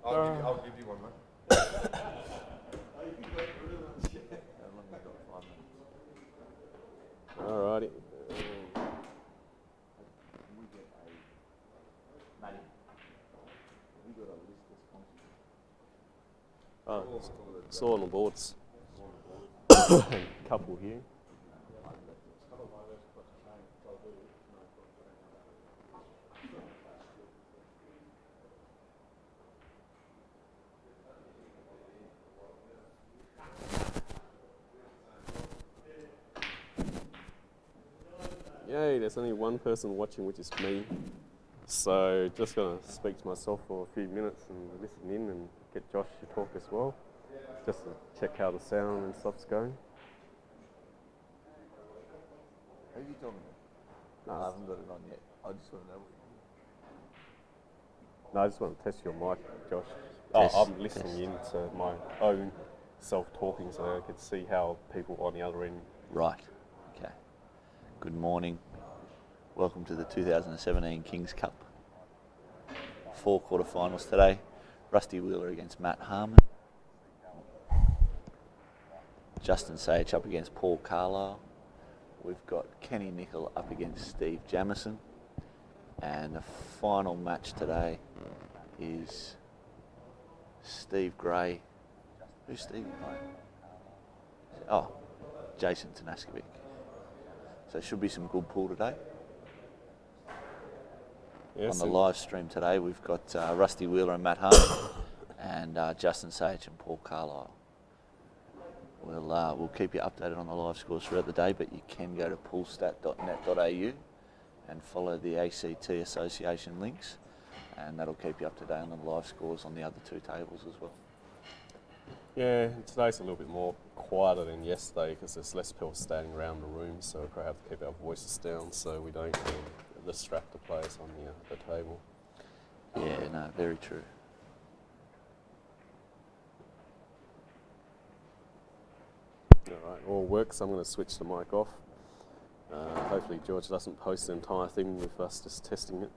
I'll give you one, mate. Alrighty. It's all on the boards. Couple here. Yay, there's only one person watching, which is me. So just going to speak to myself for a few minutes and listen in and get Josh to talk as well. Just to check how the sound and stuff's going. Who are you talking about? I haven't got it on yet. I just want to know. No, I just want to test your mic, Josh. Test, I'm listening in to my own self-talking so I could see how people on the other end. Right. Okay. Good morning. Welcome to the 2017 Kings Cup. 4 quarterfinals today. Rusty Wheeler against Matt Harmon. Justin Sajich up against Paul Carlile. We've got Kenny Nicol up against Steve Jamison. And the final match today is Steve Gray. Who's Steve Gray? Oh, Jason Tanaskovic. So it should be some good pool today. Yes, on the live stream today, we've got Rusty Wheeler and Matt Harmon and Justin Sajich and Paul Carlile. We'll keep you updated on the live scores throughout the day, but you can go to poolstat.net.au and follow the ACT Association links, and that'll keep you up to date on the live scores on the other 2 tables as well. Yeah, today's a little bit more quieter than yesterday because there's less people standing around the room, so we probably have to keep our voices down so we don't distract the players on the table. Yeah, no, very true. Alright, all works. I'm going to switch the mic off. Hopefully George doesn't post the entire thing with us just testing it.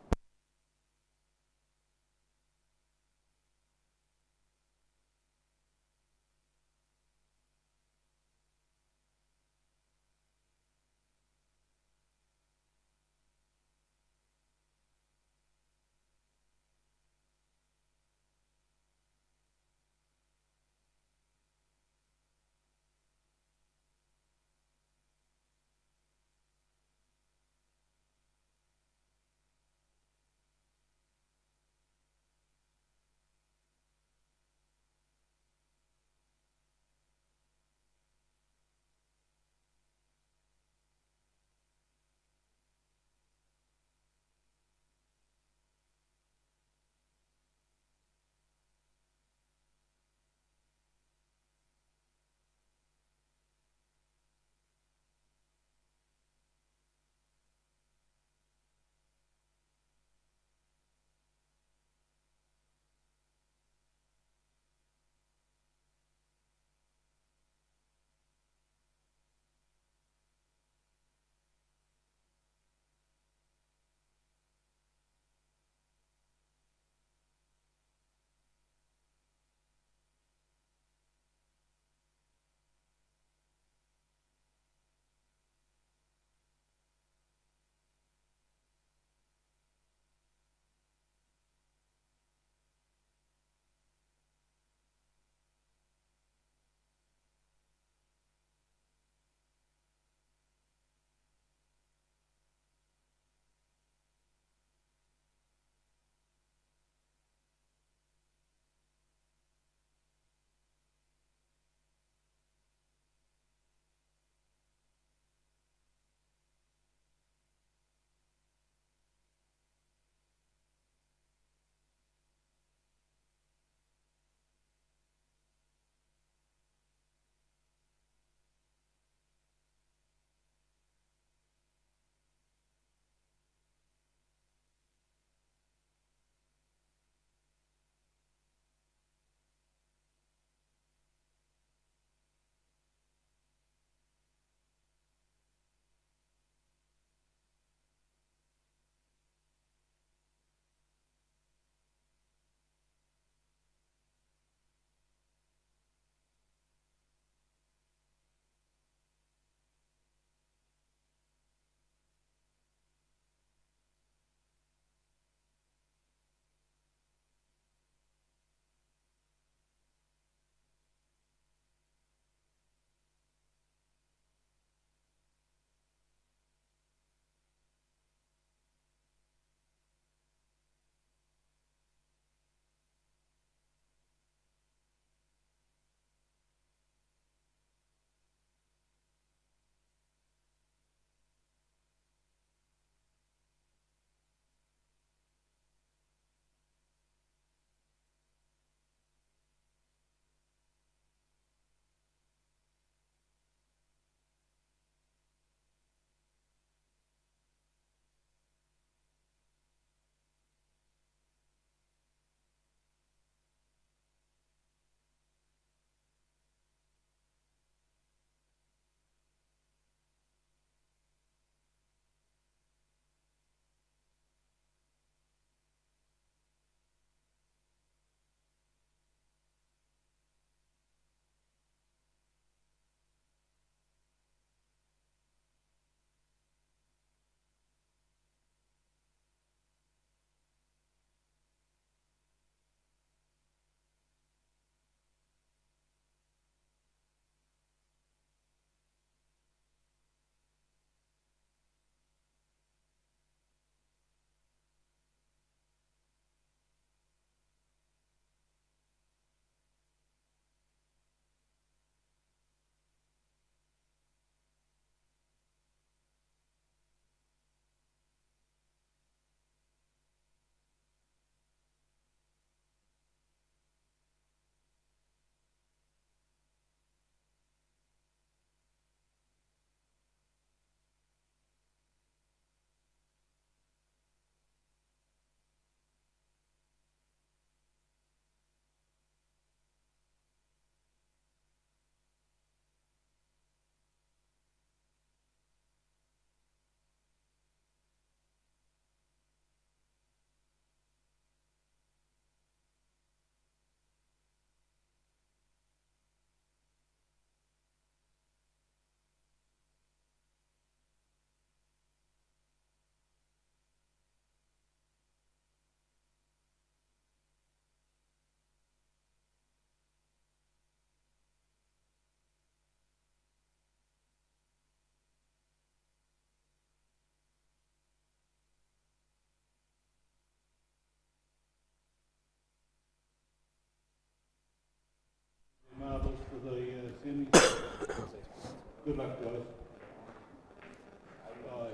Good luck, guys.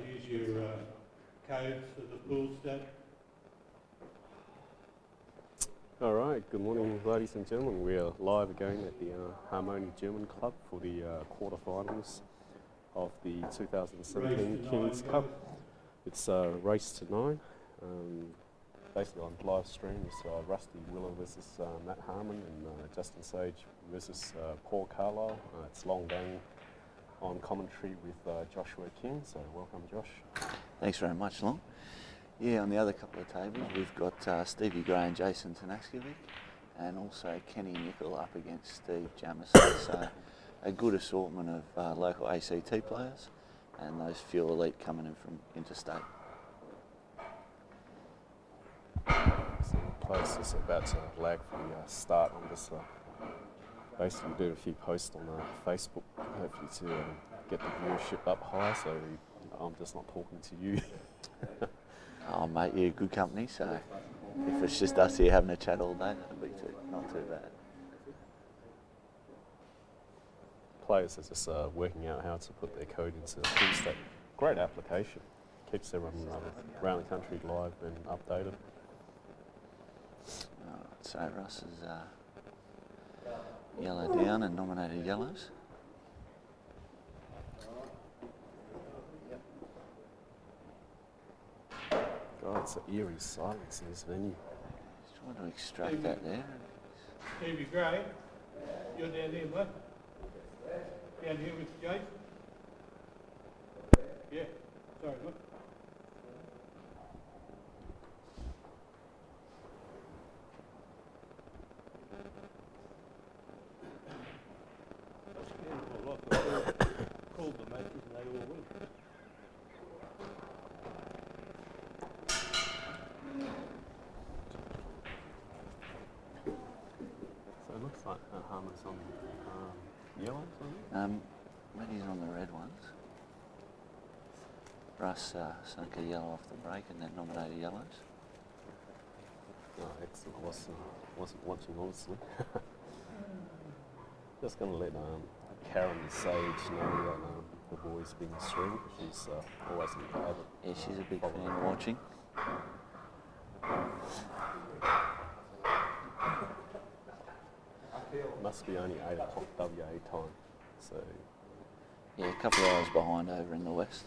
Here's your codes for the pool stat. All right, good morning, ladies and gentlemen. We are live again at the Harmon German Club for the quarterfinals of the 2017 Kings Cup. It's race to 9. Basically on live stream, it's Rusty Willow versus Matt Harmon and Justin Sage versus Paul Carlile. It's long game on commentary with Joshua King, so welcome, Josh. Thanks very much, Long. Yeah, on the other couple of tables, we've got Stevie Gray and Jason Tanaskovic, and also Kenny Nicol up against Steve Jamison. So a good assortment of local ACT players, and those few elite coming in from interstate. So the place is about to lag for the start. I'm just basically doing a few posts on Facebook, hopefully to get the viewership up high, so I'm just not talking to you. Oh mate, you're good company, so if it's just us here having a chat all day, that'll be not too bad. Players are just working out how to put their code into the full stack. Great application. Keeps everyone around the country live and updated. Alright, so Russ is yellow down and nominated yellows. God, it's an eerie silence in this venue. Just trying to extract that there. Stevie Gray, you're down here, mate. Down here with Jason. Yeah, sorry, mate. Called the matches and they all win. So it looks like Harmon's on yellows, isn't it? Matty's on the red ones. Russ sunk a yellow off the break and then nominated yellows. Oh, excellent. I wasn't watching, honestly. Just going to let Karen Sage know that the boy's been streamed, because she's always in favour. Yeah, she's a big fan of watching. Must be only 8 o'clock WA time, so Yeah, a couple of hours behind over in the west.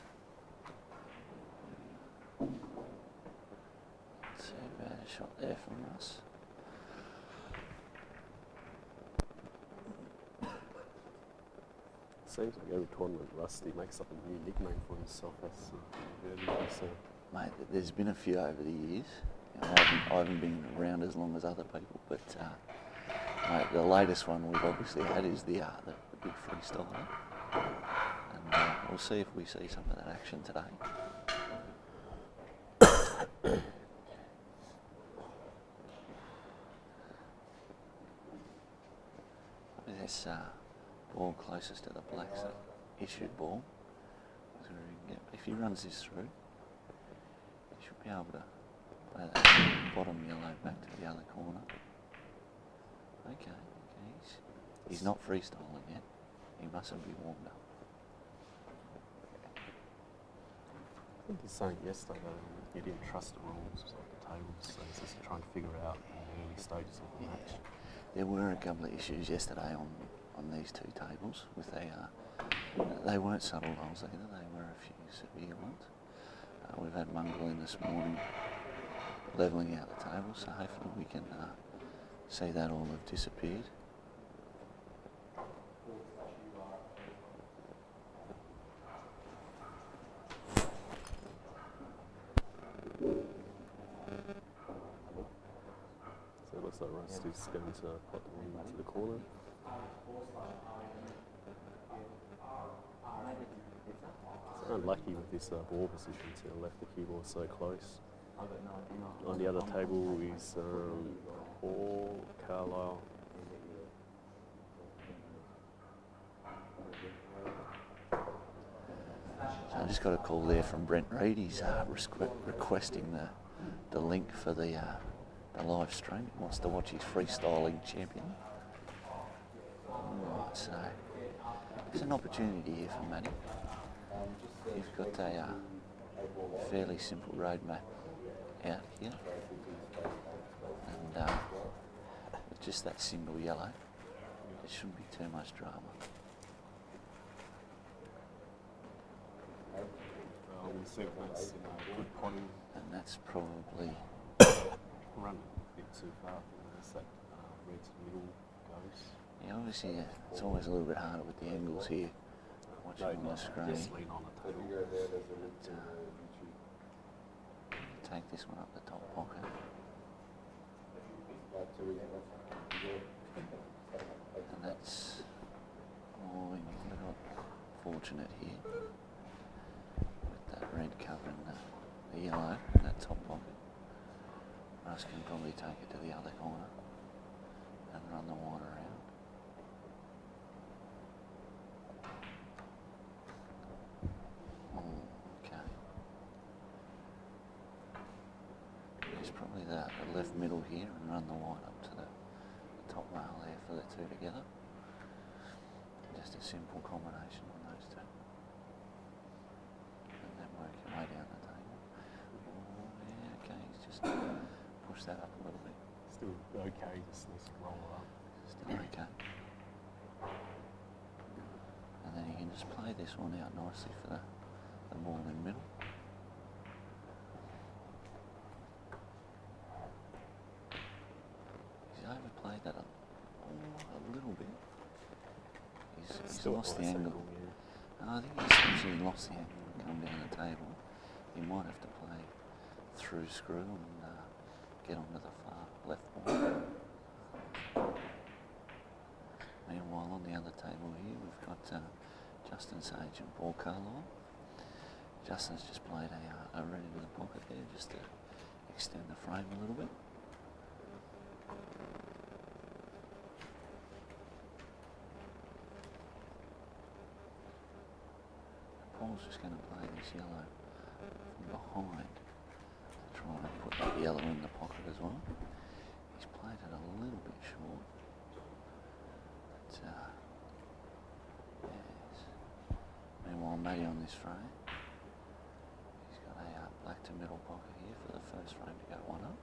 So bad a shot there from Russ. seems like every tournament Rusty makes up a new nickname for himself. That's really concern. Mate, there's been a few over the years. You know, I haven't been around as long as other people, but mate, the latest one we've obviously had is the big freestyler. And we'll see if we see some of that action today. This ball closest to the blacks, that issued ball. So if he runs this through, he should be able to play that bottom yellow back to the other corner. Okay, he's not freestyling yet. He mustn't be warmed up. I think he's saying yesterday that he didn't trust the rules of the tables, so he's just trying to figure it out in the early stages of the match. There were a couple of issues yesterday on these two tables. With they weren't subtle goals either, they were a few severe ones. We've had Mungle in this morning levelling out the table, so hopefully we can see that all have disappeared. So it looks like Rusty's going to put the one into the corner. It's unlucky with this ball position to left the keyboard so close. On the other table is Paul Carlile. So I just got a call there from Brent Reid. He's requesting the link for the live stream. He wants to watch his freestyling champion. Right, so There's an opportunity here for Matty. You've got a fairly simple road map out here, and with just that single yellow, there shouldn't be too much drama. We think that's good potting. And that's probably Run a bit too far as that red to middle goes. yeah. Obviously, it's always a little bit harder with the angles here. Watching on the screen. Just lean on the table. Take this one up the top pocket. And that's we're not fortunate here with that red covering the yellow in that top pocket. Russ can probably take it to the other corner and run the white around. Okay. There's probably the left middle here and run the white up to the top rail there for the two together. Just a simple combination on those two. And then work your way down the table. Oh, yeah, okay, he's just push that up a little bit. Still okay, just needs to roll up. Still okay. And then you can just play this one out nicely for the ball in the middle. He's overplayed that a little bit. He's lost the angle. I think he's actually lost the angle and come down the table. He might have to play through screw and get onto the far left wall. Meanwhile, on the other table here, we've got Justin Sajich and Carlile. Justin's just played a red into the pocket there just to extend the frame a little bit. Paul's just going to play this yellow from behind to try and put that yellow in the pocket as well. He's played it a little bit short. But, yes. Meanwhile, Matty on this frame. He's got a black to middle pocket here for the first frame to go one up.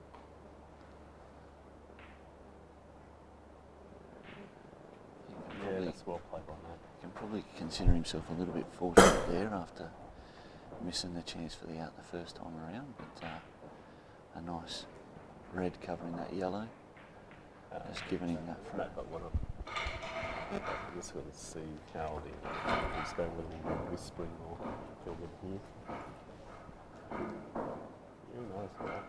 Yeah, that's well played on that. Can probably consider himself a little bit fortunate there after missing the chance for the out the first time around, but a nice red covering that yellow, just giving him that front. But what I'm just going to see how he's going with a little whispering or filming here. Who knows that?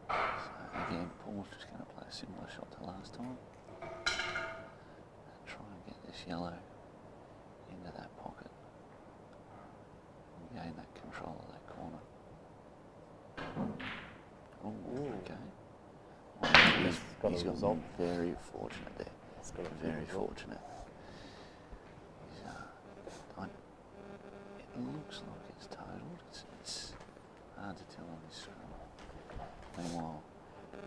So again, Paul's just going to play a similar shot to last time. Try and get this yellow into that pocket and gain that control of that corner. Oh, okay. Well, he's got very fortunate there. Very fortunate. He's, it looks like it's totaled. It's hard to tell on this screen. Meanwhile,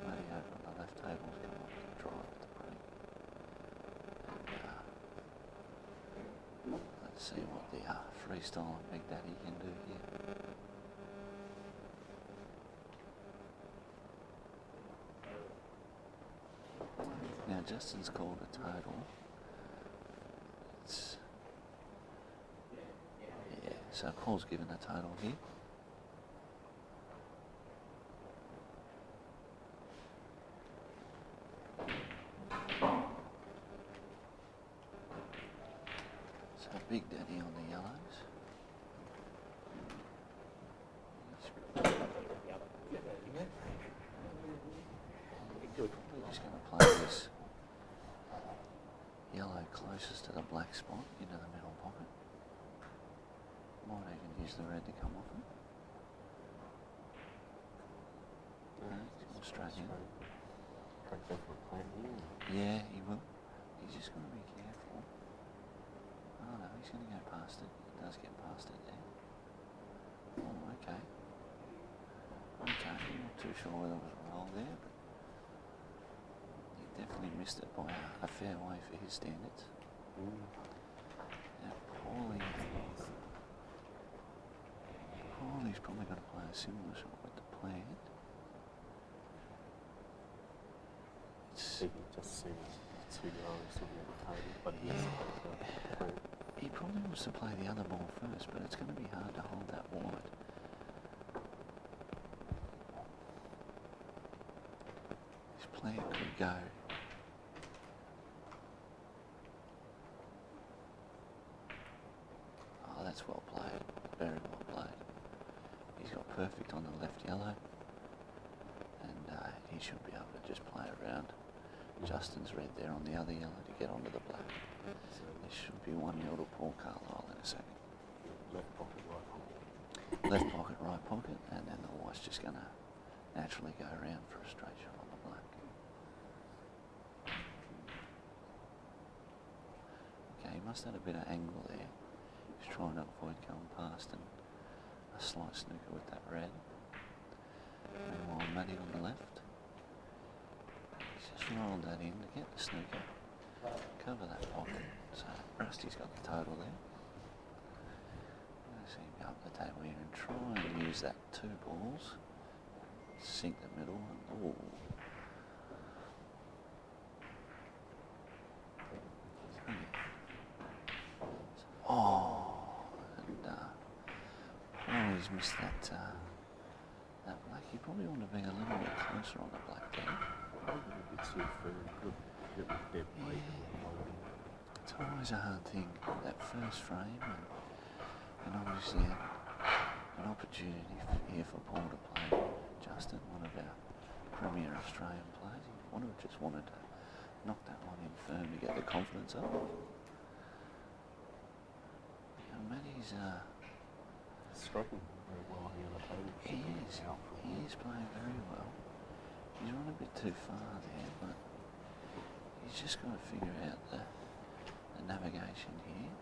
Matty over on the left table's come up to drive at the break. Let's see what the freestyle and Big Daddy can do here. Now Justin's called a total. It's yeah, so Paul's given a total here. So Big Daddy on the yellows. We're just going to play this yellow closest to the black spot into the middle pocket. Might even use the red to come off it. He's going straight in. Yeah, he will. He's just going to be careful. Oh no, he's going to go past it. He does get past it there. Oh, okay. Okay, I'm not too sure whether it was a roll there, but he definitely missed it by a fair way for his standards. Now, Paulie's probably got to play a similar shot with the plan. He just seems too low sitting at the table, but he's supposed to play. He probably wants to play the other ball first, but it's going to be hard to hold that wide. His plan could go. Oh, that's well played. Very well played. He's got perfect on the left yellow, and he should be able to just play around. Justin's red there on the other yellow to get onto the black. So It should be 1-0 to Paul Carlile in a second. left pocket, right pocket. Left pocket, right pocket, and then the white's just going to naturally go around for a straight shot on the black. Okay, he must have had a bit of angle there. He's trying to avoid going past and a slight snooker with that red. Meanwhile, Matty on the left. He's just rolled that in to get the snooker. Cover that pocket. So Rusty's got the total there. So you go up the table here and try and use that 2 balls. Sink the middle and ooh. And he's missed that black. You probably want to be a little bit closer on the black there. Probably a bit too firm. Good hit with dead weight. It's always a hard thing, that first frame, and obviously an opportunity here for Paul to play Justin, one of our premier Australian players. He would have just wanted to knock that one in firm to get the confidence up. Yeah, Matty's striking very well here on the table. he is playing very well. He's run a bit too far there, but he's just got to figure out the navigation here.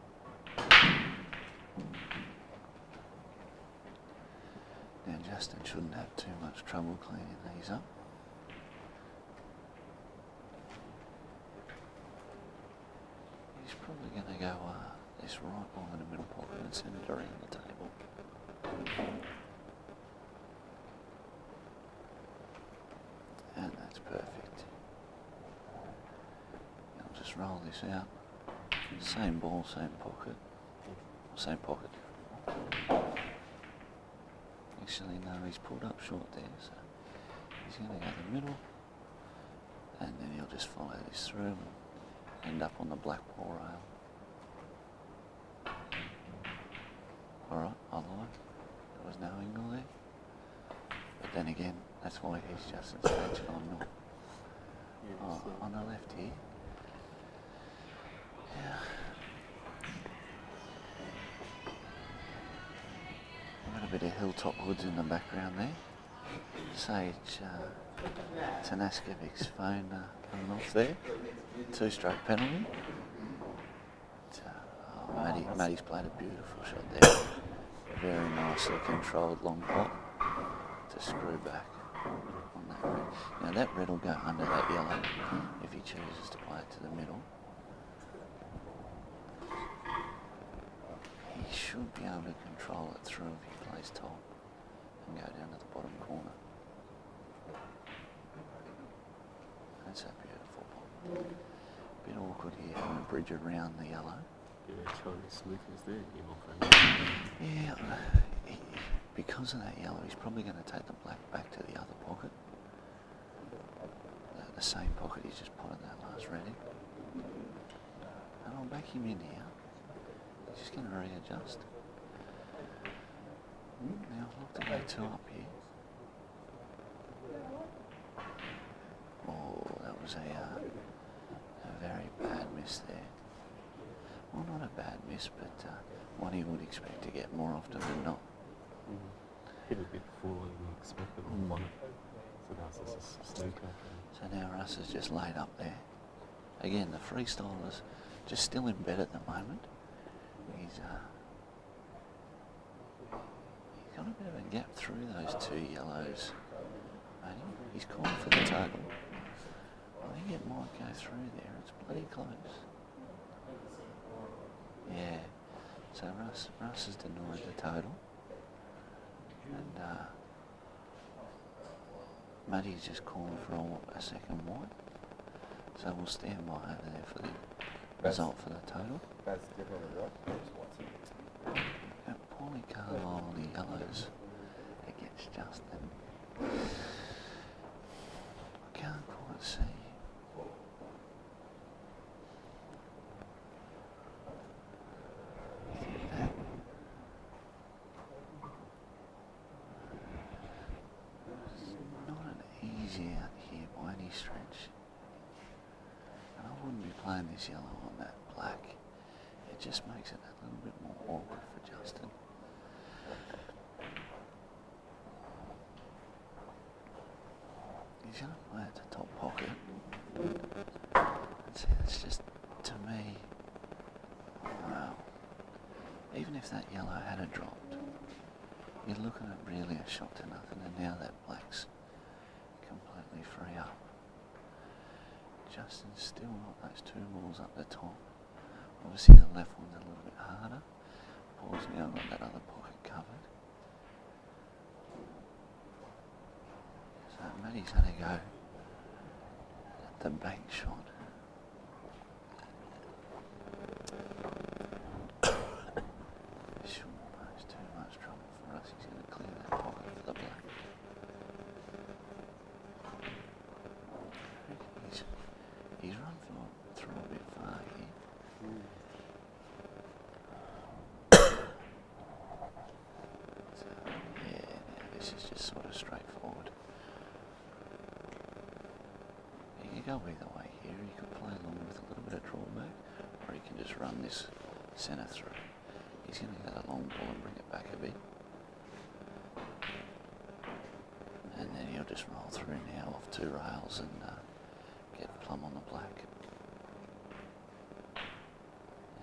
Now Justin shouldn't have too much trouble cleaning these up. He's probably going to go this right ball in the middle pocket and send it around the table. And that's perfect. I'll just roll this out. Same ball, same pocket. Same pocket. Actually, no, he's pulled up short there, so he's going to go the middle, and then he'll just follow this through and end up on the black ball rail. Alright, I lied. There was no angle there. But then again, that's why he's just as stage and I'm not. On the left here. Yeah. Got a bit of hilltop woods in the background there. Sage Tanaskevic's phone coming off there. 2-stroke penalty. Matty's played a beautiful shot there. Very nicely controlled long pot to screw back on that red. Now that red will go under that yellow if he chooses to play it to the middle. He should be able to control it through if he plays top and go down to the bottom corner. That's a beautiful pot. Bit awkward here having a bridge around the yellow. Yeah, Chinese snookers there, him off. Yeah, because of that yellow, he's probably going to take the black back to the other pocket. The same pocket he's just potted that last red in. And I'll back him in here. He's just going to readjust. Now I'll look to go 2 up here. Oh, that was a very bad miss there. Well, not a bad miss, but one he would expect to get more often than not. Hit a bit fuller than expected on one. So now it's just a snooker. So now Russ is just laid up there. Again, the freestyler's just still in bed at the moment. He's got a bit of a gap through those 2 yellows. Matty. He's called for the total. I think it might go through there. It's bloody close. So Russ has denied the total. And Matty's just calling for a second white. So we'll stand by over there for the result for the total. That's definitely right. Paulie Carlile on the yellows against Justin. I can't quite see. Not an easy out here by any stretch. And I wouldn't be playing this yellow on that black. It just makes it a little bit more awkward for Justin. He's going to play at the top pocket. And see, that's just, to me, wow. Even if that yellow had dropped, you're looking at really a shot to nothing, and now that black's completely free up. Justin's still got those two balls up the top. Obviously the left one's a little bit harder. Paul's now got that other pocket covered. So Matty's going to go at the bank shot. Shouldn't pose too much trouble for us. He's going to clear that pocket for the black. He's run through a bit far here. So, yeah, now this is just sort of straightforward. He could go either way here. He could play along with a little bit of drawback, or he can just run this centre through. He's going to get a long ball and bring it back a bit. And then he'll just roll through now off two rails and get plumb on the black.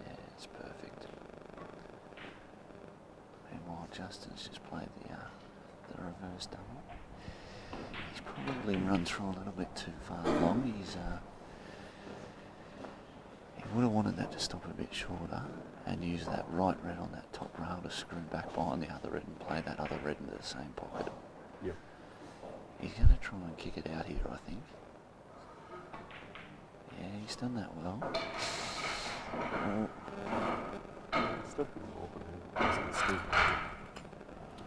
Yeah, it's perfect. Meanwhile, Justin's just played the reverse double. He's probably run through a little bit too far along. He would have wanted that to stop a bit shorter and use that right red on that top rail to screw back behind the other red and play that other red into the same pocket. Yep. He's going to try and kick it out here, I think. Yeah, he's done that well. Still pretty awkward.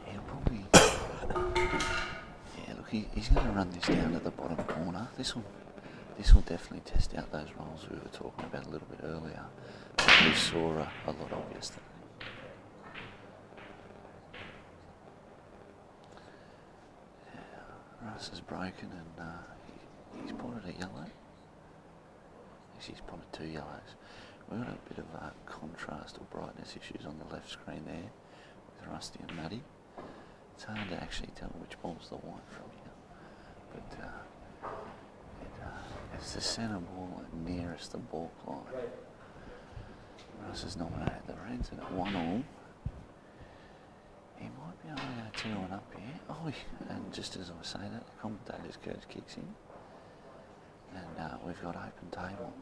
He'll probably... Yeah, look, he's going to run this down to the bottom corner. This will definitely test out those rolls we were talking about a little bit earlier. We saw a lot of yesterday. Yeah, Russ is broken and he's potted a yellow. Actually, he's potted two yellows. We've got a bit of contrast or brightness issues on the left screen there with Rusty and Matty. It's hard to actually tell which ball's the white from here. But it's the centre ball nearest the ball line. Russ has nominated the Reds and at 1-1. He might be able to go 2-1 up here. Oh, and just as I say that, the commentator's coach kicks in. And we've got open table.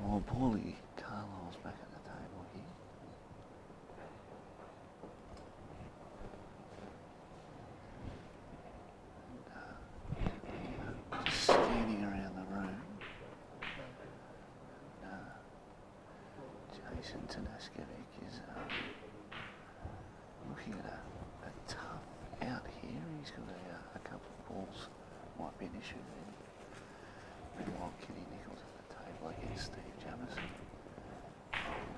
Well, Paulie Carlile's back at the table here. And, just scanning around the room. Jason Tanaskovic is looking at a tough out here. He's got a couple of balls. Might be an issue there. Meanwhile, Nicol's at the table against Steve Jamison. And,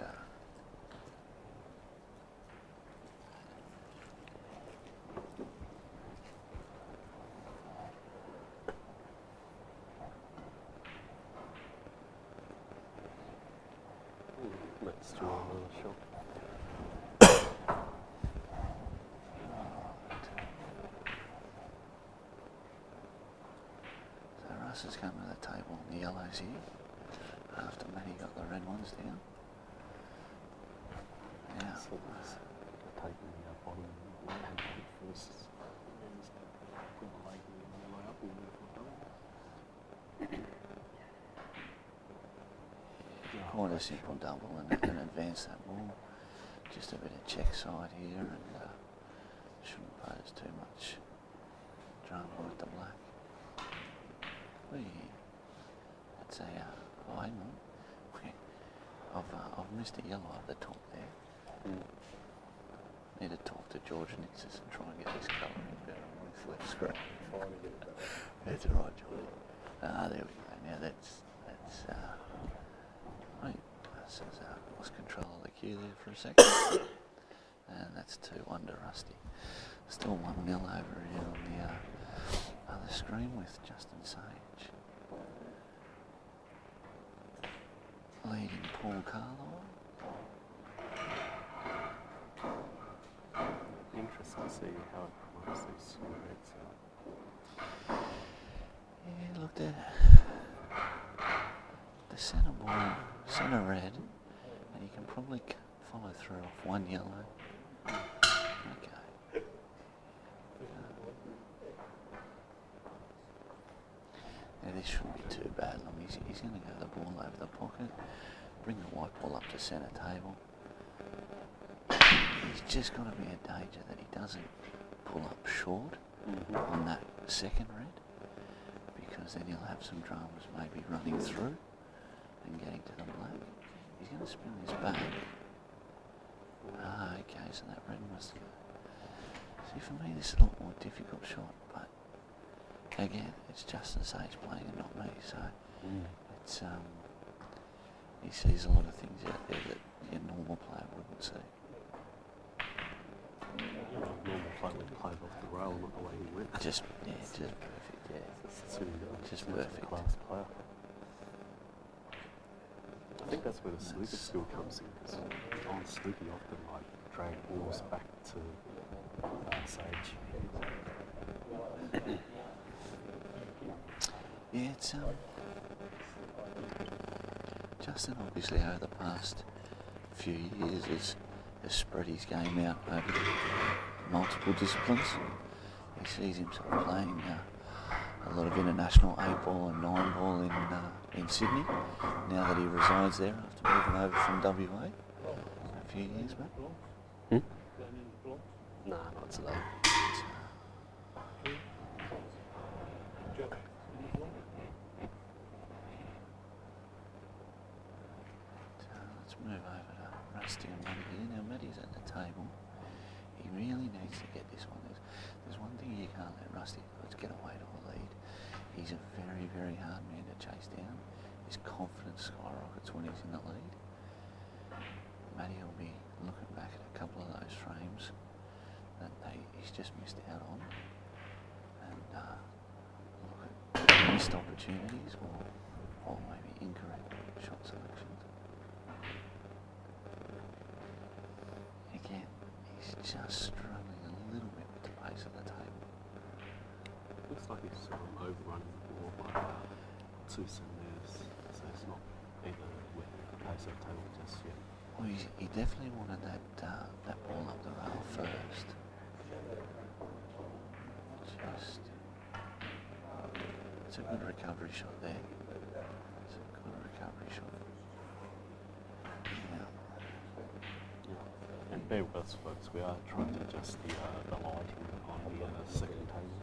Let's do another shot. So Russ has come to the table on the yellows here. After Matty got the red ones down. Now, So it's taking the bottom and first. Put the leg in the yellow up quite a simple double and advance that ball. Just a bit of check side here and shouldn't pose too much drama with the black. That's a, oh hang on. I've missed a yellow at the top there. Need to talk to George Nixis and try and get this colouring better on this left screen. That's all right, George. There we go. Now that's right. So I lost control of the cue there for a second. And that's 2 under Rusty. Still 1-0 over here on the other screen with Justin Sage. Leading Paul Carlile. Interesting to see how it promotes these reds. Yeah, look at the centre ball, centre red, and you can probably follow through off 1 yellow. Okay. Now this shouldn't be too bad. He's going to go the ball over the pocket, bring the white ball up to centre table. He's just got to be in danger that he doesn't pull up short on that second red, because then he'll have some dramas maybe running through and getting to the black. He's going to spin his back. Okay, so that red must go. See, for me this is a lot more difficult shot, but again, it's Justin Sage playing and not me, so it's he sees a lot of things out there that your normal player wouldn't see. Normal play would play off the rail, not the way he went. Just perfect, yeah. Just perfect. Class player. I think that's where the snooker skill comes in, because on snooker you often like drag balls back to Sage. Yeah, it's Justin obviously over the past few years has spread his game out over multiple disciplines. He sees himself playing a lot of international 8-ball and 9-ball in Sydney, now that he resides there after moving over from WA a few years back. Nah, not today. Let's move over to Rusty and Matty here. Now Matty's at the table. He really needs to get this one. There's one thing you can't let Rusty do, is get away to a lead. He's a very, very hard man to chase down. His confidence skyrockets when he's in the lead. Matty will be looking back at a couple of those frames that he's just missed out on, and look at missed opportunities or maybe incorrect shot selections. Again, he's just struggling a little bit with the pace of the table. Looks like he's overrunning the ball by 2 centimetres, so it's not either with the pace of the table just yet. Well, he definitely wanted that ball up the rail first. It's a good recovery shot there. It's a good recovery shot. Yeah. And bear with us, folks, we are trying to adjust the lighting on the second table.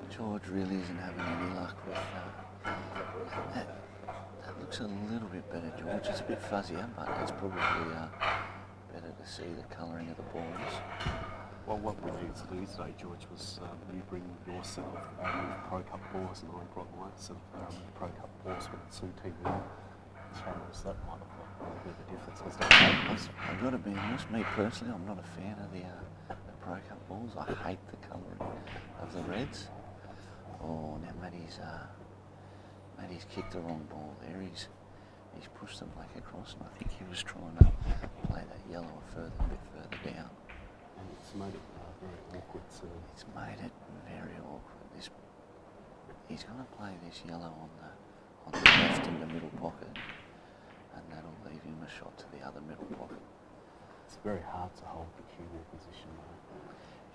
George really isn't having any luck with that. That looks a little bit better, George. It's a bit fuzzier, but it's probably better to see the colouring of the balls. Well, what we needed to do today, George, was you bring your set of Pro Cup balls and I brought my set of Pro Cup balls with the 2 team channels. That might have got a bit of a difference. I've got to be honest, me personally, I'm not a fan of the Pro Cup balls. I hate the colouring of the reds. Oh, now Matty's kicked the wrong ball there. He's pushed the black across, and I think he was trying to play that yellow a bit further down. And it's made it very awkward too. It's made it very awkward. He's going to play this yellow on the left in the middle pocket, and that'll leave him a shot to the other middle pocket. It's very hard to hold the cueing position though.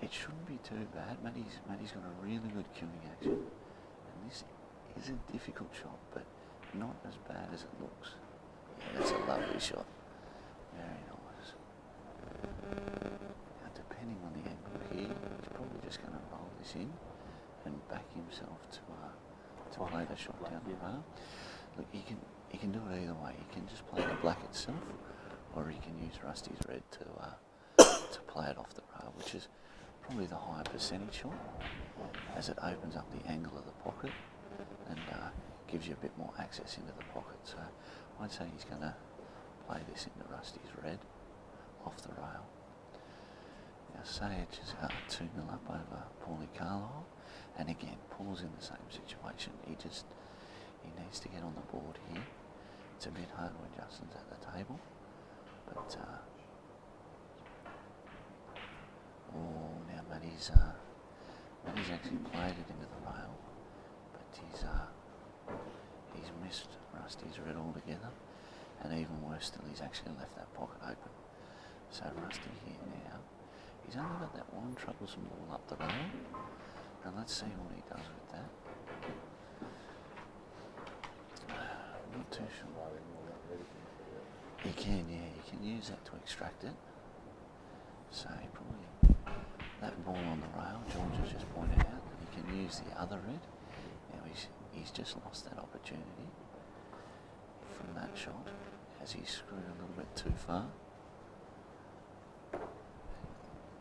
It shouldn't be too bad. Matty's got a really good cueing action, and this is a difficult shot, but not as bad as it looks. Yeah, that's a lovely shot. Very nice. Now, depending on the angle here, he's probably just going to roll this in and back himself to play the shot down the rail. Look, he can do it either way. He can just play the black itself, or he can use Rusty's red to play it off the rail, which is probably the higher percentage shot, as it opens up the angle of the pocket and gives you a bit more access into the pocket. So I'd say he's going to play this into Rusty's red off the rail. Now Sajich is 2-0 up over Paulie Carlile, and again Paul's in the same situation. He needs to get on the board here. It's a bit hard when Justin's at the table, but now Matty's actually played it into the rail, but he's missed Rusty's red altogether, and even worse still, he's actually left that pocket open. So Rusty here now, he's only got that one troublesome ball up the rail, and let's see what he does with that. Not too sure. He can use that to extract it. So he probably, that ball on the rail, George has just pointed out that he can use the other red. Now he's just lost that opportunity from that shot, as he screwed a little bit too far.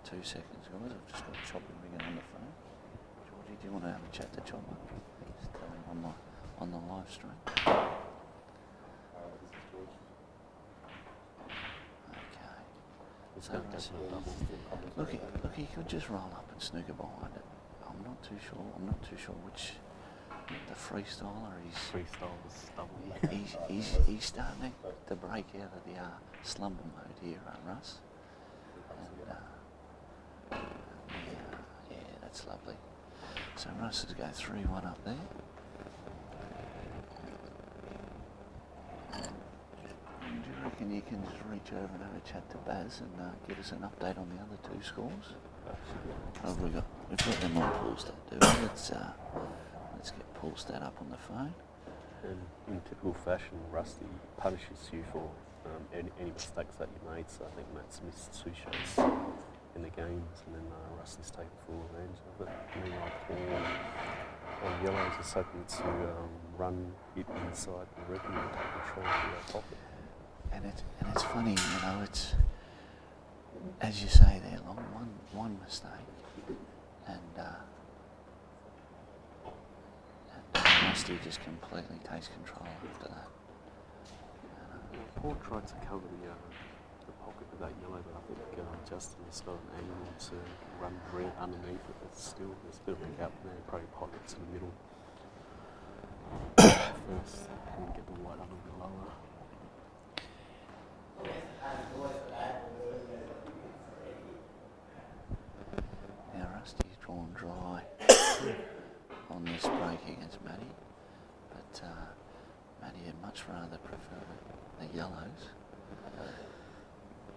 2 seconds, guys. I've just got Chopper ringing on the phone. Georgie, do you want to have a chat to Chopper? Just tell him on the live stream. Okay. So look, he could just roll up and snooker behind it. I'm not too sure which the freestyler he's starting to break out of the slumber mode here, Russ. And yeah, that's lovely. So Russ is going 3-1 up there. Do you reckon you can just reach over and have a chat to Baz and give us an update on the other 2 scores? We've got them on Poolstat, do we? Let's get Poolstat up on the phone. And in typical fashion, Rusty punishes you for any mistakes that you made. So I think Matt's missed 2 shots in the games, and then Rusty's taken full advantage of it. Meanwhile, Paul on yellow is just hoping to run it inside the red and take control of that pocket. And it's funny, it's as you say there, Long, one mistake, and Rusty just completely takes control after that. Paul tried to cover the pocket with that yellow, but I think Justin has got an angle to run red underneath it, but still there's a bit of a gap there, probably pockets in the middle. First, and get the white a little bit lower. Now Rusty's drawn dry on this break against Matty, but Matty would much rather prefer the yellows.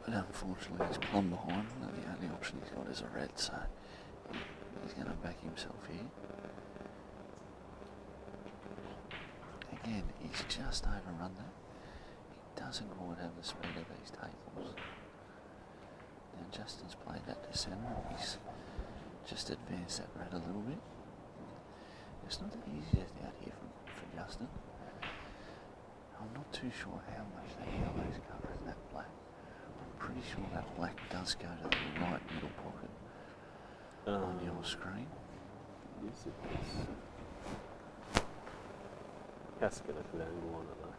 But unfortunately he's plumb behind, and the only option he's got is a red, so he's going to back himself here. Again, he's just overrun that. He doesn't quite have the speed of these tables. Now Justin's played that to centre, he's just advanced that red a little bit. It's not the easiest out here for Justin. I'm not too sure how much that yellow is covering that black. I'm pretty sure that black does go to the right middle pocket on your screen. Yes, it does. Has to get a good angle on it though.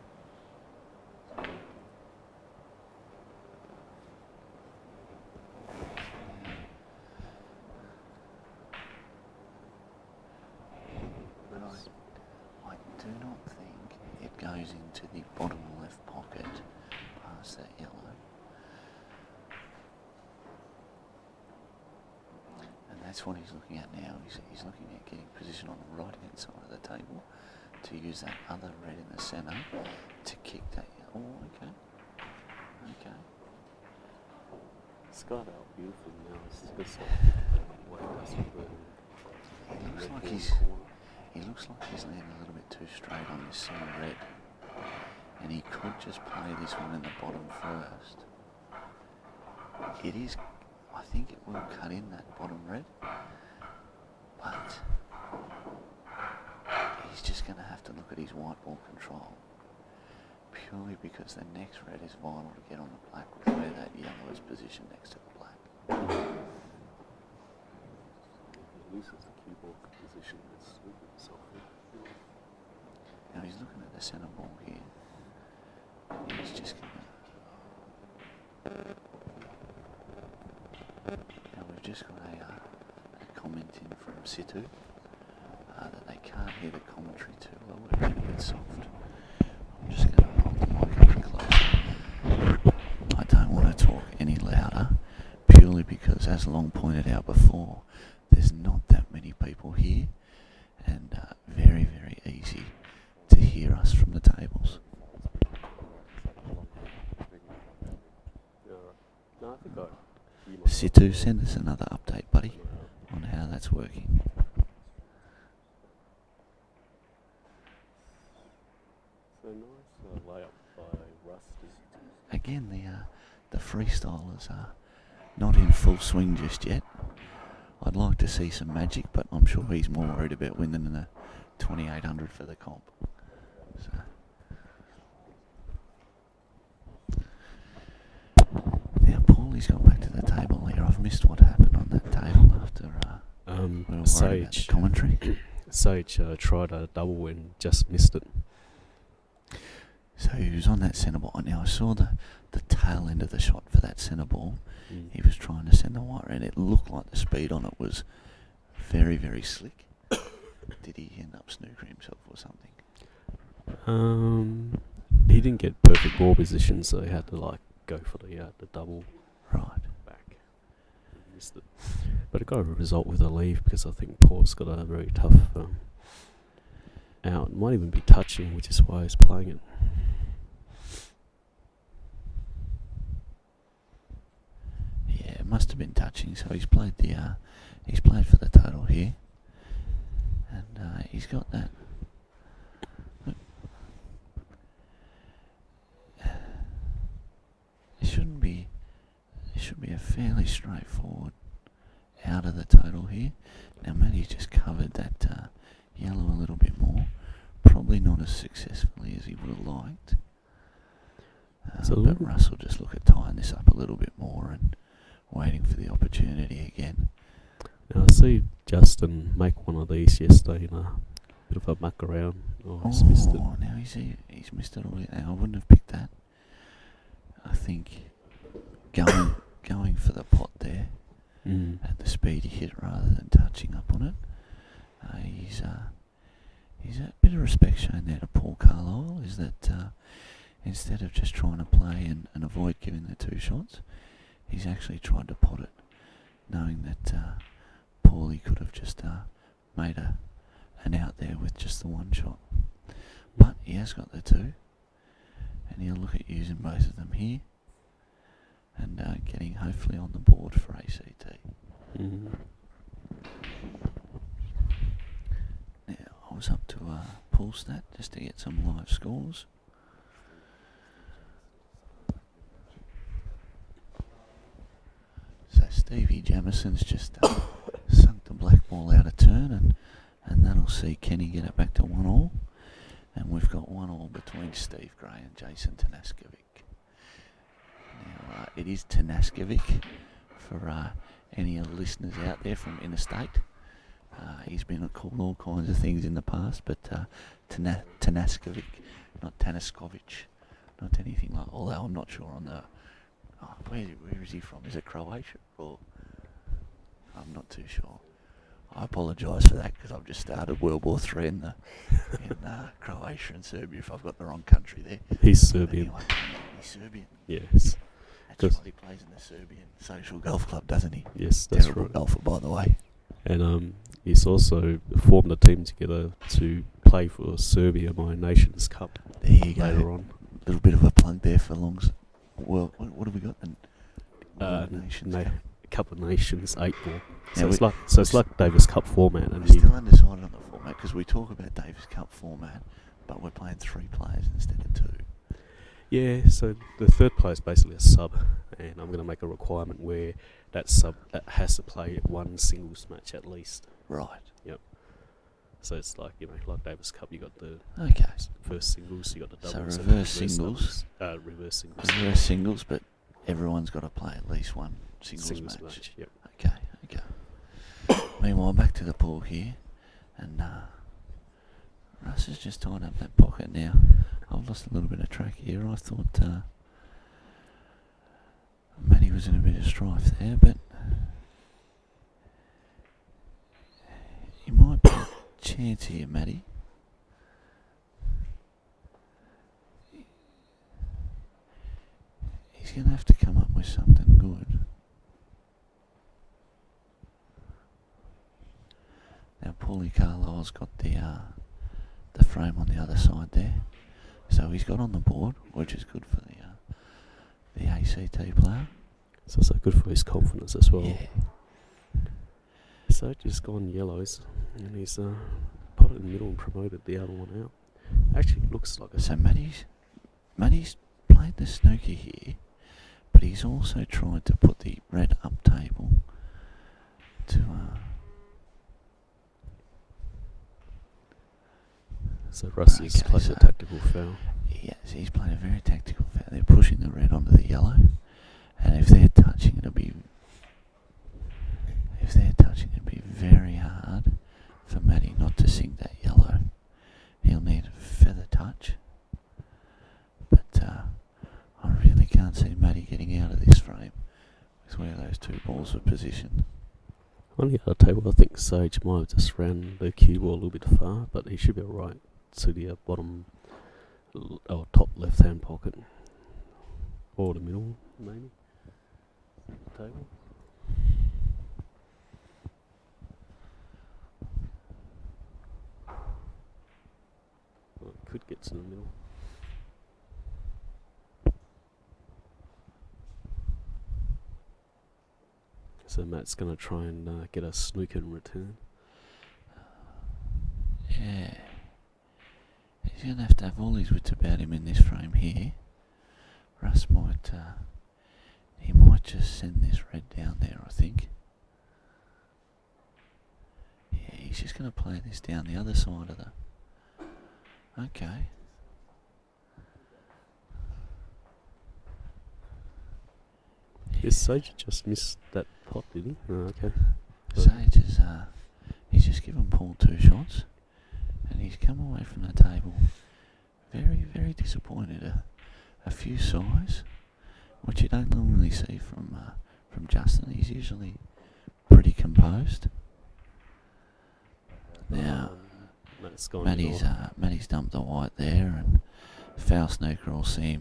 But I do not think it goes into the bottom left pocket past that yellow. And that's what he's looking at now. He's looking at getting position on the right hand side of the table to use that other red in the centre to kick that. Oh, okay. Okay. It's got out beautifully now. It's just He looks like he's landing a little bit too straight on this centre red. and he could just play this one in the bottom first. It is, I think it will cut in that bottom red, but he's just going to have to look at his white ball control, purely because the next red is vital to get on the black with where that yellow is positioned next to the black. He loses the cue ball position. It's moving himself in. Now he's looking at the centre ball here. And he's just going to... Now we've just got a comment in from Situ that they can't hear the commentary too well. We're being a bit soft. I'm just going to hold the mic a bit closer. I don't want to talk any louder, purely because, as Long pointed out before, there's not that many people here, and very, very easy to hear us from the tables. No, I think I... Situ, send us another update, buddy, on how that's working. So nice layup by Rusty. Again, the freestylers are not in full swing just yet. I'd like to see some magic, but I'm sure he's more worried about winning than the 2800 for the comp. So. Now, Paulie's got back to the table here. I've missed what happened on that table after we were worried about the commentary. Sajich tried a double and just missed it. So he was on that centre ball. Now I saw the tail end of the shot for that centre ball. He was trying to send the wire, and it looked like the speed on it was very, very slick. Did he end up snookering himself or something? He didn't get perfect ball position, so he had to go for the double Right. back. He missed it, but it got a result with a leave because I think Paul's got a very tough out. It might even be touching, which is why he's playing it. Yeah, it must have been touching. So he's played he's played for the total here, and he's got that. It should be a fairly straightforward out of the total here. Now Matty's just covered that yellow a little bit more, probably not as successfully as he would have liked. But Russ will just look at tying this up a little bit more and waiting for the opportunity again. Now I see Justin make one of these yesterday in a bit of a muck around. Oh, he's missed it. Now he's missed it all. Now I wouldn't have picked that. I think going for the pot there at the speed he hit rather than touching up on it. He's a bit of respect shown there to Paul Carlile, is that instead of just trying to play and avoid giving the two shots, he's actually tried to pot it, knowing that Paulie could have just made an out there with just the one shot. But he has got the two, and he'll look at using both of them here and getting hopefully on the board for ACT. Now, I was up to pull stat just to get some live scores. So Stevie Jamison's just sunk the black ball out of turn, and that'll see Kenny get it back to 1-1. And we've got 1-1 between Steve Gray and Jason Tanaskovic. Now, it is Tanaskovic for any of the listeners out there from interstate. He's been called all kinds of things in the past, but Tanaskovic, not Tanaskovic, not anything like. Although I'm not sure on the. Where is he from? Is it Croatia or? I'm not too sure. I apologise for that because I've just started World War III in Croatia and Serbia. If I've got the wrong country there. He's Serbian. Anyway, he's Serbian. Yes. That's why he plays in the Serbian social golf club, doesn't he? Yes, that's Terrible right. golfer, by the way. And he's also formed a team together to play for Serbia my Nations Cup There you go. later on. A little bit of a plug there for Long's. Well, what have we got? Nations Cup. Cup of Nations 8 ball. So Now it's like Davis Cup format. And We're still undecided on the format because we talk about Davis Cup format, but we're playing 3 players instead of 2. Yeah, so the third player is basically a sub, and I'm going to make a requirement where that sub that has to play one singles match at least. Right. Yep. So it's like, like Davis Cup, you got the Okay. first singles, you got the So doubles. and reverse singles. Reverse singles. Reverse singles, but everyone's got to play at least one singles match. Yep. Okay. Meanwhile, back to the pool here, and Russ has just tied up that pocket now. I've lost a little bit of track here. I thought Matty was in a bit of strife there, but you might be a chance here, Matty. He's going to have to come up with something good. Now, Paulie Carlile's got the frame on the other side there, so he's got on the board, which is good for the ACT player. It's also good for his confidence as well. Yeah. So just gone yellows, and he's put it in the middle and promoted the other one out. Actually, looks like a. So Matty's played the snooker here, but he's also tried to put the red up table to. So Rusty's played a tactical foul. Yes, he's played a very tactical foul. They're pushing the red onto the yellow, and if they're touching, it'll be very hard for Matty not to sink that yellow. He'll need a feather touch, but I really can't see Matty getting out of this frame with where those two balls are positioned. On the other table, I think Sage might have just ran the cue ball a little bit far, but he should be alright to the bottom or top left-hand pocket, or the middle, maybe. Table. Well, it could get to the middle. So Matt's going to try and get a snooker in return. Yeah. He's going to have all his wits about him in this frame here. Russ might, he might just send this red down there, I think. Yeah, he's just going to play this down the other side of the... Okay. Yes, Sage just missed that pot, did he? Oh, okay. Sage is, he's just given Paul 2 shots, and he's come away from the table very, very disappointed. A few sighs, which you don't normally see from Justin. He's usually pretty composed. Now, Matty's dumped the white there, and foul snooker will see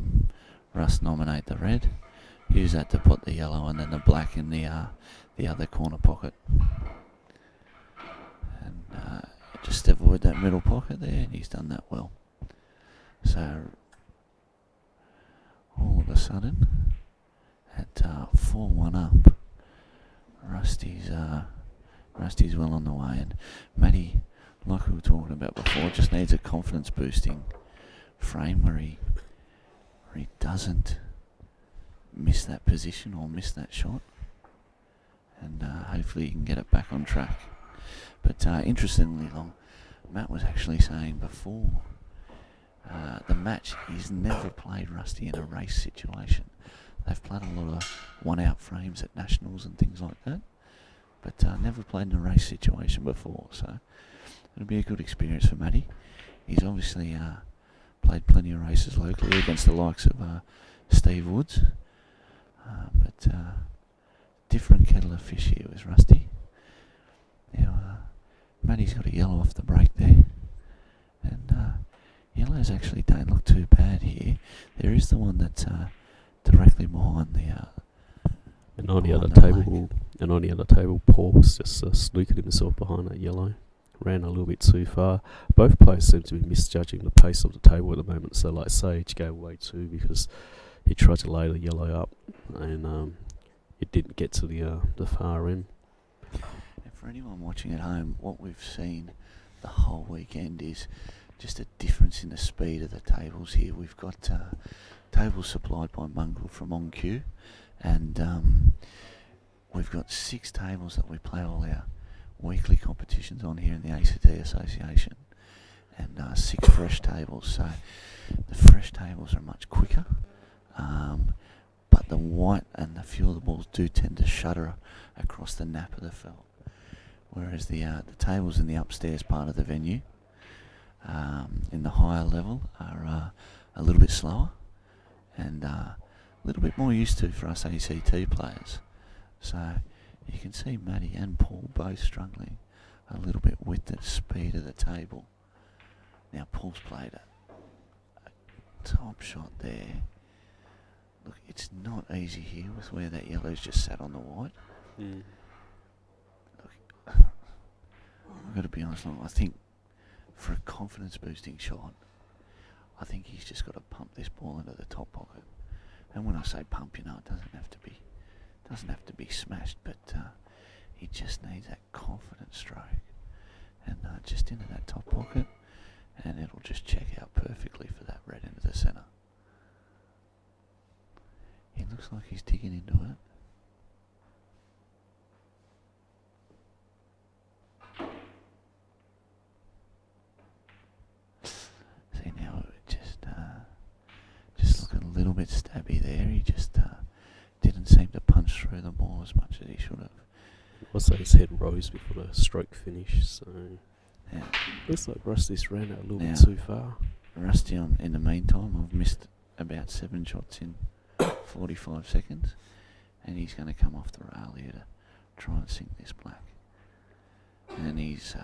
Russ nominate the red. Use that to put the yellow and then the black in the other corner pocket, and just avoid that middle pocket there. And he's done that well. So all of a sudden, at 4-1 up, Rusty's well on the way, and Matty, like we were talking about before, just needs a confidence boosting frame where he doesn't miss that position or miss that shot, and hopefully he can get it back on track. But interestingly, Matt was actually saying before the match, he's never played Rusty in a race situation. They've played a lot of one-out frames at nationals and things like that, but never played in a race situation before, so it'll be a good experience for Matty. He's obviously played plenty of races locally against the likes of Steve Woods, but different kettle of fish here with Rusty. Now, Matty's got a yellow off the break there, and yellows actually don't look too bad here. There is the one that's directly behind the. And on the other table, Paul's just snookered himself behind that yellow. Ran a little bit too far. Both players seem to be misjudging the pace of the table at the moment. So, like Sage gave way too because he tried to lay the yellow up, and it didn't get to the far end. And for anyone watching at home, what we've seen the whole weekend is just a difference in the speed of the tables here. We've got tables supplied by Mongrel from On Cue, and we've got 6 tables that we play all our weekly competitions on here in the ACT Association, and 6 fresh tables. So the fresh tables are much quicker, but the white and a few of the balls do tend to shudder across the nap of the felt, whereas the tables in the upstairs part of the venue, in the higher level, are a little bit slower and a little bit more used to for us ACT players. So you can see Matty and Paul both struggling a little bit with the speed of the table. Now Paul's played a top shot there. Look, it's not easy here with where that yellow's just sat on the white. Look, I've got to be honest, I think for a confidence boosting shot, I think he's just got to pump this ball into the top pocket. And when I say pump, you know, it doesn't have to be smashed, but he just needs that confident stroke, and just into that top pocket, and it'll just check out perfectly for that red into the centre. He looks like he's digging into it. See, now it just looking a little bit stabby there. He just didn't seem to punch through the ball as much as he should have. Also, his head rose before the stroke finish, so Yeah. looks like Rusty's ran out a little Now, bit too far. Rusty, in the meantime, I've missed about 7 shots in 45 seconds, and he's going to come off the rail here to try and sink this black. And he's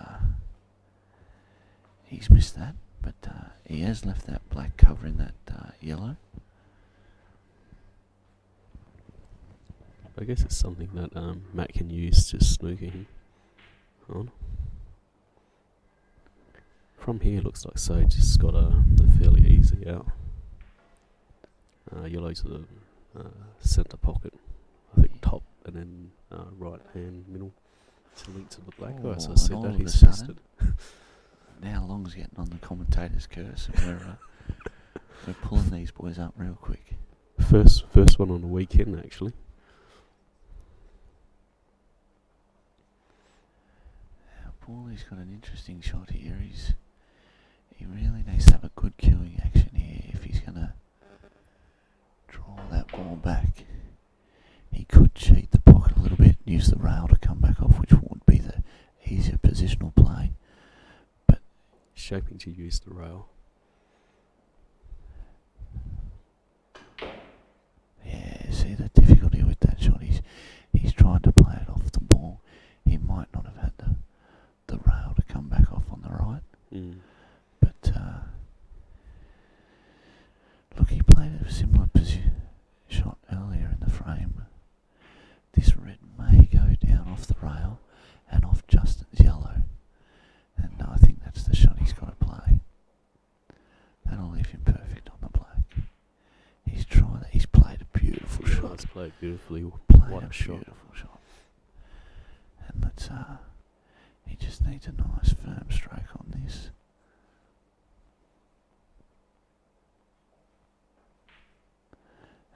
missed that, but he has left that black covering that yellow. I guess it's something that Matt can use to snooker him on. From here, looks like Sage has got a fairly easy out. Yellow to the centre pocket, I think top, and then right hand middle to link to the black. Oh, so I see that he's twisted. Now Long's getting on the commentator's curse, and we're pulling these boys up real quick. First one on the weekend, actually. Now Paulie's got an interesting shot here. He really needs to have a good queuing action here if he's going to draw that ball back. He could cheat the pocket a little bit and use the rail to come back off, which would be the easier positional play. But shaping to use the rail. Yeah, see the difficulty with that shot. He's tried to play it off the ball. He might not have had the rail to come back off on the right. But look, he played a similar shot earlier in the frame. This red may go down off the rail and off Justin's yellow, and I think that's the shot he's got to play. That'll leave him perfect on the black. He's tried it. He's played a beautiful shot. He's played beautifully. Played a shot. beautiful shot. And let's he just needs a nice firm stroke on this.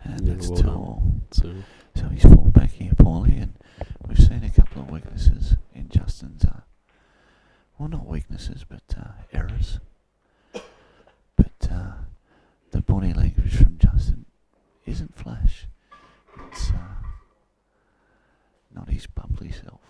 And that's well 2 all. So he's fall back here, Paulie, and we've seen a couple of weaknesses in Justin's, well, not weaknesses, but errors. But the body language from Justin isn't flash. It's not his bubbly self.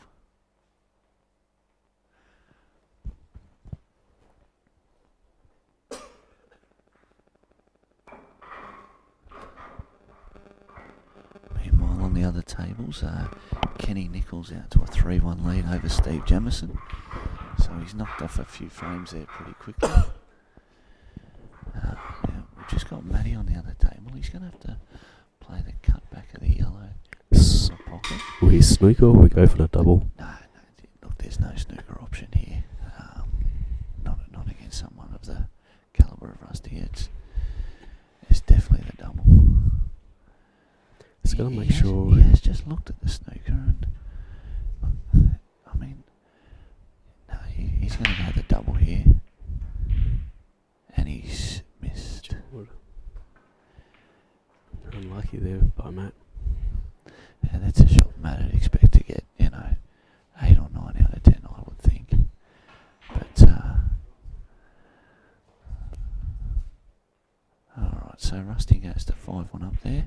Meanwhile, on the other tables, Kenny Nicol's out to a 3-1 lead over Steve Jamison. So he's knocked off a few frames there pretty quickly. Now we've just got Matty on the other table. He's going to have to play the cut back of the yellow pocket. We snooker or we go for the double? No, look, there's no snooker option here. Not against someone of the calibre of Rusty. It's definitely the double. He's got to make sure. He has just looked at the snooker and, I mean, no, he's going to go the double here. he's missed. Unlucky there by Matt. Yeah, that's a shot Matt would expect to get, 8 or 9 out of 10, I would think. But, alright, so Rusty goes to 5-1 up there.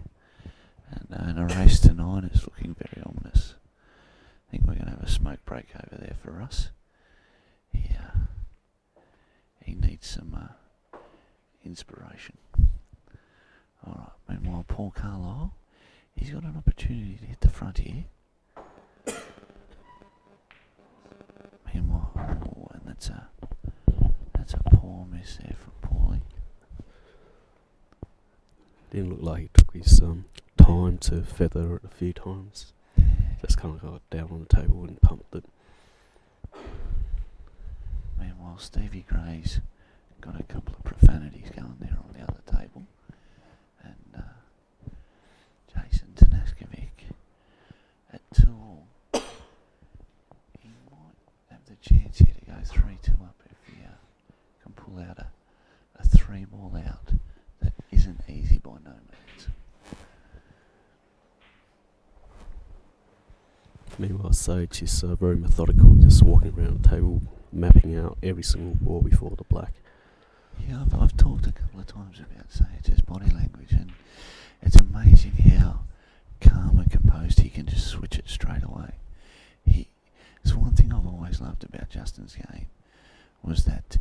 And a race to 9 is looking very ominous. I think we're going to have a smoke break over there for Russ. He needs some inspiration. Alright, meanwhile, Paul Carlile, he's got an opportunity to hit the front here. Meanwhile, and that's a poor miss there from Paulie. Didn't look like he took his time to feather it a few times. Yeah. Just kind of got down on the table and pumped it. Meanwhile, Stevie Gray's got a couple of profanities going there on the other table. And Jason Tanaskovic at 2-all. He might have the chance here to go 3-2 up if he can pull out a 3-ball out. That isn't easy by no means. Meanwhile, Sage is very methodical, just walking around the table, mapping out every single ball before the black. Yeah, I've talked a couple of times about Sage's body language, and it's amazing how calm and composed he can just switch it straight away. It's one thing I've always loved about Justin's game, was that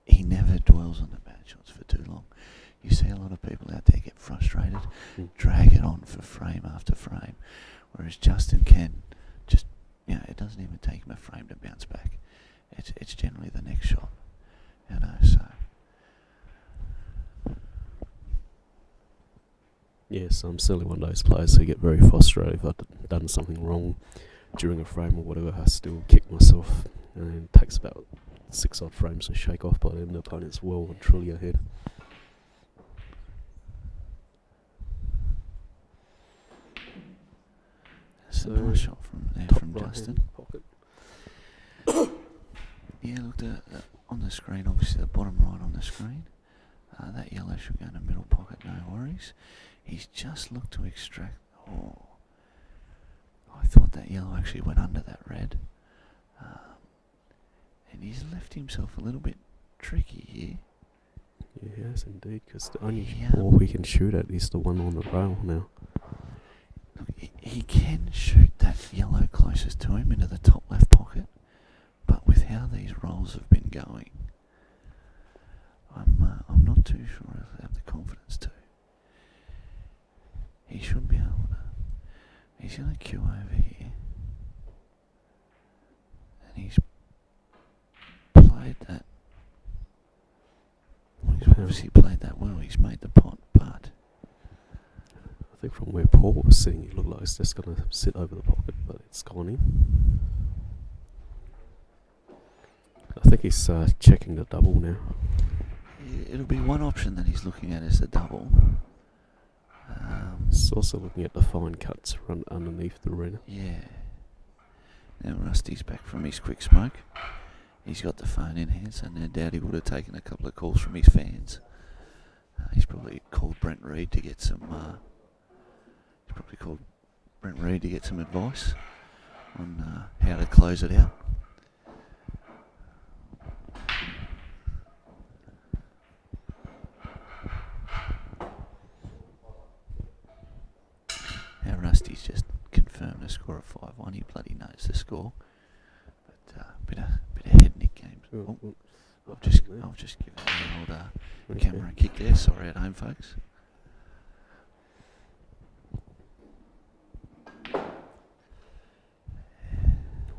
he never dwells on the bad shots for too long. You see a lot of people out there get frustrated, drag it on for frame after frame, whereas Justin can just, it doesn't even take him a frame to bounce back. It's generally the next shot, so. Yes, I'm certainly one of those players who get very frustrated if I've done something wrong during a frame or whatever. I still kick myself, and it takes about 6 odd frames to shake off by then the opponent's well and truly ahead. That's a nice shot from Justin. Pocket. Yeah, look, on the screen, obviously the bottom right on the screen, that yellow should go in the middle pocket, no worries. He's just looked to extract. Oh, I thought that yellow actually went under that red. And he's left himself a little bit tricky here. Yeah, yes, indeed, because the only ball we can shoot at is the one on the rail now. Look, he can shoot that yellow closest to him into the top left pocket, but with how these rolls have been going, I'm not too sure I have the confidence to. He should be able to. He's going to queue over here, and he's played that. Well, he's obviously played that well. He's made the pot, but I think from where Paul was sitting, it looked like it's just going to sit over the pocket, but it's gone in. I think he's checking the double now. It'll be one option that he's looking at is the double. He's also looking at the fine cuts run underneath the arena. Yeah. Now Rusty's back from his quick smoke. He's got the phone in hand, so no doubt he would have taken a couple of calls from his fans. He's probably called Brent Reid to get some. Advice on how to close it out. Now Rusty's just confirmed a score of 5-1. He bloody knows the score, but bit of head nick games. I've just given the old camera a kick there. Sorry at home, folks.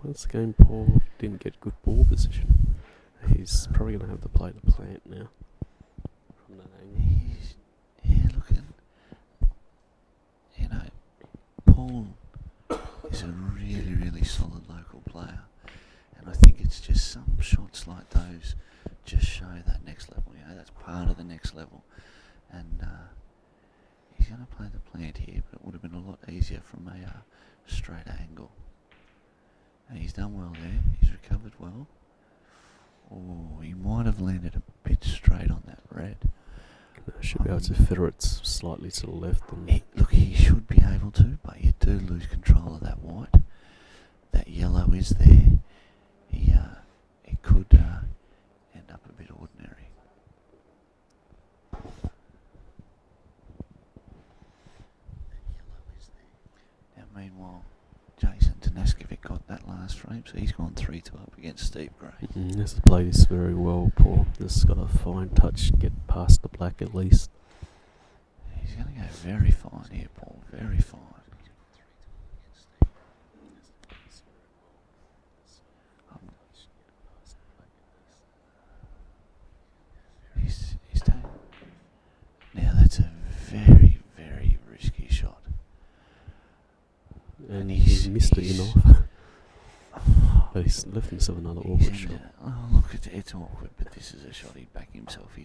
Once again, Paul didn't get good ball position. He's probably going to have to play the plant now. From that angle. Looking. Paul is a really, really solid local player. And I think it's just some shots like those just show that next level. That's part of the next level. And he's going to play the plant here, but it would have been a lot easier from a straight angle. And he's done well there. He's recovered well. Oh, he might have landed a bit straight on that red. Should be able to feather it slightly to the left. And Look, he should be able to, but you do lose control of that white. That yellow is there. It could end up a bit ordinary. Now, meanwhile, Jason Tanaskovic got that last frame, so he's gone 3-2 up against Steve Gray. This has played this very well, Paul. This has got a fine touch, get past the black at least. He's going to go very fine here, Paul. Very fine. He's taking. Now that's a very, very risky shot. And he's missed it enough. But he's left himself another awkward shot. Look, it's awkward, but this is a shot he'd back himself.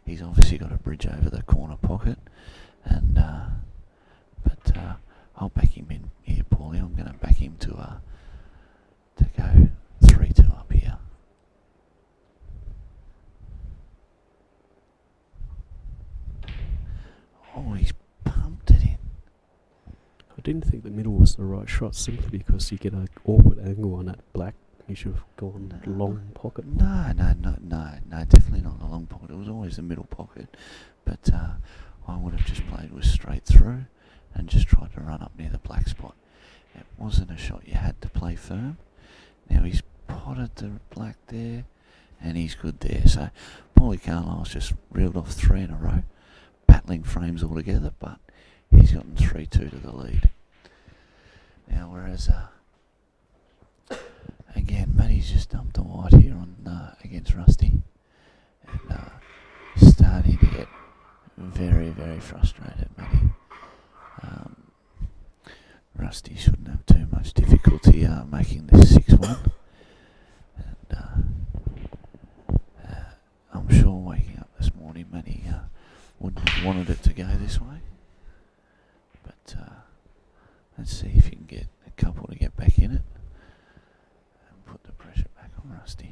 He's obviously got a bridge over the corner pocket, and but I'll back him in here, Paulie. I'm going to back him to go 3-2 up here. Oh, he's pumped it in. I didn't think the middle was the right shot simply because you get an awkward angle on that black. You should have gone long pocket. No, definitely not the long pocket. It was always the middle pocket. But I would have just played with straight through and just tried to run up near the black spot. It wasn't a shot you had to play firm. Now he's potted the black there, and he's good there. So Paulie Carlile's just reeled off 3 in a row, battling frames all together, but he's gotten 3-2 to the lead. Now, whereas again, Matty's just dumped a white here on against Rusty, and starting to get very, very frustrated, Matty. Rusty shouldn't have too much difficulty making this 6-1, and I'm sure waking up this morning, Matty wouldn't have wanted it to go this way. But let's see if you can get a couple to get back in it and put the pressure back on Rusty.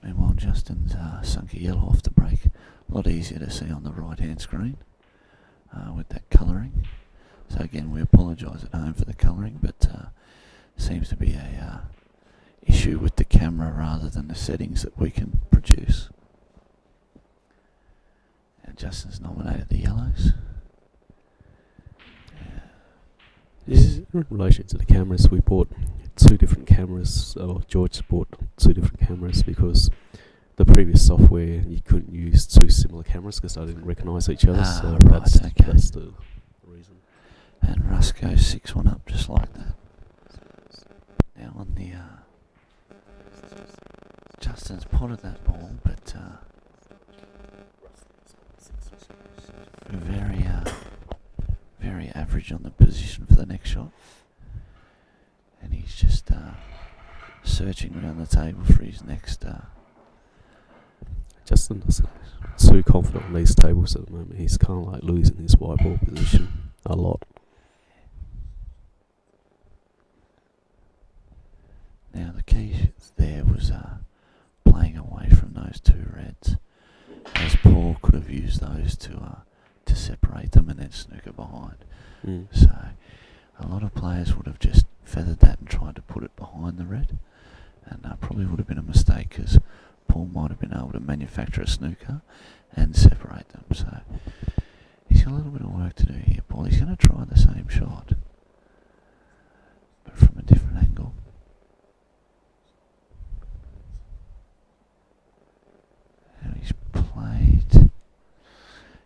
Meanwhile, Justin's sunk a yellow off the break. A lot easier to see on the right-hand screen with that colouring. So again, we apologise at home for the colouring, but seems to be a issue with the camera rather than the settings that we can produce. Now Justin's nominated the yellows. Yeah, in relation to the cameras, we bought 2 different cameras, or George bought 2 different cameras because the previous software you couldn't use 2 similar cameras because they didn't recognise each other. So right, that's the reason. And Russ goes 6-1 up just like that. Now on the Justin's potted that ball, but very very average on the position for the next shot, and he's just searching around the table for his next. Justin doesn't too confident on these tables at the moment. He's kind of like losing his white ball position a lot. Now the key there was playing away from those 2 reds, as Paul could have used those to separate them and then snooker behind. So a lot of players would have just feathered that and tried to put it behind the red, and probably would have been a mistake because Paul might have been able to manufacture a snooker and separate them. So he's got a little bit of work to do here, Paul. He's going to try the same shot, but from a different angle. And he's played.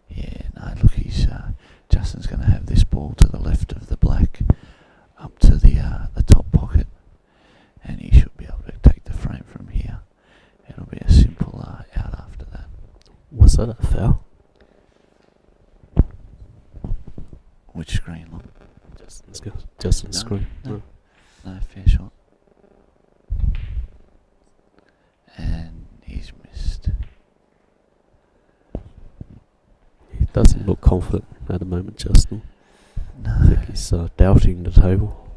Yeah, no, look, Justin's going to have this ball to the left of the black, up to the top pocket, and he should be able to take the frame from here. It'll be a simple out after that. Was that a foul? Which screen, Long? Justin's screen. No, fair shot. And he's missed. He doesn't look confident at the moment, Justin. No. I think he's doubting the table.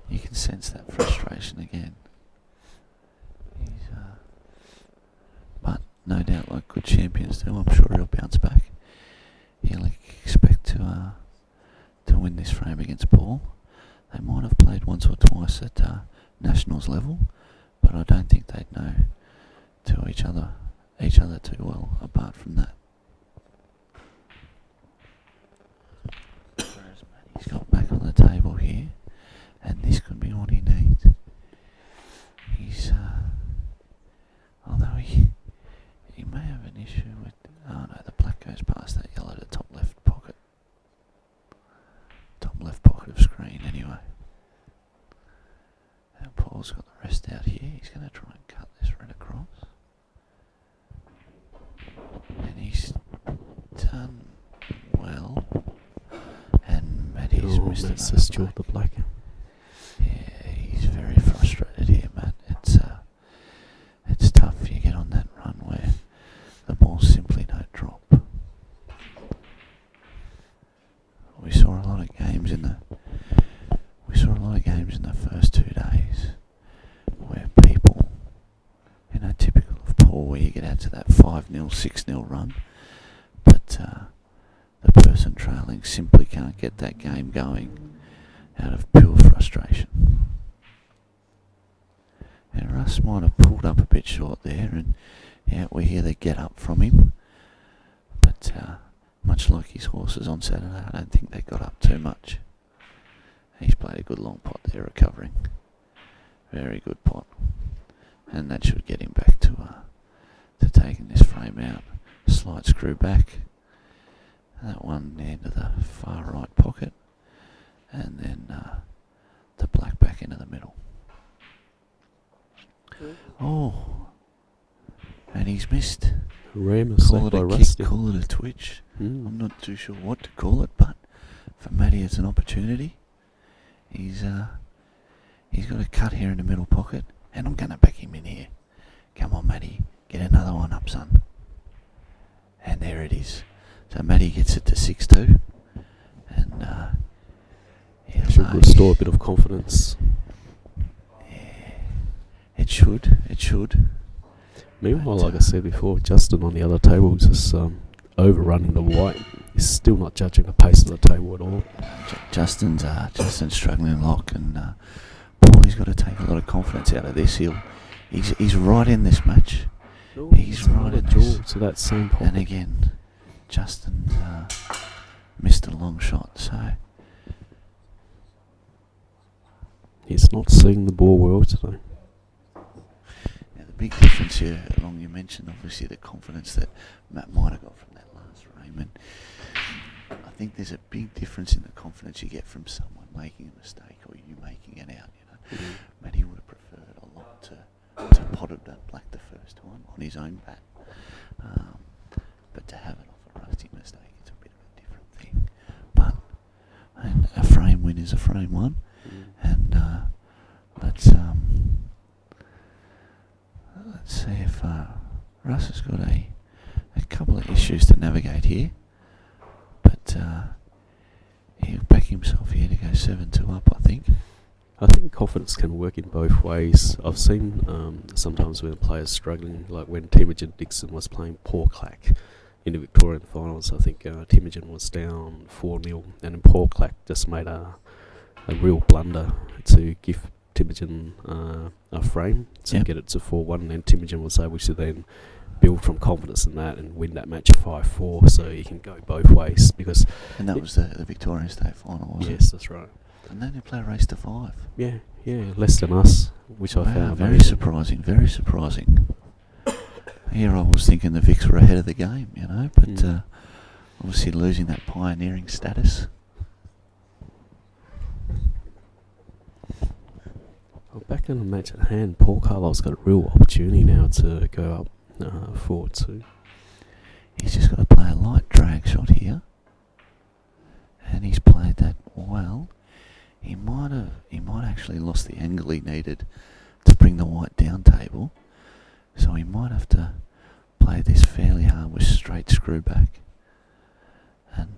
You can sense that frustration again. He's, no doubt, like good champions do. I'm sure he'll bounce back. He'll expect to win this frame against Paul. They might have played once or twice at nationals level, but I don't think they'd know to each other too well apart from that. Whereas Matty's got back on the table here, and this could be what he needs. He's although he may have an issue with, oh no, the black goes past that yellow to top left pocket of screen anyway. And Paul's got the rest out here. He's going to try and cut this red across, and he's done well, and Matty's missed it. That's Stuart the black. Yeah, he's very frustrated here, Matt. It's tough. You get on that run where the balls simply don't drop. We saw a lot of games in the first 2 days where people, typical of Paul, where you get out to that 5-0, 6-0 run, but the person trailing simply can't get that game going out of pure frustration. And Russ might have pulled up a bit short there, and we hear the get up from him, but much like his horses on Saturday, I don't think they got up too much. He's played a good long pot there, recovering. Very good pot, and that should get him back to taking this frame out. Slight screw back, that one into the far right pocket, and then the black back into the middle. Oh, and he's missed. Ram Call it by a Rusty. kick, call it a twitch. I'm not too sure what to call it, but for Matty it's an opportunity. He's got a cut here in the middle pocket, and I'm going to back him in here. Come on, Matty, get another one up, son. And there it is. So Matty gets it to 6-2, and Should restore a bit of confidence. Yeah, it should. Meanwhile, like I said before, Justin on the other table is just overrunning the white. He's still not judging the pace of the table at all. Justin's struggling lock, and Paulie's got to take a lot of confidence out of this. He's right in this match. He's right in this. To that same point. And again, Justin's missed a long shot, so he's not seeing the ball well today. now the big difference here, along you mentioned obviously the confidence that Matt might have got from that last frame, and I think there's a big difference in the confidence you get from someone making a mistake or you making it out. Matty would have preferred a lot to potted that black the first time on his own bat, but to have it off a rusty mistake, it's a bit of a different thing. But and a frame win is a frame one, and let's see if Russ has got a couple of issues to navigate here, but he'll back himself here to go 7-2 up, I think. I think confidence can work in both ways. I've seen sometimes when players struggling, like when Timogen Dixon was playing Paul Clack in the Victorian finals. I think Timogen was down 4-0, and then Paul Clack just made a real blunder to give Timogen a frame to get it to 4-1, and then Timogen was able to then build from confidence in that and win that match 5-4. So you can go both ways because. And that was the Victorian State final, wasn't it? Yes, that's right. And then they play a race to 5. Yeah, less than us, which I found very amazing. surprising. Here I was thinking the Vics were ahead of the game, but obviously losing that pioneering status. Well, back in the match at hand, Paul Carlile's got a real opportunity now to go up 4-2. He's just got to play a light drag shot here, and he's played that well. He might actually lost the angle he needed to bring the white down table, so he might have to play this fairly hard with straight screw back. And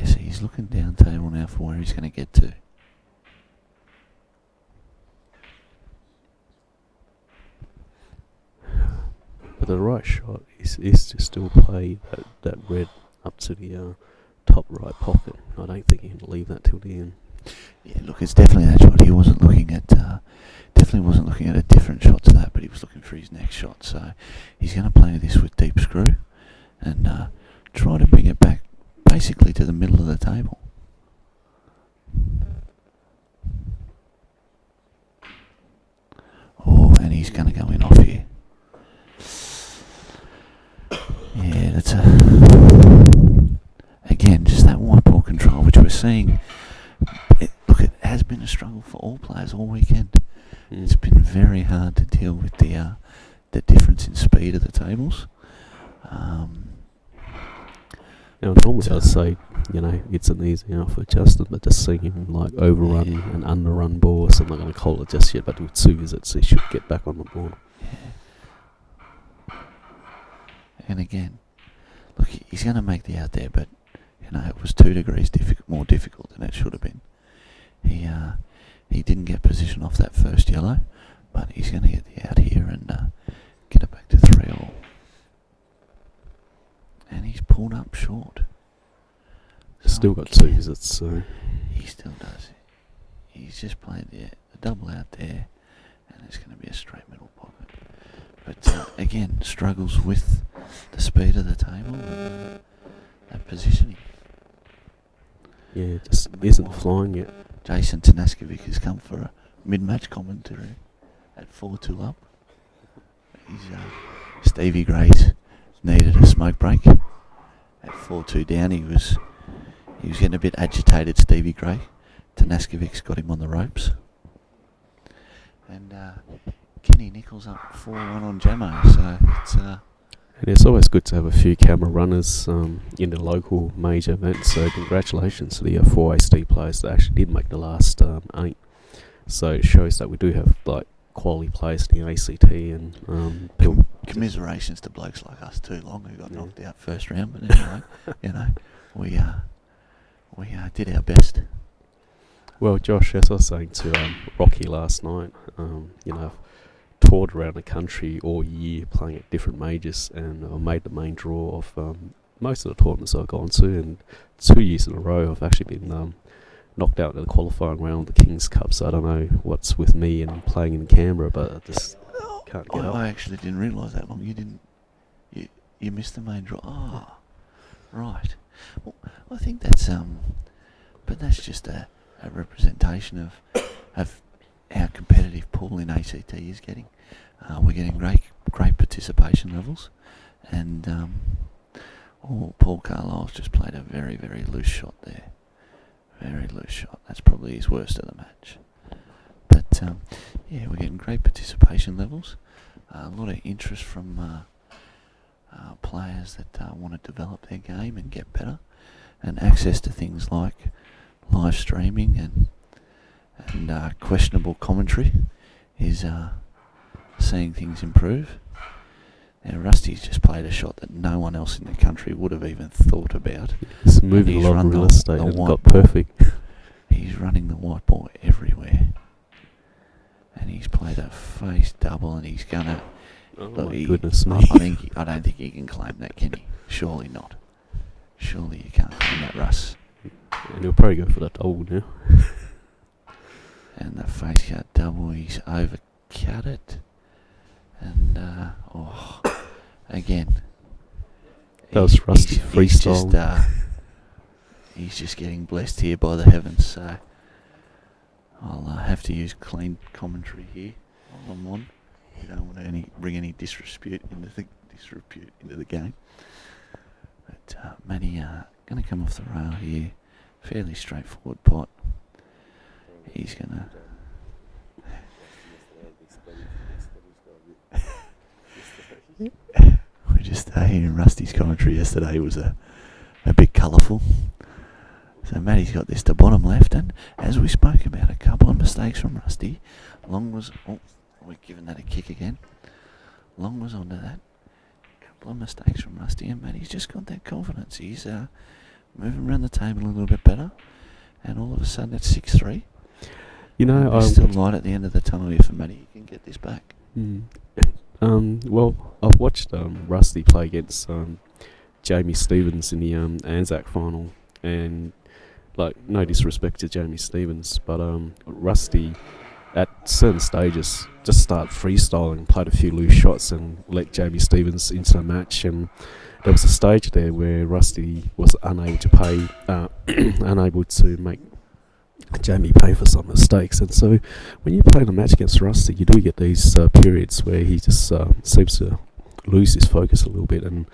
so he's looking down table now for where he's going to get to. with the right shot is to still play that red up to the top right pocket. I don't think he can leave that till the end. Yeah, look, it's definitely that shot. He wasn't looking at a different shot to that, but he was looking for his next shot. So he's going to play this with deep screw and try to bring it back basically to the middle of the table. Oh, and he's going to go in off here. Yeah, that's again, just that white ball control, which we're seeing. Look, it has been a struggle for all players all weekend. It's been very hard to deal with the difference in speed of the tables. Now, normally I'd say, it's an easy enough for Justin, but just seeing him overrun and underrun balls, I'm not going to call it just yet, but with 2 visits, he should get back on the board. Yeah. And again, look, he's going to make the out there, but it was 2 degrees more difficult than it should have been. He didn't get position off that first yellow, but he's going to get the out here and get it back to 3-all. And he's pulled up short. Still got 2 visits, so he still does. He's just played the double out there, and it's going to be a straight middle pocket. But again, struggles with the speed of the table and that positioning. Yeah, just isn't flying yet. Jason Tanaskovic has come for a mid-match commentary at 4-2 up. Stevie Gray's needed a smoke break at 4-2 down. He was getting a bit agitated, Stevie Gray. Tanaskovic's got him on the ropes. And Kenny Nicol's up 4-1 on Jamo, so it's... And it's always good to have a few camera runners in the local major events, so congratulations to the 4ASD players that actually did make the last 8. So it shows that we do have quality players in the ACT and commiserations to blokes like us too, Long, who got knocked out first round, but anyway, we did our best. Well, Josh, as I was saying to Rocky last night, I've toured around the country all year playing at different majors, and I made the main draw of most of the tournaments I've gone to, and 2 years in a row I've actually been knocked out in the qualifying round of the King's Cup, so I don't know what's with me and playing in Canberra, but I just can't get up. I actually didn't realise that, Long. You missed the main draw. Oh, right. Well, I think that's but that's just a representation of how competitive pool in ACT is getting. We're getting great participation levels, and Paul Carlile's just played a very, very loose shot there. Very loose shot. That's probably his worst of the match. But we're getting great participation levels. A lot of interest from players that want to develop their game and get better, and access to things like live streaming and questionable commentary is seeing things improve. Now Rusty's just played a shot that no one else in the country would have even thought about. It's moving along real estate and got perfect. He's running the white ball everywhere. And he's played a face double, and he's gonna... Oh my goodness me. I don't think he can claim that, can he? Surely not. Surely you can't claim that, Russ. And he'll probably go for that double now. And the face cut double, he's overcut it. And, again. That was Rusty freestyle. He's just getting blessed here by the heavens, so I'll have to use clean commentary here while I'm on. You don't want to bring any disrepute into the game. But Matty going to come off the rail here. Fairly straightforward pot. He's going to... We're just hearing Rusty's commentary yesterday was a bit colourful. So Matty's got this to bottom left, and as we spoke about, a couple of mistakes from Rusty. Long was... Oh, we're giving that a kick again. Long was onto that. A couple of mistakes from Rusty, and Matty's just got that confidence. He's moving around the table a little bit better, and all of a sudden it's 6-3. You know, there's still light at the end of the tunnel here for Matty. He can get this back. Well, I've watched Rusty play against Jamie Stevens in the Anzac final, and like no disrespect to Jamie Stevens, but Rusty at certain stages just started freestyling, played a few loose shots, and let Jamie Stevens into the match. And there was a stage there where Rusty was unable to pay, unable to make Jamie pay for some mistakes. And so when you play a match against Rusty, you do get these periods where he just seems to lose his focus a little bit. And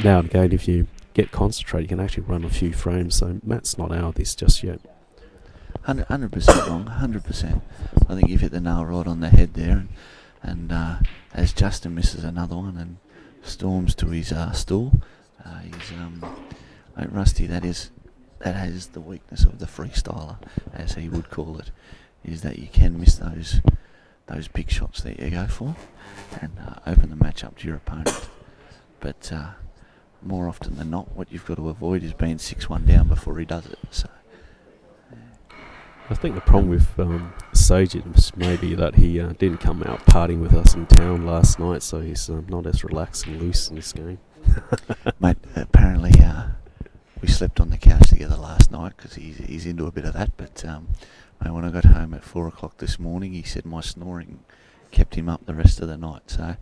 now and again, if you get concentrated, you can actually run a few frames. So Matt's not out of this just yet. 100% wrong, 100%. I think you've hit the nail right on the head there. And as Justin misses another one and storms to his stool, mate, Rusty, that is the weakness of the freestyler, as he would call it, is that you can miss those big shots that you go for and open the match up to your opponent. But more often than not, what you've got to avoid is being 6-1 down before he does it. So. I think the problem with Sajich may be that he didn't come out partying with us in town last night, so he's not as relaxed and loose in this game. Mate, apparently we slept on the couch together last night because he's into a bit of that. But mate, when I got home at 4 o'clock this morning, he said my snoring kept him up the rest of the night. So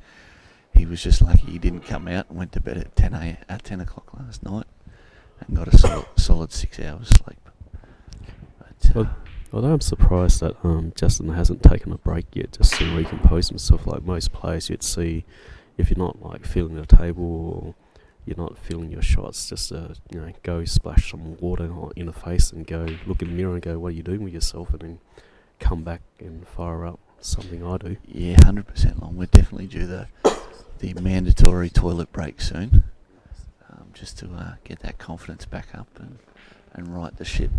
he was just lucky he didn't come out and went to bed at 10 o'clock last night and got a solid 6 hours sleep. But, although I'm surprised that Justin hasn't taken a break yet just to recompose himself. Like most players you'd see, if you're not like feeling the table or you're not feeling your shots, just go splash some water in the face and go look in the mirror and go, what are you doing with yourself? And then come back and fire up. Something I do. Yeah, 100% long. We're definitely due the mandatory toilet break soon, just to get that confidence back up and right the ship.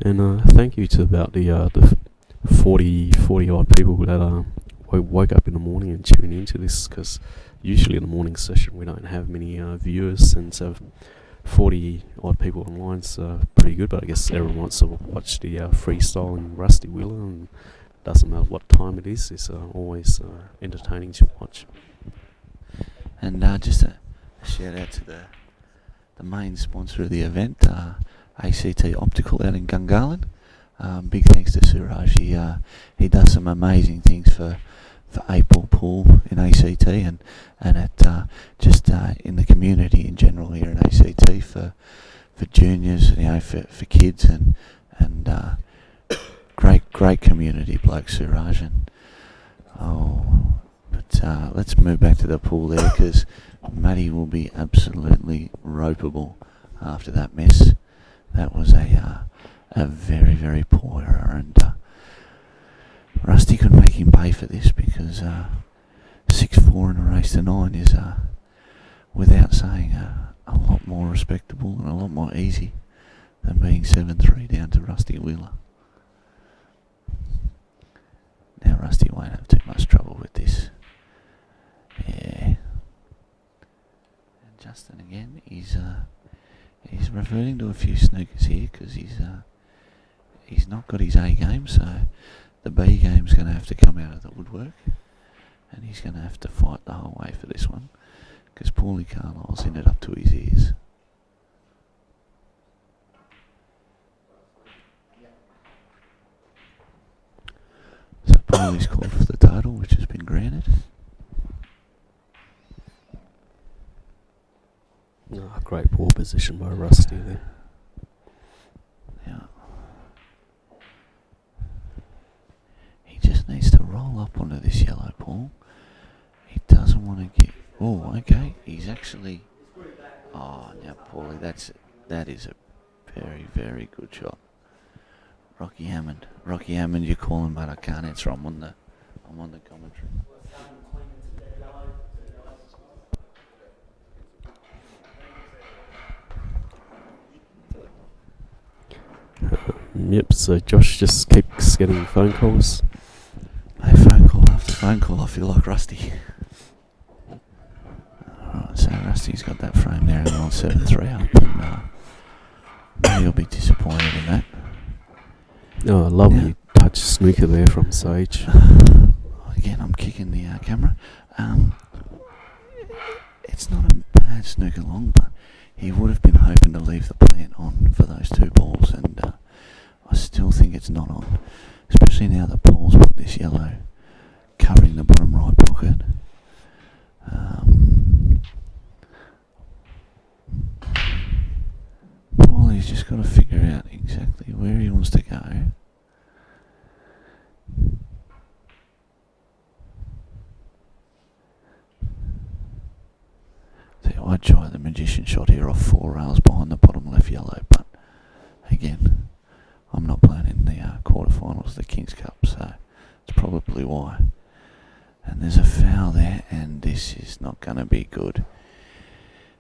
And thank you to about the 40 odd people that woke up in the morning and tuned into this, because usually in the morning session we don't have many viewers, and so 40 odd people online is pretty good. But I guess everyone wants to watch the freestyle and Rusty Wheeler, and doesn't matter what time it is, it's always entertaining to watch. And just a shout out to the main sponsor of the event, ACT Optical out in Gungahlin. Big thanks to Suraj. He does some amazing things for 8-ball pool in ACT and at just in the community in general here in ACT for juniors, for kids and great community bloke Suraj. But let's move back to the pool there, because Matty will be absolutely ropeable after that mess. That was a very, very poor error, and Rusty could make him pay for this, because 6-4 in a race to 9 is, without saying, a lot more respectable and a lot more easy than being 7-3 down to Rusty Wheeler. Now Rusty won't have too much trouble with this. Yeah. And Justin again, he's reverting to a few snookers here, because he's not got his A game, so the B game's going to have to come out of the woodwork, and he's going to have to fight the whole way for this one, because Paulie Carlile's in it up to his ears. So Paulie's called for the total, which has been granted. Great ball position by Rusty there. Yeah. He just needs to roll up onto this yellow ball. He doesn't want to get... Oh, okay. He's actually... Oh, now, Paulie, that is a very, very good shot. Rocky Hammond, you call him, but I can't answer. I'm on the commentary. Yep, so Josh just keeps getting phone calls. Hey, phone call after phone call, I feel like Rusty. Alright, so Rusty's got that frame there and on 7-3 up, and He'll be disappointed in that. Oh, a lovely touch snooker there from Sajich. Again, I'm kicking the camera. It's not a bad snooker long, but he would have been hoping to leave the plant on for those 2 balls, and I still think it's not on, especially now that Paul's put this yellow covering the bottom right pocket. Paulie's just got to figure out exactly where he wants to go. I'd try the magician shot here off 4 rails behind the bottom left yellow, but again, I'm not playing in the quarterfinals of the King's Cup, so it's probably why. And there's a foul there, and this is not going to be good.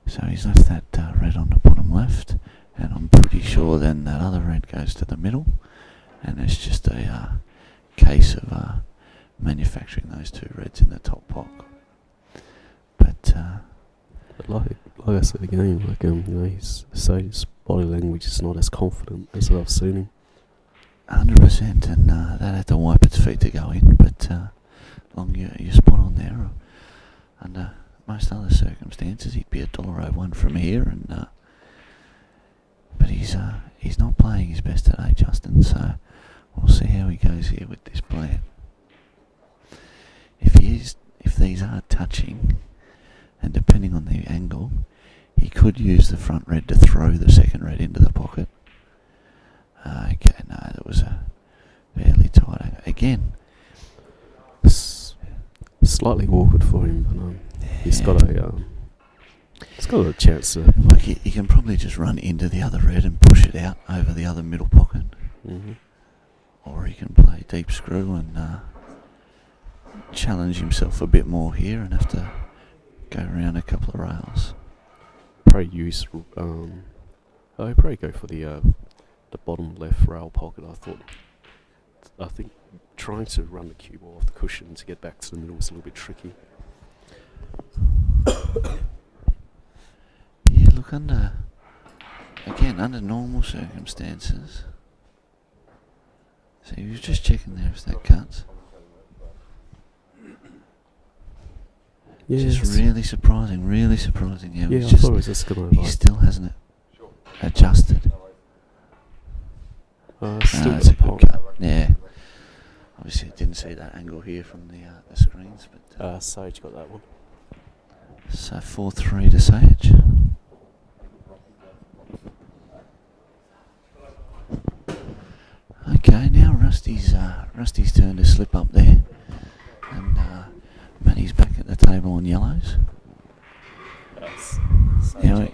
So he's left that red on the bottom left, and I'm pretty sure then that other red goes to the middle, and it's just a case of manufacturing those 2 reds in the top pock. But like I said again, his body language is not as confident as I've seen him. 100%, and that had to wipe its feet to go in, but long you're spot on there. Under most other circumstances, he'd be $1.01 from here, and but he's not playing his best today, Justin. So we'll see how he goes here with this plan. If these are touching, and depending on the angle, he could use the front red to throw the second red into the pocket. Okay, no, that was a fairly tight angle. Again, slightly awkward for him, but he's got a chance to. Like he can probably just run into the other red and push it out over the other middle pocket, or he can play deep screw and challenge himself a bit more here and have to go around a couple of rails. Probably probably go for the bottom left rail pocket. I think trying to run the cue ball off the cushion to get back to the middle was a little bit tricky. Yeah, look, under normal circumstances. So he was just checking there if that cuts. Yeah, just really surprising how yeah, he's I just, thought it was just gonna he still hasn't adjusted. still It's a got good cut. Yeah. Obviously, I didn't see that angle here from the screens, but Sage got that one. so 4-3 to Sage. Okay, now Rusty's turn to slip up there, and Matty's back at the table on yellows. Now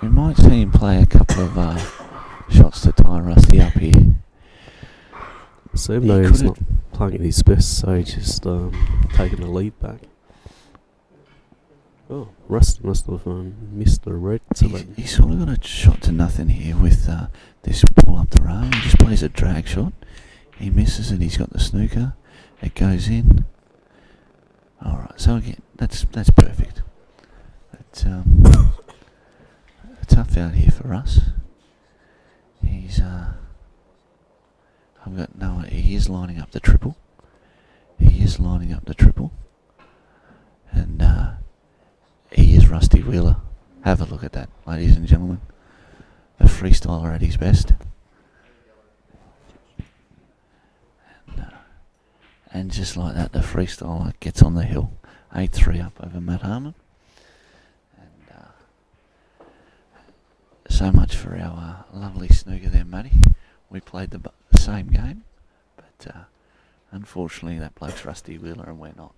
we might see him play a couple of shots to tie Rusty up here. So even though he's not playing at his best, Sage is taking the lead back. Oh, Rusty must have missed the red. He's sort of got a shot to nothing here with this pull up the rail. He just plays a drag shot. He misses it. He's got the snooker. It goes in. All right. So again, that's perfect. It's a tough out here for us. He's I've got no. He is lining up the triple. And he is Rusty Wheeler. Have a look at that, ladies and gentlemen. A freestyler at his best. And just like that, the freestyler gets on the hill. 8-3 up over Matt Harmon. And so much for our lovely snooker there, Matty. We played the same game, but unfortunately that bloke's Rusty Wheeler and we're not.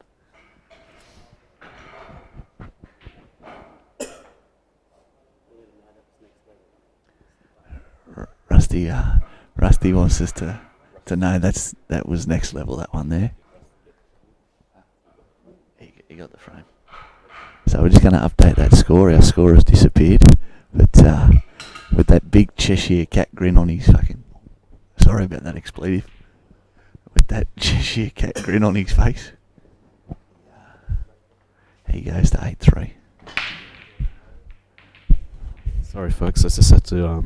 Rusty wants us to know that was next level, that one there. He got the frame. So we're just going to update that score. Our score has disappeared, but with that big Cheshire cat grin on his fucking... Sorry about that expletive. With that Cheshire cat grin on his face. He goes to 8-3. Sorry, folks. I just had to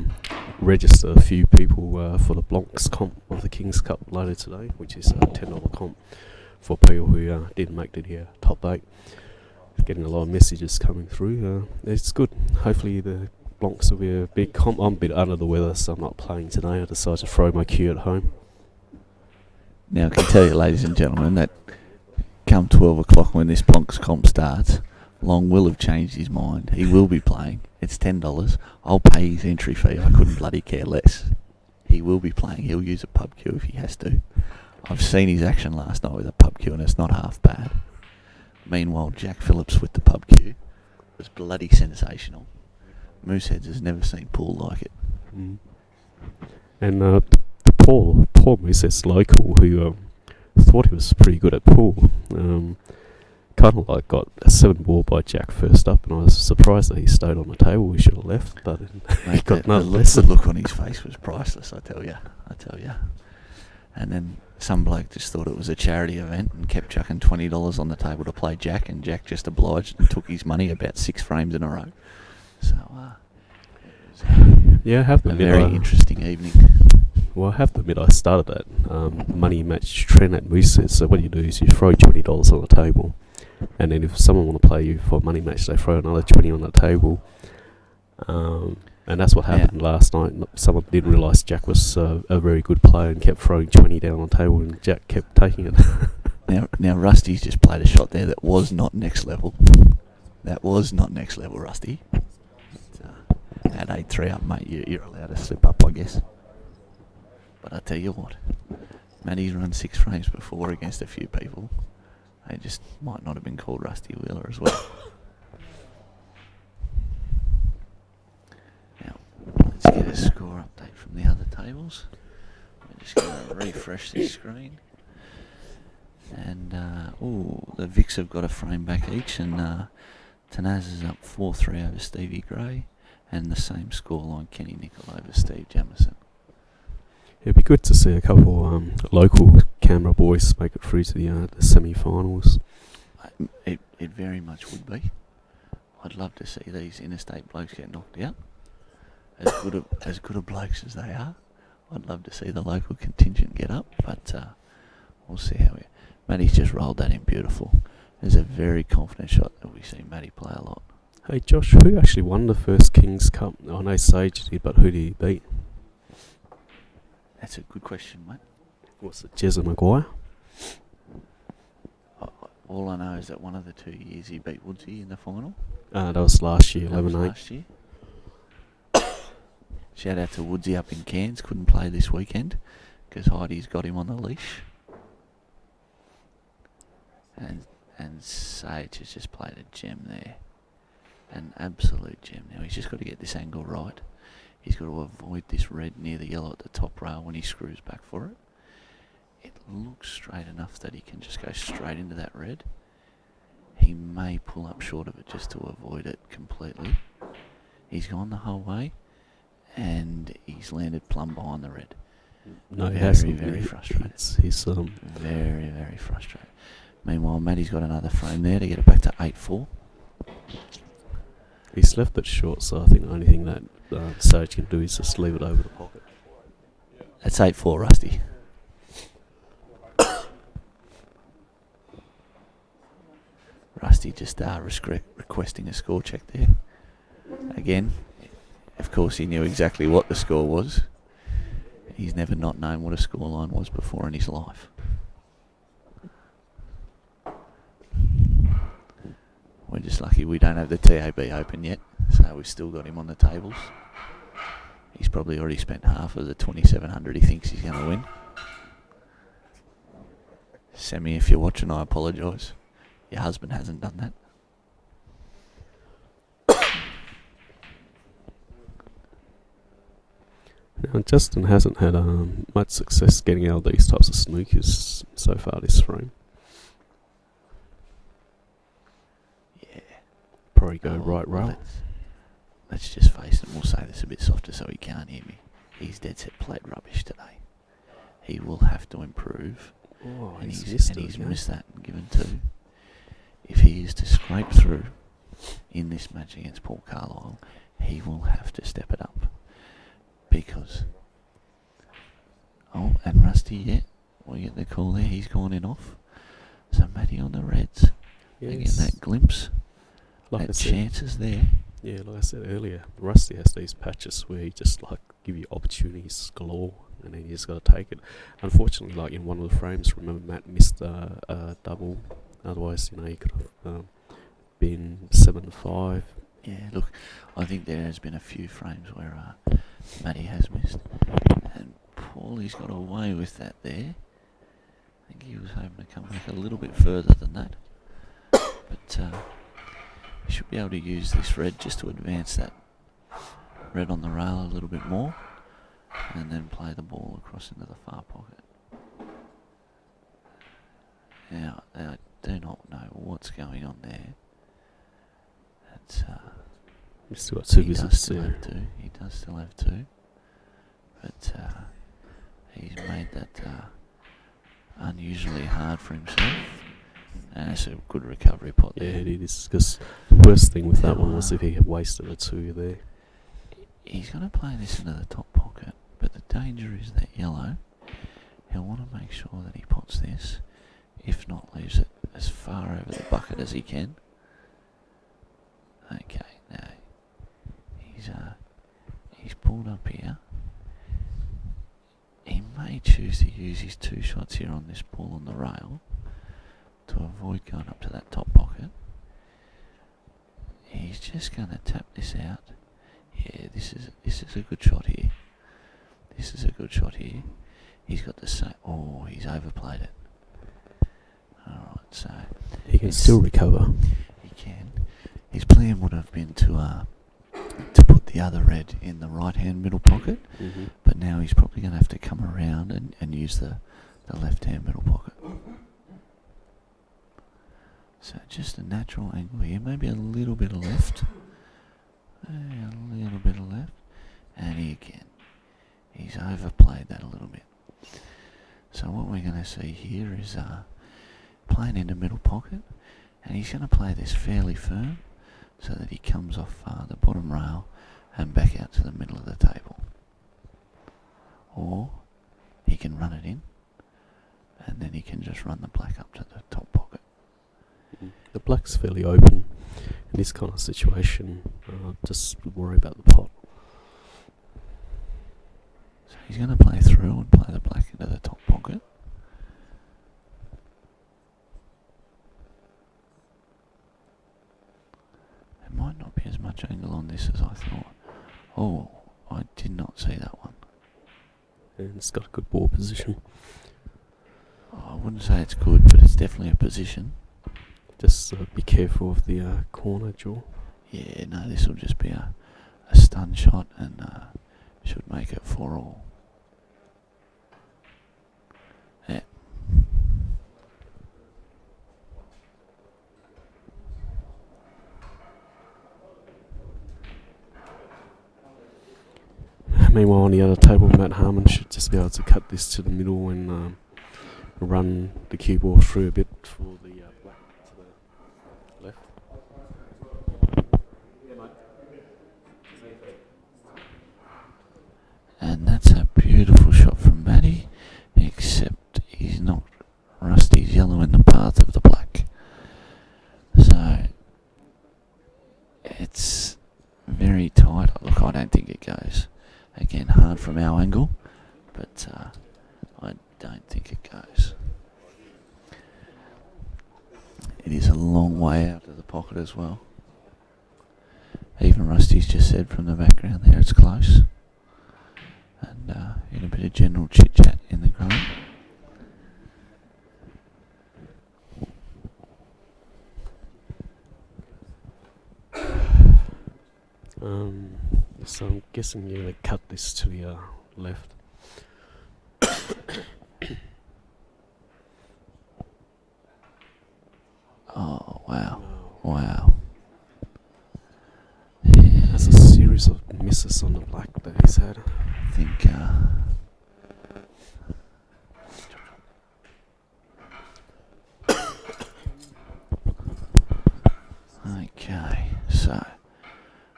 register a few people for the Blancs comp of the Kings Cup later today, which is a $10 comp for people who didn't make the top 8. Getting a lot of messages coming through. It's good. Hopefully the Blancs will be a big comp. I'm a bit under the weather, so I'm not playing today. I decided to throw my cue at home. Now, I can tell you, ladies and gentlemen, that come 12 o'clock when this Blancs comp starts, Long will have changed his mind. He will be playing. It's $10. I'll pay his entry fee. I couldn't bloody care less. He will be playing. He'll use a pub cue if he has to. I've seen his action last night with a pub cue, and it's not half bad. Meanwhile, Jack Phillips with the pub cue was bloody sensational. Mooseheads has never seen pool like it. Mm. And the poor Mooseheads local who thought he was pretty good at pool, kind of like got a 7 ball by Jack first up, and I was surprised that he stayed on the table. He should have left, but he got another lesson. The look on his face was priceless, I tell you. And then some bloke just thought it was a charity event and kept chucking $20 on the table to play Jack, and Jack just obliged and took his money about 6 frames in a row. So, I have to a admit, very interesting evening. Well, I have to admit, I started that money match trend at Mooseheads. So what you do is you throw $20 on the table, and then if someone want to play you for a money match, they throw another 20 on the table. And that's what happened last night. Someone didn't realise Jack was a very good player and kept throwing 20 down on the table, and Jack kept taking it. Now, Rusty's just played a shot there that was not next level. That was not next level, Rusty. At 8-3 up, mate, you're allowed to slip up, I guess. But I tell you what, Matty's run 6 frames before against a few people. They just might not have been called Rusty Wheeler as well. Now, let's get a score update from the other tables. We're just going to refresh this screen. And, the Vicks have got a frame back each, and Tanaz is up 4-3 over Stevie Gray, and the same scoreline, Kenny Nicol over Steve Jamison. It'd be good to see a couple local Canberra boys make it through to the semi-finals. It very much would be. I'd love to see these interstate blokes get knocked out. As good a blokes as they are, I'd love to see the local contingent get up, but we'll see how Matty's just rolled that in beautiful. There's a very confident shot that we see Matty play a lot. Hey Josh, who actually won the first Kings Cup? I know Sage did, but who did he beat? That's a good question, mate. Was it Jezza Maguire? All I know is that one of the 2 years he beat Woodsy in the final. That was last year, 11-8. Last year. Shout out to Woodsy up in Cairns. Couldn't play this weekend because Heidi's got him on the leash. And Sage has just played a gem there. An absolute gem. Now he's just got to get this angle right. He's got to avoid this red near the yellow at the top rail when he screws back for it. It looks straight enough that he can just go straight into that red. He may pull up short of it just to avoid it completely. He's gone the whole way, and he's landed plumb behind the red. No, he hasn't. Very frustrated. He's very, very frustrated. Meanwhile, Matty's got another frame there to get it back to 8-4. He's left it short, so I think the only thing that Sage can do is just leave it over the pocket. That's 8-4, Rusty. Rusty just requesting a score check there. Again, of course he knew exactly what the score was. He's never not known what a scoreline was before in his life. We're just lucky we don't have the TAB open yet, so we've still got him on the tables. He's probably already spent half of the 2,700 he thinks he's going to win. Semi, if you're watching, I apologise. Your husband hasn't done that. Now, Justin hasn't had much success getting out of these types of snookers so far this frame. Yeah. Probably go right rail. Let's just face it, we'll say this a bit softer so he can't hear me. He's dead set played rubbish today. He will have to improve. Oh, and he's missed that and given 2. If he is to scrape through in this match against Paul Carlile, he will have to step it up. because... Oh, and Rusty, yeah, we get the call there. He's gone in off. So Matty on the Reds. Again, that glimpse, like that I said, chances there. Yeah, like I said earlier, Rusty has these patches where he just like give you opportunities galore, and then you just got to take it. Unfortunately, like in one of the frames, remember Matt missed a double. Otherwise, he could have been 7-5. Yeah, look, I think there has been a few frames where Matty has missed, and Paulie's got away with that there. I think he was hoping to come back a little bit further than that, but he should be able to use this red just to advance that red on the rail a little bit more, and then play the ball across into the far pocket. Now, I do not know what's going on there. It's We've still got two he does visits still there. have two. He does still have two, but he's made that unusually hard for himself, and it's a good recovery pot Yeah, there. it is. Because the worst thing with that Now, one was if he had wasted a 2 there. He's going to play this into the top pocket, but the danger is that yellow. He'll want to make sure that he pots this, if not leaves it as far over the bucket as he can. Okay, now he's pulled up here. He may choose to use his 2 shots here on this ball on the rail to avoid going up to that top pocket. He's just going to tap this out. Yeah, this is a good shot here. This is a good shot here. He's got the same. Oh, he's overplayed it. All right, so He can still recover. he can. His plan would have been to put the other red in the right-hand middle pocket, but now he's probably going to have to come around and use the left-hand middle pocket. So just a natural angle here, maybe a little bit of left. A little bit of left. And he again. He's overplayed that a little bit. So what we're going to see here is playing in the middle pocket, and he's going to play this fairly firm so that he comes off the bottom rail and back out to the middle of the table. Or he can run it in, and then he can just run the black up to the top pocket. The black's fairly open in this kind of situation. Just worry about the pot. So he's going to play through and play the black into the top pocket. There might not be as much angle on this as I thought. Oh, I did not see that one. And it's got a good ball position. Oh, I wouldn't say it's good, but it's definitely a position. Just be careful of the corner jaw. Yeah, no, this will just be a stun shot and should make it 4-all. Yeah. Meanwhile, on the other table, Matt Harmon should just be able to cut this to the middle and run the cue ball through a bit for the black to the left. And that's a beautiful shot from Matty, except he's knocked Rusty's yellow in the path of the black. So it's very tight. Look, I don't think it goes. Again, hard from our angle, but I don't think it goes. It is a long way out of the pocket as well. Even Rusty's just said from the background there it's close. And in a bit of general chit-chat in the ground. So I'm guessing you're going to cut this to the left. Oh, wow. Wow. There's a series of misses on the black that he's had. I think okay, so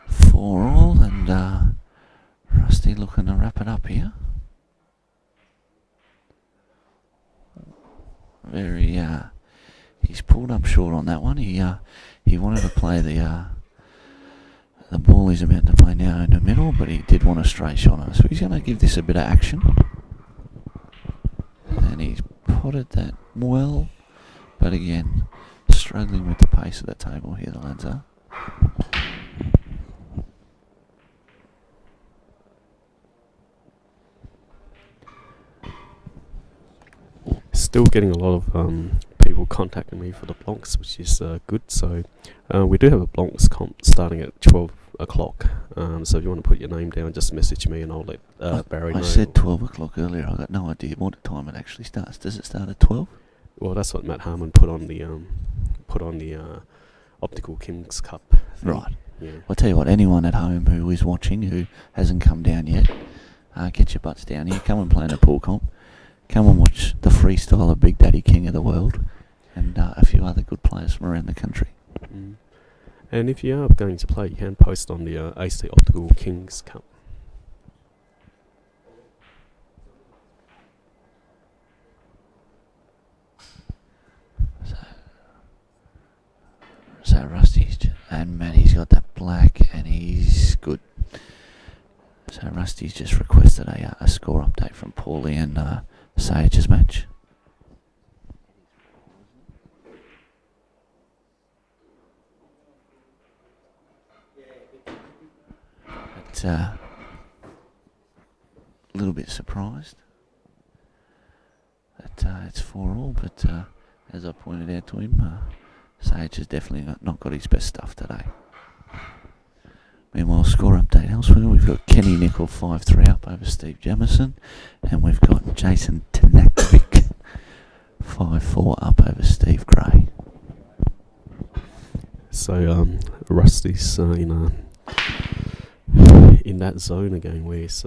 4-all and Rusty looking to wrap very. He's pulled up short on that one. He wanted to play the ball he's about to play now in the middle, but he did want a straight shot on it. So he's going to give this a bit of action. And he's potted that well, but again, struggling with the pace of the table here, the lads are. Still getting a lot of people contacting me for the Blancs, which is good. So we do have a Blancs comp starting at 12 o'clock. So if you want to put your name down, just message me and I'll let Barry know. I said 12 o'clock earlier. I got no idea what time it actually starts. Does it start at 12? Well, that's what Matt Harmon put on the Optical Kings Cup thing. Right. Yeah. I'll tell you what, anyone at home who is watching who hasn't come down yet, get your butts down here. Come and play in a pool comp. Come and watch the freestyle of Big Daddy King of the world and a few other good players from around the country. Mm. And if you are going to play, you can post on the ACT Optical Kings Cup. So Rusty's and Matty's got that black and he's good. So Rusty's just requested a score update from Paulie and Sajich's match. But a little bit surprised that it's 4-all, but as I pointed out to him, Sajich has definitely not got his best stuff today. Meanwhile, score update elsewhere, we've got Kenny Nicol 5-3 up over Steve Jamison, and we've got Jason Tanakvic 5-4 up over Steve Gray. So Rusty's in that zone again where he's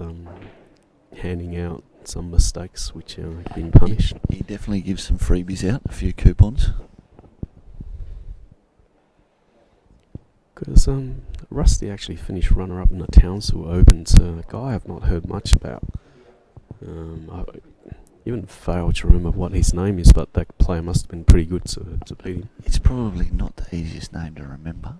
handing out some mistakes which have been punished. He definitely gives some freebies out, a few coupons. Because Rusty actually finished runner-up in the Townsville Open, so a guy I've not heard much about. I even failed to remember what his name is, but that player must have been pretty good to beat him. It's probably not the easiest name to remember.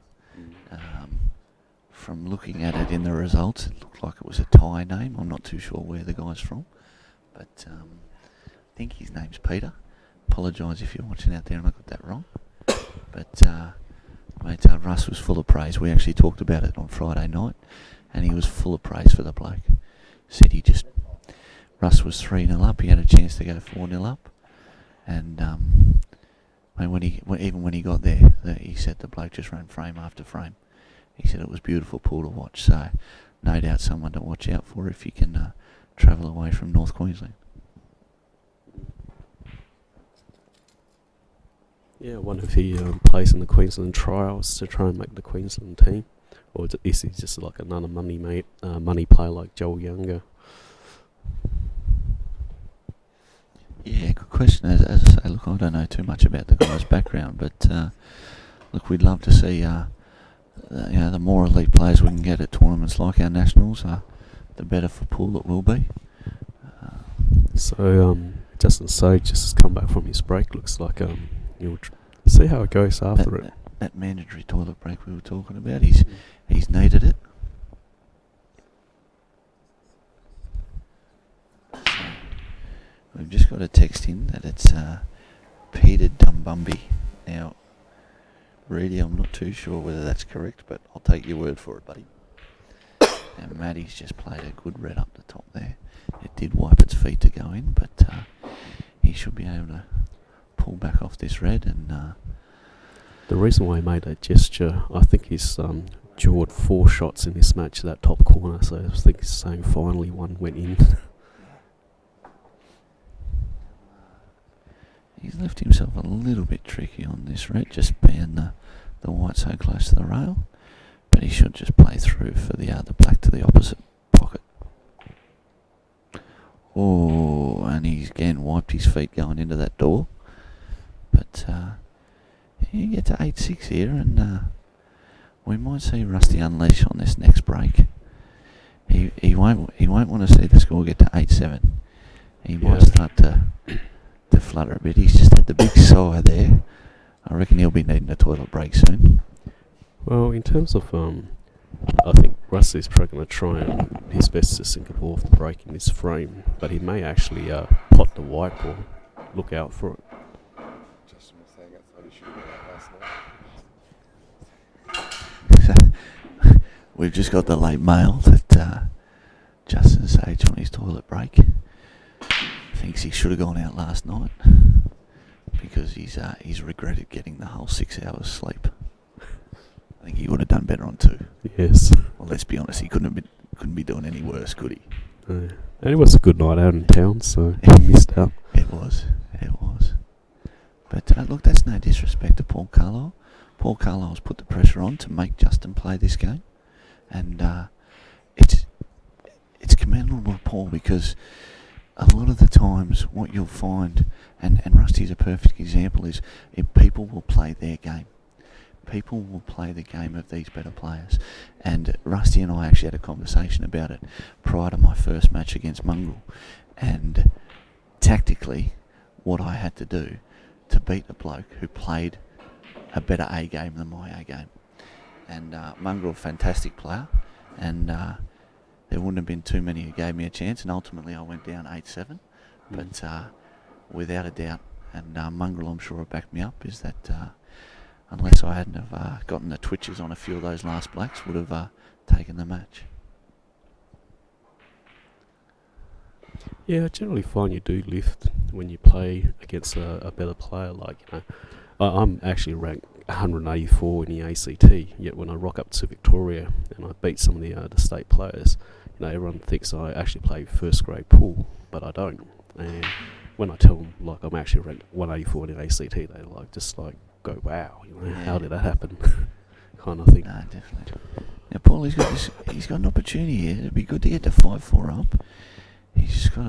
From looking at it in the results, it looked like it was a Thai name. I'm not too sure where the guy's from, but I think his name's Peter. Apologise if you're watching out there and I got that wrong. But mate, Russ was full of praise. We actually talked about it on Friday night, and he was full of praise for the bloke. Said Russ was 3-0 up. He had a chance to go 4-0 up, and even when he got there, he said the bloke just ran frame after frame. He said it was beautiful pool to watch. So, no doubt someone to watch out for if you can travel away from North Queensland. Yeah, I wonder if he plays in the Queensland trials to try and make the Queensland team, or is he just like another money player like Joel Younger? Yeah, good question. As I say, look, I don't know too much about the guy's background, but look, we'd love to see the more elite players we can get at tournaments like our nationals, the better for pool it will be. So Justin Sage just has come back from his break. Looks like you'll see how it goes after it. That mandatory toilet break we were talking about, he's needed it. We've just got a text in that it's Peter Dumbumby. Now, Reedy, I'm not too sure whether that's correct, but I'll take your word for it, buddy. And Matty's just played a good red up the top there. It did wipe its feet to go in, but he should be able to pull back off this red. And the reason why he made that gesture, I think he's jawed 4 shots in this match to that top corner, so I think he's saying finally one went in. He's left himself a little bit tricky on this red, just being the white so close to the rail. But he should just play through for the black to the opposite pocket. Oh, and he's again wiped his feet going into that door. But you get to 8-6 here, and we might see Rusty unleash on this next break. He won't want to see the score get to 8-7. He might start to to flutter a bit. He's just had the big sigh there. I reckon he'll be needing a toilet break soon. Well, in terms of, I think Rusty's probably going to try and his best to sink a ball off the break in this frame, but he may actually pot the white ball. Look out for it. Justin was saying outside he should have been out last night. We've just got the late mail that Justin Sage on his toilet break thinks he should have gone out last night because he's regretted getting the whole 6 hours sleep. I think he would have done better on 2. Yes. Well, let's be honest, he couldn't be doing any worse, could he? And it was a good night out in town, so he missed out. It was. But look, that's no disrespect to Paul Carlile. Paul Carlile's put the pressure on to make Justin play this game, and it's commendable of Paul, because a lot of the times what you'll find, and Rusty's a perfect example, is if people will play their game. People will play the game of these better players. And Rusty and I actually had a conversation about it prior to my first match against Mongrel. And tactically, what I had to do to beat a bloke who played a better A game than my A game. And Mongrel, fantastic player. And there wouldn't have been too many who gave me a chance. And ultimately, I went down 8-7. But without a doubt, and Mongrel, I'm sure, will back me up, is that unless I hadn't have gotten the twitches on a few of those last blacks, would have taken the match. Yeah, I generally find you do lift when you play against a better player. Like, I'm actually ranked 184 in the ACT, yet when I rock up to Victoria and I beat some of the state players, everyone thinks I actually play first grade pool, but I don't. And when I tell them, like, I'm actually ranked 184 in the ACT, they go, wow, how did that happen? Kind of thing. No, definitely. Now, Paul, he's got an opportunity here. It'd be good to get to 5-4 up. He's just got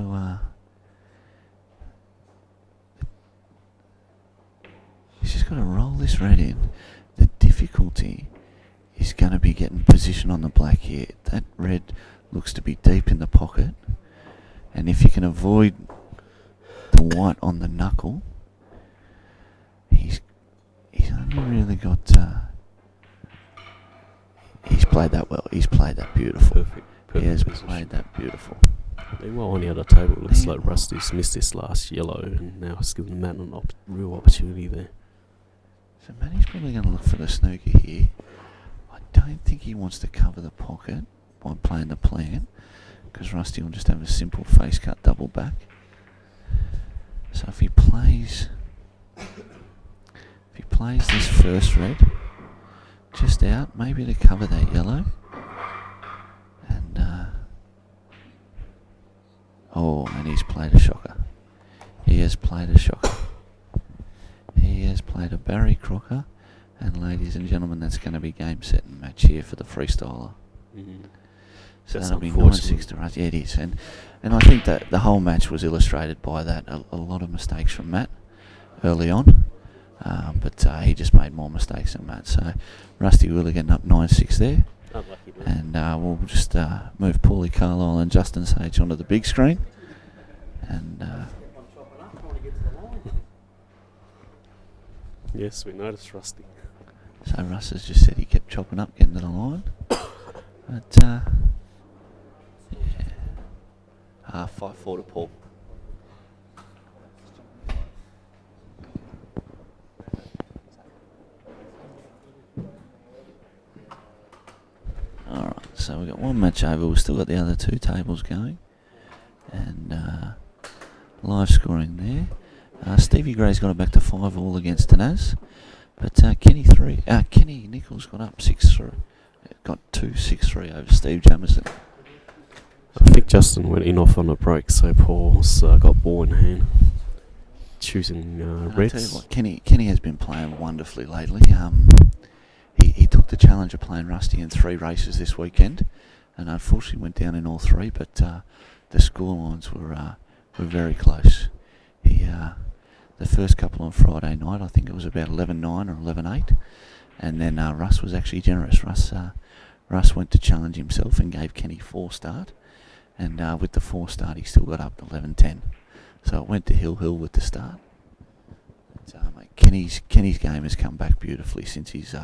to roll this red in. The difficulty is going to be getting position on the black here. That red looks to be deep in the pocket, and if you can avoid the white on the knuckle, he's only really got. He's played that well. He's played that beautiful. Perfect He has position. played that beautiful. Meanwhile, on the other table, it looks like Rusty's missed this last yellow, and now it's given Matt a real opportunity there. So Matty's probably going to look for the snooker here. I don't think he wants to cover the pocket by playing the plan, because Rusty will just have a simple face cut double back. So if he plays this first red just out, maybe to cover that yellow, and and he's played a shocker. He has played a shocker. He has played a Barry Crocker, and ladies and gentlemen, that's going to be game, set and match here for the freestyler. So That's that'll be unfortunate. 9-6 to Russ. Yeah, it is, and I think that the whole match was illustrated by that. A lot of mistakes from Matt early on, but he just made more mistakes than Matt. So Rusty Willigan up 9-6 there. Unlucky, And we'll just move Paulie Carlile and Justin Sage onto the big screen. And yes, we noticed Rusty. so Russ has just said he kept chopping up, getting to the line. But, yeah. 5-4 to Paul. Alright, so we've got one match over. We've still got the other two tables going. And live scoring there. Stevie Gray's got it back to 5-all against Tanaz. But Kenny Nicol's got up 6-3. Got 2-6-3 over Steve Jamison. I think Justin went in off on a break, so Paul's got ball in hand. Choosing I'll tell reds. you what, Kenny has been playing wonderfully lately. He took the challenge of playing Rusty in 3 races this weekend, and unfortunately went down in all 3. But the scorelines were very close. The first couple on Friday night, I think it was about 11-9 or 11-8, and then Russ was actually generous. Russ went to challenge himself and gave Kenny 4 start, and with the 4 start, he still got up to 11-10. So it went to Hill with the start. But, mate, Kenny's game has come back beautifully since his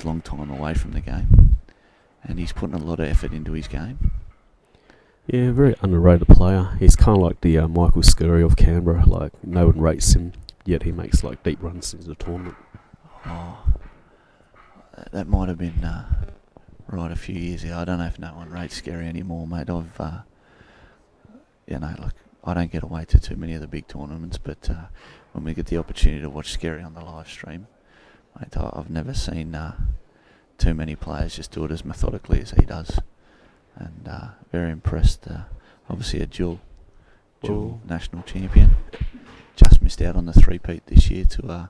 long time away from the game, and he's putting a lot of effort into his game. Yeah, very underrated player. He's kind of like the Michael Scurry of Canberra. Like, no one rates him, yet he makes like deep runs into the tournament. Oh, that might have been right a few years ago. I don't know if no one rates Scary anymore, mate. I've, I don't get away to too many of the big tournaments, but when we get the opportunity to watch Scary on the live stream, mate, I've never seen too many players just do it as methodically as he does. And very impressed. Obviously a dual national champion. Just missed out on the three-peat this year to, I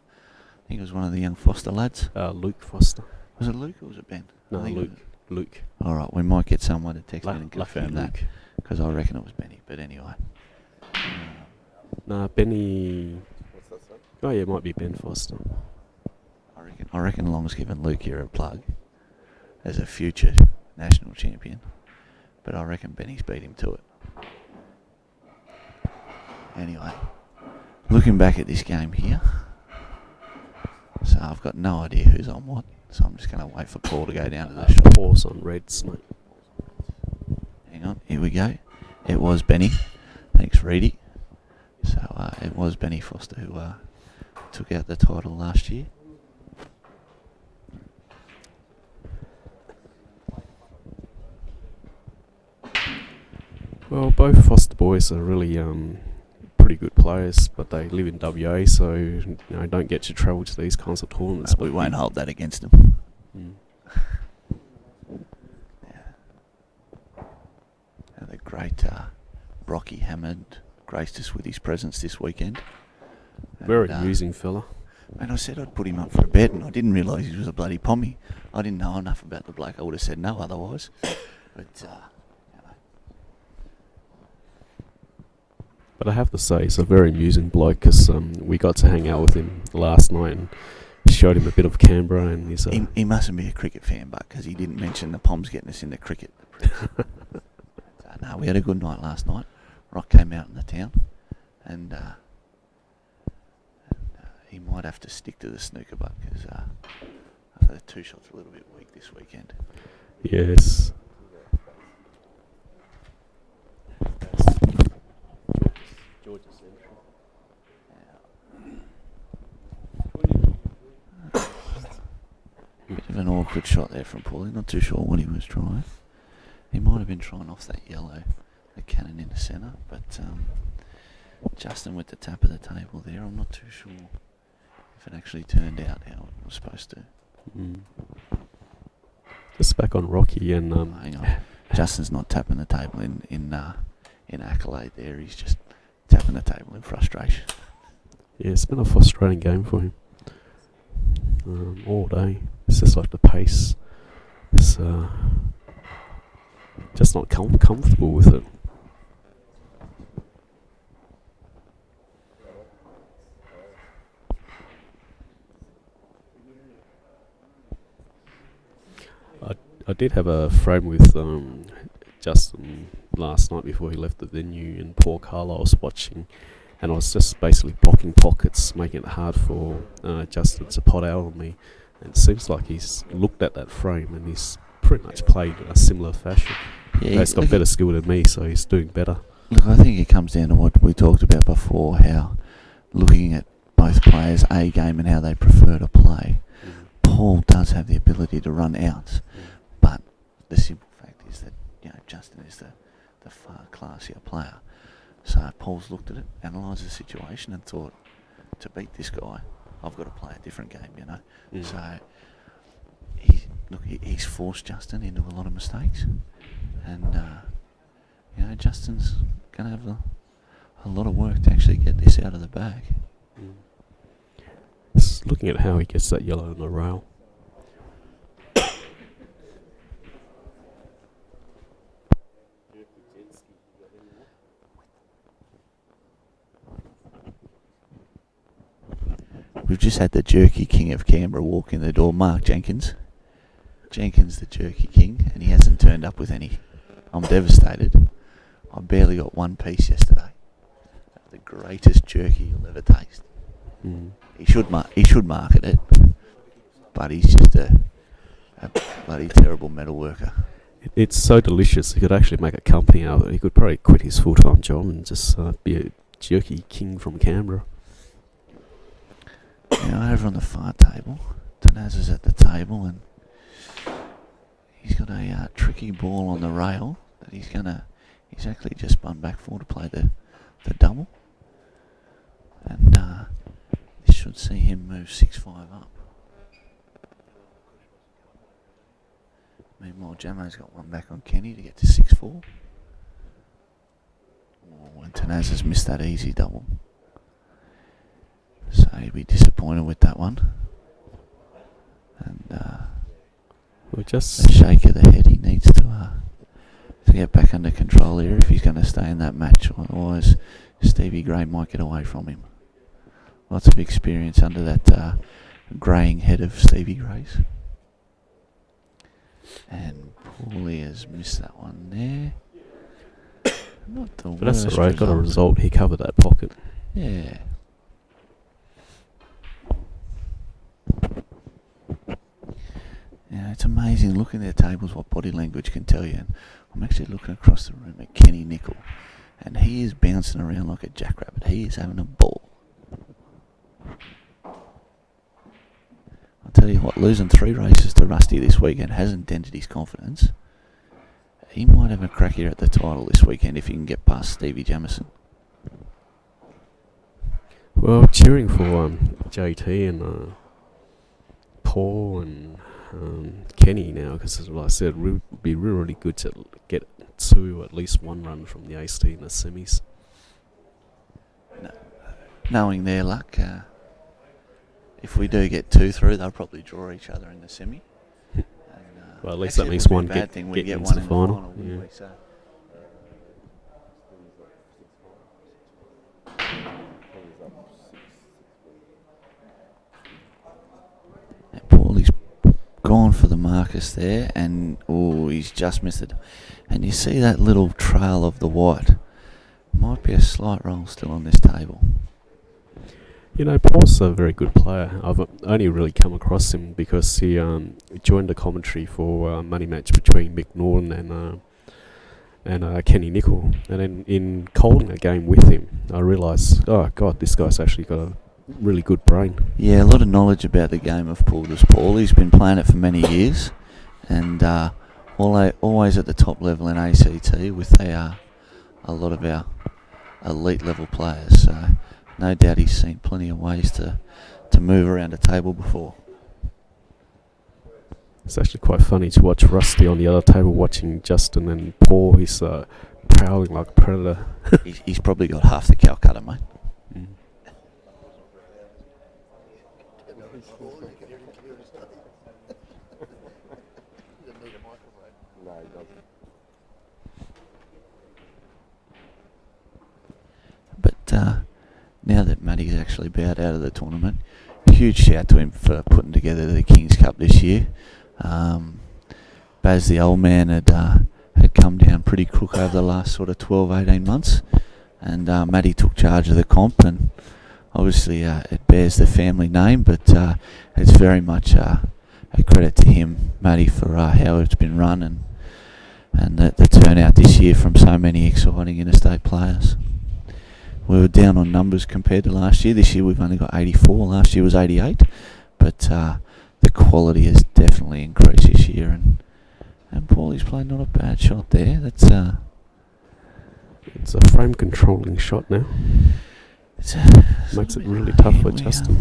think it was one of the young Foster lads. Luke Foster. Was it Luke or was it Ben? No, Luke. All right, we might get someone to text in and confirm that, Luke. because I reckon it was Benny. But anyway. Nah, Benny. What's that, son? Oh yeah, it might be Ben Foster. I reckon Long's given Luke here a plug as a future national champion, but I reckon Benny's beat him to it. Anyway, looking back at this game here, so I've got no idea who's on what, so I'm just going to wait for Paul to go down to the shop. Horse on Reds, mate. Hang on, here we go. It was Benny. Thanks, Reedy. So it was Benny Foster who took out the title last year. Well, both Foster boys are really pretty good players, but they live in WA, so don't get to travel to these kinds of tournaments. We won't hold that against them. Mm. And the great Brocky Hammond graced us with his presence this weekend. Very amusing fella. And I said I'd put him up for a bet, and I didn't realise he was a bloody pommy. I didn't know enough about the bloke. I would have said no otherwise. But I have to say, he's a very amusing bloke, because we got to hang out with him last night and showed him a bit of Canberra. And he's he mustn't be a cricket fan, but because he didn't mention the Poms getting us into cricket. No, we had a good night last night. Rock came out in the town, and he might have to stick to the snooker, but because the two shots are a little bit weak this weekend. Yes. Bit of an awkward shot there from Paulie. Not too sure what he was trying. He might have been trying off that yellow, the cannon in the centre, but Justin with the tap of the table there. I'm not too sure if it actually turned out how it was supposed to. Mm. Just back on Rocky and hang on. Justin's not tapping the table in accolade there. He's just tapping the table in frustration. Yeah, it's been a frustrating game for him all day. It's just like the pace. It's just not comfortable with it. I did have a frame with Justin last night before he left the venue, and Paul Carlile was watching, and I was just basically blocking pockets, making it hard for Justin to pot out on me. And it seems like he's looked at that frame and he's pretty much played in a similar fashion. Yeah, he's got better skill than me, so he's doing better. Look, I think it comes down to what we talked about before, how looking at both players' A game and how they prefer to play. Paul does have the ability to run outs, but the simple fact is that Justin is the far classier player. So Paul's looked at it, analysed the situation, and thought, to beat this guy, I've got to play a different game, So he's forced Justin into a lot of mistakes, and Justin's going to have a lot of work to actually get this out of the bag. Just looking at how he gets that yellow on the rail. We've just had the jerky king of Canberra walk in the door, Mark Jenkins. Jenkins, the jerky king, and he hasn't turned up with any. I'm devastated. I barely got one piece yesterday. the greatest jerky you'll ever taste. Mm. He should market it, but he's just a bloody terrible metal worker. It's so delicious. He could actually make a company out of it. He could probably quit his full-time job and just be a jerky king from Canberra. Now over on the far table, Tanaz is at the table and he's got a tricky ball on the rail that he's actually just spun back for to play the double. And this should see him move 6-5 up. Meanwhile, Jamo's got one back on Kenny to get to 6-4. Oh, and Tanaz has missed that easy double. So he'll be disappointed with that one. And We're a just shake of the head. He needs to get back under control here if he's going to stay in that match. Otherwise, Stevie Gray might get away from him. Lots of experience under that greying head of Stevie Gray's. And Paulie has missed that one there. Not the but that's worst alright. Got a result. result. He covered that pocket. Yeah. Yeah, it's amazing looking at their tables what body language can tell you. And I'm actually looking across the room at Kenny Nicol, and he is bouncing around like a jackrabbit. He is having a ball. I'll tell you what, losing 3 races to Rusty this weekend hasn't dented his confidence. He might have a crack here at the title this weekend if he can get past Stevie Jamison. Well, cheering for JT and Paul and Kenny now, because like I said, it would be really good to get to at least one run from the AST in the semis. Knowing their luck, if we do get 2 through, they'll probably draw each other in the semi. And, Well, at least actually that makes it wouldn't one be a bad get thing. We get into one the in final. the final, wouldn't Yeah. we? So, Paulie's gone for the Marcus there, and he's just missed it. And you see that little trail of the white. Might be a slight roll still on this table. You know, Paul's a very good player. I've only really come across him because he joined the commentary for a money match between Mick Norton and Kenny Nicol. And then in calling a game with him, I realised, oh God, this guy's actually got a really good brain. Yeah, a lot of knowledge about the game of pool does Paul. He's been playing it for many years, and always at the top level in ACT with a lot of our elite level players. So no doubt he's seen plenty of ways to move around a table before. It's actually quite funny to watch Rusty on the other table watching Justin and Paul. He's prowling like a predator. He's probably got half the Calcutta, mate. Mm. But now that Matty's actually bowed out of the tournament, huge shout to him for putting together the Kings Cup this year. Baz, the old man, had come down pretty crook over the last sort of 12, 18 months, and Matty took charge of the comp, and obviously it bears the family name, but it's very much a credit to him, Matty, for how it's been run and the turnout this year from so many exciting interstate players. We were down on numbers compared to last year. This year we've only got 84. Last year was 88. But the quality has definitely increased this year. And Paulie's played not a bad shot there. That's It's a frame controlling shot now. Makes it really tough for Justin.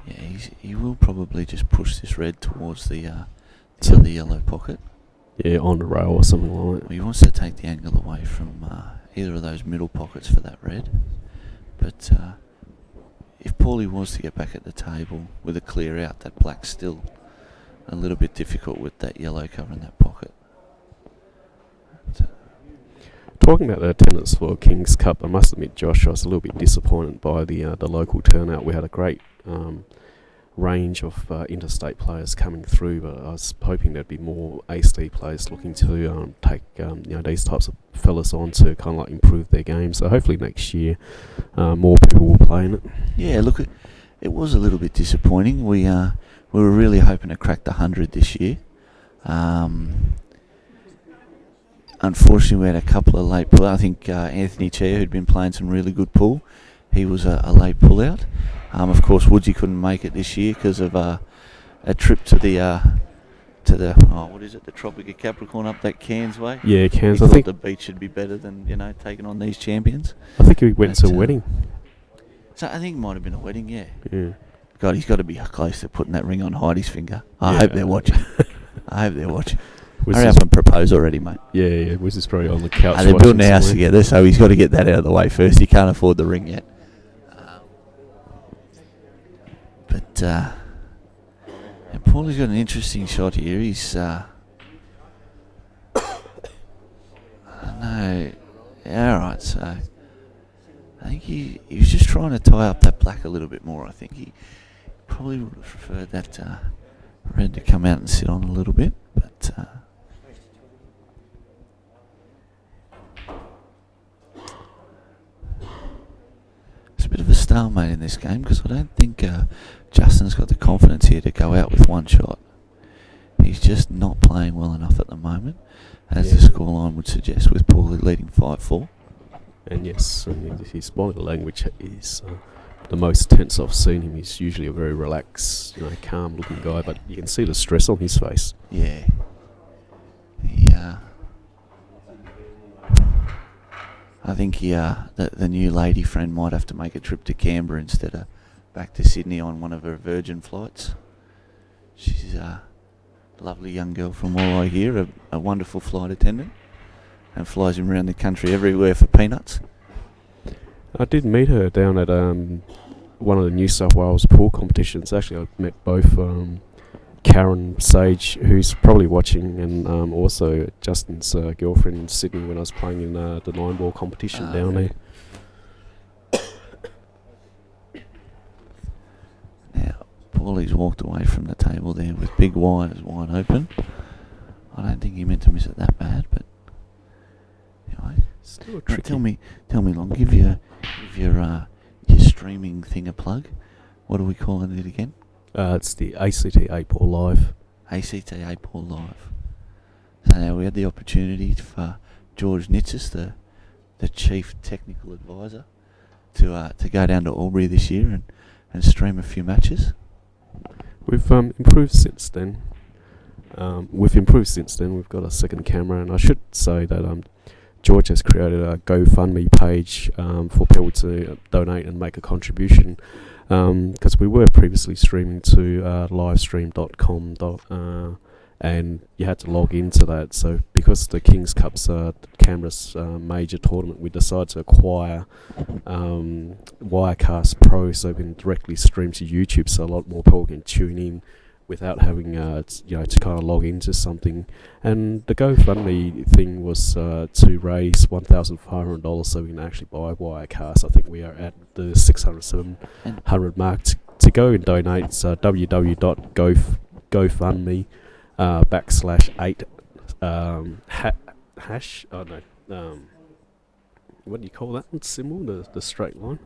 Yeah, he will probably just push this red towards the other yellow pocket. Yeah, on the rail or something like that. He wants to take the angle away from either of those middle pockets for that red. But if Paulie was to get back at the table with a clear out, that black's still a little bit difficult with that yellow covering that pocket. Talking about the attendance for Kings Cup, I must admit, Josh, I was a little bit disappointed by the local turnout. We had a great range of interstate players coming through, but I was hoping there'd be more Ace League players looking to take these types of fellas on to kind of like improve their game. So hopefully next year more people will play in it. Yeah, look, it was a little bit disappointing. We were really hoping to crack the 100 this year. Unfortunately, we had a couple of late pull. I think Anthony Chia, who'd been playing some really good pool, he was a late pull-out. Of course, Woodsy couldn't make it this year because of a trip to the what is it, the Tropic of Capricorn up that Cairns way. Yeah, Cairns. He I thought think the beach should be better than taking on these champions. I think he went to a wedding. So I think it might have been a wedding. Yeah. Yeah. God, he's got to be close to putting that ring on Heidi's finger. I hope they're watching. I hope they're watching. Hurry up and propose already, mate. Yeah. Which is probably on the couch. They're building a house together, so he's got to get that out of the way first. He can't afford the ring yet. But and Paulie's got an interesting shot here. He's I don't know. Yeah, all right. So I think he was just trying to tie up that black a little bit more. I think he probably would have preferred that red to come out and sit on a little bit, but. It's a bit of a stalemate in this game because I don't think Justin's got the confidence here to go out with one shot. He's just not playing well enough at the moment, as the scoreline would suggest, with Paulie leading 5-4. And yes, his body language is the most tense I've seen him. He's usually a very relaxed, calm-looking guy, but you can see the stress on his face. Yeah. I think the new lady friend might have to make a trip to Canberra instead of back to Sydney on one of her Virgin flights. She's a lovely young girl from all I hear, a wonderful flight attendant, and flies him around the country everywhere for peanuts. I did meet her down at one of the New South Wales pool competitions. Actually, I met both Karen Sajich, who's probably watching, and also Justin's girlfriend in Sydney when I was playing in the 9-ball competition down there. Now, Paulie's walked away from the table there with big wires wide open. I don't think he meant to miss it that bad, but anyway. Still tricky. Tell me, Long. Give your streaming thing a plug. What are we calling it again? It's the ACT 8-ball live. ACT 8-ball live. So now we had the opportunity for George Nitzis, the chief technical advisor, to go down to Albury this year and stream a few matches. We've improved since then. We've got a second camera, and I should say that George has created a GoFundMe page for people to donate and make a contribution. Because we were previously streaming to livestream.com, and you had to log into that. So because the Kings Cup's Canberra's major tournament, we decided to acquire Wirecast Pro, so we can directly stream to YouTube, so a lot more people can tune in without having to kind of log into something. And the GoFundMe thing was to raise $1,500 so we can actually buy Wirecast. I think we are at the 600, 700 mark. To go and donate, it's www.gofundme /8 hash. Oh no, what do you call that symbol? The straight line.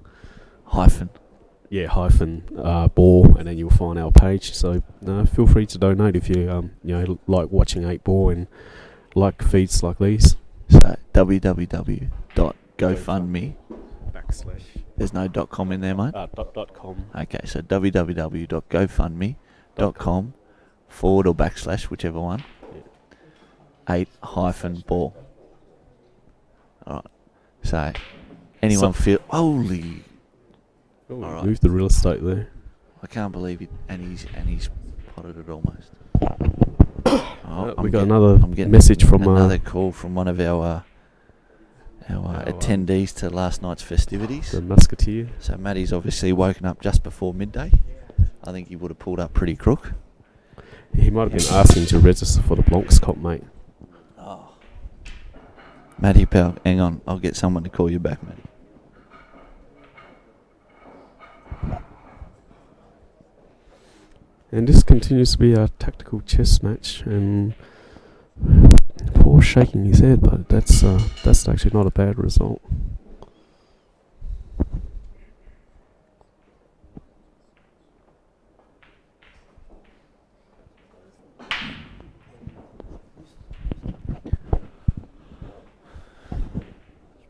Hyphen. Yeah, hyphen ball, and then you'll find our page. So feel free to donate if you like watching 8-ball and like feeds like these. So www.gofundme / There's no .com in there, mate. .com. Okay, so www.gofundme.com / or / whichever one. 8-ball. All right. So anyone feel holy. Oh, right. Move the real estate there. I can't believe it, and he's potted it almost. We got another message from another call from one of our attendees to last night's festivities. The Musketeer. So Matty's obviously woken up just before midday. I think he would have pulled up pretty crook. He might have been asking to register for the Blancs Cop, mate. Oh. Matty, pal, hang on. I'll get someone to call you back, Matty. And this continues to be a tactical chess match, and Paul's shaking his head, but that's actually not a bad result.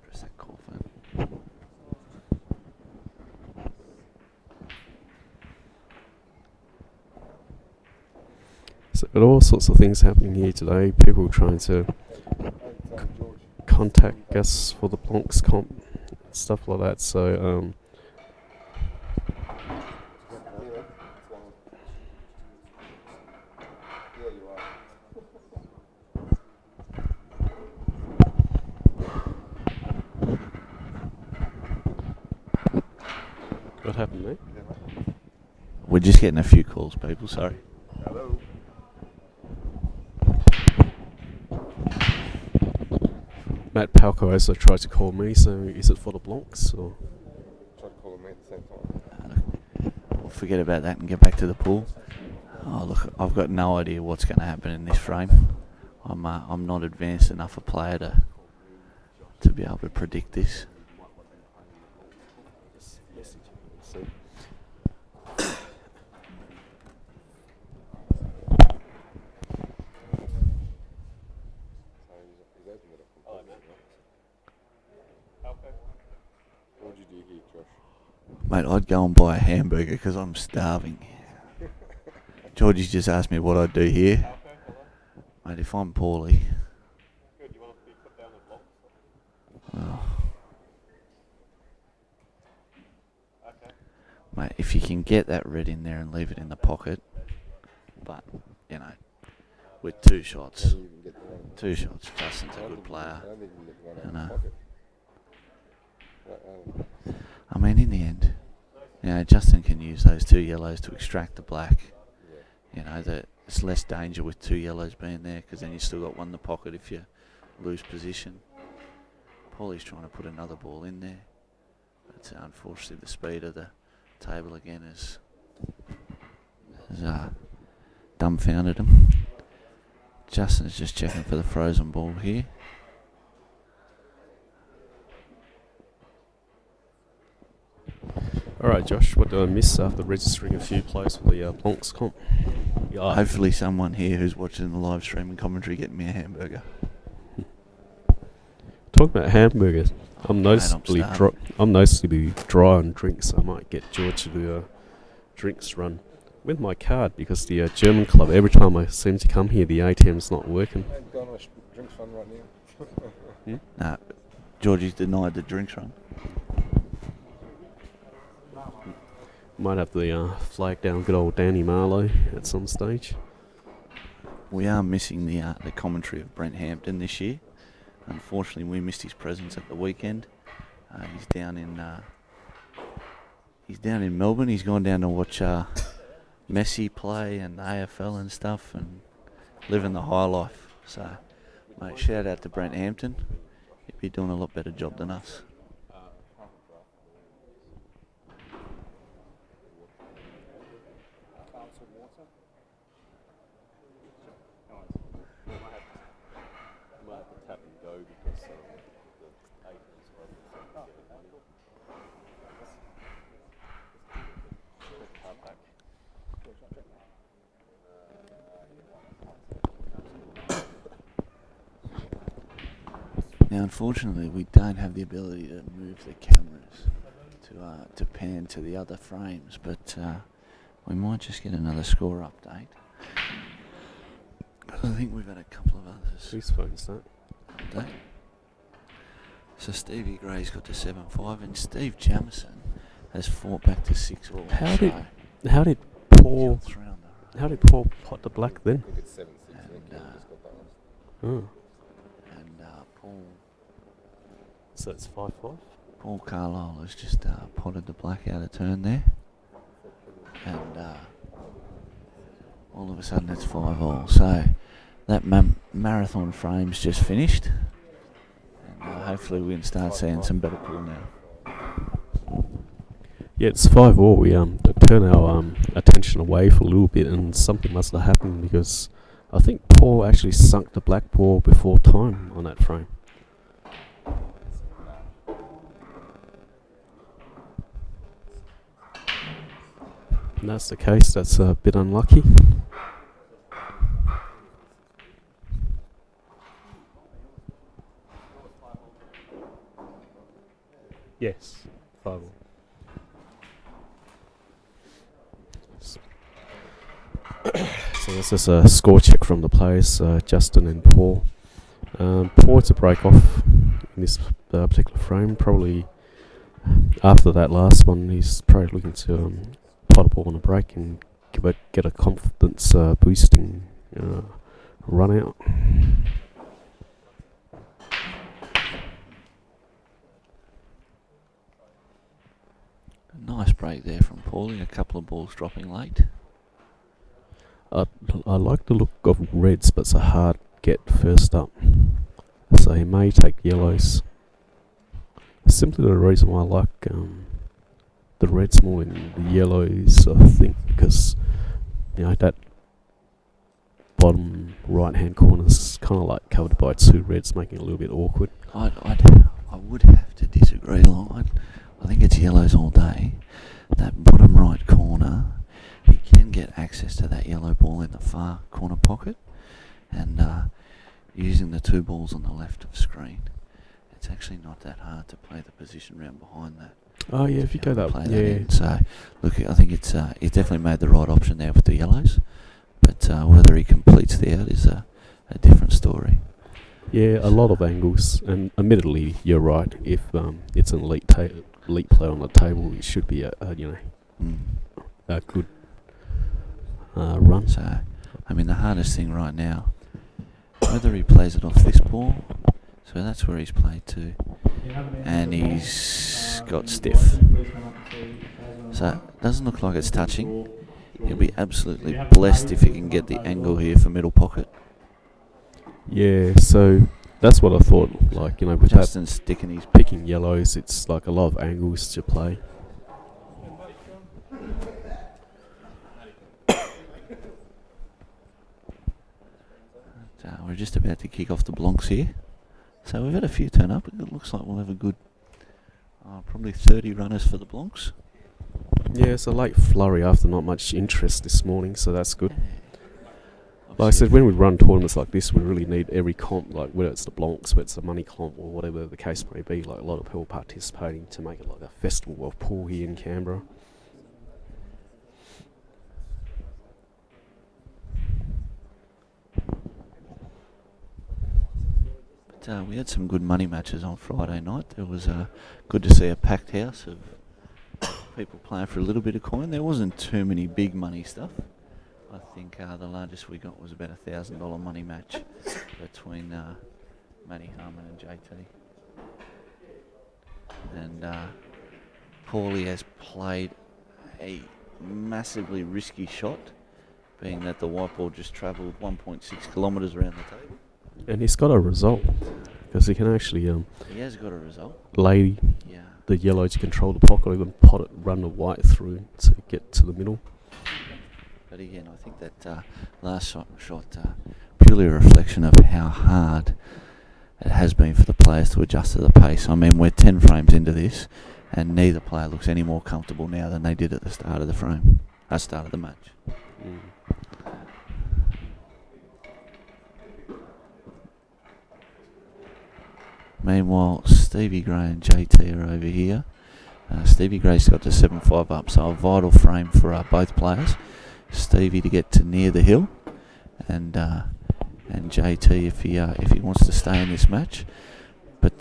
Press that call phone. So, but all sorts of things happening here today. People trying to contact us for the Blancs comp, stuff like that. So, what happened there? We're just getting a few calls, people. Sorry. Hello. Matt Palco also tried to call me, so is it for the Blancs or? Tried to call me at the same time. We'll forget about that and get back to the pool. Oh look, I've got no idea what's going to happen in this frame. I'm not advanced enough a player to be able to predict this. What would you do here, Josh? Mate, I'd go and buy a hamburger because I'm starving. Georgie's just asked me what I'd do here. Mate, if I'm poorly... Oh. Mate, if you can get that red in there and leave it in the pocket, but, you know, with two shots, Justin's a good player. You know. I mean, in the end, you know, Justin can use those two yellows to extract the black. You know, it's less danger with two yellows being there because then you still got one in the pocket if you lose position. Paulie's trying to put another ball in there. But unfortunately, the speed of the table again has dumbfounded him. Justin's just checking for the frozen ball here. Alright, Josh, what did I miss after registering a few players for the Blancs comp? Yeah. Hopefully someone here who's watching the live stream and commentary getting me a hamburger. Talk about hamburgers. I'm noticeably starving. dry on drinks. I might get George to do a drinks run with my card because the German club, every time I seem to come here, the ATM's not working. I'm going on a drinks fund right now. Nah, Georgie's denied the drinks run. Might have to flag down good old Danny Marlowe at some stage. We are missing the commentary of Brent Hampton this year. Unfortunately, we missed his presence at the weekend. He's down in Melbourne. He's gone down to watch Messi play and the AFL and stuff, and living the high life. So, mate, shout out to Brent Hampton. He'd be doing a lot better job than us. Now, unfortunately, we don't have the ability to move the cameras to pan to the other frames, but we might just get another score update. I think we've had a couple of others. Whose phone's that? Update. So Stevie Gray's got to 7-5, and Steve Jamison has fought back to 6-all. How did Paul pot the black then? I think it's 7-6. I think he just got that one. Oh, And Paul so it's 5-5. Paul Carlile has just potted the black out of turn there, and all of a sudden it's 5-all. So that marathon frame's just finished, and hopefully we can start seeing some better pool now. Yeah, it's 5-all. We turn our attention away for a little bit, and something must have happened because I think Paul actually sunk the black ball before time on that frame. If that's the case, that's a bit unlucky. Yes, 5 all. So this is a score check from the players, Justin and Paul. Paul to break off in this particular frame. Probably after that last one, he's probably looking to pot a ball on a break and get a confidence boosting run out. Nice break there from Paulie. A couple of balls dropping late. I like the look of reds, but it's a hard get first up. So he may take yellows. Simply the reason why I like the reds more than the yellows, I think, because that bottom right hand corner is kind of like covered by 2 reds, making it a little bit awkward. I would have to disagree, Lon. I think it's yellows all day. That bottom right corner, he can get access to that yellow ball in the far corner pocket, and using the 2 balls on the left of screen, it's actually not that hard to play the position round behind that. Oh yeah, if you go that, yeah. So look, I think it's he's definitely made the right option there with the yellows, but whether he completes the out is a different story. Yeah, a lot of angles, and admittedly, you're right. If it's an elite player on the table, it should be a good run. So, I mean, the hardest thing right now, whether he plays it off this ball, so that's where he's played to, and he's got stiff. So it doesn't look like it's touching. He'll be absolutely blessed if he can get the angle here for middle pocket. Yeah, so that's what I thought. Like, with Justin's sticking his picking yellows, it's like a lot of angles to play. We're just about to kick off the blonks here. So we've had a few turn up. It looks like we'll have a good, probably 30 runners for the blonks. Yeah, it's a late flurry after not much interest this morning, so that's good. Like I said, when we run tournaments like this, we really need every comp, like whether it's the blonks, whether it's the money comp, or whatever the case may be, like a lot of people participating to make it like a festival of pool here in Canberra. But we had some good money matches on Friday night. It was good to see a packed house of people playing for a little bit of coin. There wasn't too many big money stuff. I think the largest we got was about $1,000 money match between Matty Harmon and JT. And Paulie has played a massively risky shot, being that the white ball just travelled 1.6 kilometres around the table. And he's got a result, because he can actually he has got a result. Lay the yellow to control the pocket, even run the white through to get to the middle. But again, I think that last shot purely a reflection of how hard it has been for the players to adjust to the pace. I mean, we're 10 frames into this, and neither player looks any more comfortable now than they did at the start of the match. Mm. Meanwhile, Stevie Gray and JT are over here. Stevie Gray's got to 7-5 up, so a vital frame for both players. Stevie to get to near the hill, and JT if he wants to stay in this match. But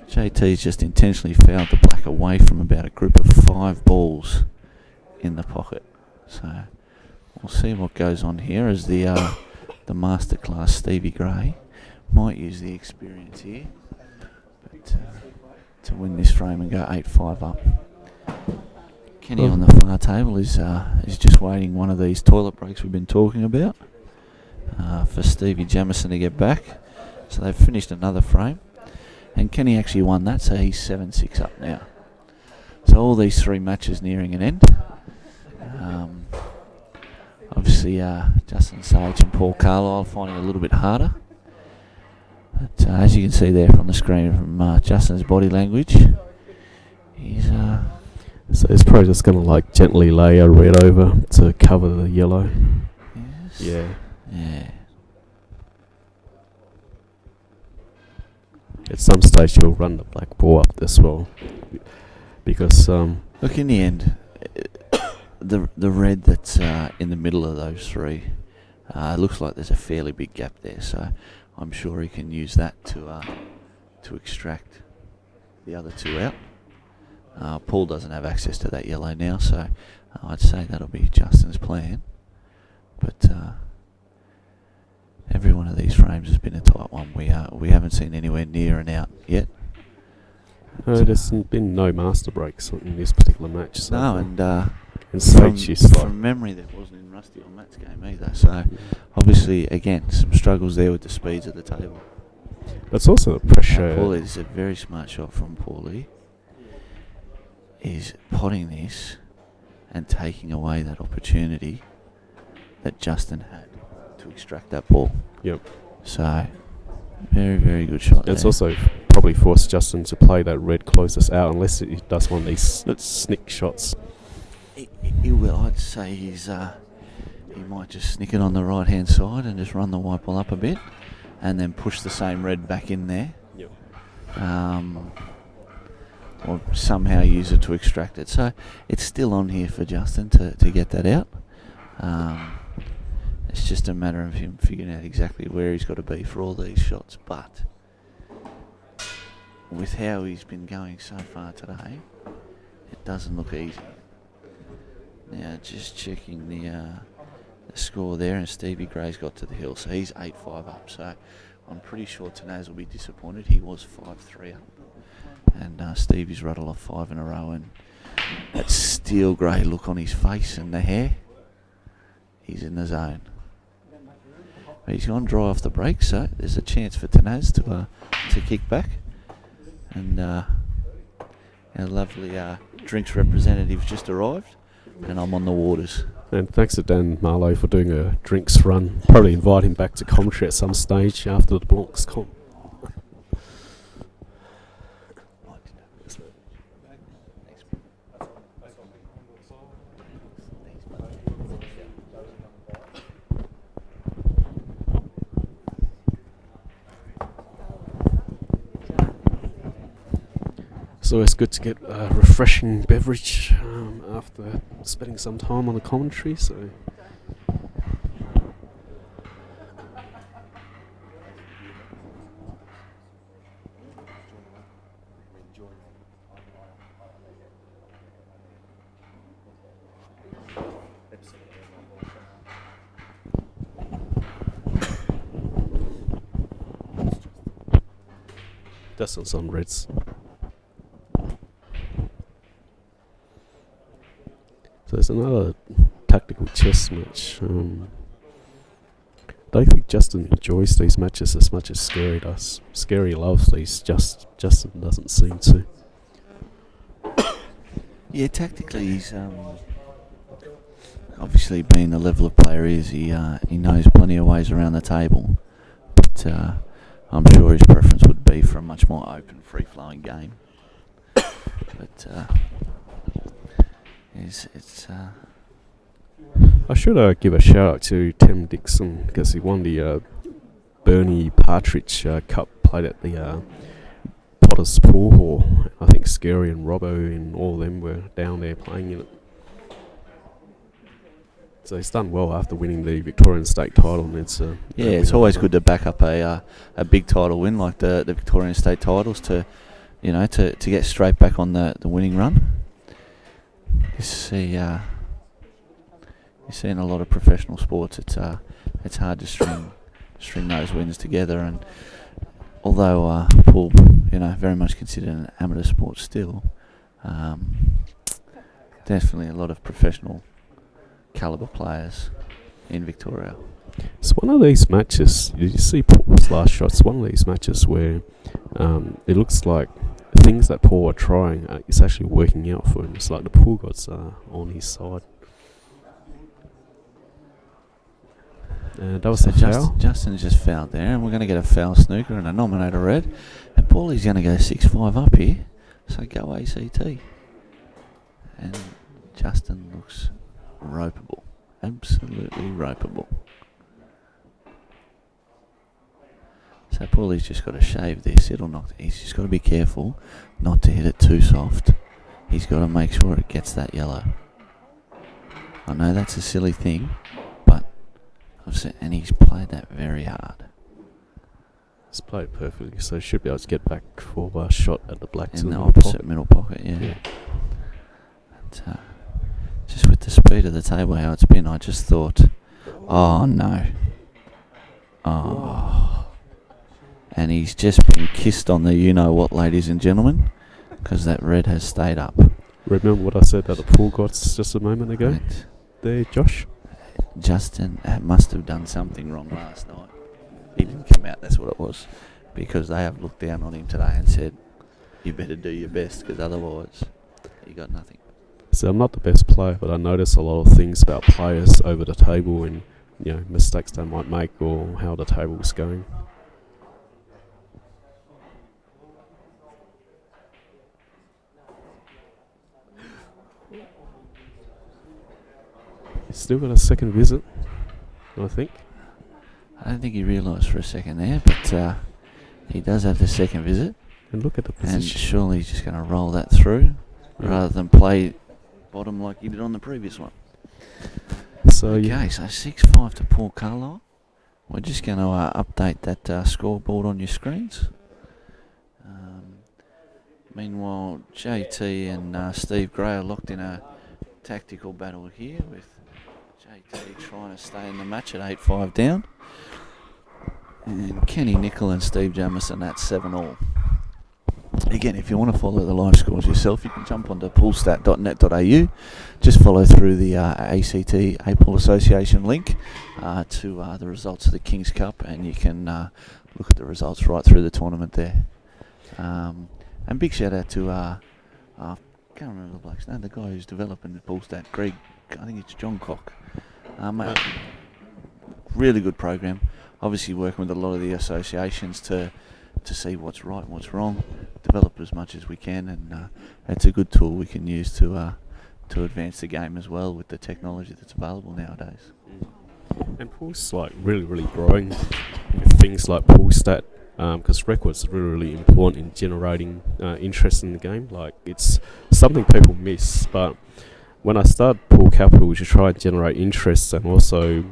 JT's just intentionally fouled the black away from about a group of 5 balls in the pocket. So we'll see what goes on here as the masterclass Stevie Gray might use the experience here, but to win this frame and go 8-5 up. Kenny on the far table is just waiting one of these toilet breaks we've been talking about for Stevie Jamison to get back. So they've finished another frame, and Kenny actually won that, so he's 7-6 up now. So all these 3 matches nearing an end. Obviously, Justin Sajich and Paul Carlile finding it a little bit harder. But as you can see there from the screen from Justin's body language, he's So he's probably just going to like gently lay a red over to cover the yellow. yes. Yeah. At some stage he'll run the black ball up as well, because Look, in the end, the red that's in the middle of those three looks like there's a fairly big gap there. So I'm sure he can use that to extract the other two out. Paul doesn't have access to that yellow now, so I'd say that'll be Justin's plan. But every one of these frames has been a tight one. We haven't seen anywhere near and out yet. there's been no master breaks in this particular match. So No, and from memory, that wasn't in Rusty on Matt's game either. So obviously, again, some struggles there with the speeds of the table. That's also the pressure. Paulie, this is a very smart shot from Paulie. Is potting this and taking away that opportunity that Justin had to extract that ball. Yep. So, very, very good shot. It's there. also probably forced Justin to play that red closest out, unless he does one of these snick shots. He will. I'd say he might just snick it on the right hand side and just run the white ball up a bit, and then push the same red back in there. Yep. Or somehow use it to extract it. So it's still on here for Justin to get that out. It's just a matter of him figuring out exactly where he's got to be for all these shots. But with how he's been going so far today, it doesn't look easy. Now just checking the score there, and Stevie Gray's got to the hill, so he's 8-5 up. So I'm pretty sure Tanaz will be disappointed. He was 5-3 up. And Stevie's rattled off 5 in a row, and that steel grey look on his face and the hair, he's in the zone. But he's gone dry off the break, so there's a chance for Tanaz to kick back. And our lovely drinks representative's just arrived, and I'm on the waters. And thanks to Dan Marlowe for doing a drinks run. Probably invite him back to commentary at some stage after the Blancs comp. So it's good to get a refreshing beverage after spending some time on the commentary. So just on some Reds. So there's another tactical chess match. I don't think Justin enjoys these matches as much as Scary does. Scary loves these, Justin doesn't seem to. Yeah, tactically he's obviously being the level of player he is, he knows plenty of ways around the table. But I'm sure his preference would be for a much more open, free-flowing game. But I should give a shout out to Tim Dixon because he won the Bernie Partridge Cup, played at the Potter's Pool Hall. I think Scary and Robbo and all of them were down there playing in it. So he's done well after winning the Victorian State title. And it's always good to back up a big title win like the Victorian State titles to get straight back on the winning run. You see, you're seeing a lot of professional sports. It's hard to string those wins together. And although pool, very much considered an amateur sport still, definitely a lot of professional caliber players in Victoria. It's one of these matches. You see Paul's last shot. It's one of these matches where it looks like things that Paul are trying, it's actually working out for him. It's like the pool gods are on his side. And that was So a foul. Justin's just fouled there, and we're going to get a foul snooker and a nominator red. And Paulie's going to go 6-5 up here. So go ACT. And Justin looks ropeable. Absolutely ropeable. So Paulie's just got to shave this. He's just got to be careful not to hit it too soft. He's got to make sure it gets that yellow. I know that's a silly thing, but and he's played that very hard. It's played perfectly, so should be able to get back for a shot at the black In the opposite middle pocket, yeah. But, just with the speed of the table, how it's been, I just thought, oh no. Oh. And he's just been kissed on the you-know-what, ladies and gentlemen, because that red has stayed up. Remember what I said at the pool gods just a moment ago? Right. There, Josh? Justin must have done something wrong last night. He didn't come out, that's what it was. Because they have looked down on him today and said, you better do your best, because otherwise you got nothing. So I'm not the best player, but I notice a lot of things about players over the table and, mistakes they might make or how the table's going. Still got a second visit, I think. I don't think he realised for a second there, but he does have the second visit. And look at the And position. surely he's just going to roll that through rather than play bottom like he did on the previous one. So Okay, so 6-5 to Paul Carlile. We're just going to update that scoreboard on your screens. Meanwhile, JT and Steve Gray are locked in a tactical battle here with JT trying to stay in the match at 8-5 down. And Kenny Nicol and Steve Jamieson at 7-all. Again, if you want to follow the live scores yourself, you can jump onto poolstat.net.au. Just follow through the ACT A-Pool Association link to the results of the Kings Cup, and you can look at the results right through the tournament there. And big shout out to I can't remember the bloke's name, the guy who's developing the Poolstat, Greg, I think it's John Cock. Really good program. Obviously working with a lot of the associations to see what's right and what's wrong, develop as much as we can, and it's a good tool we can use to advance the game as well with the technology that's available nowadays. And pool's really, really growing with things like Poolstat, because records are really, really important in generating interest in the game. Like, it's something people miss, but when I started Pool Capital to try and generate interest and also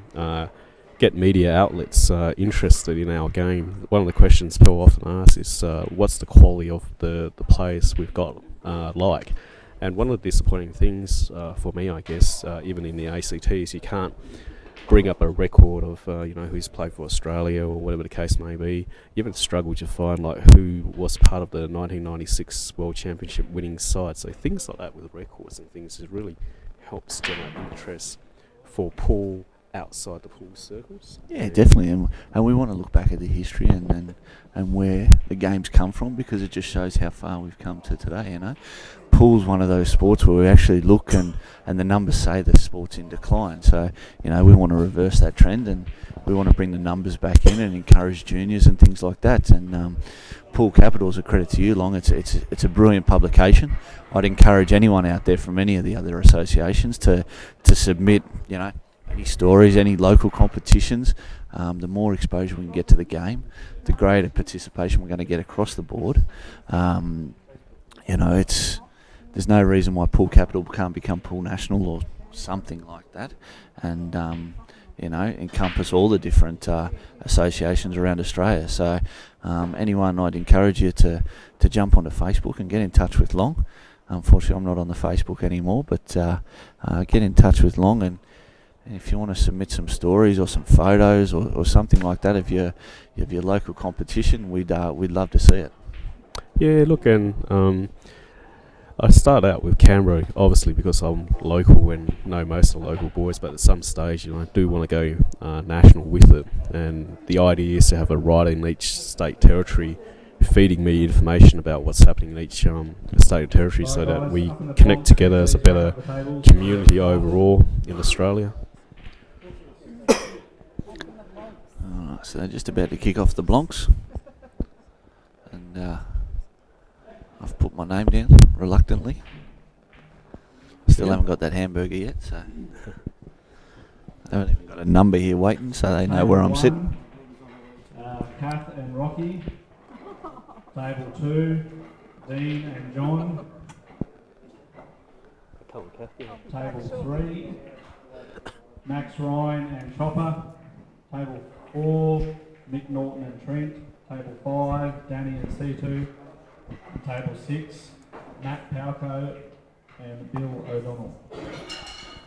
get media outlets interested in our game, one of the questions people often ask is what's the quality of the players we've got like? And one of the disappointing things for me, I guess, even in the ACT, is you can't bring up a record of who's played for Australia or whatever the case may be. You even struggle to find who was part of the 1996 World Championship winning side. So things like that with records and things just really helps generate interest for pool outside the pool circles. Yeah, definitely, and we want to look back at the history and where the game's come from, because it just shows how far we've come to today. Pool's one of those sports where we actually look and the numbers say the sport's in decline. So we want to reverse that trend, and we want to bring the numbers back in and encourage juniors and things like that. And Pool Capital is a credit to you, Long. It's a brilliant publication. I'd encourage anyone out there from any of the other associations to submit any stories, any local competitions. The more exposure we can get to the game, the greater participation we're going to get across the board. There's no reason why Pool Capital can't become Pool National or something like that, and encompass all the different associations around Australia. So anyone, I'd encourage you to jump onto Facebook and get in touch with Long. Unfortunately, I'm not on the Facebook anymore, but get in touch with Long, and if you want to submit some stories or some photos or something like that of your local competition, we'd love to see it. Yeah, look, and I started out with Canberra, obviously, because I'm local and know most of the local boys, but at some stage, I do want to go national with it. And the idea is to have a writer in each state territory feeding me information about what's happening in each state or territory, so that we connect together as a better community overall in Australia. So they're just about to kick off the Blancs. And I've put my name down reluctantly. Still haven't got that hamburger yet, so I haven't even got a number here waiting, so they know where I'm sitting. Kath and Rocky. Table 2, Dean and John. Table 3, Max Ryan and Chopper. Table 4, Nick Norton and Trent. Table 5, Danny and C2. And table 6, Matt Palco and Bill O'Donnell.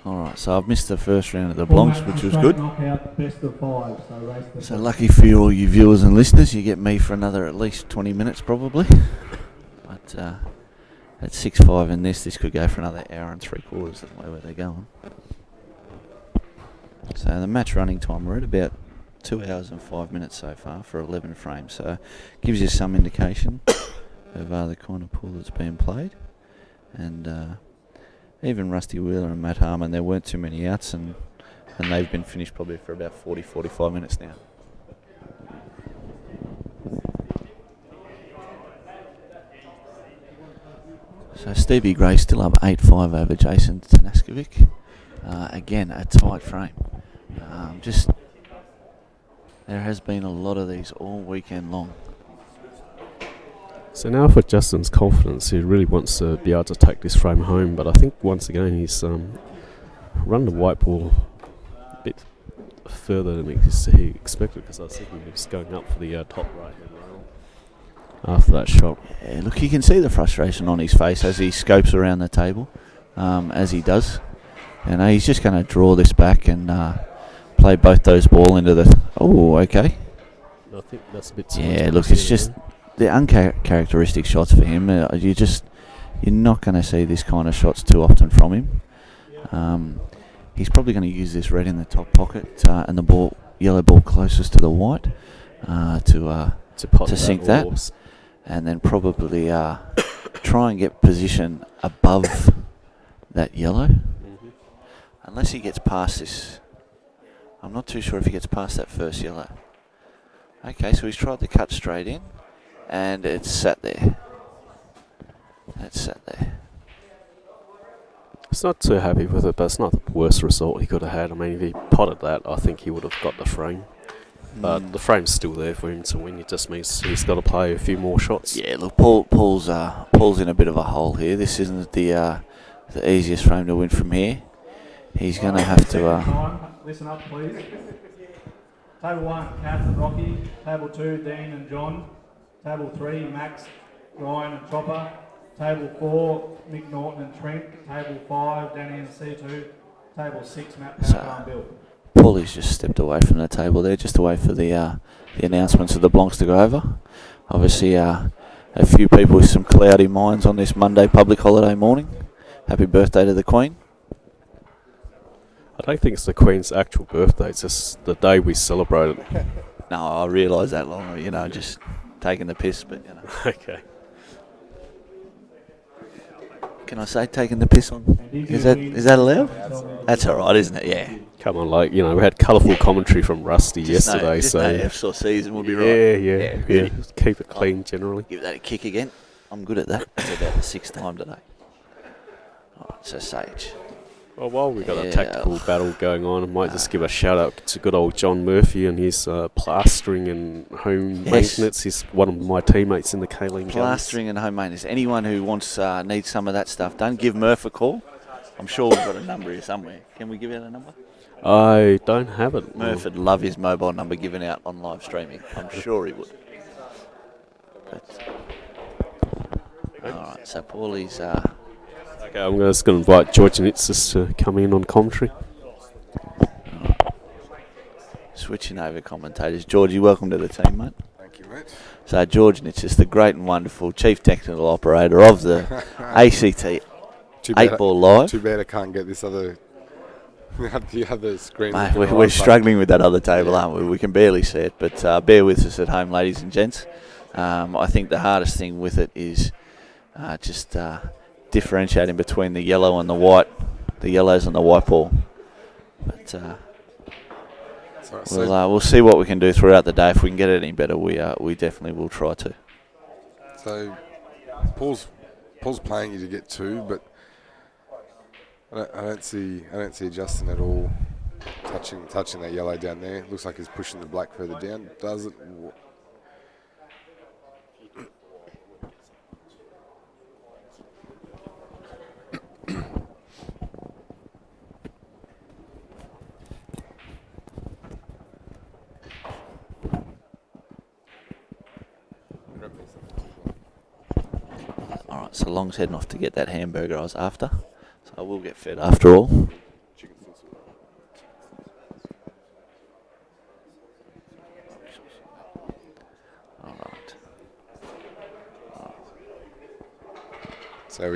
Alright, so I've missed the first round of the Blancs, which was good. Knockout, best of 5. So lucky for you, all you viewers and listeners, you get me for another at least 20 minutes probably. But at 6-5 in this could go for another hour and 3/4. That's the way where they're going. So the match running time, we're at about 2 hours and 5 minutes so far for 11 frames. So gives you some indication of the kind of pool that's being played. And even Rusty Wheeler and Matt Harmon, there weren't too many outs, and they've been finished probably for about 40-45 minutes now. So Stevie Gray still up 8-5 over Jason Tanaskovic. Again, a tight frame. There has been a lot of these all weekend long. So now for Justin's confidence, he really wants to be able to take this frame home, but I think once again he's run the white ball a bit further than he expected, because I was thinking he was going up for the top right hand rail after that shot. Yeah, look, you can see the frustration on his face as he scopes around the table, as he does. You know, he's just going to draw this back and play both those ball into the... Oh, okay. I think that's a bit... Yeah, look, it's just... The uncharacteristic shots for him, you're not going to see this kind of shots too often from him. He's probably going to use this red in the top pocket and the yellow ball closest to the white to sink that, and then probably try and get position above that yellow. Unless he gets past this, I'm not too sure if he gets past that first yellow. Okay, so he's tried to cut straight in. And it's sat there. It's not too happy with it, but it's not the worst result he could have had. I mean, if he potted that, I think he would have got the frame. But the frame's still there for him to win. It just means he's got to play a few more shots. Yeah, look, Paul's in a bit of a hole here. This isn't the easiest frame to win from here. He's going to have to... Listen up, please. Table 1, Kath and Rocky. Table 2, Dean and John. Table 3, Max, Ryan and Chopper. Table 4, Nick Norton and Trent. Table 5, Danny and C2. Table 6, Matt Palco and Bill. Paulie's just stepped away from the table there, just to wait for the announcements of the Blancs to go over. Obviously, a few people with some cloudy minds on this Monday public holiday morning. Happy birthday to the Queen. I don't think it's the Queen's actual birthday, it's just the day we celebrate it. No, I realise that long, just... taking the piss, but Okay. Can I say taking the piss on? Is that allowed? That's all right, isn't it? Yeah. Come on, we had colourful commentary from Rusty yesterday, so F's or C's and we'll be right. Yeah. Keep it clean generally. Give that a kick again. I'm good at that. It's about the 6th time today. All right, so Sage. Well, while we've got a tactical battle going on, I might just give a shout out to good old John Murphy and his plastering and home maintenance. He's one of my teammates in the Carlile. Plastering and home maintenance. Anyone who needs some of that stuff done, give Murph a call. I'm sure we've got a number here somewhere. Can we give out a number? I don't have it. Murph would love his mobile number given out on live streaming. I'm sure he would. All right, so Paulie's... Okay, I'm just going to invite George Nitzis to come in on commentary. Switching over commentators. Georgie, welcome to the team, mate. Thank you, mate. So George Nitzis, the great and wonderful Chief Technical Operator of the ACT 8-Ball Live. Too bad I can't get this other... the other screen. Mate, we're struggling with that other table, aren't we? We can barely see it, but bear with us at home, ladies and gents. I think the hardest thing with it is just... differentiating between the yellow and the white, the yellows and the white ball. But We'll see what we can do throughout the day. If we can get it any better, we definitely will try to. So Paul's playing you to get 2, but I don't see Justin at all touching that yellow down there. Looks like he's pushing the black further down. Does it? All right, so Long's heading off to get that hamburger I was after. So I will get fed after all. So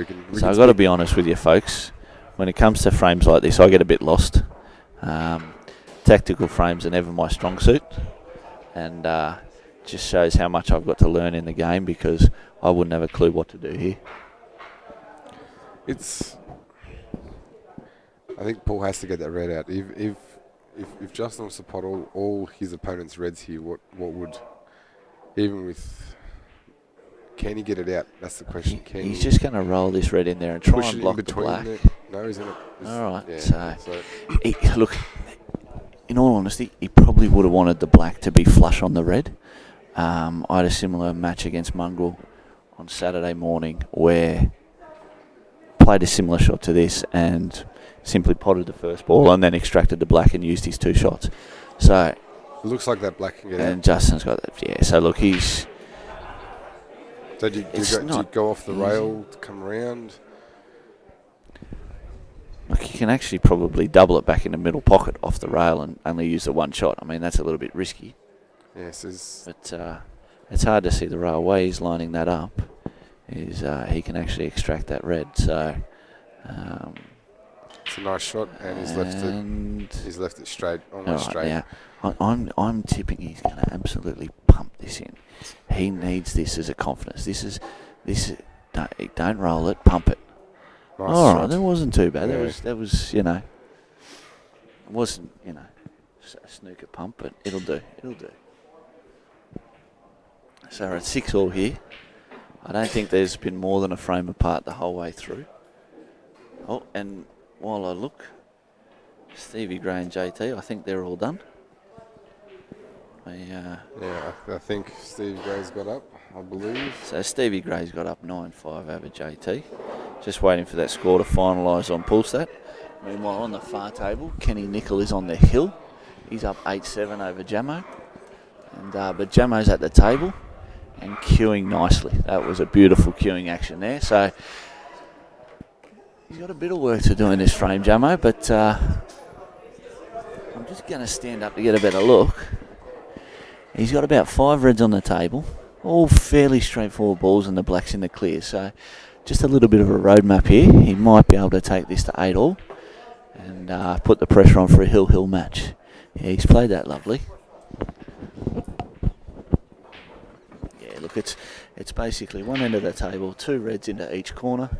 I've got to be honest with you, folks. When it comes to frames like this, I get a bit lost. Tactical frames are never my strong suit, and just shows how much I've got to learn in the game because I wouldn't have a clue what to do here. I think Paul has to get that red out. If Justin was to pot all his opponent's reds here, what would, even with, can he get it out? That's the question. He's just going to roll this red in there and try and block the black. No, he's in it. All right, yeah, so look, in all honesty, he probably would have wanted the black to be flush on the red. I had a similar match against Mongrel on Saturday morning where played a similar shot to this and simply potted the first ball and then extracted the black and used his 2 shots. So it looks like that black can get and out. Justin's got that. Yeah. So look, he's. So do you go off the rail to come around? Look, you can actually probably double it back in the middle pocket off the rail and only use the 1 shot. I mean, that's a little bit risky. Yes, but it's hard to see the rail. Way he's lining that up is he can actually extract that red. So it's a nice shot, and he's left it straight, almost straight. Now, I'm tipping he's going to absolutely pump this in. He needs this as a confidence. Don't roll it, pump it. Nice All shot. right, that wasn't too bad. Yeah. That was it wasn't a snooker pump, but it'll do. So we're at 6-all here. I don't think there's been more than a frame apart the whole way through. Oh, and while I look, Stevie Gray and JT, I think they're all done. I think Stevie Gray's got up, I believe. So Stevie Gray's got up 9-5 over JT. Just waiting for that score to finalise on Poolstat. Meanwhile, on the far table, Kenny Nicol is on the hill. He's up 8-7 over Jamo. But Jamo's at the table and queuing nicely. That was a beautiful queuing action there. So he's got a bit of work to do in this frame, Jamo, but I'm just going to stand up to get a better look. He's got about 5 reds on the table, all fairly straightforward balls, and the black's in the clear. So just a little bit of a roadmap here. He might be able to take this to 8-all and put the pressure on for a hill-hill match. Yeah, he's played that lovely. Yeah, look, it's basically one end of the table, 2 reds into each corner,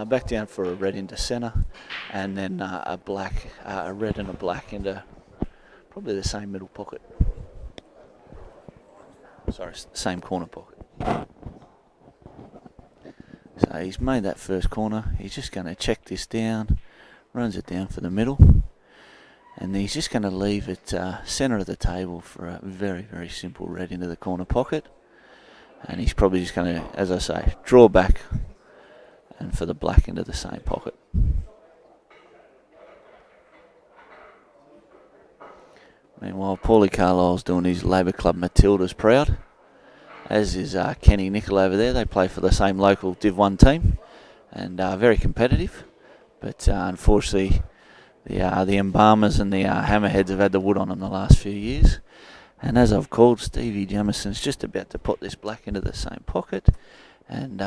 back down for a red into centre, and then a red and a black into probably the same middle pocket. Sorry, same corner pocket. So he's made that first corner. He's just going to check this down, runs it down for the middle, and he's just going to leave it centre of the table for a very, very simple red into the corner pocket. And he's probably just going to, as I say, draw back and for the black into the same pocket. Meanwhile, Paulie Carlile's doing his Labour Club Matildas proud, as is Kenny Nicol over there. They play for the same local Div 1 team and very competitive. But unfortunately, the embalmers and the hammerheads have had the wood on them the last few years. And as I've called, Stevie Jamison's just about to put this black into the same pocket. And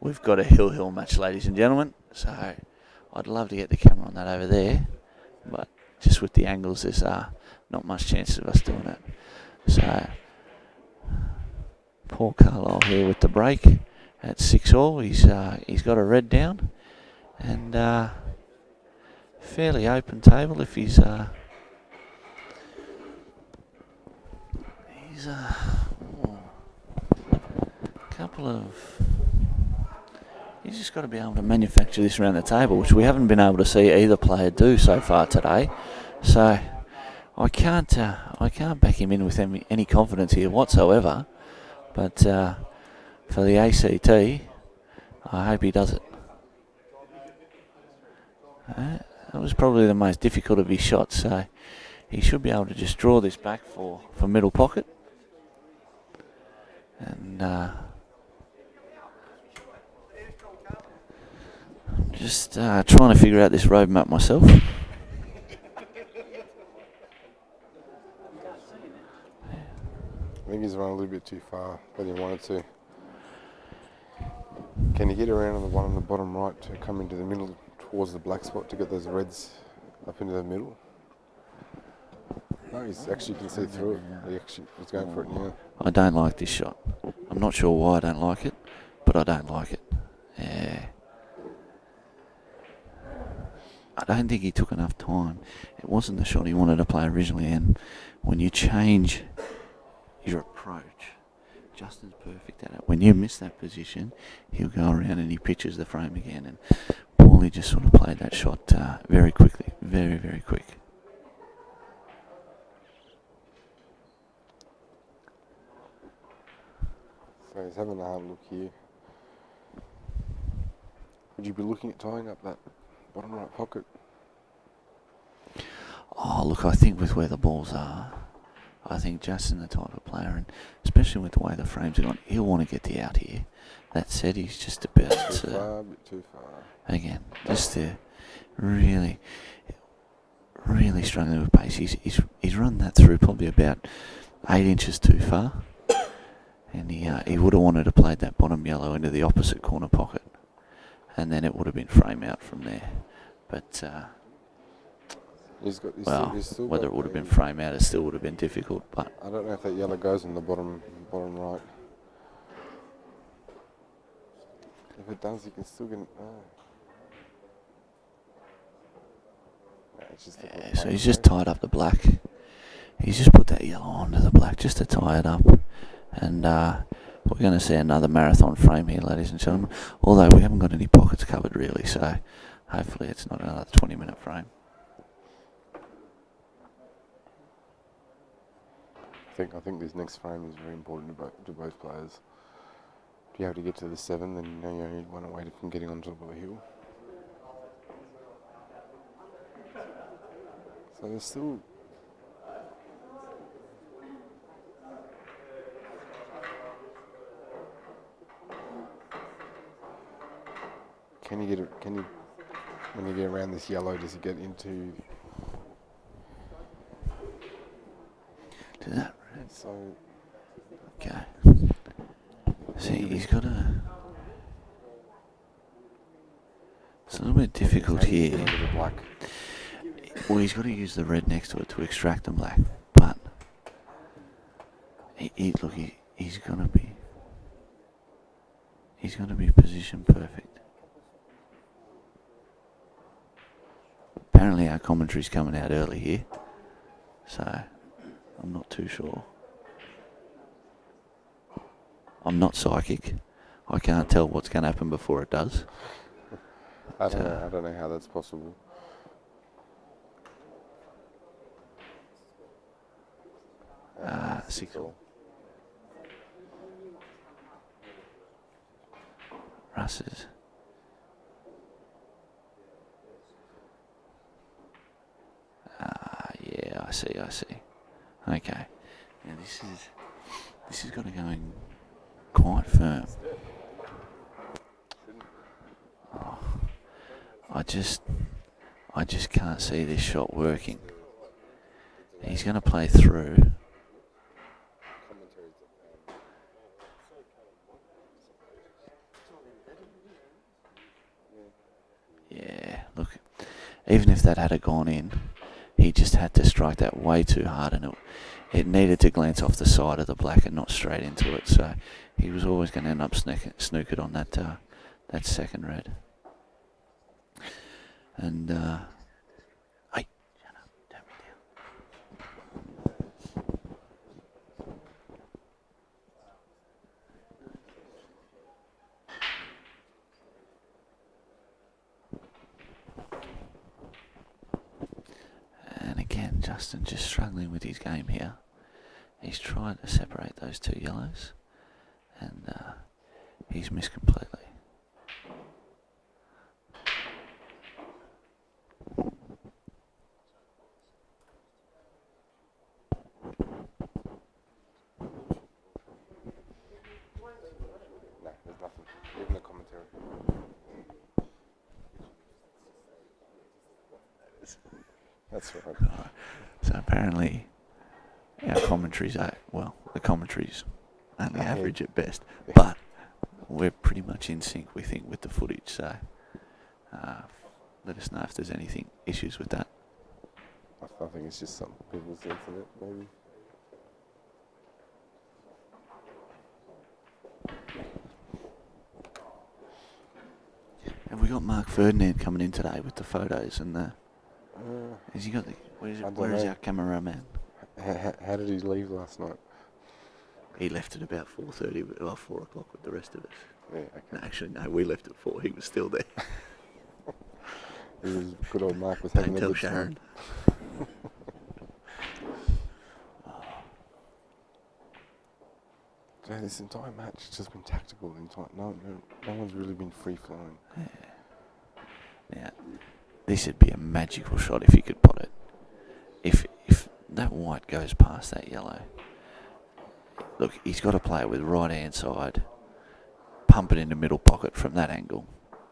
we've got a hill-hill match, ladies and gentlemen. So I'd love to get the camera on that over there. But just with the angles, there's not much chance of us doing it. So Paul Carlile here with the break at 6-all. He's got a red down. And fairly open table if he's He's a couple of. He's just got to be able to manufacture this around the table, which we haven't been able to see either player do so far today. So I can't back him in with any confidence here whatsoever. But for the ACT, I hope he does it. That was probably the most difficult of his shots, so he should be able to just draw this back for middle pocket. And just trying to figure out this roadmap myself. I think he's run a little bit too far than he wanted to. Can you get around on the one on the bottom right to come into the middle towards the black spot to get those reds up into the middle? No, he's actually can see through it. He actually was going for it now. I don't like this shot. I'm not sure why I don't like it, but I don't like it. Yeah. I don't think he took enough time. It wasn't the shot he wanted to play originally, and when you change your approach, Justin's perfect at it. When you miss that position, he'll go around and he pitches the frame again, and Paulie just sort of played that shot very quickly, very, very quick. So he's having a hard look here. Would you be looking at tying up that bottom right pocket? Oh, look, I think with where the balls are, I think Justin's the type of player, and especially with the way the frames are going, he'll want to get the out here. That said, he's just about A bit too far. Again, just really, really struggling with pace. He's run that through probably about 8 inches too far, and he would have wanted to play that bottom yellow into the opposite corner pocket, and then it would have been frame out from there. But whether it would have been frame out, it still would have been difficult. But I don't know if that yellow goes in the bottom right. If it does, you can still get. It's just so he's just tied up the black. He's just put that yellow onto the black just to tie it up, and we're going to see another marathon frame here, ladies and gentlemen. Although we haven't got any pockets covered really, so hopefully it's not another 20-minute frame. I think this next frame is very important to both players. If you have to get to the 7, then you know you only one away from getting on top of the hill. So there's still. Can you when you get around this yellow, does it get into? To that. So. Okay. See, he's got a. It's a little bit difficult here. Well, he's got to use the red next to it to extract the black, but he's going to be position perfect. Apparently our commentary's coming out early here, so I'm not too sure. I'm not psychic. I can't tell what's going to happen before it does. I don't know how that's possible. Nicol. Russ's. Yeah, I see. Okay. Now this has got to go in quite firm. Oh, I just can't see this shot working. He's going to play through. Yeah, look, even if that had gone in, he just had to strike that way too hard, and it needed to glance off the side of the black and not straight into it. So he was always going to end up snookered on that second red. And hey, shut up, don't be down. Justin just struggling with his game here. He's trying to separate those two yellows, and he's missed completely. No, there's nothing. Even the commentary. That's right. Alright. So apparently our commentaries are, well, the commentaries only average at best, but we're pretty much in sync, we think, with the footage. So let us know if there's anything issues with that. I think it's just some people's internet, maybe. Have we got Mark Ferdinand coming in today with the photos and the? Has he got the? Where is our cameraman? How did he leave last night? He left at about 4:30, or 4 o'clock with the rest of us. Yeah, okay. No, actually, no, we left at 4. He was still there. He was good old Mark was having Don't a tell good Sharon. time. So this entire match has just been tactical. No one's really been free flowing. Yeah. Now, this would be a magical shot if he could pot it. If that white goes past that yellow, look, he's got to play it with right hand side, pump it in the middle pocket from that angle.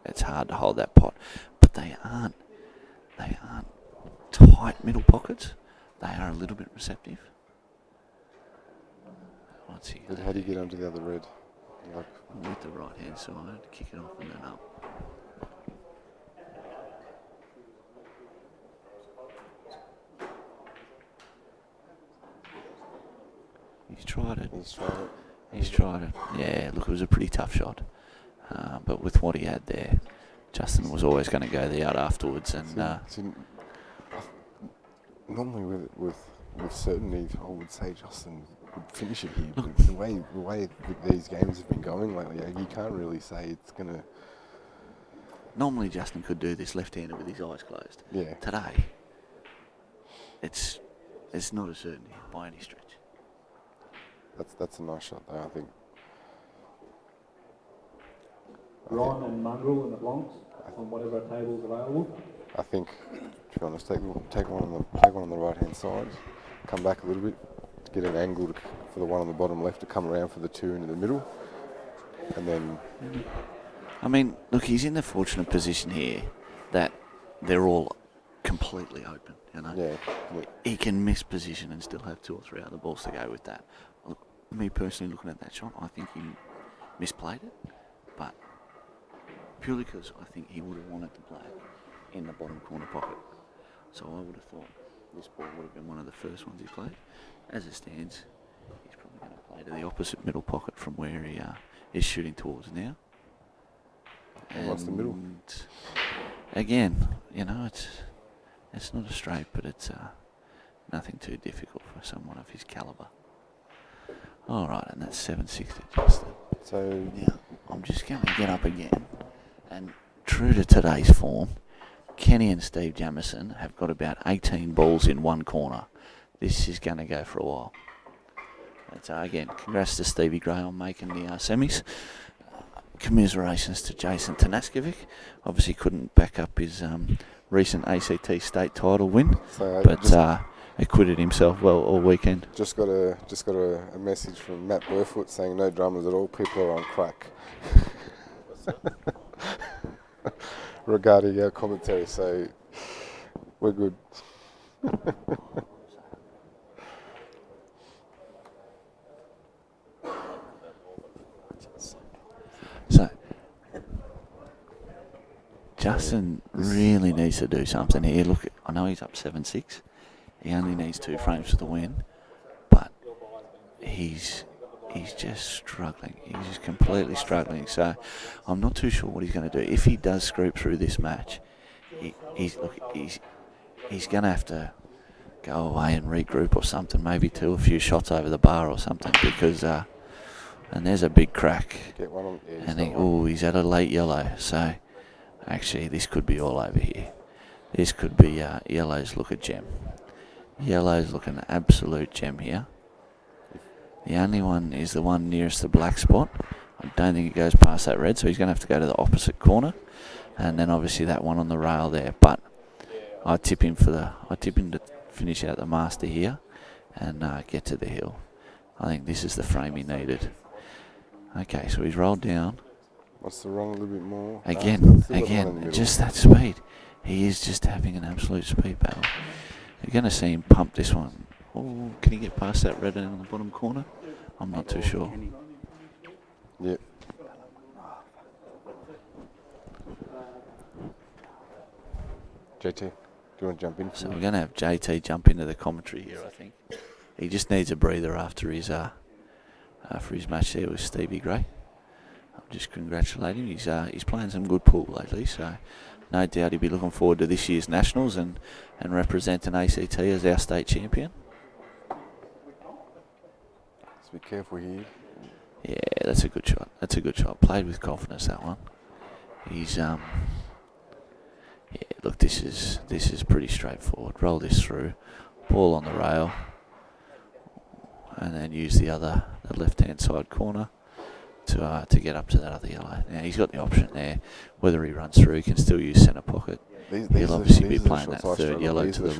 It's hard to hold that pot, but they aren't tight middle pockets. They are a little bit receptive. What's he But gonna how do you do? get onto the other red? Like, With the right hand side, kick it off and then up. He's tried it. he's trying it. He's tried it. Yeah, look, it was a pretty tough shot. But with what he had there, Justin was always going to go the out afterwards. And Normally with certainty, I would say Justin would finish it here. Look. But the way these games have been going lately, you can't really say it's gonna. normally Justin could do this left-handed with his eyes closed. Yeah. Today, it's not a certainty by any stretch. That's a nice shot though, I think. Ron and Mongrel in the Blancs on whatever table's available. I think, to be honest, take one on the right hand side, come back a little bit, to get an angle for the one on the bottom left to come around for the two into the middle, and then. I mean, look, he's in the fortunate position here that they're all completely open, you know. Yeah. He can miss position and still have 2 or 3 other balls to go with that. Look, me personally looking at that shot, I think he misplayed it, but purely because I think he would have wanted to play in the bottom corner pocket. So I would have thought this ball would have been one of the first ones he played. As it stands, he's probably going to play to the opposite middle pocket from where he is shooting towards now. And what's the middle? Again, you know, it's not a straight, but it's nothing too difficult for someone of his calibre. All right, and that's 760, Justin. So Now, I'm just going to get up again, and true to today's form, Kenny and Steve Jamieson have got about 18 balls in one corner. This is going to go for a while. So again, congrats to Stevie Gray on making the semis. Commiserations to Jason Tanaskovic. Obviously couldn't back up his recent ACT state title win, but acquitted himself well all weekend. just got a message from Matt Burfoot saying no dramas at all. People are on crack. Regarding our commentary, so we're good. So Justin really needs to do something here. Look, I know he's up 7-6. He only needs 2 frames for the win, but he's just struggling. He's just completely struggling. So I'm not too sure what he's going to do. If he does scrape through this match, he's going to have to go away and regroup or something. Maybe do a few shots over the bar or something, because and there's a big crack. Get one on. Yeah, And he's at a late yellow. So actually, this could be all over here. This could be yellow's look at gem. Yellow's looking an absolute gem here. The only one is the one nearest the black spot. I don't think it goes past that red, so he's going to have to go to the opposite corner. And then obviously that one on the rail there. But I tip him to finish out the master here and get to the hill. I think this is the frame he needed. Okay, so he's rolled down. What's the wrong a little bit more? Again, just that speed. He is just having an absolute speed battle. You're going to see him pump this one. Oh, can he get past that red in the bottom corner? I'm not too sure. Yep. JT, do you want to jump in? So we're going to have JT jump into the commentary here, I think. He just needs a breather after his match there with Stevie Gray. I'll just congratulate him. He's playing some good pool lately, so no doubt he'll be looking forward to this year's Nationals and representing ACT as our state champion. Let's be careful here. Yeah, that's a good shot. That's a good shot. Played with confidence, that one. He's yeah, look, this is pretty straightforward. Roll this through, ball on the rail, and then use the left-hand side corner to get up to that other yellow. Now he's got the option there. Whether he runs through, he can still use centre pocket. He'll obviously be playing that third yellow to the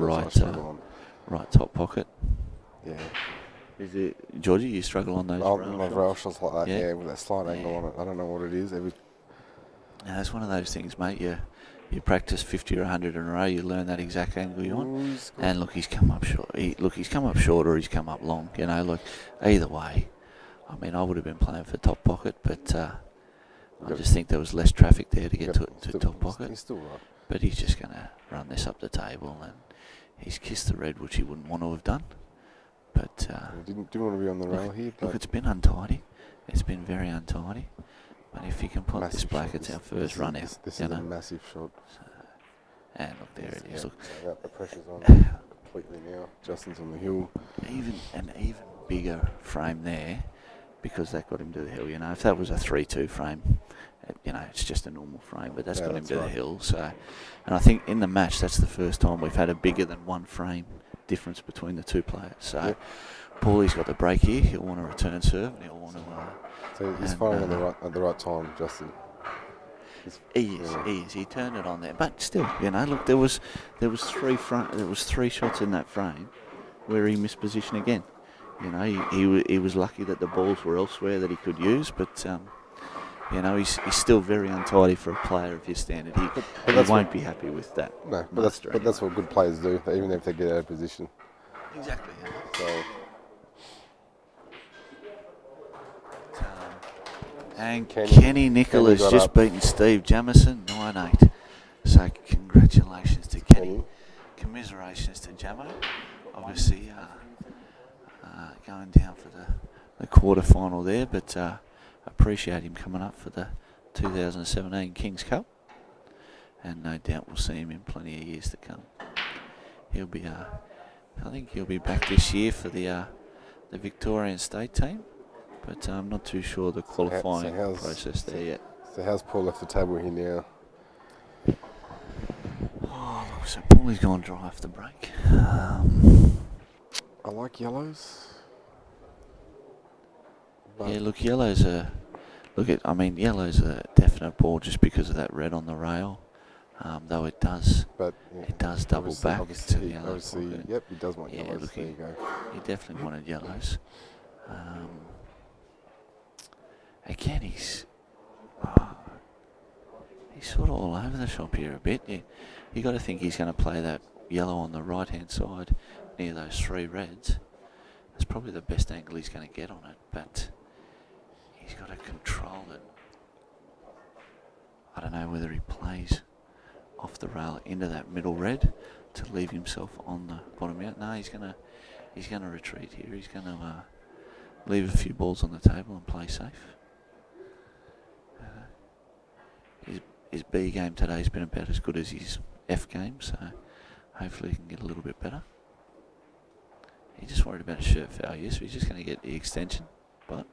right top pocket. Yeah. Is it, Georgie, you struggle on those rail shots like that, yeah, with that slight angle on it. I don't know what it is. Yeah, it's one of those things, mate. You practice 50 or 100 in a row, you learn that exact angle you want. And look, he's come up short. He's come up short or he's come up long. You know, look, either way. I mean, I would have been playing for top pocket, but I just think there was less traffic there to get to top pocket. He's still right. But he's just going to run this up the table, and he's kissed the red, which he wouldn't want to have done. But didn't want to be on the rail here. Look, it's been untidy. It's been very untidy. But if you can put this black, it's our first run out. This is a massive shot. So, and look, there it is. Look, the pressure's on completely now. Justin's on the hill. An even bigger frame there, because that got him to the hill. You know, if that was a 3-2 frame, you know, it's just a normal frame, but that's got him to the hill. So, and I think in the match, that's the first time we've had a bigger than one frame difference between the two players. So, Paulie's got the break here. He'll want to return serve, and he'll want to. So he's firing at the right time, Justin. He is. He turned it on there, but still, you know, look, there was three shots in that frame where he missed position again. You know, he was lucky that the balls were elsewhere that he could use, but you know, he's still very untidy for a player of his standard. He won't be happy with that. No, but that's what good players do, even if they get out of position. Exactly. Yeah. So. And Kenny Nicol has just beaten Steve Jamison 9-8. So congratulations to Kenny. Commiserations to Jamo. Obviously going down for the quarterfinal there, but appreciate him coming up for the 2017 Kings Cup. And no doubt we'll see him in plenty of years to come. He'll be, I think he'll be back this year for the Victorian State team. But I'm not too sure the qualifying process there yet. So how's Paul left the table here now? Oh, look, so Paulie's gone dry off the break. I like yellows. Yeah, look, yellow's a definite ball just because of that red on the rail. Though it does double back to the yellow. Obviously, yep, he does want yellows. Look, there you go. He definitely wanted yellows. Again, he's sort of all over the shop here a bit. You got to think he's going to play that yellow on the right-hand side near those three reds. That's probably the best angle he's going to get on it, but he's got to control it. I don't know whether he plays off the rail into that middle red to leave himself on the bottom out. No, he's going to retreat here. He's going to leave a few balls on the table and play safe. His B game today's been about as good as his F game, so hopefully he can get a little bit better. He's just worried about a shirt foul here, so he's just going to get the extension, and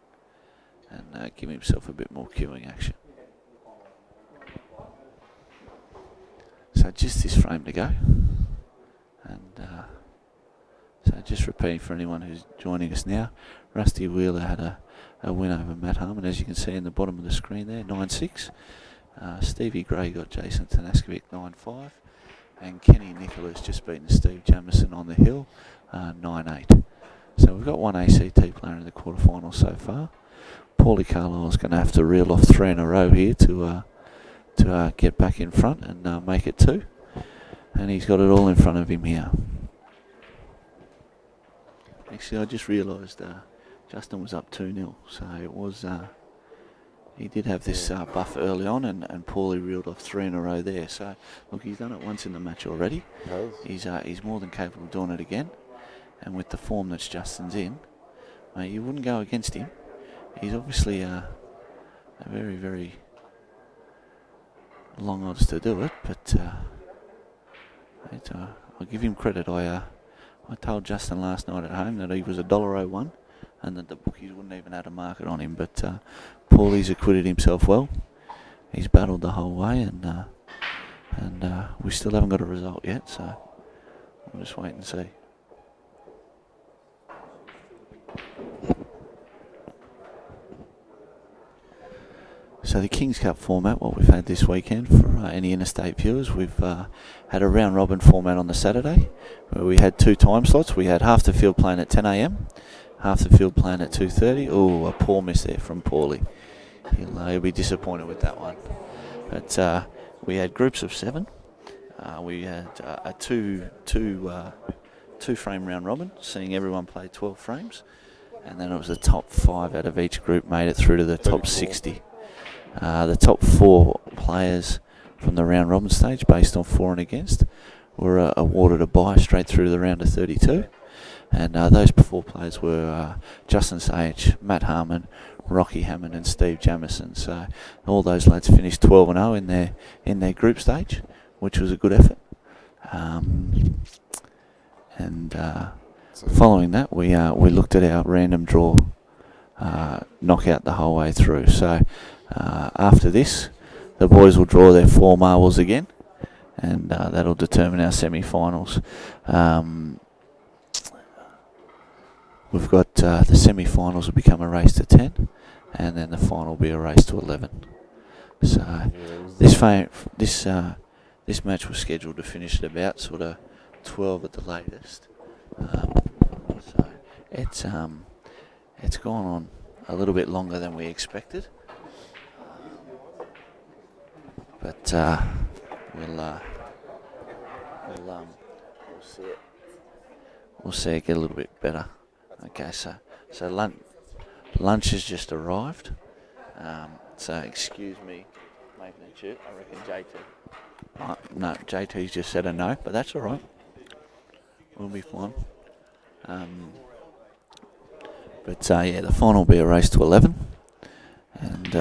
give himself a bit more queuing action. So just this frame to go, and just repeating for anyone who's joining us now, Rusty Wheeler had a win over Matt Harmon, as you can see in the bottom of the screen there, 9-6. Stevie Gray got Jason Tanaskovic 9-5. And Kenny Nicol has just beaten Steve Jamison on the hill, 9-8. So we've got one ACT player in the quarterfinals so far. Paulie Carlile's going to have to reel off 3 in a row here to get back in front and make it 2. And he's got it all in front of him here. Actually, I just realised Justin was up 2-0, so it was. He did have this buff early on, and Paulie reeled off 3 in a row there. So, look, he's done it once in the match already. He's more than capable of doing it again. And with the form that Justin's in, mate, you wouldn't go against him. He's obviously a very, very long odds to do it, but I'll give him credit. I told Justin last night at home that he was $1.01 and that the bookies wouldn't even have a market on him, but Paulie's acquitted himself well. He's battled the whole way, and we still haven't got a result yet, so we'll just wait and see. So the Kings Cup format, what we've had this weekend for any interstate viewers, we've had a round robin format on the Saturday where we had 2 time slots. We had half the field playing at 10 a.m, half the field playing at 2:30. Oh, a poor miss there from Paulie. He'll be disappointed with that one. But we had groups of 7. We had a two frame round robin, seeing everyone play 12 frames, and then it was the top 5 out of each group made it through to the top 60. The top 4 players from the round robin stage, based on for and against, were awarded a bye straight through to the round of 32. And those 4 players were Justin Sajich, Matt Harmon, Rocky Hammond and Steve Jamison. So all those lads finished 12-0 in their group stage, which was a good effort. Following that, we looked at our random draw knockout the whole way through. So after this, the boys will draw their 4 marbles again, and that'll determine our semi-finals. We've got the semi-finals will become a race to 10, and then the final will be a race to 11. So this match was scheduled to finish at about sort of 12 at the latest. So it's gone on a little bit longer than we expected, but we'll see it get a little bit better. Okay, so lunch has just arrived. So excuse me making a chirp. I reckon JT. No, JT's just said a no, but that's all right. We'll be fine. But the final will be a race to 11, and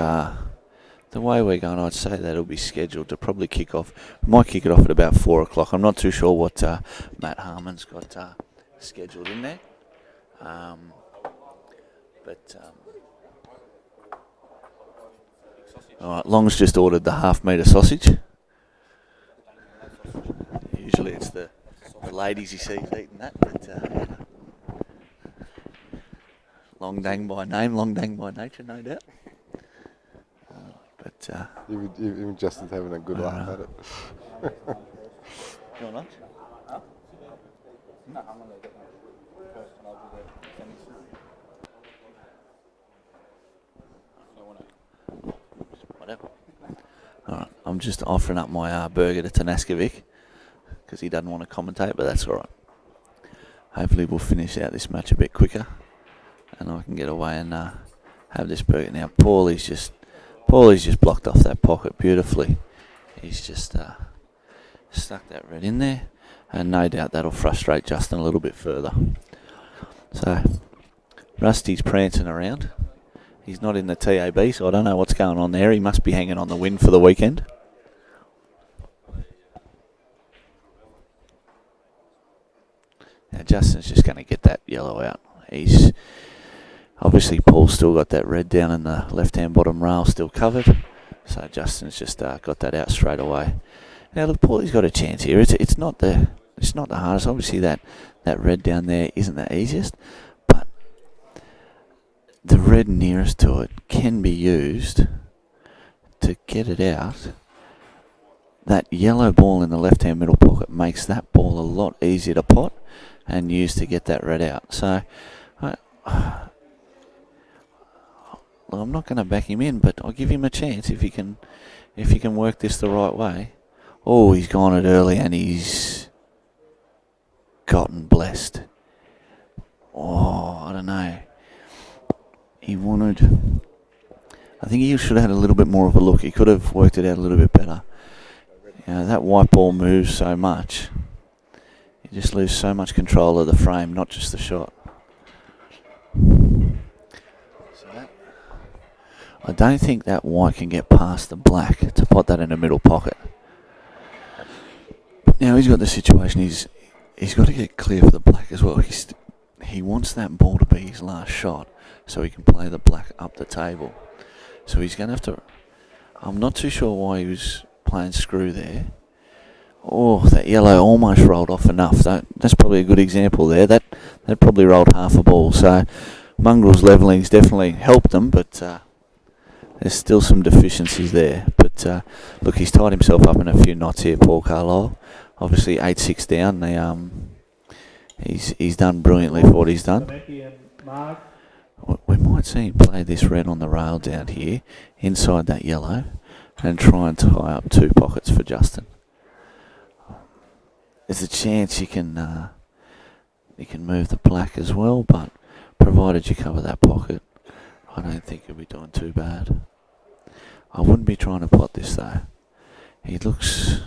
the way we're going, I'd say that it'll be scheduled to probably kick off. We might kick it off at about 4 o'clock. I'm not too sure what Matt Harmon's got scheduled in there. Alright, Long's just ordered the half-metre sausage. Usually it's the ladies he sees eating that, but Long Dang by name, Long Dang by nature, no doubt. Even Justin's having a good laugh at it. You want lunch? Whatever. Alright, I'm just offering up my burger to Tanaskovic because he doesn't want to commentate, but that's alright. Hopefully we'll finish out this match a bit quicker and I can get away and have this burger. Now Paulie's just blocked off that pocket beautifully. He's just stuck that red in there, and no doubt that'll frustrate Justin a little bit further. So Rusty's prancing around. He's not in the TAB, so I don't know what's going on there. He must be hanging on the win for the weekend. Now Justin's just going to get that yellow out. He's obviously, Paul's still got that red down in the left-hand bottom rail, still covered. So Justin's just got that out straight away. Now look, Paulie's got a chance here. It's not the it's not the hardest. Obviously, that red down there isn't the easiest, but the red nearest to it can be used to get it out. That yellow ball in the left-hand middle pocket makes that ball a lot easier to pot and use to get that red out. So, well, I'm not going to back him in, but I'll give him a chance if he can work this the right way. Oh, he's gone it early and he's gotten blessed. Oh, I don't know. I think he should have had a little bit more of a look. He could have worked it out a little bit better. You know, that white ball moves so much. You just lose so much control of the frame, not just the shot. I don't think that white can get past the black to pot that in the middle pocket. Now he's got the situation. He's got to get clear for the black as well. He wants that ball to be his last shot, so he can play the black up the table. So he's going to have to. I'm not too sure why he was playing screw there. Oh, that yellow almost rolled off enough. That's probably a good example there. That probably rolled half a ball. So Mongrel's levelling's definitely helped them, but there's still some deficiencies there. But look, he's tied himself up in a few knots here, Paul Carlile. Obviously 8-6 down. He's done brilliantly for what he's done. We might see him play this red on the rail down here, inside that yellow, and try and tie up two pockets for Justin. There's a chance you can move the black as well, but provided you cover that pocket, I don't think he'll be doing too bad. I wouldn't be trying to pot this though. He looks...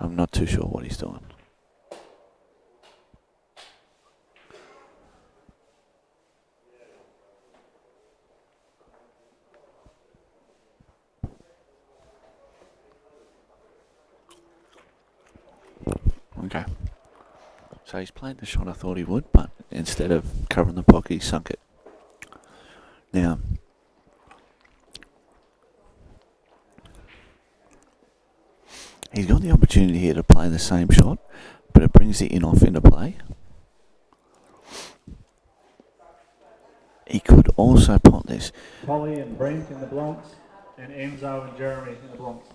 I'm not too sure what he's doing. Okay. So he's played the shot I thought he would, but instead of covering the pocket, he sunk it. Now, he's got the opportunity here to play the same shot, but it brings the in-off into play. He could also pot this. Polly and Brent in the Bronx, and Enzo and Jeremy in the Bronx.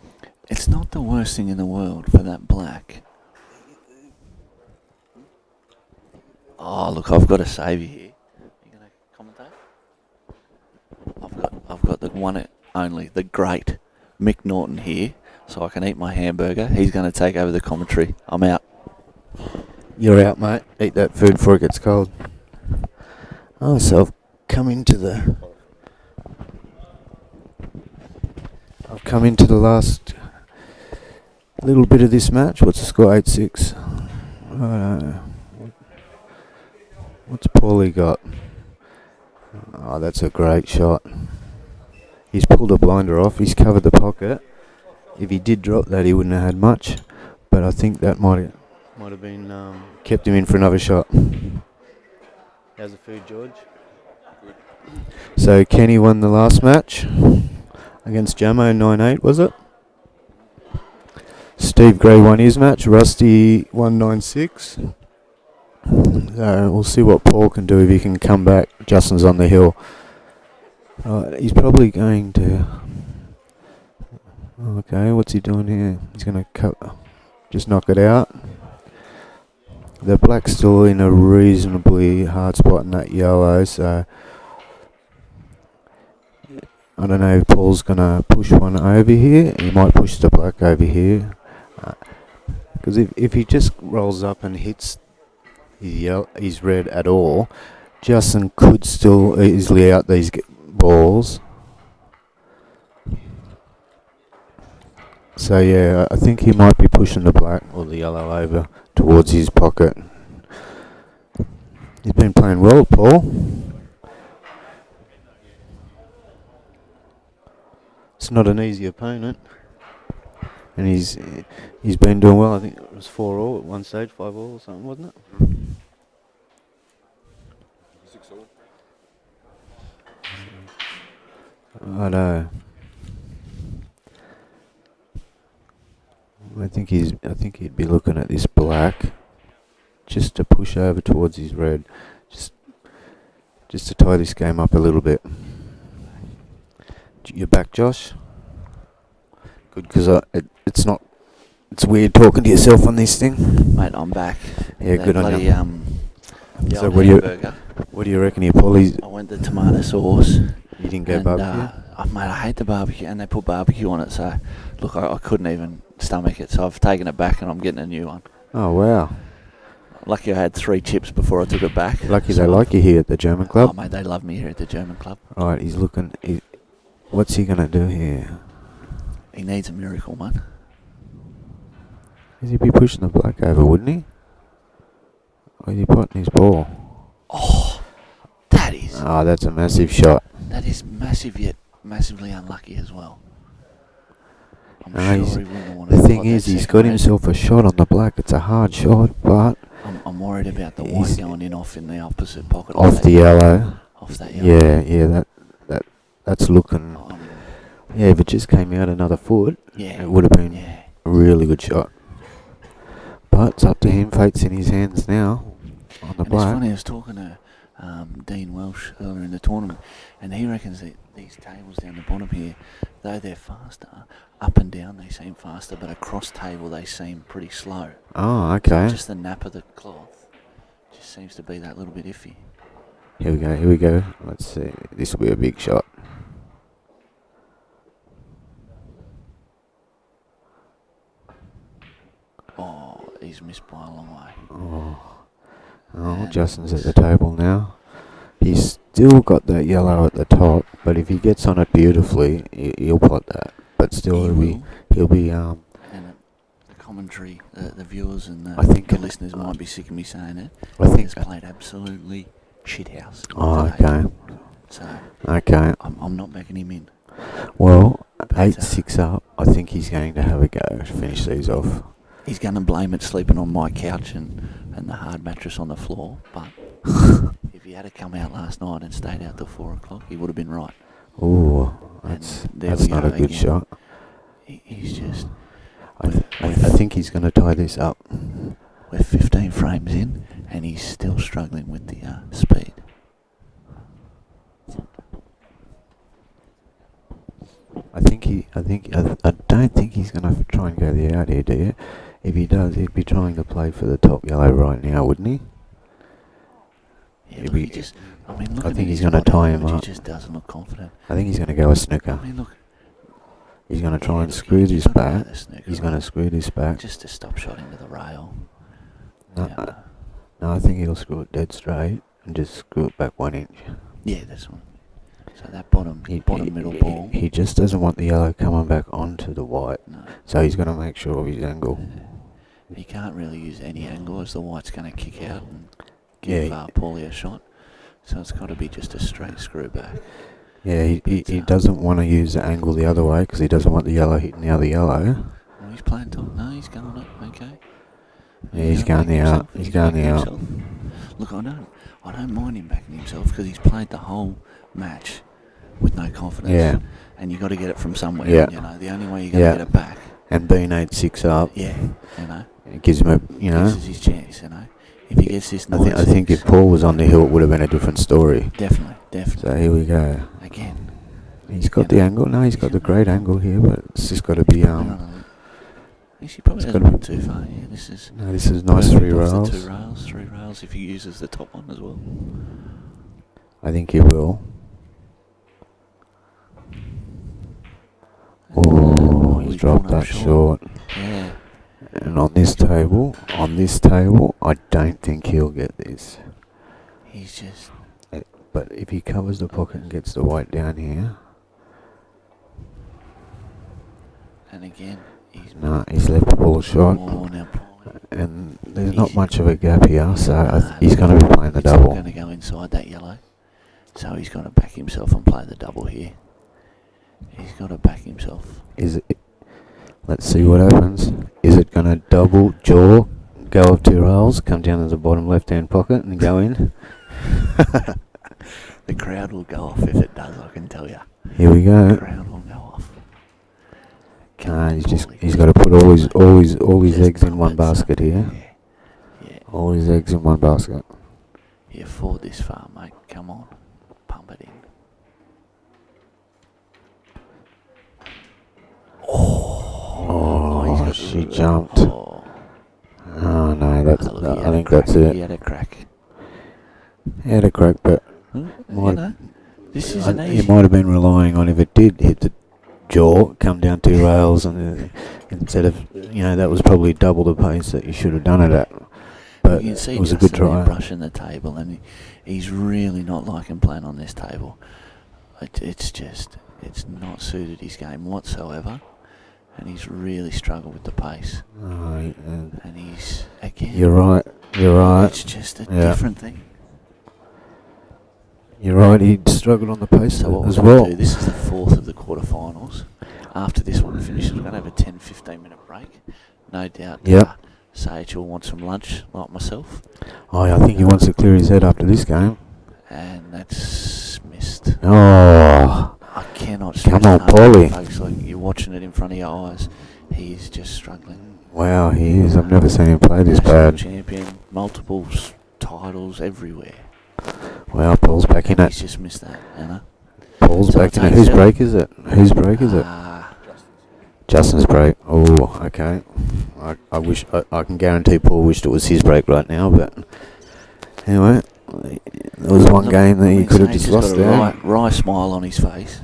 It's not the worst thing in the world for that black. Oh, look, I've got a saviour here. You going to commentate? I've got the one and only, the great Mick Norton here, so I can eat my hamburger. He's going to take over the commentary. I'm out. You're out, mate. Eat that food before it gets cold. Oh, so I've come into the last little bit of this match. What's the score? 8-6. I don't know. What's Paulie got? Oh, that's a great shot. He's pulled a blinder off. He's covered the pocket. If he did drop that, he wouldn't have had much. But I think that might have been kept him in for another shot. How's the food, George? Good. So Kenny won the last match against Jamo 9-8, was it? Steve Gray won his match. Rusty won 9-6. So we'll see what Paul can do if he can come back. Justin's on the hill. He's probably going to... Okay, what's he doing here? He's going to just knock it out. The black's still in a reasonably hard spot in that yellow, so... I don't know if Paul's going to push one over here. He might push the black over here. Because if he just rolls up and hits his red at all, Justin could still easily out these balls. So yeah, I think he might be pushing the black or the yellow over towards his pocket. He's been playing well, Paul. It's not an easy opponent, and he's been doing well. I think it was 4-all at one stage, 5-all or something, wasn't it? 6-all. I know. I think he'd be looking at this black, just to push over towards his red, just to tie this game up a little bit. You're back, Josh? Good, because it's weird talking to yourself on this thing. Mate, I'm back. Yeah, good on you. The So old what do you- hamburger. What do you reckon here, Polly's? I went the tomato sauce. You didn't go And, barbecue? mate, I hate the barbecue, and they put barbecue on it. So, look, I couldn't even stomach it. So I've taken it back, and I'm getting a new one. Oh, wow. Lucky I had 3 chips before I took it back. Lucky So they like you here at the German Oh, club. mate, they love me here at the German club. Right, he's looking. What's he going to do here? He needs a miracle, mate. He'd be pushing the black over, wouldn't he? Or is he putting his ball? Oh, that is That's a massive shot. massive, yet massively unlucky as well. I'm No, sure he's- he wouldn't want The to thing like is, that he's second got red. himself a shot on the black. It's a hard shot, but I'm worried about the He's- white going in off in the opposite pocket. off the yellow. Off that yellow. Yeah, that's looking. Yeah, if it just came out another foot, Yeah. it would have been Yeah. a really good shot. But it's up to him. Fate's in his hands now on the And it's black. funny, I was talking to Dean Welsh earlier in the tournament, and he reckons that these tables down the bottom here, though they're faster, up and down they seem faster, but across table they seem pretty slow. Oh, okay. Just the nap of the cloth just seems to be that little bit iffy. Here we go. Let's see. This will be a big shot. Oh, he's missed by a long way. Oh, And Justin's at the table now. He's still got that yellow at the top, but if he gets on it beautifully, he'll plot that. But still, he'll be And the commentary, the viewers and I think the it- listeners might be sick of me saying it. I think. He's played absolutely shithouse. Oh, today. okay. So Okay. I'm not backing him in. Well, But, 8-6 up. I think he's going to have a go to finish these off. He's going to blame it sleeping on my couch and the hard mattress on the floor. But if he had come out last night and stayed out till 4 o'clock, he would have been right. Ooh, And that's there we not a go good again. shot. He's just. I think he's going to tie this up. We're 15 frames in, and he's still struggling with the speed. I don't think he's going to try and go the out here, do you? If he does, he'd be trying to play for the top yellow right now, wouldn't he? Yeah, He'd look, be- he just. I mean, look I at think his he's gonna body tie him language, up. He just doesn't look confident. I think he's going to go a snooker. I mean, look. He's going to try yeah, and look, screw he's this gotta go back. the snooker, He's going to right? screw this back. Just to stop shotting to the rail. No, Yeah. no, I think he'll screw it dead straight and just screw it back 1 inch. Yeah, that's one. So that bottom middle ball. He just doesn't want the yellow coming back onto the white, No, so he's going to make sure of his angle. he can't really use any angle as the white's going to kick out and Yeah, give Paulie a shot. So it's got to be just a straight screw back. Yeah, he But, doesn't want to use the angle the other way because he doesn't want the yellow hitting the other yellow. Well, he's playing top. No, he's going up. Okay. Yeah, he's gonna going back the out. himself, He's going the backing out. himself. Look, I don't mind him backing himself because he's played the whole match with no confidence. Yeah. And you got to get it from somewhere. Yeah. You know, the only way you're going to Yeah. get it back. And being 8-6 up, Yeah. You know. it gives him a, This is his chance. You know. If he gets this, I think if Paul was on the hill, it would have been a different story. Definitely. So here we go. Again. He's got the angle. No, he's got the great angle here, but it's just got to be He probably it's hasn't gotta gone too far. Yeah, this is. No, this is nice perfect 3 off the rails. 2 rails. 3 rails. If he uses the top one as well. I think he will. Oh, he's dropped pulled up that short. Yeah. And on this table, I don't think he'll get this. He's just. But if he covers the pocket and gets the white down here, And again, he's left the ball short. Oh, now Paulie. And there's not much of a gap here, so he's going to be playing the It's double. going to go inside that yellow. So he's got to back himself and play the double here. He's got to back himself. Is it? Let's see what happens. Is it going to double jaw, go off 2 rails, come down to the bottom left-hand pocket and go in? The crowd will go off if it does, I can tell you. Here we The go. crowd will go off. Nah, wrong he's got to put all his Just eggs in pump one it, basket here. Yeah. All his eggs in one basket. You fought this far, mate. Come on. Pump it in. Oh, he's she got jumped. Oh, Oh no, that's. look, I think that's He it. had a crack. He had a crack, but You might, know, this isn't he easy. might have been relying on if it did hit the jaw, come down 2 rails, and instead of that was probably double the pace that you should have done it at. But You can see it was a good Justin there try. brushing the table, and he's really not liking playing on this table. It's not suited his game whatsoever, and he's really struggled with the pace. And he's, again... You're right. It's just a different thing. You're right, he struggled on the pace So what as we're going well. to do, this is the 4th of the quarterfinals. After this one finishes, we're going to have a 10-15 minute break. No doubt Sajich will want some lunch, like myself. Oh, I think he wants to clear his head after this game. And that's missed. Oh, I cannot come stress on, enough, Paulie. folks, like you're watching it in front of your eyes. He is just struggling. Wow, he is. I've never seen him play this National bad. champion, multiple titles everywhere. Wow, Paul's back in He's it. just missed that, you know. Paul's So back in it's it. Whose 8-7. break is it? Whose break is it? Justin's break. Oh, okay. I wish I can guarantee Paul wished it was his break right now, but anyway, there was one game that he could have just lost there. Got a wry smile on his face.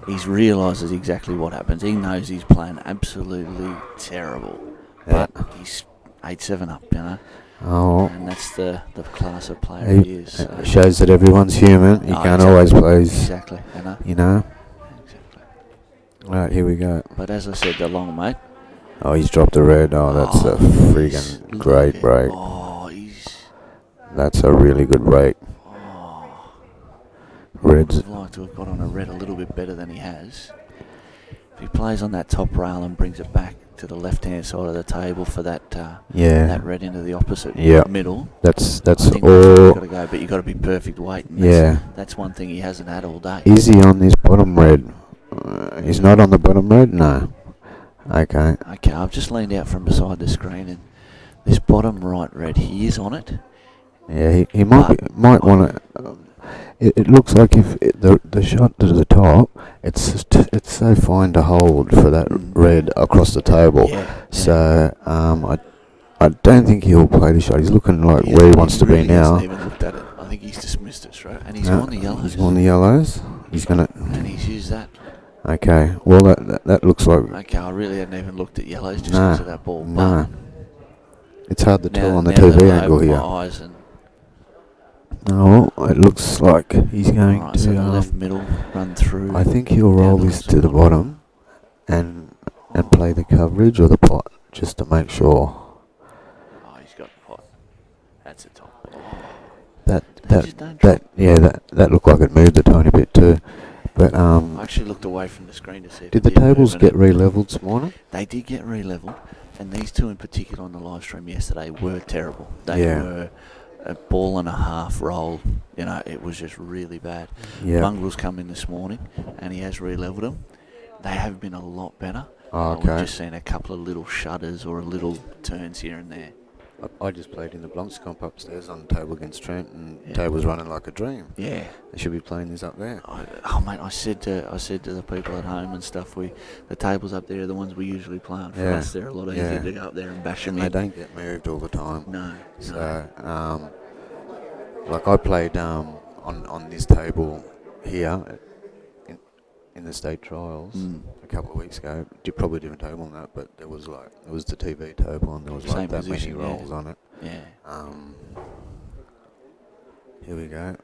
He realises exactly what happens. He knows he's playing absolutely terrible, but he's 8-7 up, you know. Oh, And that's the class of player he is. It shows that everyone's human. You can't always play. Exactly, you know. Exactly. Right, here we go. But as I said, the long mate. Oh, he's dropped a red. Oh, that's a friggin' great break. Oh, That's a really good break. Reds. I'd like to have got on a red a little bit better than he has. If he plays on that top rail and brings it back to the left-hand side of the table for that that red into the opposite middle. That's I think all. got to go, but you got to be perfect weight. And that's one thing he hasn't had all day. Is he on this bottom red? He's not on the bottom red. No. Okay. Okay, I've just leaned out from beside the screen, and this bottom right red, he is on it. Yeah, he might want to. It looks like if the shot to the top, it's so fine to hold for that red across the table. So I don't think he'll play the shot. He's looking like where he wants to be now. He hasn't even looked at it. I think he's dismissed it straight, and he's on the yellows. He's on the yellows. He's gonna. And he's used that. Okay. Well, that looks like. Okay, I really hadn't even looked at yellows just because of that ball. Nah. It's hard to tell on the now TV that angle I here. open my eyes and No, it looks like he's going right, to. so the left middle, run through. I think he'll roll this to the bottom, and play the coverage or the pot just to make sure. Oh, he's got the pot. That's the top. That looked like it moved a tiny bit too, but I actually looked away from the screen to see. If did the tables get re-leveled this morning? They did get re-leveled, and these two in particular on the live stream yesterday were terrible. They were a ball and a half roll. You know, it was just really bad. Mongrel's come in this morning, and he has re-leveled them. They have been a lot better. Oh, okay. We've just seen a couple of little shudders or little turns here and there. I just played in the Blancs comp upstairs on the table against Trent, and the table's running like a dream. Yeah. They should be playing this up there. Mate, I said to the people at home and stuff, the tables up there are the ones we usually play on. For us, they're a lot easier to go up there and bash them in. They don't get moved all the time. No. So, like I played on this table here in the state trials a couple of weeks ago. Probably a different table than that, but there was the TV table and there was like that many rolls on it. Yeah. Here we go.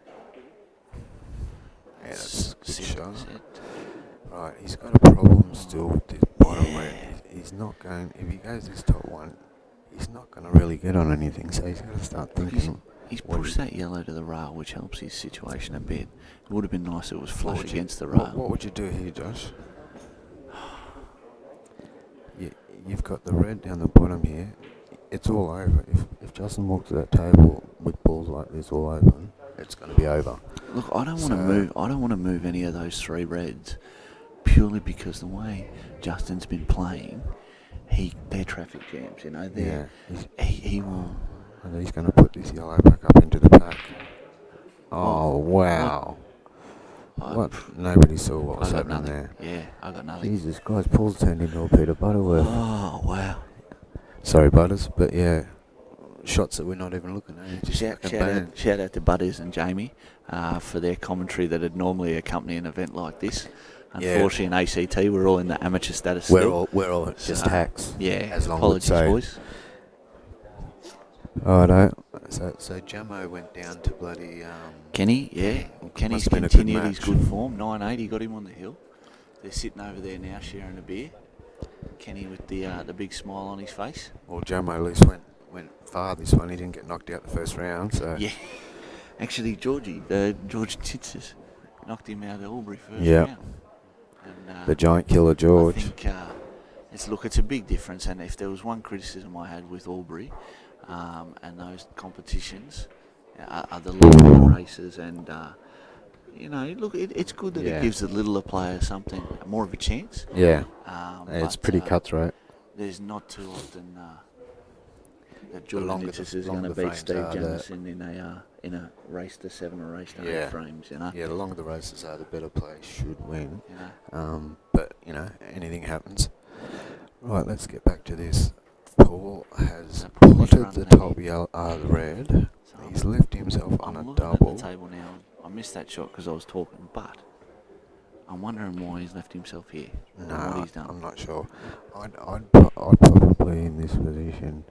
Yeah, that's a good shot. Right, he's got a problem still with this bottom red. He's not going. If he goes this top one, he's not going to really get on anything. So he's got to start thinking. He's pushed that yellow to the rail, which helps his situation a bit. It would have been nice if it was flush against the rail. What would you do here, Josh? You've got the red down the bottom here. It's all over. If Justin walks to that table with balls like this all open, it's going to be over. Look, I don't want to move. I don't want to move any of those three reds purely because the way Justin's been playing, they're traffic jams, you know. He will. And he's going to put this yellow back up into the pack. Oh, wow. What? Nobody saw what was happening there. Yeah, I got nothing. Jesus Christ, Paul's turned into a Peter Butterworth. Oh, wow. Sorry, Butters, but yeah, shots that we're not even looking at. Just Shout out to Butters and Jamie for their commentary that would normally accompany an event like this. Unfortunately, in ACT, we're all in the amateur status still. We're all just hacks. Yeah, as long apologies, as boys. Righto. So Jamo went down to bloody... Kenny, yeah. Kenny's been a good continued his match. good form. 9-8, he got him on the hill. They're sitting over there now sharing a beer. Kenny with the big smile on his face. Well, Jamo at least went far this one. He didn't get knocked out the first round, so... Yeah. Actually, George Titsis knocked him out of Albury first round. And, the giant killer George. I think it's a big difference, and if there was one criticism I had with Albury and those competitions are the longer races, and look, it's good that it gives the littler player something more of a chance. Yeah, it's pretty cutthroat. There's not too often that Jordan is going to beat Steve Jamison in a race to 7 or race to 8 frames. You know. Yeah, the longer the races are, the better players should win. Yeah. But anything happens. Right, let's get back to this. Paul has potted the top yellow, the red. He's left himself on a double. At the table now. I missed that shot because I was talking, but I'm wondering why he's left himself here. No, what he's done. I'm not sure. I'd probably in this position,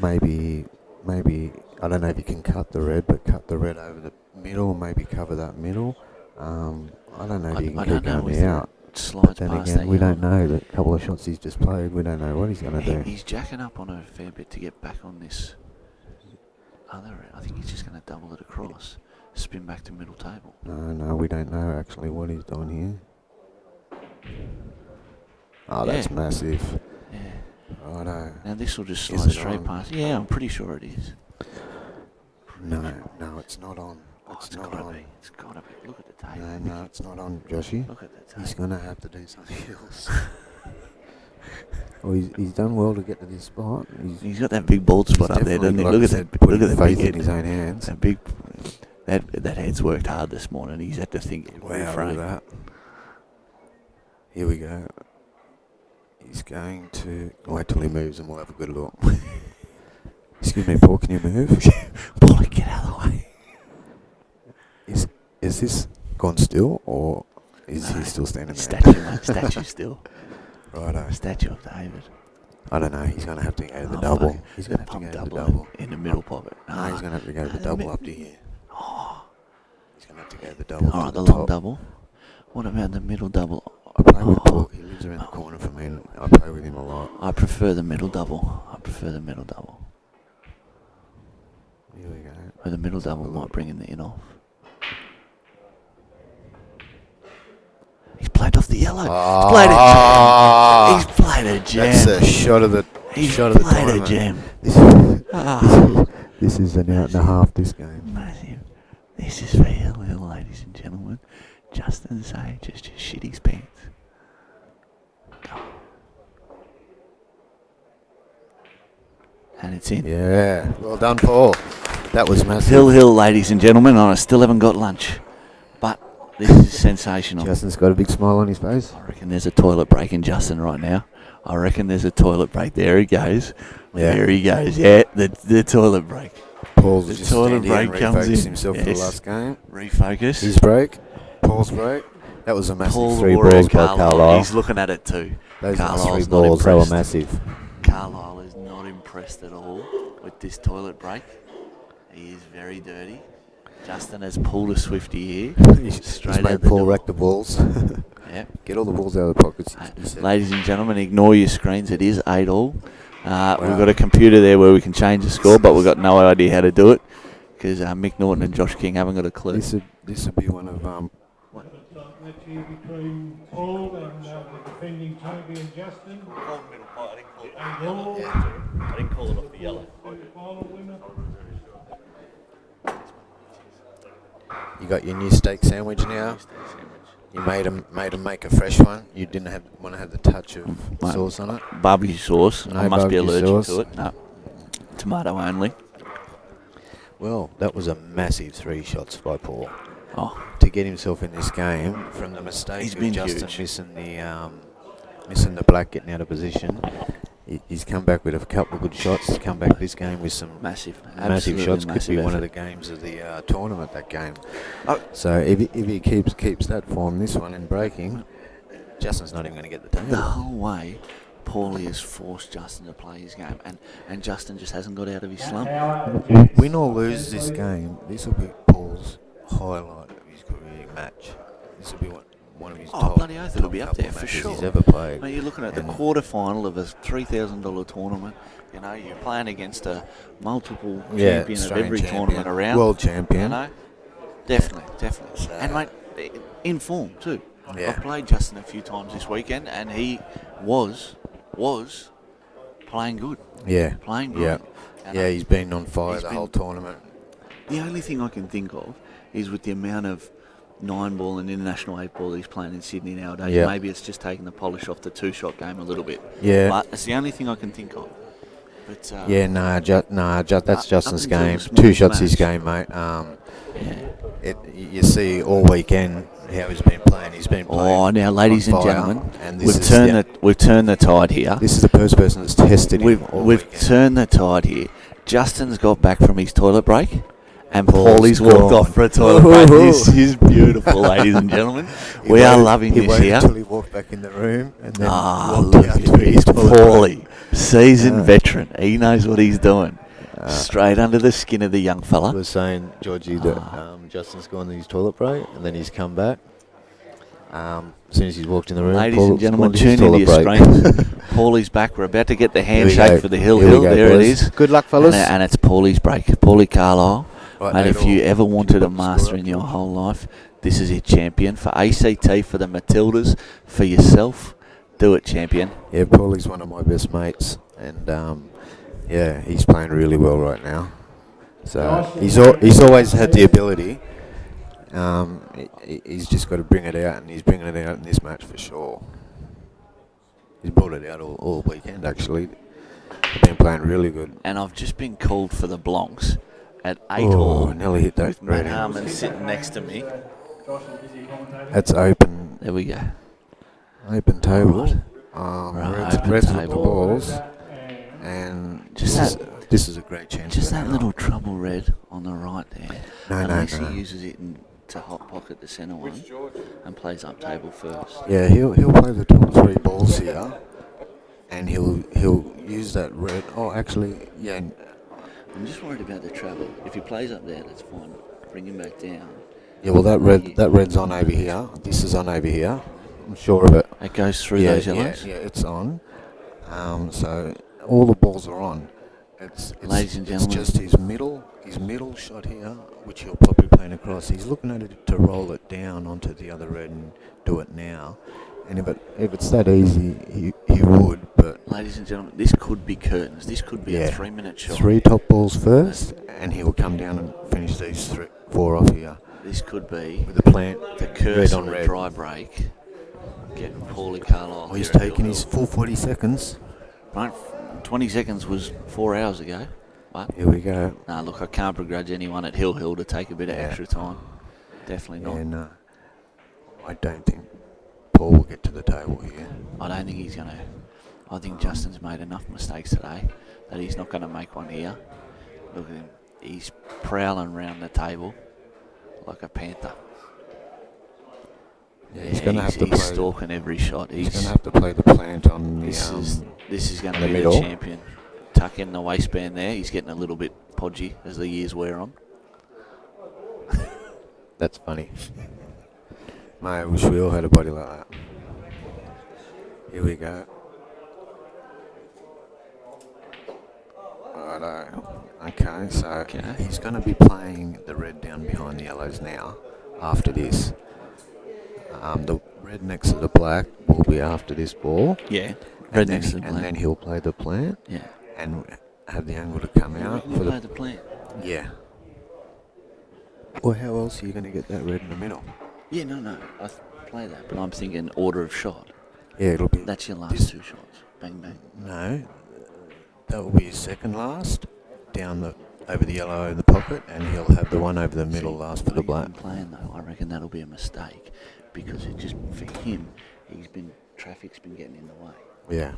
maybe I don't know if you can cut the red, but cut the red over the middle, maybe cover that middle. I don't know if you can keep going out. But then again, we don't know. The couple of shots he's just played, we don't know what he's going to do. He's jacking up on a fair bit to get back on this other end. I think he's just going to double it across, spin back to middle table. No, we don't know actually what he's doing here. Oh, that's massive. Yeah. Righto. Now this will just slide straight past. Yeah, I'm pretty sure it is. No, it's not on. It's got to be. It's got to be. Look at the table. No, it's not on, Joshy. Look at the table. He's going to have to do something else. Well, he's done well to get to this spot. He's got that big bald spot up there, doesn't he? Look at that. Look at the faith in his own hands. That big. That head's worked hard this morning. He's had to think every frame. Look at that. Here we go. He's going to wait till he moves, and we'll have a good look. Excuse me, Paul. Can you move? Paul, get out of the way. Is this gone still, or is he still standing there? Statue, mate. Statue still. Righto. Statue of David. I don't know. He's going to have to go to the double. Fuck. He's going to have to go to the double double. in the middle pocket. No, he's going to have to go to the double up to here. He's going to have to go to the double. All right, the long double. What about the middle double? I play with Paul. He lives around the corner from me, and I play with him a lot. I prefer the middle double. Here we go. But the middle double might bring in the in off. He's played off the yellow. He's played a jam. That's a shot of the tournament. A jam. This is an out and a half, this game. Massive. This is for Hill, ladies and gentlemen. Justin Sajich has just shit his pants. And it's in. Yeah. Well done, Paul. That was massive. Hill, ladies and gentlemen. I still haven't got lunch. But this is sensational. Justin's got a big smile on his face. I reckon there's a toilet break in Justin right now. There he goes. Yeah. There he goes. Yeah, the toilet break. Paul's the just toilet break comes in. Himself for the last game. Refocus. His break. Paul's break. That was a massive Paul 3 balls by Carlile. He's looking at it too. Those 3 balls, they were massive. Carlile is not impressed at all with this toilet break. He is very dirty. Justin has pulled a Swifty here. He's made Paul wreck the balls. Yep. Get all the balls out of the pockets. Ladies and gentlemen, ignore your screens. It is 8-all. We've got a computer there where we can change the score, but we've got no idea how to do it because Mick Norton and Josh King haven't got a clue. This would be one of Match here between Paul and the defending Toby and Justin. I didn't call it off the yellow. Final winner. You got your new steak sandwich now. You made him make a fresh one. You didn't want to have the touch of Mate, sauce on it. Barbecue sauce. No I must be barbecue allergic sauce. to it. No. Tomato only. Well, that was a massive 3 shots by Paul Oh, to get himself in this game from the mistake He's of been Justin huge. missing the black, getting out of position. He's come back with a couple of good shots. He's come back this game with some massive. massive Absolutely shots. Could massive be one of effort. the games of the tournament. That game. Oh. So if he keeps that form, this one in breaking, Justin's not even going to get the table. The whole way, Paulie has forced Justin to play his game, and Justin just hasn't got out of his slump. Win or lose this game, this will be Paul's highlight of his career match. This will be one of his top. Bloody oath, it'll be up couple there for matches sure. he's ever played. Mate, you're looking at the And- quarterfinal of a $3,000 tournament. You know, you're playing against a multiple Yeah, champion of Australian every champion, tournament around. world champion. You know, definitely. So- And mate, in form too. Yeah. I've played Justin a few times this weekend, and he was playing good. Yeah. Playing Yeah. brilliant. And Yeah, he's been on fire he's the been- whole tournament. The only thing I can think of is with the amount of 9-ball and international 8-ball he's playing in Sydney nowadays, Yeah. maybe it's just taking the polish off the 2-shot game a little bit. Yeah. But it's the only thing I can think of. But, Yeah, that's Justin's up until game. the smallest 2 shots his match. game, mate. yeah. You see all weekend how he's been playing. He's been playing. Oh, now, ladies on and fire, gentlemen, and we've turned the tide here. This is the first person that's tested him all We've weekend. turned the tide here. Justin's got back from his toilet break, and Paul's Paulie's walked gone. off for a toilet break. This is beautiful, ladies and gentlemen. We are loving he this waited here. until he walked back in the room and then walked Look out at to his this toilet break. Paulie, seasoned Yeah. veteran. He knows what he's doing. Straight under the skin of the young I fella. was saying, Georgie, that Justin's gone to his toilet break and then he's come back. As soon as he's walked in the room, Ladies Paul's and gentlemen, gone to his tune into toilet your break. screens. Paulie's back. We're about to get the Here we handshake go. for the Hill. Here we go, There boys. it is. Good luck, fellas. And it's Paulie's break. Paulie Carlile. Right, Mate, mate, if you all- ever wanted a put the master score in up, your George. whole life, this is it, champion. For ACT, for the Matildas, for yourself, do it, champion. Yeah, Paulie's one of my best mates, and yeah, he's playing really well right now. So he's always had the ability. He's just got to bring it out, and he's bringing it out in this match for sure. He's brought it out all weekend, actually. He's been playing really good. And I've just been called for the Blonks at 8 Oh, all. nearly hit that With Matt rating. Harmon sitting next to me. That's open There we go. table. Right, Red's open with the table. balls, and Just this is a great chance. Just for that now. little trouble red on the right there. No, Unless no. he uses it to hot pocket the centre one and plays up table first. Yeah, he'll play the top 3 balls here, and he'll use that red. Oh, actually, yeah. I'm just worried about the travel. If he plays up there, that's fine. Bring him back down. Yeah, well, that red's on over here. This is on over here. I'm sure of it. It goes through Yeah, those yellows. yeah, it's on. So all the balls are on. It's Ladies and it's gentlemen. just his middle shot here, which he'll probably play across. He's looking at it to roll it down onto the other red and do it now. And if it's that easy, he would. But Ladies and gentlemen, this could be curtains. This could be a yeah, 3-minute shot. 3 top balls first, and he'll come down and finish these 4 off here This could be with the plant the curse red of on a red. dry break. Getting Paulie Carlile. Oh, he's here at taking Hill his Hill. full 40 seconds. Right, 20 seconds was 4 hours ago. But Here we go. nah, look, I can't begrudge anyone at Hill to take a bit of Yeah. extra time. Definitely not. And I don't think Paul will get to the table here. I don't think he's going to. I think Justin's made enough mistakes today that he's not going to make one here. Look at him. He's prowling around the table like a panther. Yeah, he's going to have to he's play. stalking every shot. He's going to have to play the plant on the. This is going to in the be middle. the champion. Tuck in the waistband there. He's getting a little bit podgy as the years wear on. That's funny. Mate, I wish we all had a body like that. Here we go. Righto. Okay, so Okay. he's going to be playing the red down behind the yellows now. After this, the red next to the black will be after this ball. Yeah. And Red then next to the and black. then he'll play the plant Yeah. and have the angle to come out You for play the. the plant. Yeah. Well, how else are you going to get that red in the middle? Yeah, no. play that, but I'm thinking order of shot. Yeah, it'll be. That's your last 2 shots. Bang, bang. No, that will be his second last, down the over the yellow over the pocket, and he'll have the one over the middle last for the black. He's been playing though, I reckon that'll be a mistake because it just for him, traffic's been getting in the way. Yeah.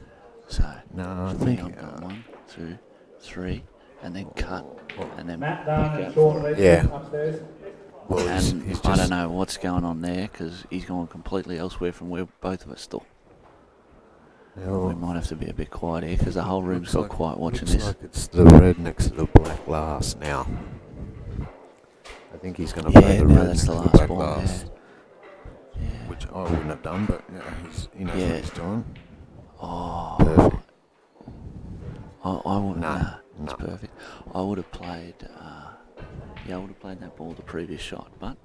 So No, I for me, think. I've got 1, 2, 3, and then cut, and then Matt pick Dunn up. and Sean Reed Yeah. upstairs. Well, And he's I just. don't know what's going on there because he's gone completely elsewhere from where both of us thought. We might have to be a bit quiet here because the whole room's got quiet watching looks this. like it's the red next to the black last now. I think he's going to play the now red that's next the to the last black ball. last, Yeah. which I wouldn't have done, but he knows Yeah. what he's doing. Oh, Perfect. I wouldn't. No, Nah, it's no. perfect. I would have played. I would have played that ball the previous shot, but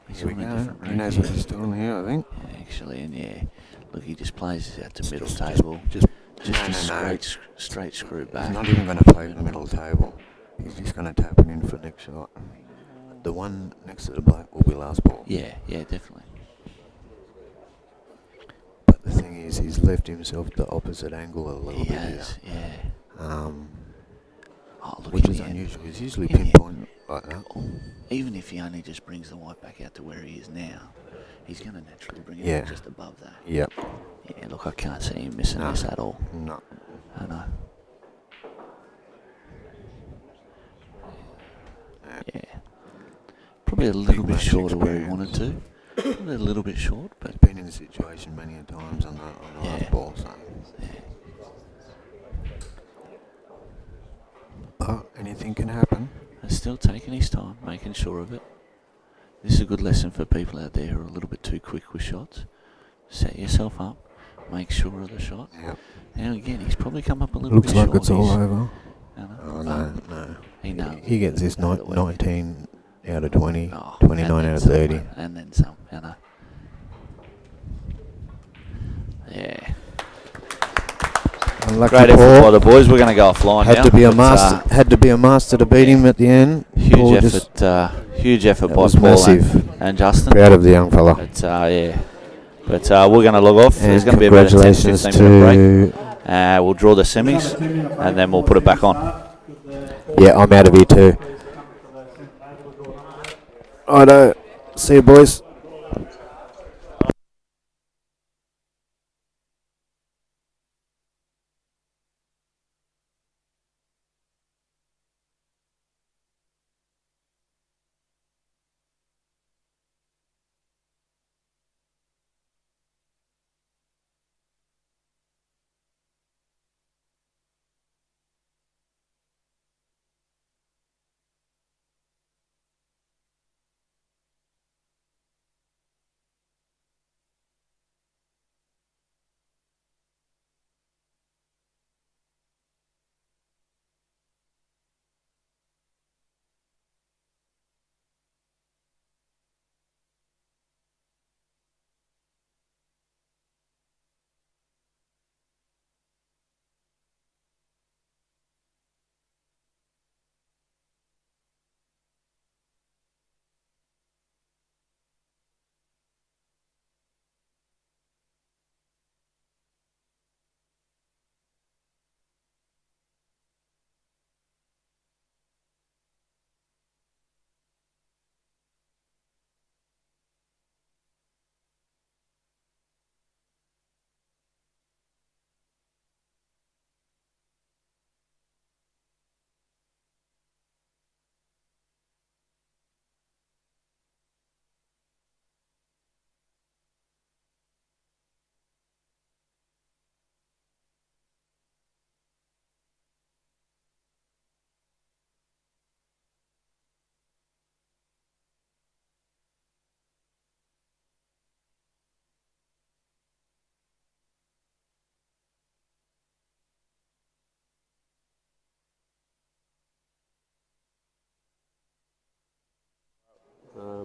he's Here we on a go. different He route knows here. what he's doing here, I think. Yeah, actually, and look, he just plays out to middle Just- table. Just Just no, a no. straight screw He's back. not even going to play the middle table. He's just going to tap it in for next shot. The one next to the black will be last ball. Yeah, definitely. But the thing is, he's left himself the opposite angle a little He bit has, here. yeah. Oh, look, Which in is the end, unusual. He's usually in the end- pinpoint like that. even if he only just brings the white back out to where he is now, he's going to naturally bring it Yeah. up just above that. Yep. Yeah, look, I can't see him missing No. this at all. No. I know. Yeah. Probably a little bit match short of where he experience. wanted to. Probably a little bit short, but He's been in the situation many a times on the Yeah. last ball, so. But anything can happen. he's still taking his time, making sure of it. This is a good lesson for people out there who are a little bit too quick with shots. Set yourself up, make sure of the shot. Yep. Now again, he's probably come up a little Looks bit like short. it's all He's- over. I know. Oh, no. He knows. He gets this Know the way. 19 out of 20, Oh, 29 and out of then 30. some, and then some, Yeah. Unlucky Great effort by Paul. the boys. We're going to go offline Had now. to be a But, master. Had to be a master to beat him at the end. Paul huge just effort. Huge effort that by was Paul massive. and Justin. proud of the young fella. But yeah. But we're going to log off. And There's going to be about a 10, congratulations 15 minute to. break. We'll draw the semis, and then we'll put it back on. Yeah, I'm out of here too. Righto. See you, boys.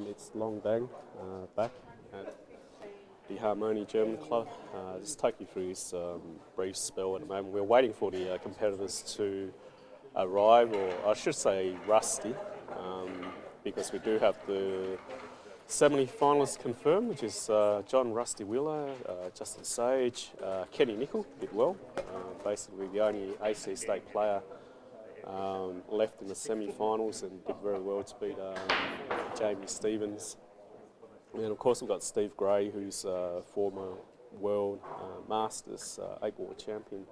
It's Long Dang back at the Harmon German club. Just take you through this brief spell at the moment. We're waiting for the competitors to arrive, or I should say rusty, because we do have the Semi-finalists confirmed, which is John Rusty Wheeler, Justin Sage, Kenny Nicol did well. Basically the only AC State player left in the semi-finals and did very well to beat Jamie Stevens. And of course we've got Steve Gray, who's a former World Masters 8-ball champion.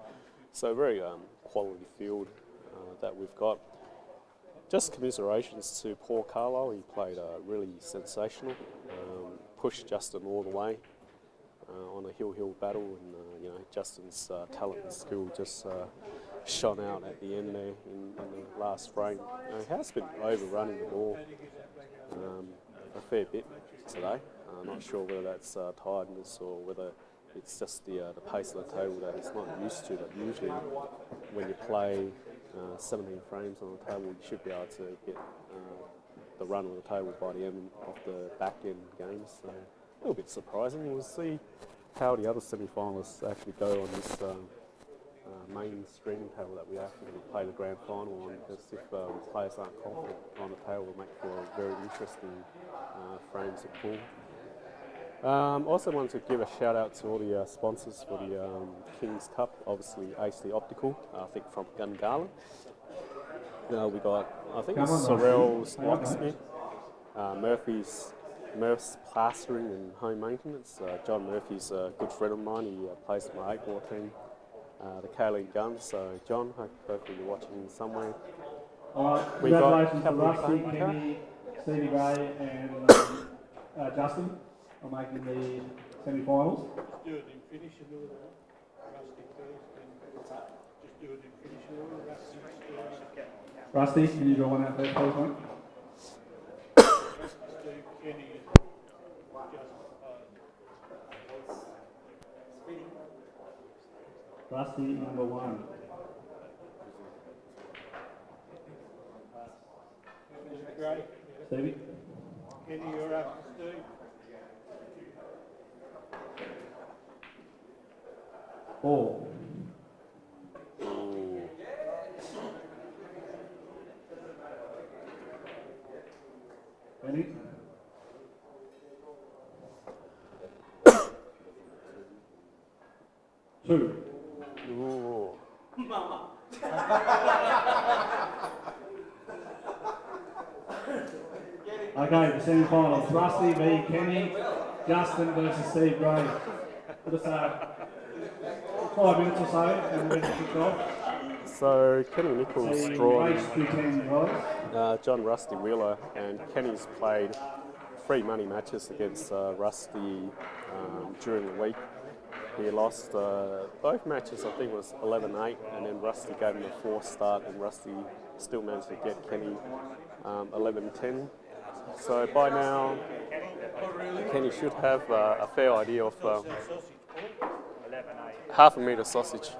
So very quality field that we've got. Just commiserations to Paul Carlile. He played really sensational, pushed Justin all the way on a hill battle, and you know, Justin's talent and skill just shone out at the end there in the last frame. He has been overrunning the ball a fair bit today. I'm not sure whether that's tiredness or whether it's just the pace of the table that he's not used to. But usually when you play 17 frames on the table, you should be able to get the run on the table by the end of the back end games. So a little bit surprising. We'll see how the other semi-finalists actually go on this main streaming table that we actually play the grand final on, because if players aren't confident on the table, it'll make for a very interesting frames of pool. Also wanted to give a shout out to all the sponsors for the Kings Cup. Obviously AC Optical, I think from Gungala. We got, I think it's Sorrell's Locksmith, Murph's Plastering and Home Maintenance. John Murphy's a good friend of mine. He plays for my 8-ball team, the Carlile Guns. So John, hopefully you're watching somewhere. We got Congratulations to Rusty, Kenny, Stevie Gray and Justin on making the semi-finals. Just do it in finishing order. Rusty first, and just do it in finishing order. Rusty, can you draw one out there, please, mate? Steve, Kenny, Rusty, number 1. Great. Stevie? Kenny, you're up. Steve. Four. Ready? Two. Ooh. Okay, the semi-finals. Rusty v Kenny, Justin versus Steve Gray. Just 5 minutes or so, and we'll get kicked off. So Kenny Nicol's drawn Race to 10 guys. John Rusty Wheeler, and Kenny's played 3 money matches against Rusty during the week. He lost both matches, I think it was 11-8, and then Rusty gave him a 4 start, and Rusty still managed to get Kenny 11-10. So by now, Kenny should have a fair idea of half a metre sausage.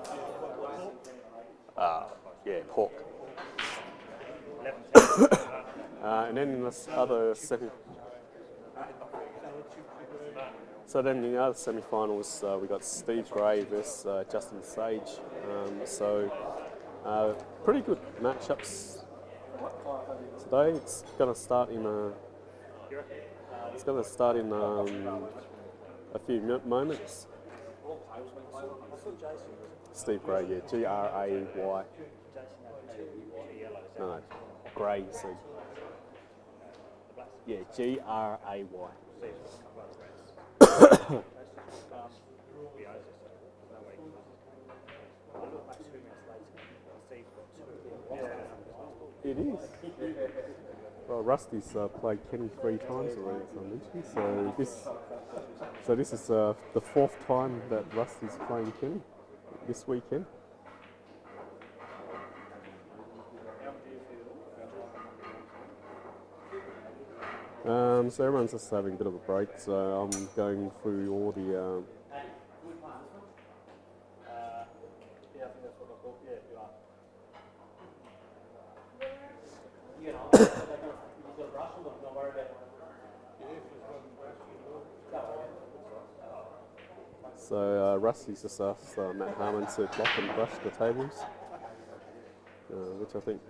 Yeah, pork. And then in this other So then in the other semi-finals, we got Steve Gray versus Justin Sage. Pretty good matchups today. It's going to start in a few moments. Steve Gray, yeah, Gray. No, Gray. So yeah, Gray. It is. Well, Rusty's played Kenny 3 times already, as I mentioned. So this is the 4th time that Rusty's playing Kenny this weekend. So everyone's just having a bit of a break. So I'm going through all the. So Rusty's just asked Matt Harmon to block and brush the tables, which I think.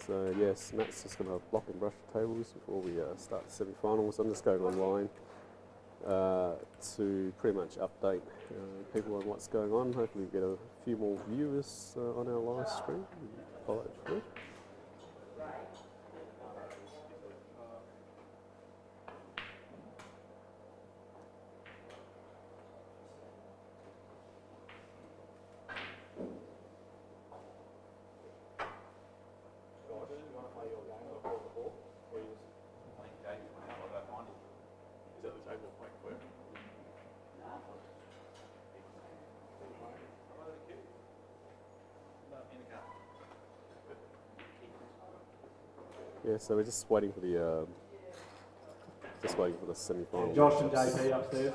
So yes, Matt's just going to block and brush the tables before we start the semi-finals. I'm just going online to pretty much update people on what's going on. Hopefully we get a few more viewers on our live stream. Follow it through. Yeah, so we're just waiting for the semi-final Josh and matchups JP upstairs.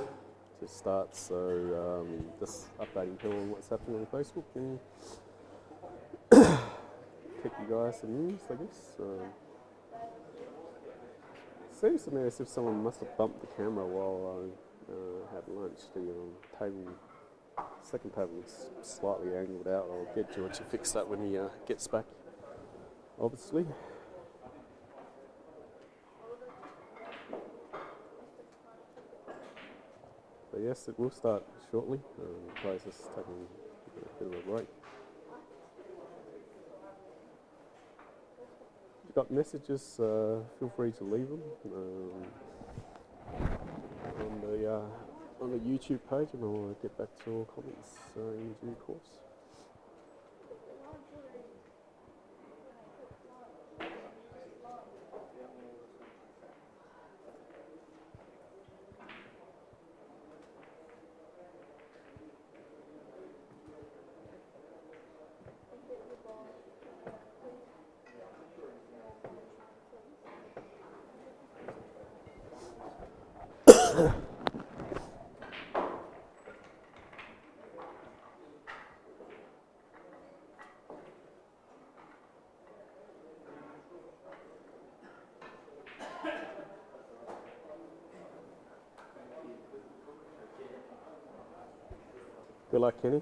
to start. So just updating people on what's happening on Facebook and keep you guys some news, I guess. Seems to me as if someone must have bumped the camera while I had lunch. The second table is slightly angled out. I'll get George to fix that when he gets back, obviously. But yes, it will start shortly. The players are just taking a bit of a break. If you've got messages, feel free to leave them on the YouTube page, and I'll get back to all comments in due course. Good luck, Kenny.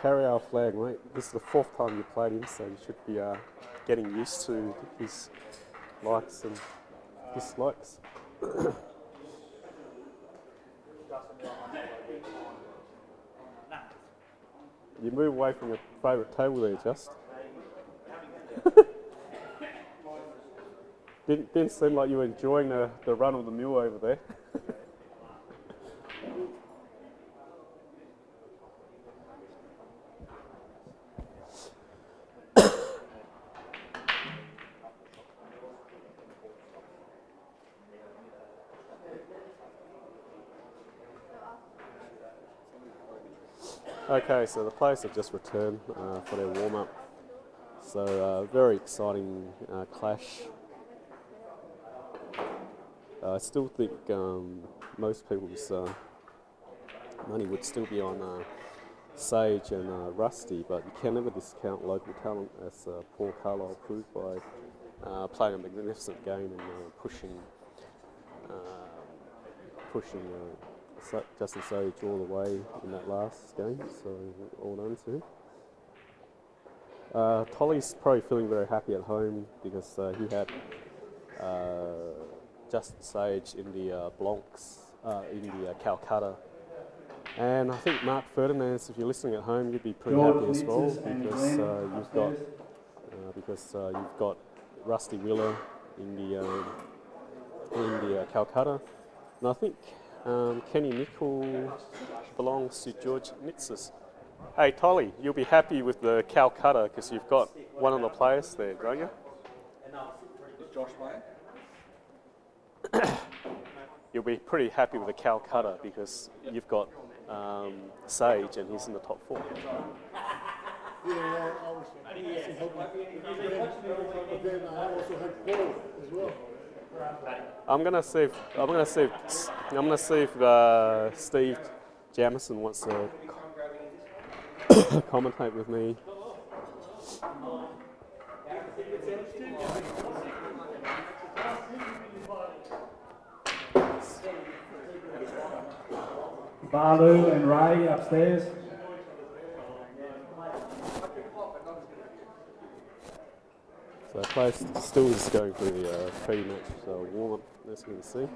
Carry our flag, mate. This is the 4th time you played him, so you should be getting used to his likes and dislikes. You move away from your favourite table there, Just. Didn't seem like you were enjoying the run of the mule over there. Okay, so the players have just returned for their warm-up. So very exciting clash. I still think most people's money would still be on Sage and Rusty, but you can never discount local talent, as Paul Carlile proved by playing a magnificent game and pushing Justin Sage all the way in that last game, so all done to him. Tolly's probably feeling very happy at home because he had Justin Sage in the Blancs, in the Calcutta. And I think Mark Ferdinand, if you're listening at home, you'd be pretty happy as well because you've got Rusty Wheeler in the Calcutta, and I think Kenny Nicol belongs to George Nitz's. Hey Tolly, you'll be happy with the Calcutta because you've got one of the players there, don't you? Is Josh playing? You'll be pretty happy with the Calcutta because you've got Sage and he's in the top 4. Yeah, I was helping. But then I also had Paul as well. I'm gonna see if Steve Jamison wants to commentate with me. Balu and Ray upstairs. So players still just going through the pre-match warm-up, as you can see.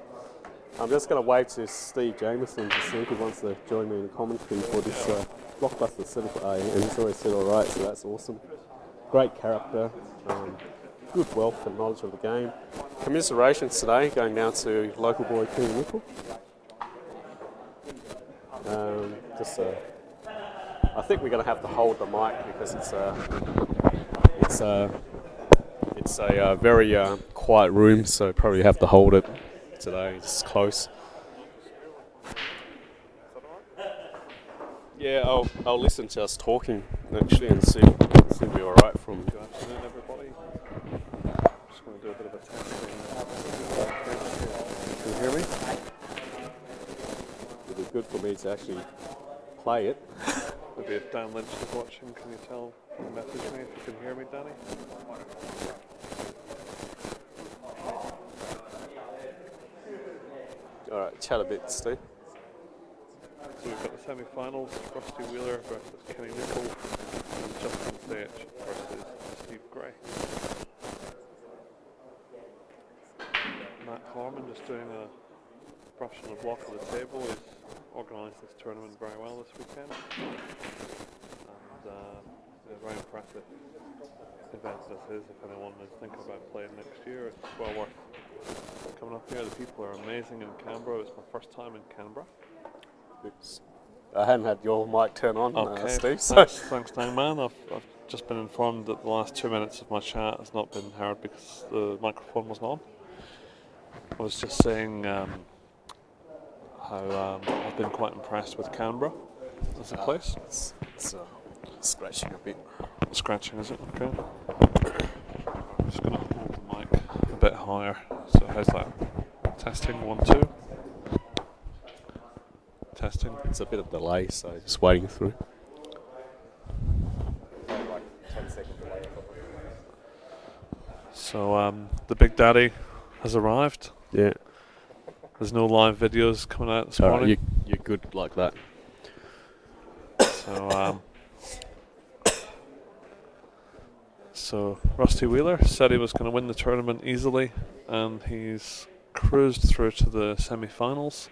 I'm just going to wave to Steve Jameson to see if he wants to join me in commentary for this blockbuster semi-final, and he's already said all right, so that's awesome. Great character, good wealth and knowledge of the game. Commiserations today going down to local boy Kenny Nicol. I think we're going to have to hold the mic because it's a very quiet room, so probably have to hold it today. It's close. Yeah, I'll listen to us talking actually and see if it'll be all right from. Good afternoon, everybody. Just going to do a bit of a testing. Can you hear me? It'd be good for me to actually play it. Maybe if Dan Lynch is watching, can you tell him, message me if you can hear me, Danny? All right, chat a bit, Steve. So we've got the semi-finals, Rusty Wheeler versus Kenny Nicol, and Justin Sajich versus Steve Gray. Matt Harmon just doing a brush on the block of the table. He's organised this tournament very well this weekend. And a very impressive event this is. If anyone is thinking about playing next year, it's well worth coming up here. The people are amazing in Canberra. It's my first time in Canberra. Oops. I hadn't had your mic turn on, Okay, Steve. So. Thanks, Dan Man. I've just been informed that the last 2 minutes of my chat has not been heard because the microphone wasn't on. I was just saying how I've been quite impressed with Canberra as a place. It's scratching a bit. Scratching, is it? Okay. I'm just going to hold the mic a bit higher. So how's that? Testing, 1, 2. Testing. It's a bit of delay, so just waiting through. So the Big Daddy has arrived. Yeah. There's no live videos coming out this morning. Right, you're good like that. So Rusty Wheeler said he was going to win the tournament easily, and he's cruised through to the semi-finals,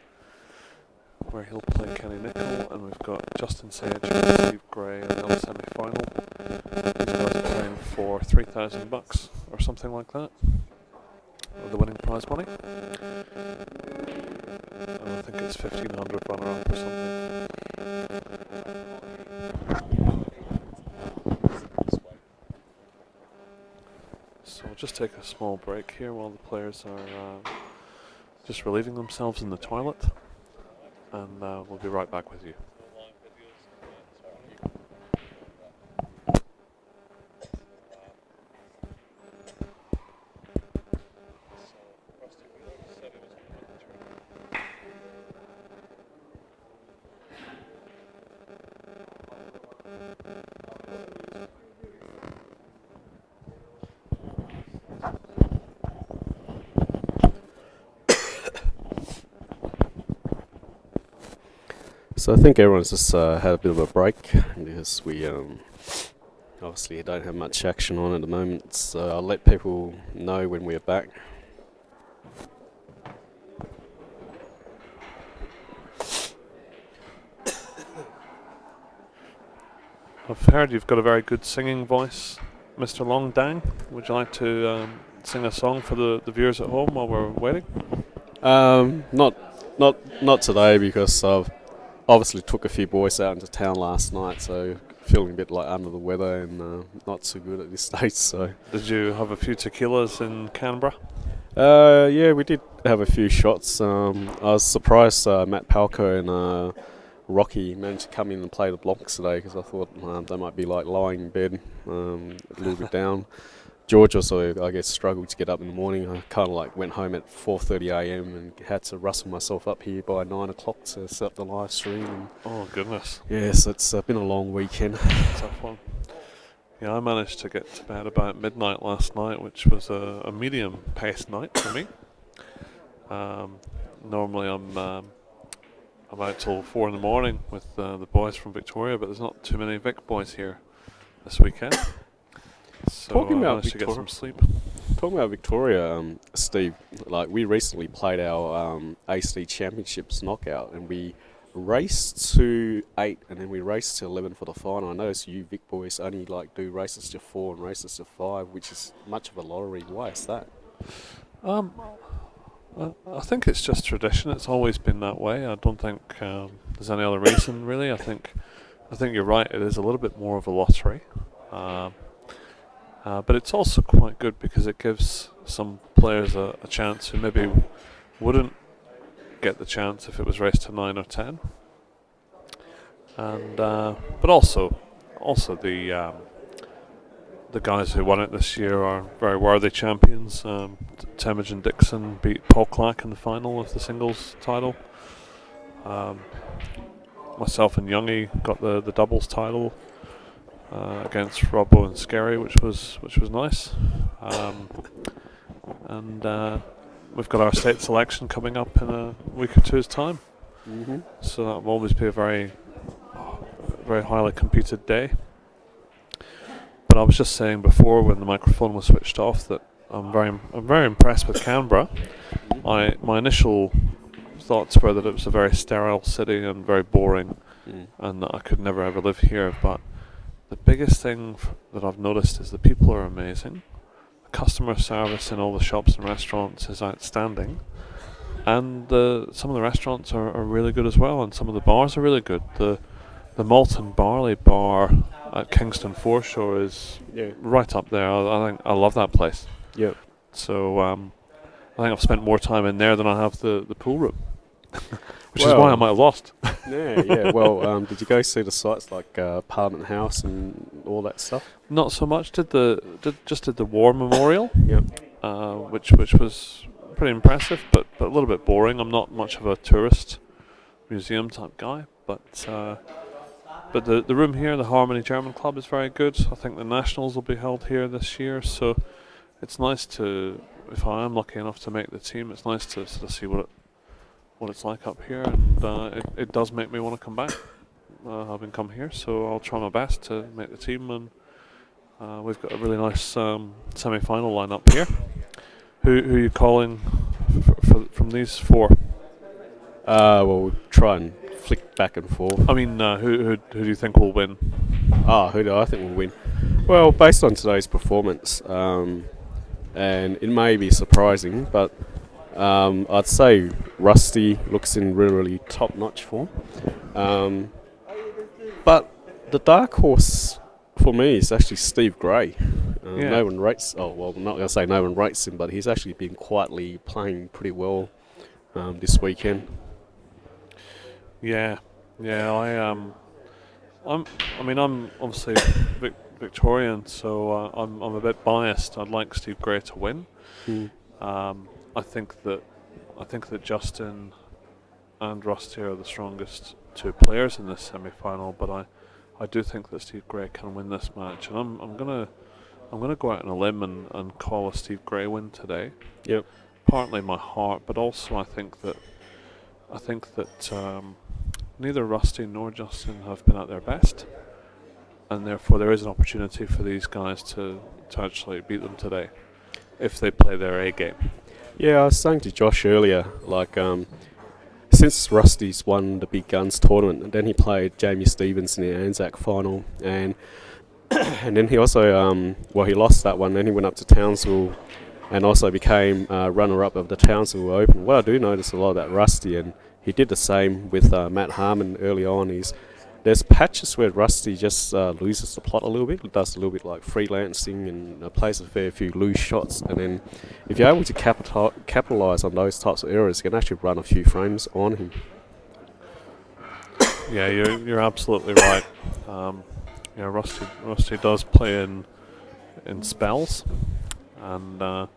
where he'll play Kenny Nicol, and we've got Justin Sajich and Steve Gray in the other semi-final. These guys are playing for $3,000 or something like that, or the winning prize money. And I think it's 1,500 runner-up or something. So we'll just take a small break here while the players are just relieving themselves in the toilet, and we'll be right back with you. So I think everyone's just had a bit of a break because we obviously don't have much action on at the moment. So I'll let people know when we're back. I've heard you've got a very good singing voice, Mr. Long Dang. Would you like to sing a song for the viewers at home while we're waiting? Not today because I've obviously took a few boys out into town last night, so feeling a bit like under the weather and not so good at this stage. So did you have a few tequilas in Canberra? Yeah, we did have a few shots. I was surprised Matt Palco and Rocky managed to come in and play the blocks today because I thought they might be like lying in bed a little bit down. George also, I guess, struggled to get up in the morning. I kind of like went home at 4:30 a.m. and had to rustle myself up here by 9 o'clock to set up the live stream. And oh, goodness. Yes, it's been a long weekend. Tough one. Yeah, I managed to get to bed about midnight last night, which was a medium-paced night for me. Normally I'm out till 4 in the morning with the boys from Victoria, but there's not too many Vic boys here this weekend. So Talking I about managed to get Victoria. some sleep. Talking about Victoria, Steve, like we recently played our ACD Championships knockout, and we raced to 8, and then we raced to 11 for the final. I noticed you Vic boys only like do races to 4 and races to 5, which is much of a lottery. Why is that? I think it's just tradition. It's always been that way. I don't think there's any other reason really. I think you're right. It is a little bit more of a lottery, but it's also quite good because it gives some players a chance who maybe wouldn't get the chance if it was raced to 9 or 10. And but also the guys who won it this year are very worthy champions. Temujin Dixon beat Paul Clack in the final of the singles title. Myself and Youngie got the doubles title against Robbo and Scary, which was nice. And we've got our state selection coming up in a week or two's time. Mm-hmm. So that will always be a very highly competed day. But I was just saying before when the microphone was switched off that I'm very impressed with Canberra. My initial thoughts were that it was a very sterile city and very boring, and that I could never ever live here. But the biggest thing that I've noticed is the people are amazing. The customer service in all the shops and restaurants is outstanding, and some of the restaurants are really good as well, and some of the bars are really good. The Malt and Barley bar at Kingston Foreshore is right up there. I think I love that place. Yep. So I think I've spent more time in there than I have the pool room, which is why I might have lost. Yeah. Well, did you go see the sites like Parliament House and all that stuff? Not so much. Did the War Memorial? Yep. Which was pretty impressive, but a little bit boring. I'm not much of a tourist museum type guy, but the room here, the Harmony German Club, is very good. I think the Nationals will be held here this year, so it's nice to, if I am lucky enough to make the team, it's nice to sort of see what it's like up here, and it does make me want to come back, having come here. So I'll try my best to make the team, and we've got a really nice semi-final lineup here. Who are you calling from these 4? Well, we'll try and flick back and forth. I mean, who do you think will win? Who do I think will win? Well, based on today's performance, and it may be surprising, but I'd say Rusty looks in really top-notch form. But the dark horse for me is actually Steve Gray. No one rates. Oh well, I'm not going to say no one rates him, but he's actually been quietly playing pretty well this weekend. Yeah. I'm obviously Victorian, so I'm a bit biased. I'd like Steve Gray to win. I think that Justin and Rusty are the strongest 2 players in this semi-final, but I do think that Steve Gray can win this match, and I'm gonna go out on a limb and call a Steve Gray win today. Yep. Partly my heart, but also I think that neither Rusty nor Justin have been at their best, and therefore there is an opportunity for these guys to actually beat them today if they play their A game. Yeah, I was saying to Josh earlier, like since Rusty's won the Big Guns tournament, and then he played Jamie Stevens in the Anzac final, and then he also he lost that one. Then he went up to Townsville and also became runner-up of the Townsville Open. What I do notice a lot about Rusty, and he did the same with Matt Harmon early on, is there's patches where Rusty just loses the plot a little bit. It does a little bit like freelancing and plays a fair few loose shots. And then if you're able to capitalise on those types of errors, you can actually run a few frames on him. Yeah, you're absolutely right. Rusty does play in spells, and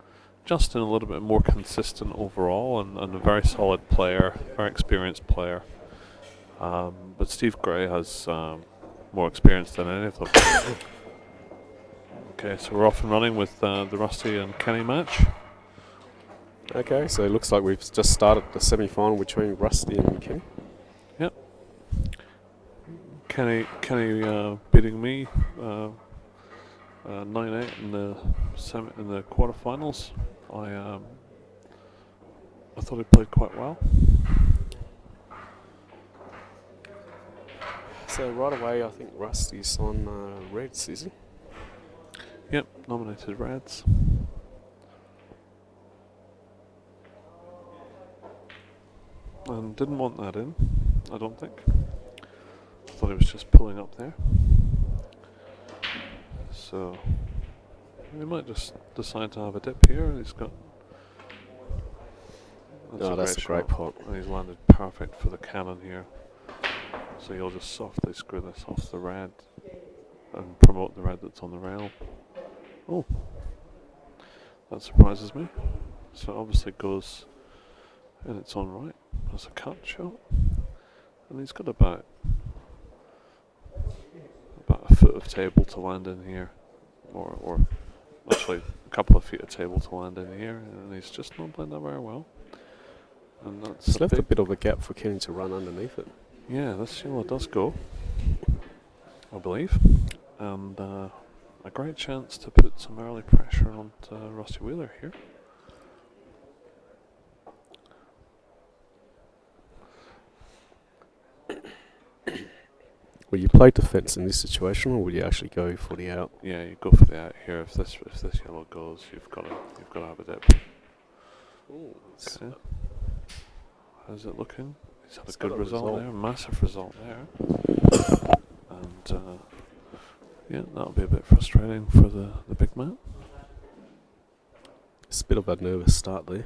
Justin a little bit more consistent overall, and a very solid player, very experienced player. But Steve Gray has more experience than any of them. Okay, so we're off and running with the Rusty and Kenny match. Okay, so it looks like we've just started the semi-final between Rusty and Kenny. Yep. Kenny beating me 9-8 in the quarterfinals. I thought he played quite well. So right away, I think Rusty's on Reds, is he? Yep, nominated Reds. And didn't want that in, I don't think. Thought he was just pulling up there. So he might just decide to have a dip here, and he's got. That's a great pot. And he's landed perfect for the cannon here. So he'll just softly screw this off the red and promote the red that's on the rail. Oh, that surprises me. So it obviously goes in its own right. That's a cut shot, and he's got about a foot of table to land in here, or actually a couple of feet of table to land in here, and he's just not playing that very well. And that's It's left a bit of a gap for Kenny to run underneath it. Yeah, this yellow does go, I believe, and a great chance to put some early pressure on Rusty Wheeler here. Will you play defence in this situation, or will you actually go for the out? Yeah, you go for the out here. If this yellow goes, you've got to have a dip. Ooh, Okay. How's it looking? He's had a It's good got a result there, massive result there. And yeah, that'll be a bit frustrating for the big man. It's a bit of a nervous start there.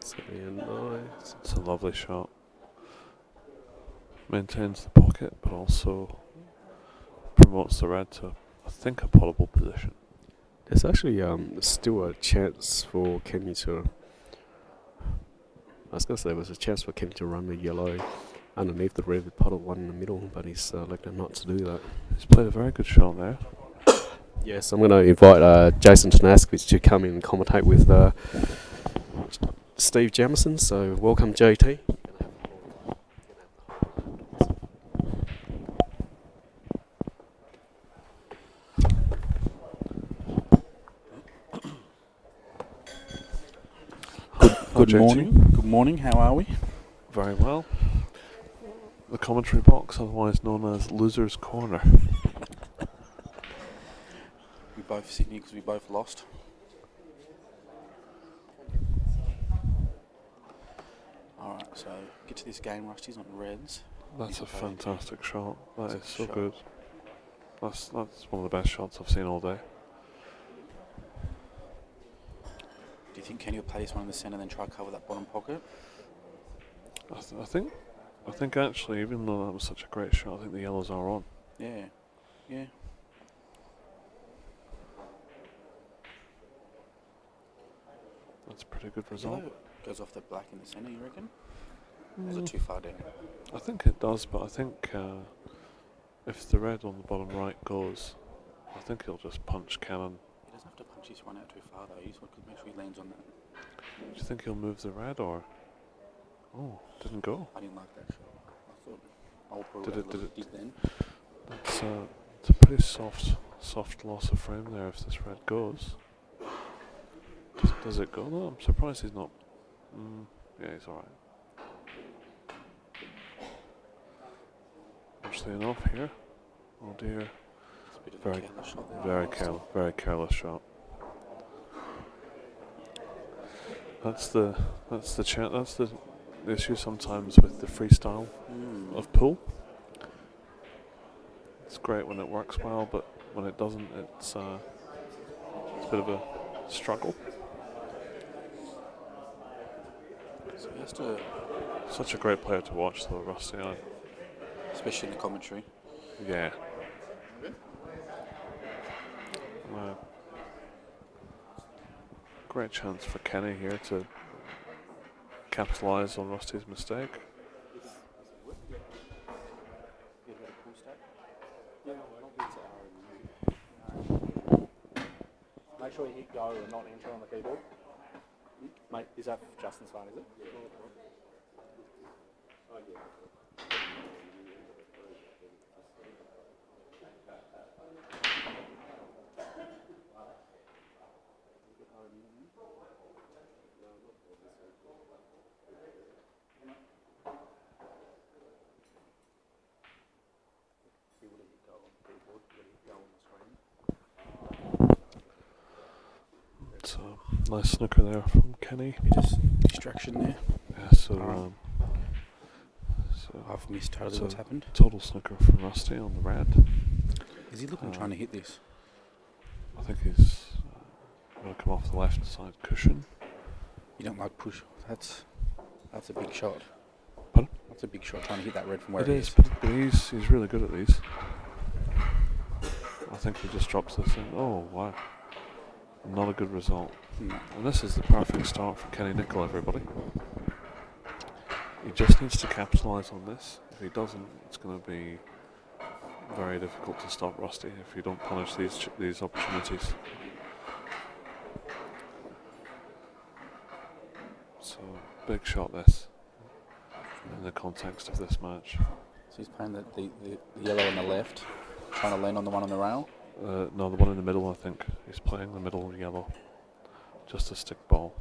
So, yeah, nice. It's a lovely shot. Maintains the pocket, but also promotes the red to, I think, a potable position. There's actually still a chance for Kenny to. I was going to say there was a chance for Kenny to run the yellow underneath the red with potted one in the middle, but he's elected not to do that. He's played a very good shot there. Yes, I'm going to invite Jason Tanaskowicz to come in and commentate with Steve Jamison. So welcome, JT. Good JT. morning. Good morning. How are we? Very well. The commentary box, otherwise known as Loser's Corner. We both Sydney because we both lost. All right, so get to this game. Rusty's on Reds. That's a fantastic shot. That is so shot. good. That's one of the best shots I've seen all day. Do you think Kenny will play this one in the centre, then try to cover that bottom pocket? I think actually, even though that was such a great shot, I think the yellows are on. Yeah, yeah. That's a pretty good result. Yellow goes off the black in the centre, you reckon? Or is it too far down? I think it does, but I think if the red on the bottom right goes, I think he'll just punch cannon. He doesn't have to punch his one out too far though. He's got to make sure he lands on that. Do you think he'll move the red or? Oh, didn't go. I didn't like that shot. I thought I'll probably Did have it- a look did at it then. It's a pretty soft loss of frame there if this red goes. Does it go though? I'm surprised he's not. Yeah, he's alright. Actually enough here. Oh dear. It's a bit of a Very, careless shot there. very careless shot. That's the issue sometimes with the freestyle of pool. It's great when it works well, but when it doesn't, it's a bit of a struggle. So he has to, Such a great player to watch though, Rusty. especially in the commentary. Yeah. Great chance for Kenny here to capitalise on Rusty's mistake. Make sure you hit go and not enter on the keyboard. Mate, is that Justin's phone, is it? Nice snooker there from Kenny. Bit of distraction there. Yeah, so, Alright. so I've missed totally so what's happened. total snooker from Rusty on the red. Is he looking trying to hit this? I think he's going to come off the left side cushion. You don't like push. That's a big shot. Pardon? That's a big shot trying to hit that red from where It it is, is. but he's really good at these. I think he just drops this in. Oh, wow. Not a good result. No. And this is the perfect start for Kenny Nicol, everybody. He just needs to capitalise on this. If he doesn't, it's going to be very difficult to stop Rusty if you don't punish these opportunities. So, big shot this in the context of this match. So he's playing the yellow on the left, trying to land on the one on the rail. No, the one in the middle, I think. He's playing the middle yellow. Just a stick ball.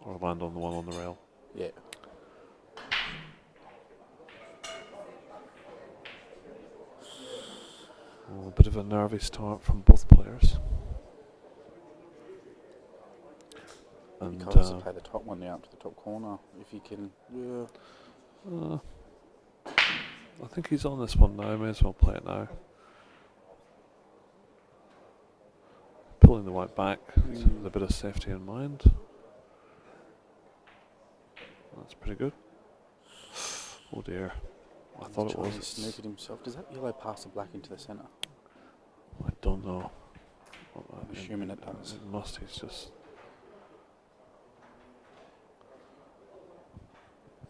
Or land on the one on the rail. Yeah. A bit of a nervy start from both players. And Nicol has to play the top one now up to the top corner. If he can, yeah. I think he's on this one now. May as well play it now. Pulling the white back with a bit of safety in mind. That's pretty good. Oh dear. I thought it was. He snooped himself. Does that yellow pass the black into the centre? I don't know. I'm assuming it does. It must. He's just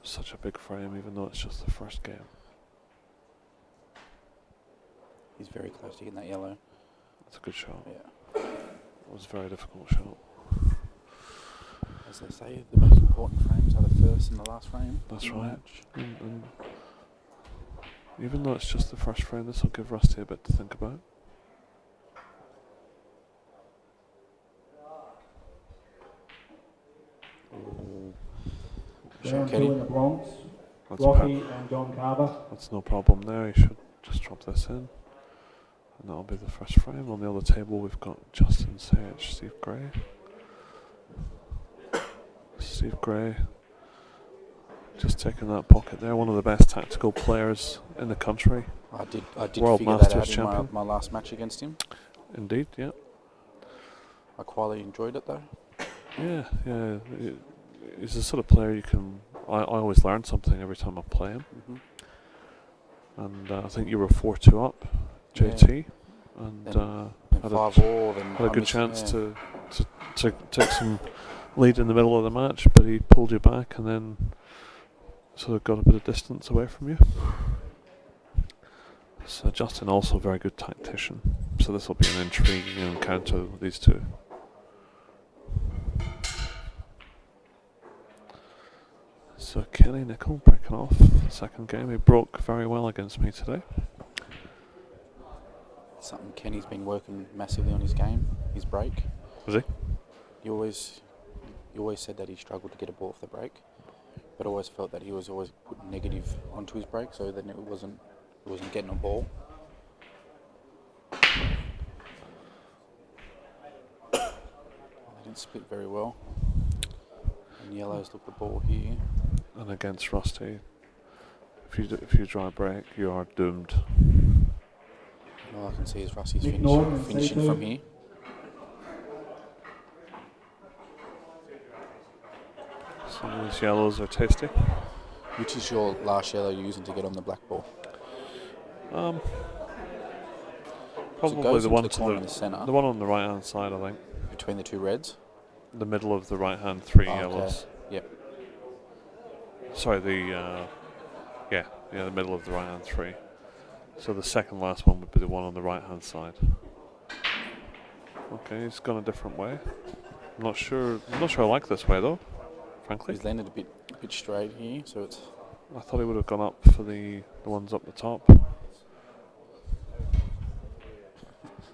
such a big frame, even though it's just the first game. He's very close to getting that yellow. That's a good shot. Yeah. It was a very difficult shot. As they say, the most important frames are the first and the last frame. That's right. And even though it's just the first frame, this will give Rusty a bit to think about. Round two in the Bronx. That's Rocky and John Carver. That's no problem there. He should just drop this in. And that'll be the first frame. On the other table, we've got Justin Sajich, Steve Gray. Steve Gray just taking that pocket there. One of the best tactical players in the country. I did World figure Masters that out champion. in my last match against him. Indeed, yeah. I quite enjoyed it though. Yeah. He's the sort of player you can. I always learn something every time I play him. Mm-hmm. And I think you were 4-2 up, JT, and Then had 5-all. Then had a I good missed- chance yeah. to take some lead in the middle of the match, but he pulled you back and then sort of got a bit of distance away from you. So Justin also a very good tactician. So this will be an intriguing encounter with these two. So Kenny Nicol breaking off the second game. He broke very well against me today. Something Kenny's been working massively on his game, his break. Was he? You always said that he struggled to get a ball off the break, but always felt that he was always putting negative onto his break, so then it wasn't getting a ball. They didn't split very well. And yellows took the ball here. And against Rusty, if you try a break, you are doomed. All I can see is Rusty's Nick Norton, finishing C2. from here. Some of these yellows are tasty. Which is your last yellow you're using to get on the black ball? Probably goes the into one the to corner in the centre. the one on the right hand side, I think. Between the two reds? The middle of the right hand three Oh, okay. yellows. Yep. Sorry, the middle of the right hand three. So the second last one would be the one on the right hand side. Okay, he's gone a different way. I'm not sure I like this way though, frankly. He's landed a bit straight here, so it's. I thought he would have gone up for the ones up the top.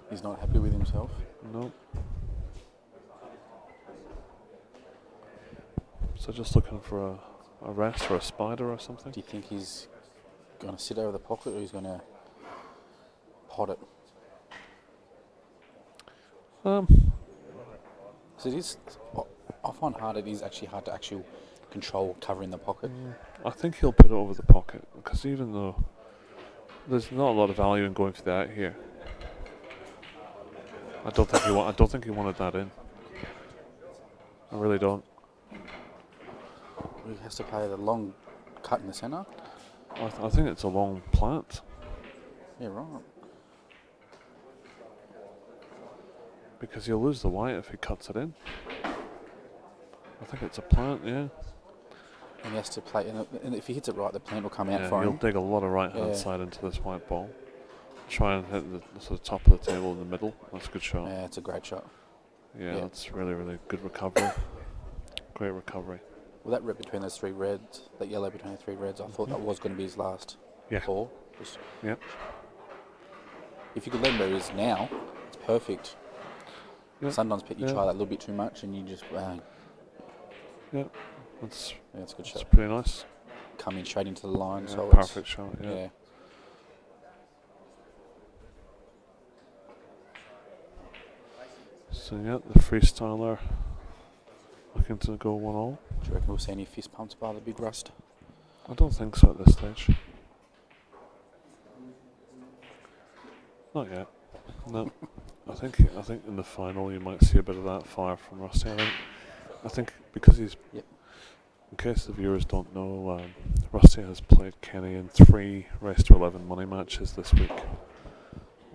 He's not happy with himself. No. So just looking for a rest or a spider or something. Do you think he's going to sit over the pocket or he's going to pot it? So it is. I find it is actually hard to actually control covering the pocket. I think he'll put it over the pocket because even though there's not a lot of value in going for that here, I don't think he wanted that in. I really don't. He has to play the long cut in the centre. I think it's a long plant Yeah, right. because he'll lose the white if he cuts it in. I think it's a plant, yeah. And he has to play, and if he hits it right, the plant will come out Yeah, for he'll him. dig a lot of right hand Yeah. side into this white ball. Try and hit the sort of top of the table in the middle. That's a good shot. Yeah, it's a great shot. Yeah, Yeah. that's really, really good recovery. Great recovery. Well, that red between those three reds, that yellow between the three reds, I thought that was going to be his last Yeah. ball. Just Yep. if you could let him where he is now, it's perfect. Yep. Sometimes you Yeah. try that little bit too much and you just bang. Yep. That's Yeah, it's a good that's shot. pretty nice. Coming straight into the line, Yeah, so perfect shot. it's, Yeah. yeah. So yeah, the freestyler looking to go 1-all. Do you reckon we'll see any fist pumps by the big Rust? I don't think so at this stage. Not yet. No. I think in the final you might see a bit of that fire from Rusty. I think because he's. Yep. In case the viewers don't know, Rusty has played Kenny in 3 race to 11 money matches this week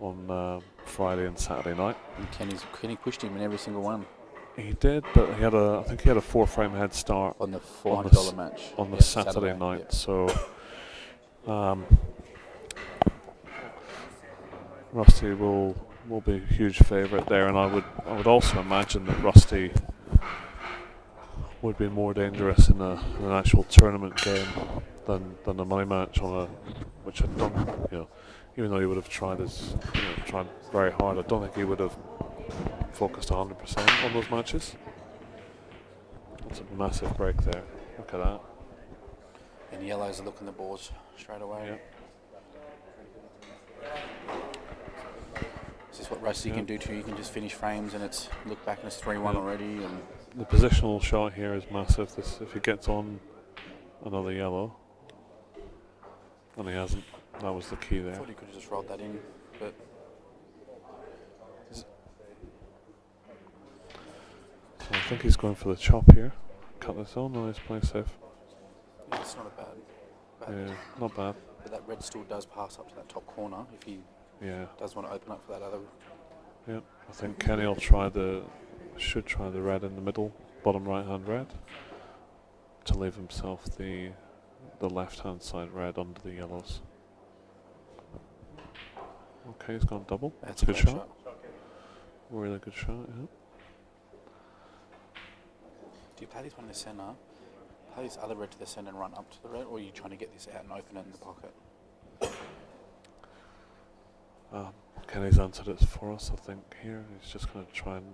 on Friday and Saturday night. And Kenny pushed him in every single one. He did, but I think he had a 4-frame head start On the on the $400 match. on the Yeah, Saturday night. yep. So Rusty will be a huge favourite there, and I would also imagine that Rusty would be more dangerous in an actual tournament game than a money match which I don't, even though he would have tried very hard, I don't think he would have focused 100% on those matches. That's a massive break there. Look at that. And yellows are looking the boards straight away. Yeah. This is what Rusty can do to you. You can just finish frames and it's look back and it's 3-1 already. And the positional shot here is massive. If he gets on another yellow, and he hasn't, that was the key I there. thought he could have just rolled that in, but So I think he's going for the chop here. Cut this on. No, he's playing safe. yeah, it's not a bad. Yeah, not bad. But that red still does pass up to that top corner if he Yeah. does want to open up for that other. Yep. I think Kenny will should try the red in the middle, bottom right hand red, to leave himself the left hand side red under the yellows. Okay, he's gone double. That's a good great shot. Really good shot, yeah. Do you play this one in the centre, play this other red to the centre and run up to the red, or are you trying to get this out and open it in the pocket? Kenny's answered it for us, I think, here. He's just going to try and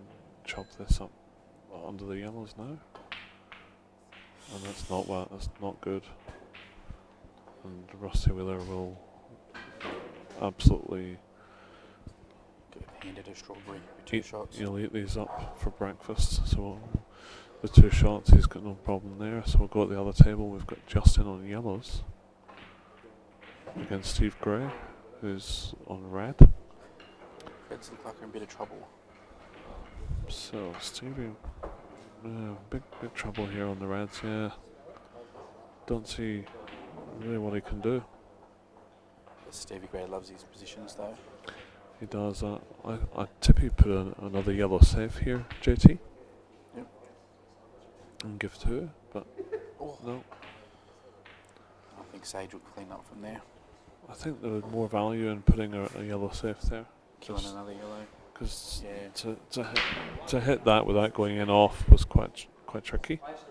chop this up under the yellows now. And that's not good. And Rusty Wheeler will absolutely Handed a strawberry with 2 shots. He'll eat these up for breakfast. So with 2 shots, he's got no problem there. So we'll go at the other table. We've got Justin on yellows against Steve Gray, who's on red. Reds look like they're in a bit of trouble. So Stevie, big trouble here on the reds. Yeah, don't see really what he can do. Stevie Gray loves these positions though. He does. I tip he put another yellow safe here, JT. Yep. And give 2, but no. I think Sage will clean up from there. I think there was more value in putting a yellow safe there. Killing another yellow. Because Yeah. to hit that without going in off was quite tricky. That's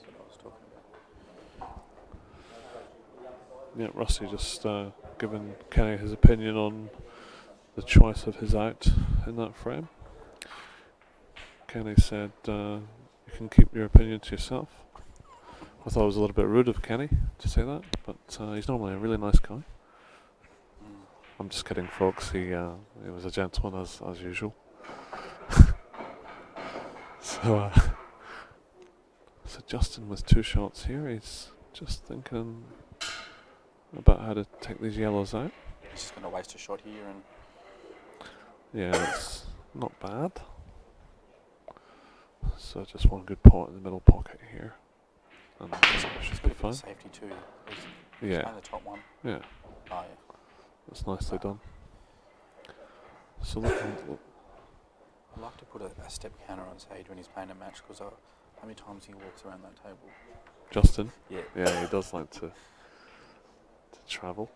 what I was talking about. Yeah, Rusty just giving Kenny his opinion on the choice of his out in that frame. Kenny said, "You can keep your opinion to yourself." I thought it was a little bit rude of Kenny to say that, but he's normally a really nice guy. I'm just kidding, folks. He was a gentleman as usual. So Justin with 2 shots here. He's just thinking about how to take these yellows out. He's just going to waste a shot here and Yeah, it's not bad. So just one good pot in the middle pocket here. And he's should got be a bit fine. of safety too. He's Yeah, playing the top one. yeah, Oh yeah. that's nicely done. So looking, I'd like to put a step counter on Sage when he's playing a match because how many times he walks around that table. Justin. Yeah. Yeah, he does like to travel.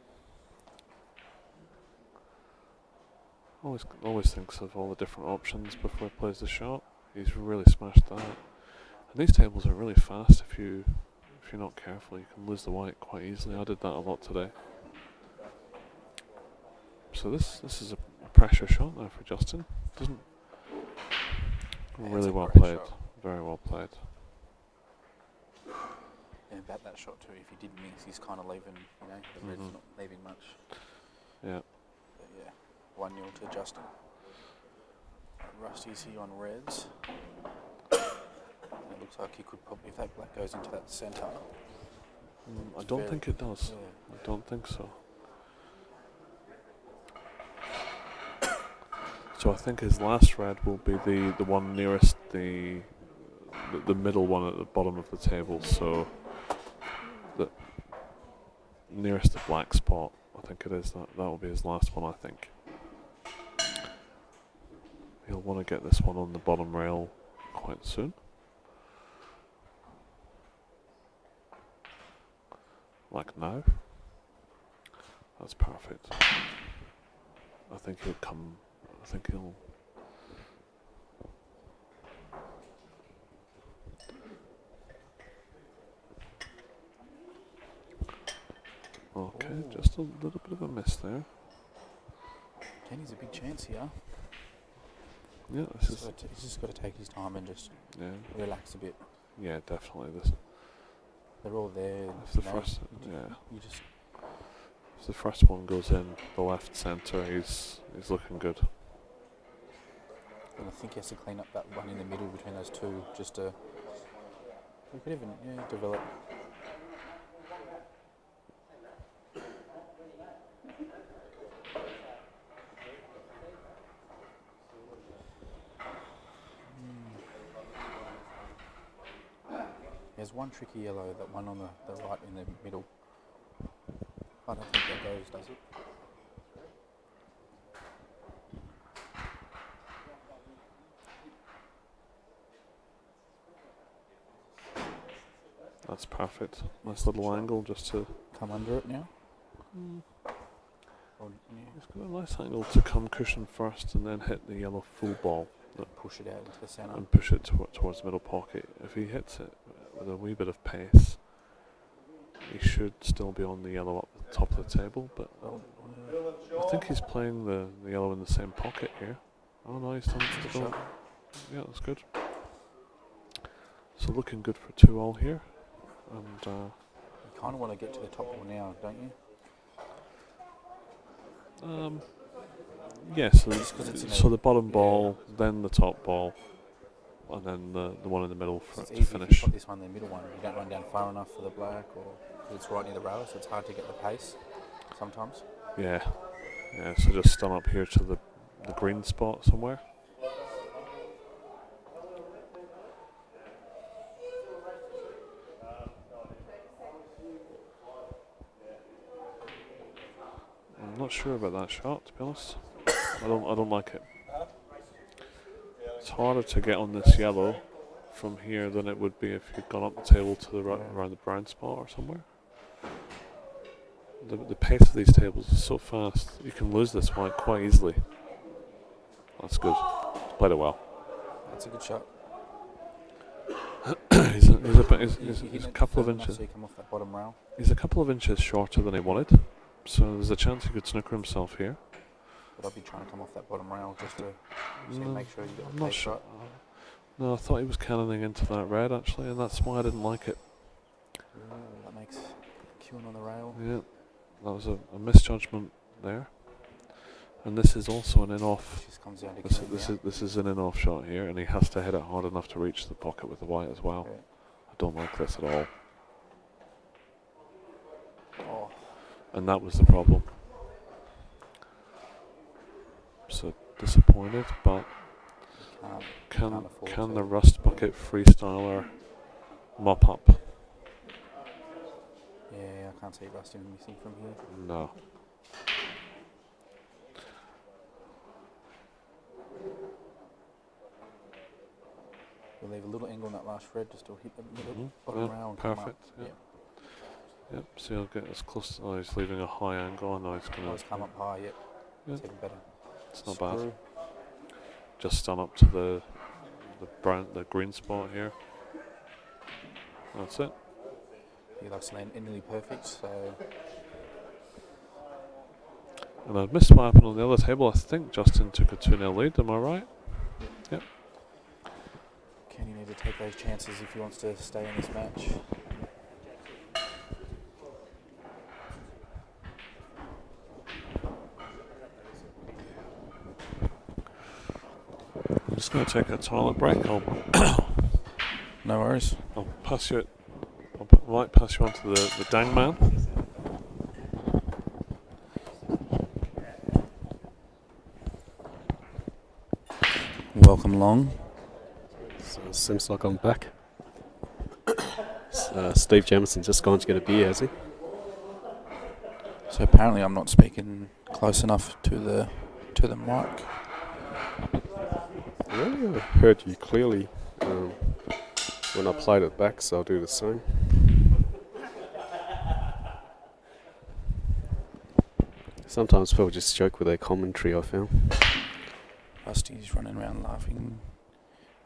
Always thinks of all the different options before he plays the shot. He's really smashed that. And these tables are really fast if you're not careful. You can lose the white quite easily. I did that a lot today. So this is a pressure shot now for Justin. Doesn't really well played. Shot. Very well played. And about that shot too, if he did miss, he's kind of leaving, the red's not leaving much. Yeah. But yeah, 1-0 to Justin. Rusty's here on reds. It looks like he could probably, if that black goes into that centre. I don't think it does. Yeah. I don't think so. So I think his last red will be the one nearest the middle one at the bottom of the table. So the nearest the black spot, I think it is. That will be his last one, I think. He'll want to get this one on the bottom rail quite soon. Like now. That's perfect. I think he'll come. I think he'll. Okay, just a little bit of a miss there. Kenny's a big chance here. Yeah, He's just got to take his time and just relax a bit. Yeah, definitely. This. They're all there. If the first, You just. If the first one goes in the left centre, he's looking good. And I think he has to clean up that one in the middle between those two, just to. You could even develop. There's one tricky yellow, that one on the right in the middle. I don't think that goes, does it? That's perfect. Nice little angle just to come under it now. He's got a nice angle to come cushion first and then hit the yellow full ball. Push it out into the centre. And push it towards the middle pocket. If he hits it with a wee bit of pace, he should still be on the yellow up the top of the table, but I think he's playing the yellow in the same pocket here. Oh no, he's done it. Yeah, that's good. So looking good for 2-all here. And you kind of want to get to the top ball now, don't you? Yeah, so the bottom ball, then the top ball, and then the one in the middle for to finish. If you put this one in the middle one, you don't run down far enough for the black, or it's right near the rail, so it's hard to get the pace sometimes. Yeah, so just stun up here to the green spot somewhere. I'm not sure about that shot, to be honest. I don't like it. It's harder to get on this yellow from here than it would be if you'd gone up the table to the right around the brown spot or somewhere. The pace of these tables is so fast, you can lose this white quite easily. That's good. Played it well. That's a good shot. he's a couple of inches. So you come off that bottom rail. He's a couple of inches shorter than he wanted, so there's a chance he could snooker himself here. But I'd be trying to come off that bottom rail just to make sure you get the pace right. No, I thought he was cannoning into that red actually, and that's why I didn't like it. That makes queuing on the rail. Yeah, that was a misjudgment there. And this is also an in-off. Just comes down to This, Kenny this now. is this is an in-off shot here, and he has to hit it hard enough to reach the pocket with the white as well. Yeah. I don't like this at all. Oh, And that was the problem. So disappointed, but can't afford can to. the Rust Bucket freestyler mop up? Yeah, I can't see Rusty missing from here. No. We'll leave a little angle in that last red just to hit the middle Mhm. bottom Yeah, rail and come up. perfect, yeah. Yeah. Yep, so he'll get as close. Oh, he's leaving a high angle, and now he's going Always to. come up high, yep. Yeah. It's even better. It's not bad. Screw. Just done up to the the green spot here. That's it. He likes to land nearly perfect, so And I'd missed what happened on the other table. I think Justin took a 2-0 lead. Am I right? Yep. Kenny need to take those chances if he wants to stay in this match. I'm just going to take a toilet break. No worries. I'll pass you. Might pass you on to the dang man. Welcome along. So it seems like I'm back. Steve Jameson's just gone to get a beer, has he? So apparently I'm not speaking close enough to the mic. Yeah, I heard you clearly when I played it back, so I'll do the same. Sometimes people just joke with their commentary, I found. Rusty's running around laughing.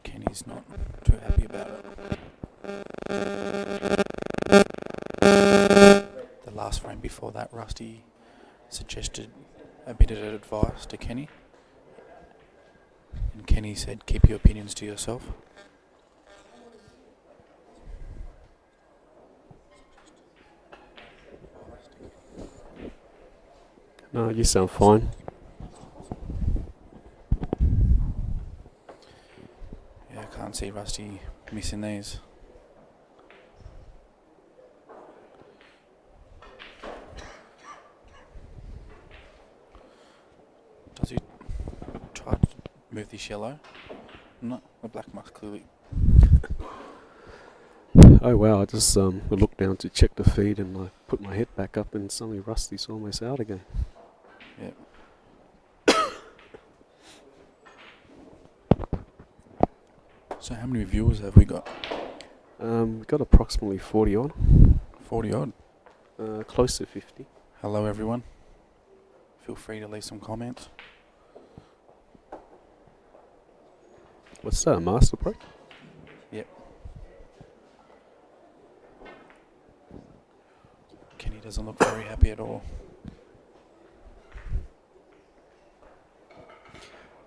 Kenny's not too happy about it. The last frame before that, Rusty suggested a bit of advice to Kenny. And Kenny said, keep your opinions to yourself. No, you sound fine. Yeah, I can't see Rusty missing these. Does he try to move this yellow? No, the black mark's clearly. Oh wow, I just looked down to check the feed and I put my head back up and suddenly Rusty's almost out again. Yeah. So how many viewers have we got? We've got approximately 40 odd. 40 odd. Close to 50. Hello everyone. Feel free to leave some comments. What's that, a master break? Yep. Kenny doesn't look very happy at all.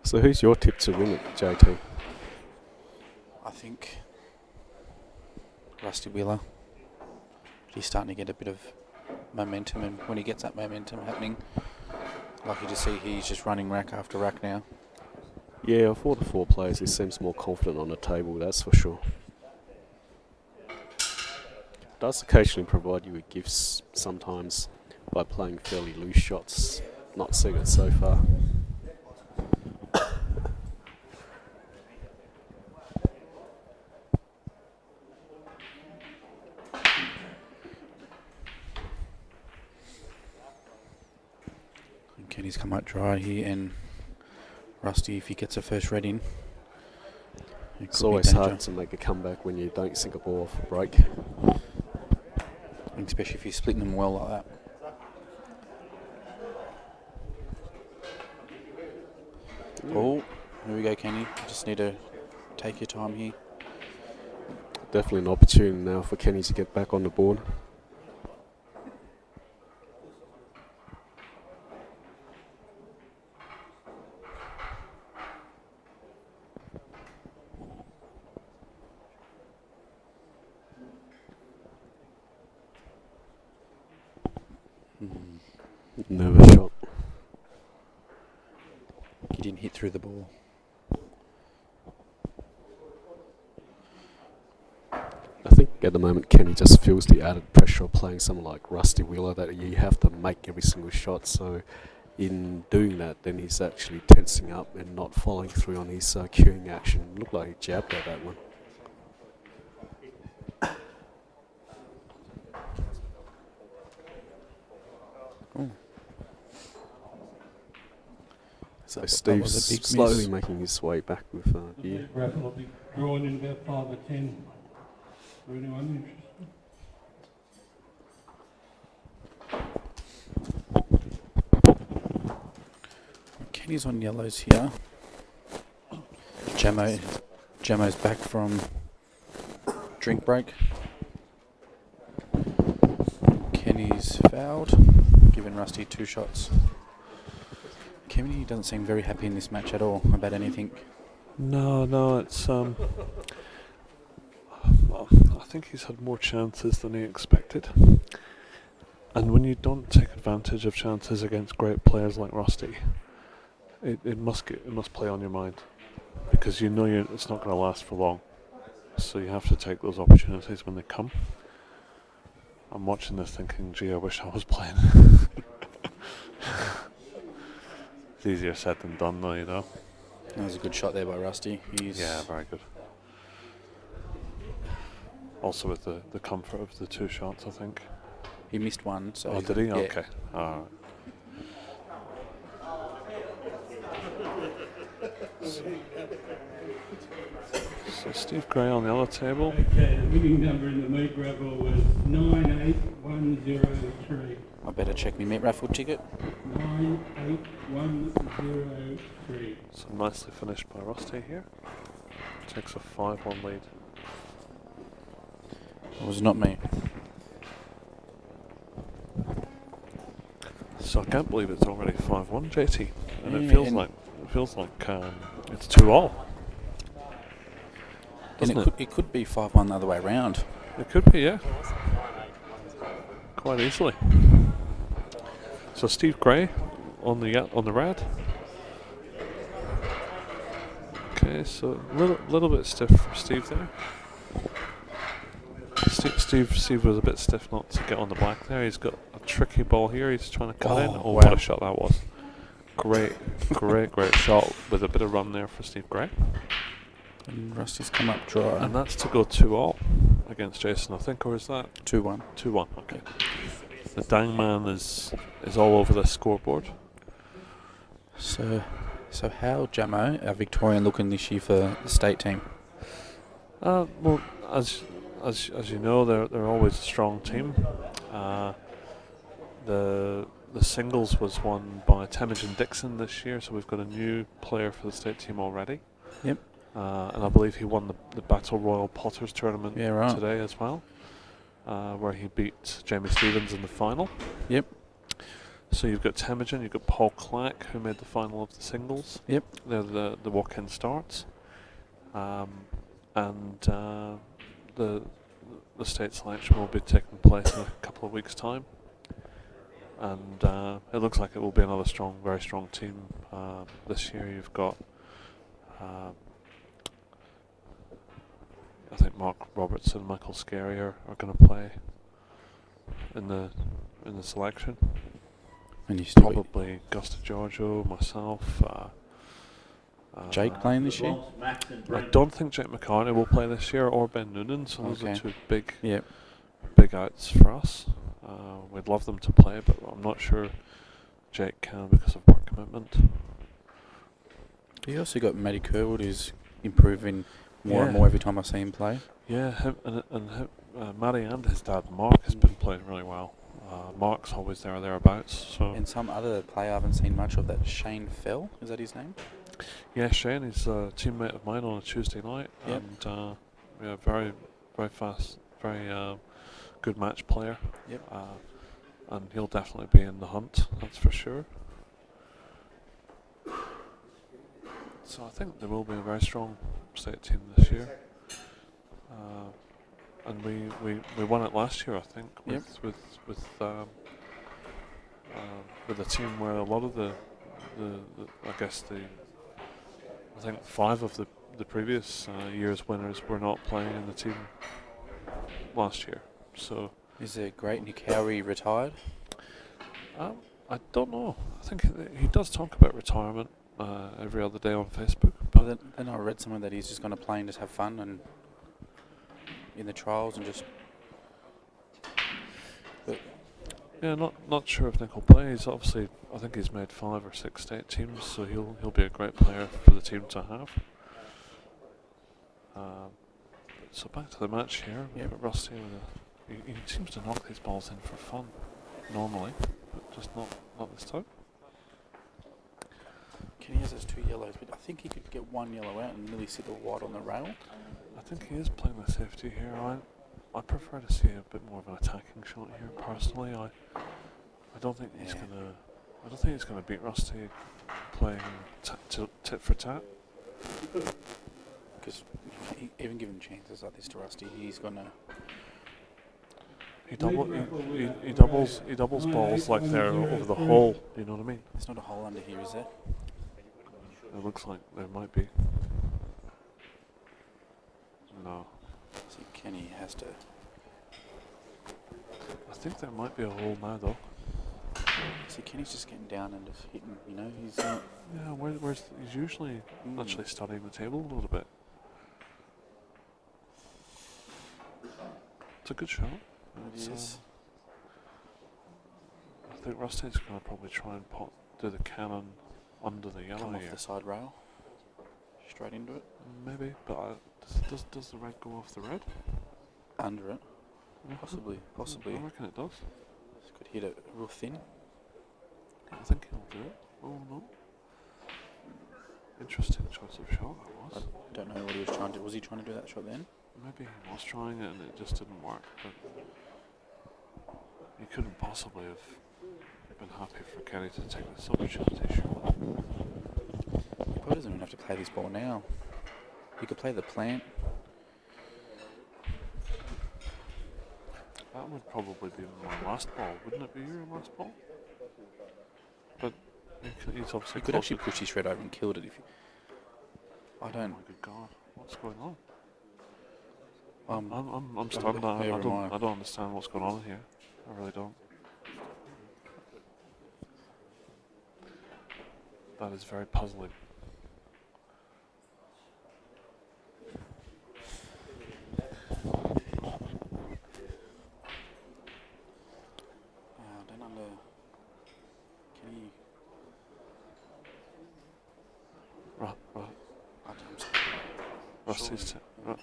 So who's your tip to win it, JT? I think Rusty Wheeler. He's starting to get a bit of momentum, and when he gets that momentum happening, lucky to see he's just running rack after rack now. Yeah, of all the four players, he seems more confident on the table, that's for sure. Does occasionally provide you with gifts sometimes by playing fairly loose shots. Not seen it so far. And Kenny's come out dry here, and Rusty, if he gets a first red in, It's always hard to make a comeback when you don't sink a ball off a break. Especially if you're splitting them well like that. Oh, here we go, Kenny. You just need to take your time here. Definitely an opportunity now for Kenny to get back on the board. Nervous shot. hit through the ball. I think at the moment Kenny just feels the added pressure of playing someone like Rusty Wheeler, that you have to make every single shot. So in doing that, then he's actually tensing up and not following through on his cueing action. Looked like he jabbed at that one. So Steve's slowly making his way back with gear. The raffle will be drawn in about 5 or 10 for anyone interested. Kenny's on yellows here. Jamo's back from drink break. Kenny's fouled, giving Rusty 2 shots. Kenny doesn't seem very happy in this match at all about anything. No, it's well, I think he's had more chances than he expected. And when you don't take advantage of chances against great players like Rusty, it must play on your mind, because you know it's not going to last for long. So you have to take those opportunities when they come. I'm watching this thinking, gee, I wish I was playing. It's easier said than done, though, you know. That was a good shot there by Rusty. Yeah, very good. Also with the comfort of the 2 shots, I think. He missed one, so... Oh, did he? Yeah. Okay. All right. So Steve Gray on the other table. Okay, the winning number in the meat raffle was 98103. I better check my meat raffle ticket. 98103. So nicely finished by Rusty here. Takes a 5-1 lead. It was not me. So I can't believe it's already 5-1, JT, and Yeah, it feels like it's 2-all. And it could be 5-1 the other way around. It could be, yeah. Quite easily. So Steve Gray on the red. Okay, so a little bit stiff for Steve there. Steve was a bit stiff not to get on the black there. He's got a tricky ball here. He's trying to cut in. Oh, wow. What a shot that was! Great shot with a bit of run there for Steve Gray. And Rusty's come up dry. And that's to go 2-all against Jason, I think, or is that 2-1? 2-1. Okay. The dang man is all over the scoreboard. So how, Jamo, our Victorian looking this year for the state team? Well, as you know, they're always a strong team. The singles was won by Temujin Dixon this year, so we've got a new player for the state team already. Yep. And I believe he won the Battle Royal Potters tournament today as well, where he beat Jamie Stevens in the final. Yep. So you've got Temujin, you've got Paul Clack, who made the final of the singles. Yep. They're the walk-in starts. And the state selection will be taking place in a couple of weeks' time. And it looks like it will be another very strong team this year. You've got, I think Mark Robertson, Michael Scarry are going to play in the selection. And you probably Gusta Giorgio, myself. Jake playing this year? I don't think Jake McCartney will play this year, or Ben Noonan. So those are 2 big outs for us. We'd love them to play, but I'm not sure Jake can because of work commitment. You also got Matty Kerwood, who's improving more and more every time I see him play. Yeah, him, Matty and his dad Mark has been playing really well. Mark's always there or thereabouts. So. And some other player I haven't seen much of, that Shane Fell, is that his name? Yeah, Shane, he's a teammate of mine on a Tuesday night, and very, very fast, very good match player. Yep. And he'll definitely be in the hunt, that's for sure. So I think there will be a very strong state team this year. And we won it last year, I think, with a team where a lot of the I think 5 of the previous year's winners were not playing in the team last year. So Is the great Nick Howry retired? I don't know. I think he does talk about retirement every other day on Facebook. But Then I read somewhere that he's just going to play and just have fun and in the trials and just. But yeah, not sure if Nicol plays. Obviously, I think he's made 5 or 6 state teams, so he'll be a great player for the team to have. So back to the match here. We've got Rusty with he seems to knock these balls in for fun normally, but just not this time. Kenny has those 2 yellows, but I think he could get 1 yellow out and nearly sit the wide on the rail. I think he is playing the safety here. I prefer to see a bit more of an attacking shot here. Personally, I don't think he's gonna beat Rusty playing tit for tat. Because even given chances like this to Rusty, he's gonna. He doubles balls like they're over the hole. You know what I mean? There's not a hole under here, is there? It looks like there might be. No. See, Kenny has to. I think there might be a hole now, though. See, Kenny's just getting down and just hitting. You know, he's not. Yeah, he's usually actually studying the table a little bit. It's a good shot. It is. I think Rusty's going to probably try and do the cannon under the yellow Come off here. the side rail. Straight into it. Maybe, but does the red go off the red? Under it. Possibly. I reckon it does. Could hit it real thin. I think he'll do it. Oh no. Interesting choice of shot that was. I don't know what he was trying to. Was he trying to do that shot then? Maybe he was trying it and it just didn't work, but he couldn't possibly have been happy for Kenny to take this opportunity, surely. He probably doesn't even have to play this ball now. He could play the plant. That would probably be my last ball, wouldn't it be your last ball? But he's obviously. He could actually push his shred over and killed it if you. I don't. Oh my good God, what's going on? I'm I'm stunned. I don't understand what's going on here. I really don't. That is very puzzling.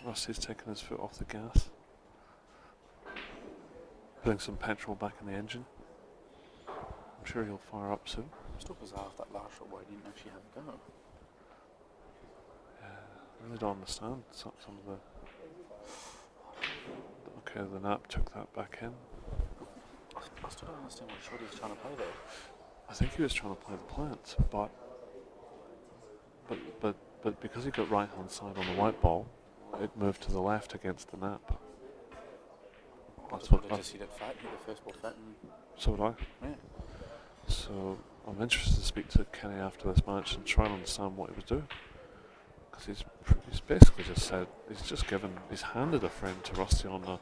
Rusty's taking his foot off the gas. Putting some petrol back in the engine. I'm sure he'll fire up soon. I'm still bizarre if that last shot where he didn't actually have a go. Yeah, I really don't understand some of the... Okay, the nap took that back in. I still don't understand what shot he was trying to play there. I think he was trying to play the plant, but because he got right hand side on the white ball, it moved to the left against the nap. That's what I just hit it fat, hit the first ball fat, and so would I. Yeah. So I'm interested to speak to Kenny after this match and try and understand what he was doing, because he's basically just said he's handed a frame to Rusty on a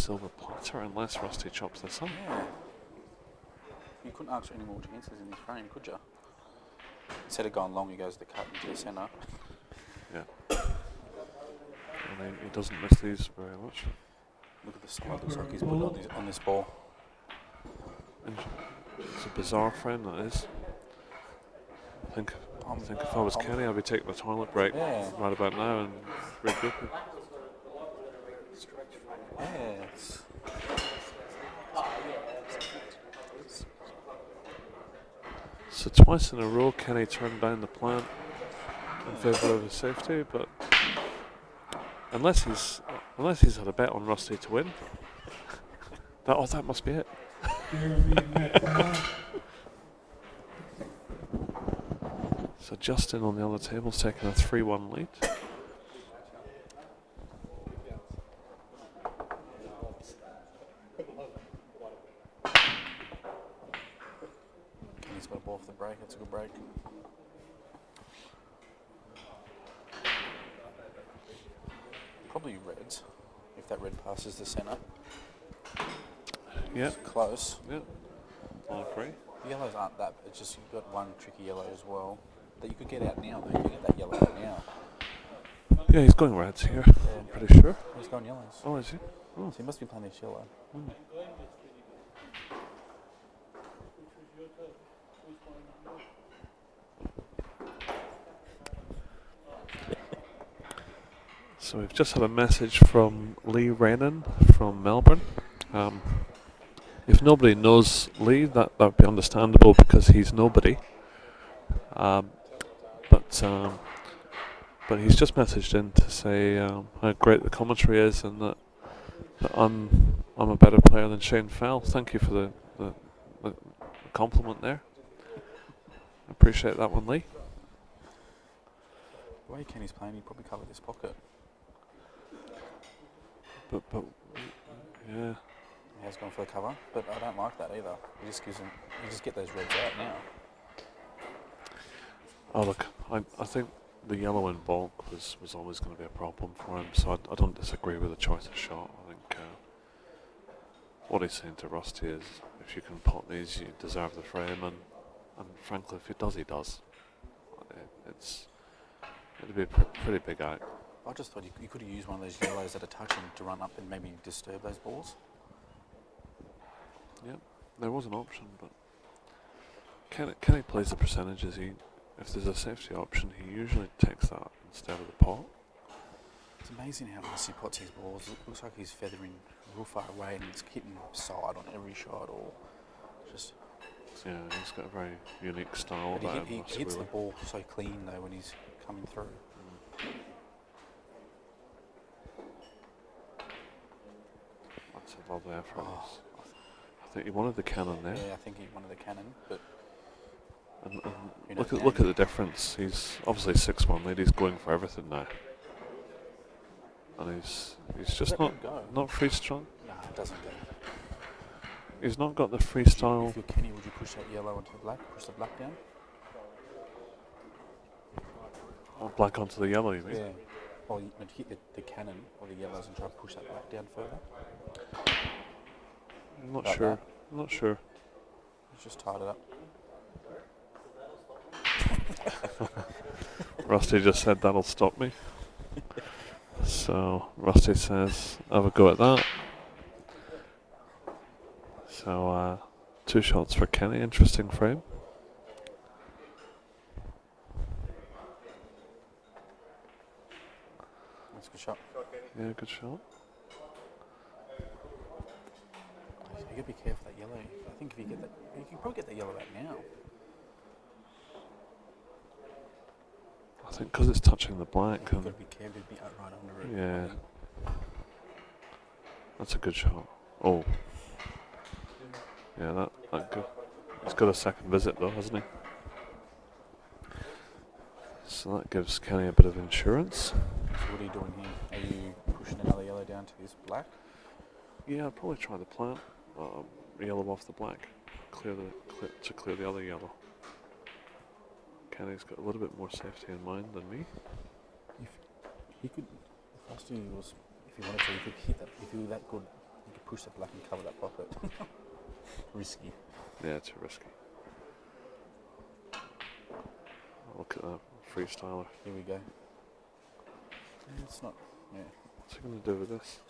silver platter unless Rusty chops this up. Yeah. You couldn't ask for any more chances in this frame, could you? Instead of going long, he goes the cut into the centre. Yeah. I mean, he doesn't miss these very much. Look at the side, looks like he's put on this ball. It's a bizarre frame, that is. I think if I was Kenny, I'd be taking a toilet break right about now and regrouping. Yeah. So twice in a row, Kenny turned down the plant in favour of his safety, but unless he's had a bet on Rusty to win, that must be it. So Justin on the other table's taking a 3-1 lead. He's got a ball off the break. It's a good break. probably reds, if that red passes the centre. Yeah. It's close. Yeah. I agree. The yellows aren't that. It's just you've got one tricky yellow as well that you could get out now. Though you can get that yellow out now. Yeah, he's going reds here. I'm pretty sure. He's going yellows. Oh, is he? Oh. So he must be playing this yellow. So we've just had a message from Lee Rennan from Melbourne. If nobody knows Lee, that would be understandable because he's nobody. But he's just messaged in to say how great the commentary is and that I'm a better player than Shane Fell. Thank you for the compliment there. I appreciate that one, Lee. The way Kenny's playing, he'd probably cover this pocket. But yeah. He has gone for the cover, but I don't like that either. He just gives him. You just get those reds out now. Oh look, I think the yellow in bulk was always going to be a problem for him, so I don't disagree with the choice of shot. I think what he's saying to Rusty is, if you can pot these, you deserve the frame, and frankly, if he does, he does. It'd be a pretty big out. I just thought you could have used one of those yellows that are touching to run up and maybe disturb those balls. Yeah, there was an option, but Kenny plays the percentages. If there's a safety option, he usually takes that instead of the pot. It's amazing how once he pots his balls, it looks like he's feathering real far away and it's hitting side on every shot or just... Yeah, he's got a very unique style. But he hits the ball so clean though when he's coming through. That's a lovely effort. I think he wanted the cannon there. Yeah, I think he wanted the cannon, but... And look at the difference. He's obviously 6'1", lead. He's going for everything now, and he's just not freestyle. No, it doesn't go. He's not got the freestyle. If you're Kenny, would you push that yellow onto the black? Push the black down. Or black onto the yellow, you mean? Yeah. Or you'd hit the cannon or the yellows and try to push that black down further. I'm not sure. I'm not sure. He's just tied it up. Rusty just said that'll stop me. So Rusty says have a go at that. So 2 shots for Kenny. Interesting frame. That's a good shot. Yeah, good shot. You gotta be careful that yellow. I think if you get that, you can probably get that yellow out now. I think because it's touching the black. You've got to be careful, it'd be right under it. Yeah. That's a good shot. Oh. Yeah, that good. He's got a second visit though, hasn't he? So that gives Kenny a bit of insurance. So what are you doing here? Are you pushing another yellow down to this black? Yeah, I'd probably try the plant. Yellow off the black. Clear the other yellow. Kenny's got a little bit more safety in mind than me. He could. The first thing was, if he wanted to, he could hit that. If he was that good, he could push that black and cover that pocket. Risky. Yeah, too risky. Look at that freestyler. Here we go. Yeah, it's not. Yeah. What's he going to do with this?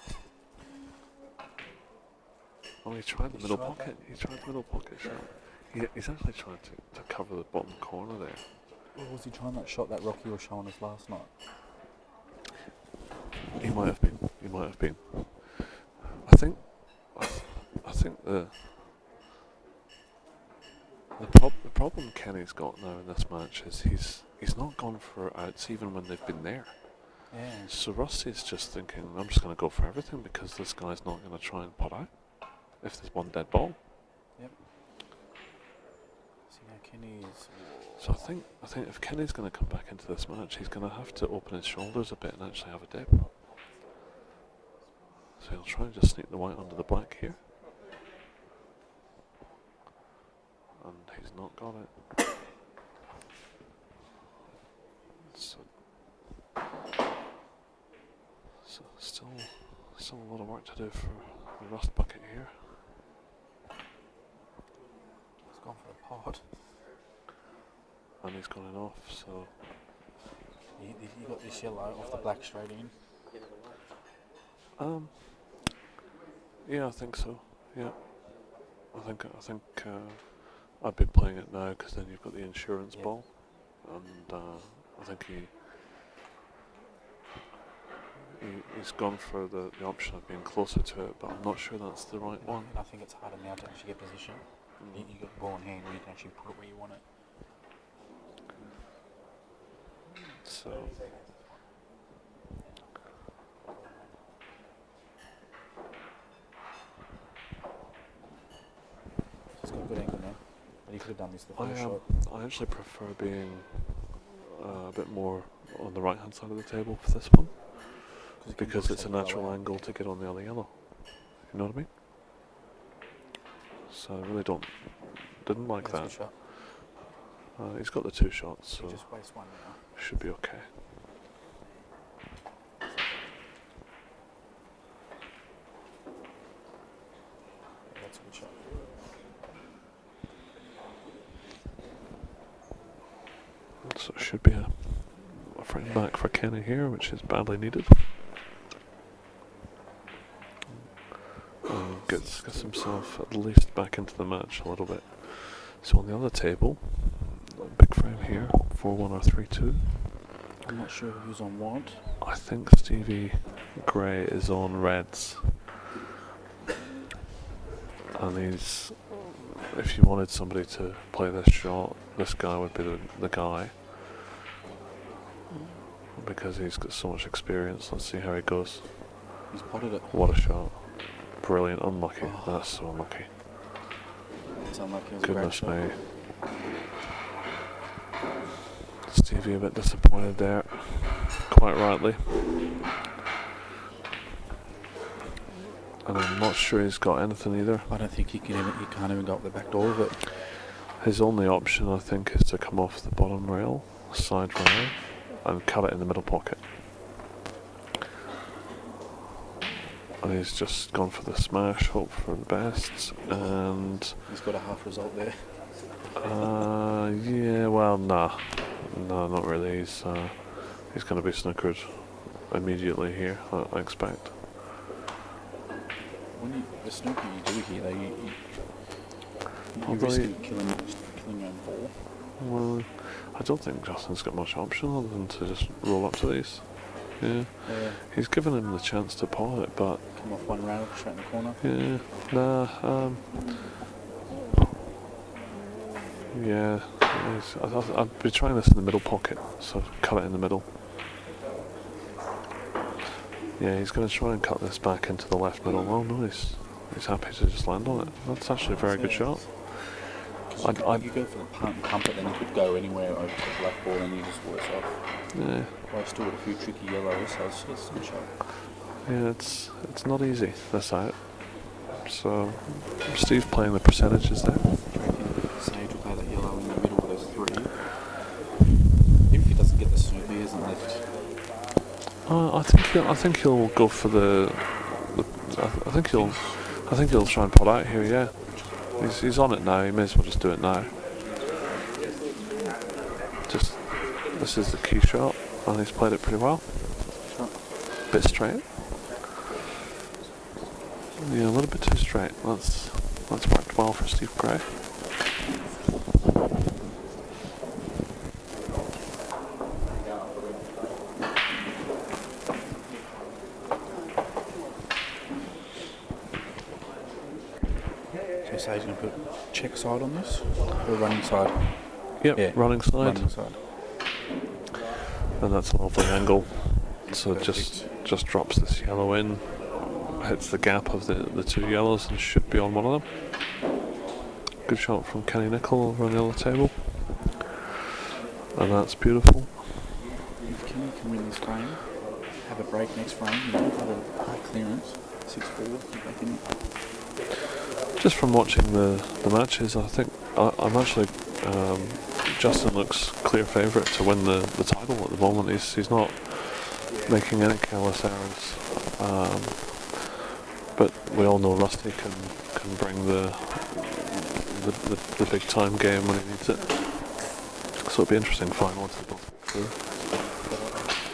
Oh, he tried the middle pocket. He tried the middle pocket shot. He's actually trying to cover the bottom corner there. Or was he trying that shot that Rocky was showing us last night? He might have been. He might have been. I think the problem Kenny's got now in this match is he's not gone for outs even when they've been there. Yeah. So Rusty's just thinking, I'm just going to go for everything because this guy's not going to try and pot out if there's one dead ball. Yep. See now Kenny's. So I think if Kenny's going to come back into this match, he's going to have to open his shoulders a bit and actually have a dip. So he'll try and just sneak the white under the black here. And he's not got it. So do for the rust bucket here. He's gone for the pod. And he's gone off, so You got this yellow off the black straight in. yeah, I think so. Yeah, I think I'd be playing it now because then you've got the insurance ball, and I think he's gone for the option of being closer to it, but I'm not sure that's the right one. I think it's harder now to actually get position. You got the ball in hand where you can actually put it where you want it. So It's got a good angle now. But you could have done this the first shot. I actually prefer being a bit more on the right hand side of the table for this one, because it's a natural angle to get on the other yellow. You know what I mean? So I really didn't like that. Good shot. He's got the 2 shots, so You just waste one now. should be okay. That's a good shot. So it should be a frame back for Kenny here, which is badly needed. Gets himself at least back into the match a little bit. So on the other table, big frame here, 4-1 or 3-2. I'm not sure who's on what. I think Stevie Gray is on reds. And he's, if you wanted somebody to play this shot, this guy would be the guy. Because he's got so much experience. Let's see how he goes. He's potted it. What a shot. Brilliant. Unlucky. Oh. That's so unlucky. It's unlucky. It was Goodness a great me. shot. Stevie a bit disappointed there. Quite rightly. And I'm not sure he's got anything either. I don't think he can't even go up the back door of it. His only option, I think, is to come off the bottom rail, side rail, and cut it in the middle pocket. And he's just gone for the smash, hope for the best, and he's got a half result there. Yeah, well, no, not really. He's going to be snookered immediately here, I expect. When the snooker you do here, you risk killing your own ball. Well, I don't think Justin's got much option other than to just roll up to these. Yeah. He's given him the chance to pot it, but come off one rail, straight in the corner. Yeah, nah. Yeah, I'd be trying this in the middle pocket, so cut it in the middle. Yeah, he's going to try and cut this back into the left middle. Oh, nice. He's happy to just land on it. That's actually a very good shot. You go for the punt and pump it, then you could go anywhere over the black ball and you just worse off. Yeah. Well, I still got a few tricky yellows, so it's a good shot. Yeah, it's not easy, this out. So, Steve's playing the percentages there. Sage will play that yellow in the middle of those 3. Even if he doesn't get the snoop, he hasn't left. I think he'll go for I think he'll try and pot out here. Yeah, he's on it now. He may as well just do it now. This is the key shot, and he's played it pretty well. Bit straight. Yeah, a little bit too straight. That's worked well for Steve Gray. So he's going to put check side on this, or running side? Yep, Yeah, running side. running side. And that's a lovely angle. So it just drops this yellow in, hits the gap of the 2 yellows and should be on one of them. Good shot from Kenny Nicol over on the other table. And that's beautiful. If Kenny can win this frame, have a break next frame, have a high clearance, 6-4, get back in. Just from watching the matches, I think I'm actually Justin looks clear favourite to win the title at the moment. He's not making any careless errors. but we all know Rusty can bring the big time game when he needs it. So it'll be interesting final once they both get through.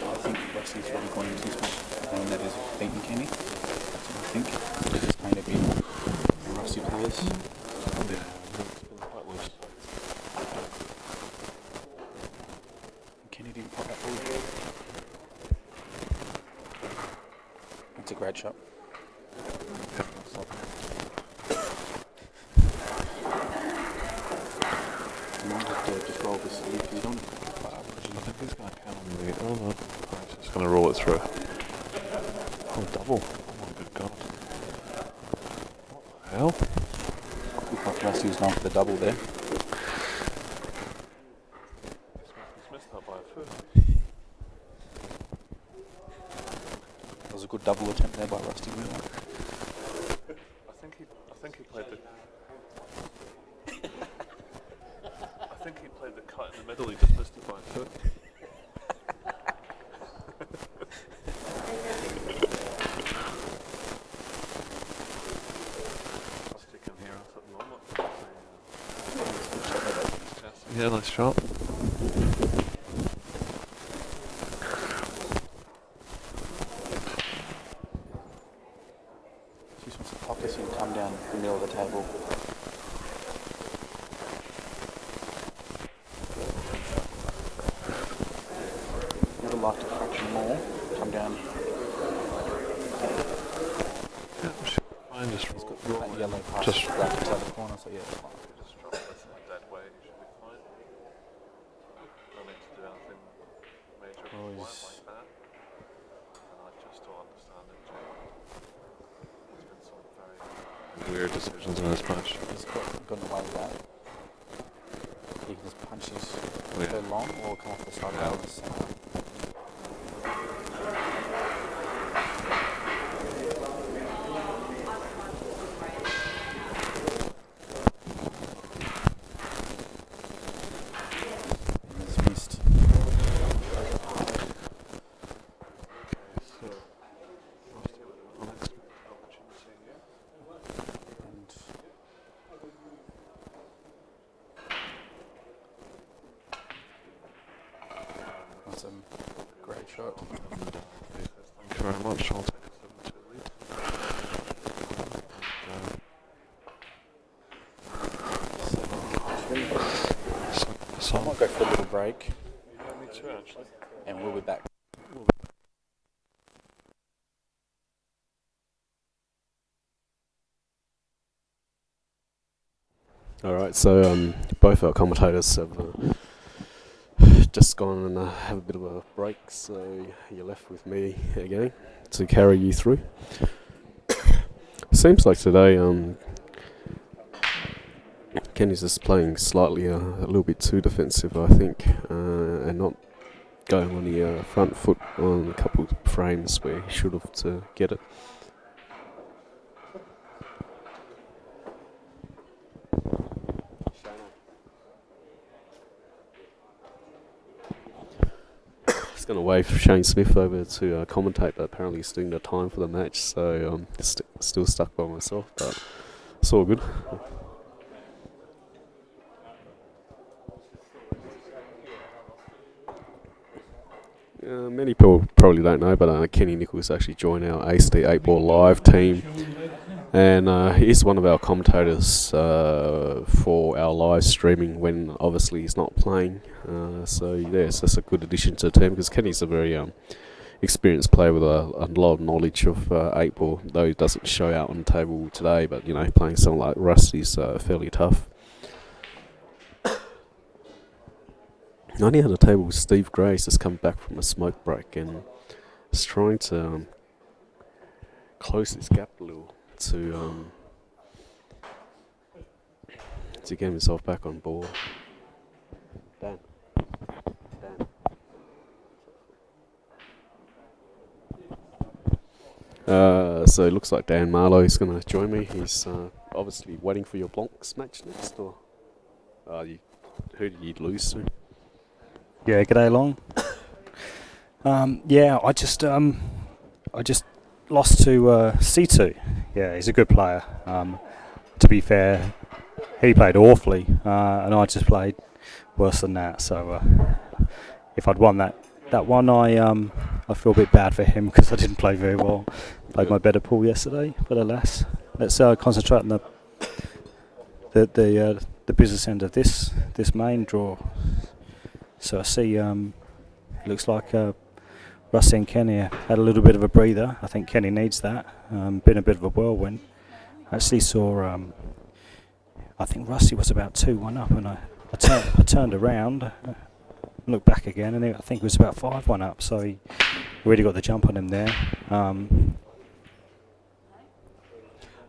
I think Rusty's really gone into this match knowing that he's beaten Kenny. That's what I think. He's playing a bit Rusty players. Yeah, it's been quite loose. Kenny didn't pop that forward. That's a great shot. You might have to just roll this sleeve because you don't have to put up. I think he's going to count on the... Oh no. He's just going to roll it through. Oh, double. Oh my good God. What the hell? Looked like Rusty was going for the double there. He's missed that by a foot. That was a good double attempt there by Rusty Wheeler. I think he played the... I think he played the cut in the middle, he just missed it by a foot. Rusty can hear us at the moment. Yeah, nice shot. She just wants to pocket and come down the middle of the table. Never liked a fraction more. Come down. Yeah, we should fine, just He's got roll that it. yellow pass Just right inside the corner, so yeah, it's fine. just drop this in a dead way, you should be fine. Don't need to do anything major Oh, like he's- that. And I just don't understand it, Jay. There's been some very weird decisions in this match. He's gotten away with that. He can just punch his Yeah. go long or come off the side Yeah. of the centre. He's missed. So, Rusty with an unexpected opportunity here. And that's a great shot. Thank you very much. I'll take a 7-2 lead. So I might go for a little break Me too, actually. and we'll be back. Alright, so both our commentators have just gone and have a bit of a break, so you're left with me again to carry you through. Seems like today Kenny's just playing slightly a little bit too defensive, I think, and not going on the front foot on a couple of frames where he should have to get it. Just going to wave Shane Smith over to commentate, but apparently he's doing the time for the match, so still stuck by myself, but it's all good. Many people probably don't know, but Kenny Nicol's actually joined our ACD 8-Ball Live team, and he's one of our commentators for our live streaming when obviously he's not playing. So yes, that's a good addition to the team because Kenny's a very experienced player with a lot of knowledge of 8-Ball, though he doesn't show out on the table today, but you know, playing someone like Rusty's fairly tough. On the other table, Steve Gray's just come back from a smoke break and is trying to close his gap a little to get himself back on board. Dan. So it looks like Dan Marlowe is going to join me. He's obviously waiting for your Blancs match next, or who did you lose to? Yeah, g'day, Long. Yeah, I just lost to C2. Yeah, he's a good player. To be fair, he played awfully, and I just played worse than that. So if I'd won that one, I feel a bit bad for him because I didn't play very well. Played my better pool yesterday, but alas, let's concentrate on the business end of this main draw. So I see looks like Rusty and Kenny had a little bit of a breather. I think Kenny needs that. Been a bit of a whirlwind. I actually saw I think Rusty was about 2-1 up, and I turned around, looked back again, and I think it was about 5-1 up. So he really got the jump on him there. I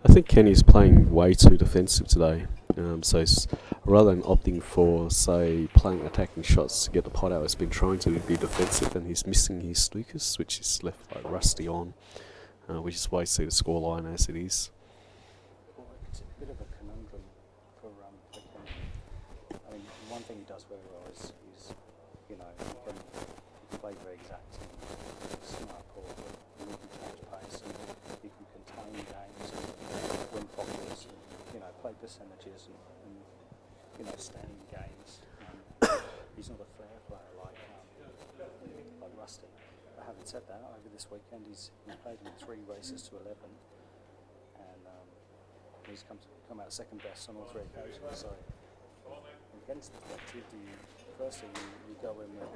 think Kenny's playing way too defensive today. So rather than opting for, say, playing attacking shots to get the pot out, he's been trying to be defensive, and he's missing his snookers, which is left like Rusty on, which is why you see the scoreline as it is. Well, it's a bit of a conundrum for Kenny. I mean, one thing he does very well is you know, he can play very exact and smart ball, and he can change pace, and he can contain games, and win pockets, and, you know, play percentages, and you know, stay in games. He's not a flair player like Rusty. But having said that, over this weekend he's played in 3 races to 11, and he's come out second best on all 3 occasions. So, from Ken's perspective, firstly you go in with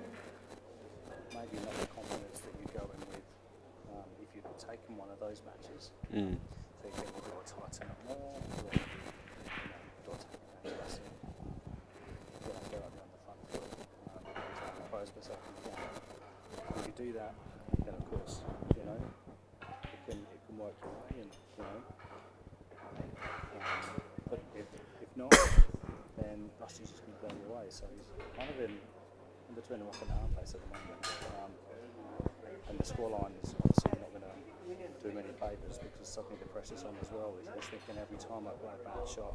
maybe not the confidence that you go in with if you'd taken one of those matches. Thinking we've got to tighten up more, or, you know, we've got to take it back less. Go out there on the front foot, compose myself in the game. If you do that, then of course, you know, it can work your way, and you know. But if not, then Rusty's just going to blow you away. So he's kind of in between a rock and a hard place at the moment. And the scoreline is obviously not going to do many favours, because suddenly the pressure's on as well. He's thinking every time I play a bad shot,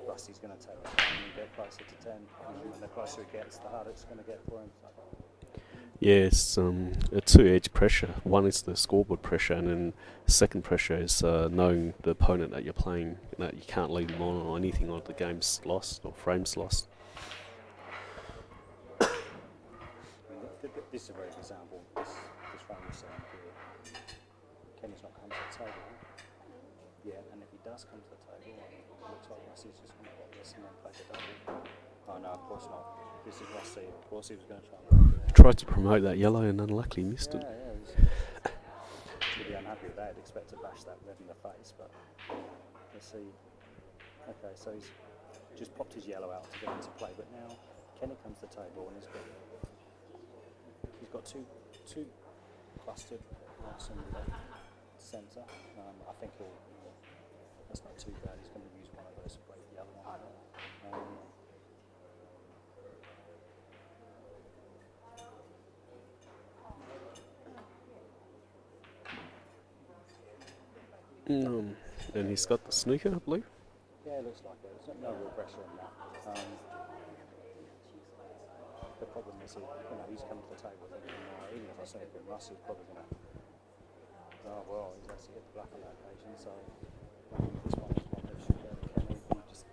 Rusty's going to take the time and get closer to 10. And the closer it gets, the harder it's going to get for him. So. Yeah, it's a two-edged pressure. One is the scoreboard pressure, and then the second pressure is knowing the opponent that you're playing, that you can't lead them on or anything, or the game's lost or frame's lost. This is a very good example. This frame you're saying here, Kenny's not come to the table yet, and if he does come to the table, it looks like Rusty's just going to get this and then play the double. Oh no, of course not. This is Rusty. Of course he was going to try and break it. Tried to promote that yellow and unluckily missed it. Yeah, he'd be unhappy with that. He'd expect to bash that red in the face, but let's see. Okay, so he's just popped his yellow out to get into play, but now Kenny comes to the table and he's got two clustered nice and left centre. I think that's not too bad. He's going to use one of those to break the other one. And he's got the snooker, I believe. Yeah, it looks like it. There's no real pressure on that. The problem is, you know, he's come to the table thinking, even if I say it, Russ is probably going to. Oh well, he's actually hit the black on that occasion, so this one is one that should go to Kenny. He just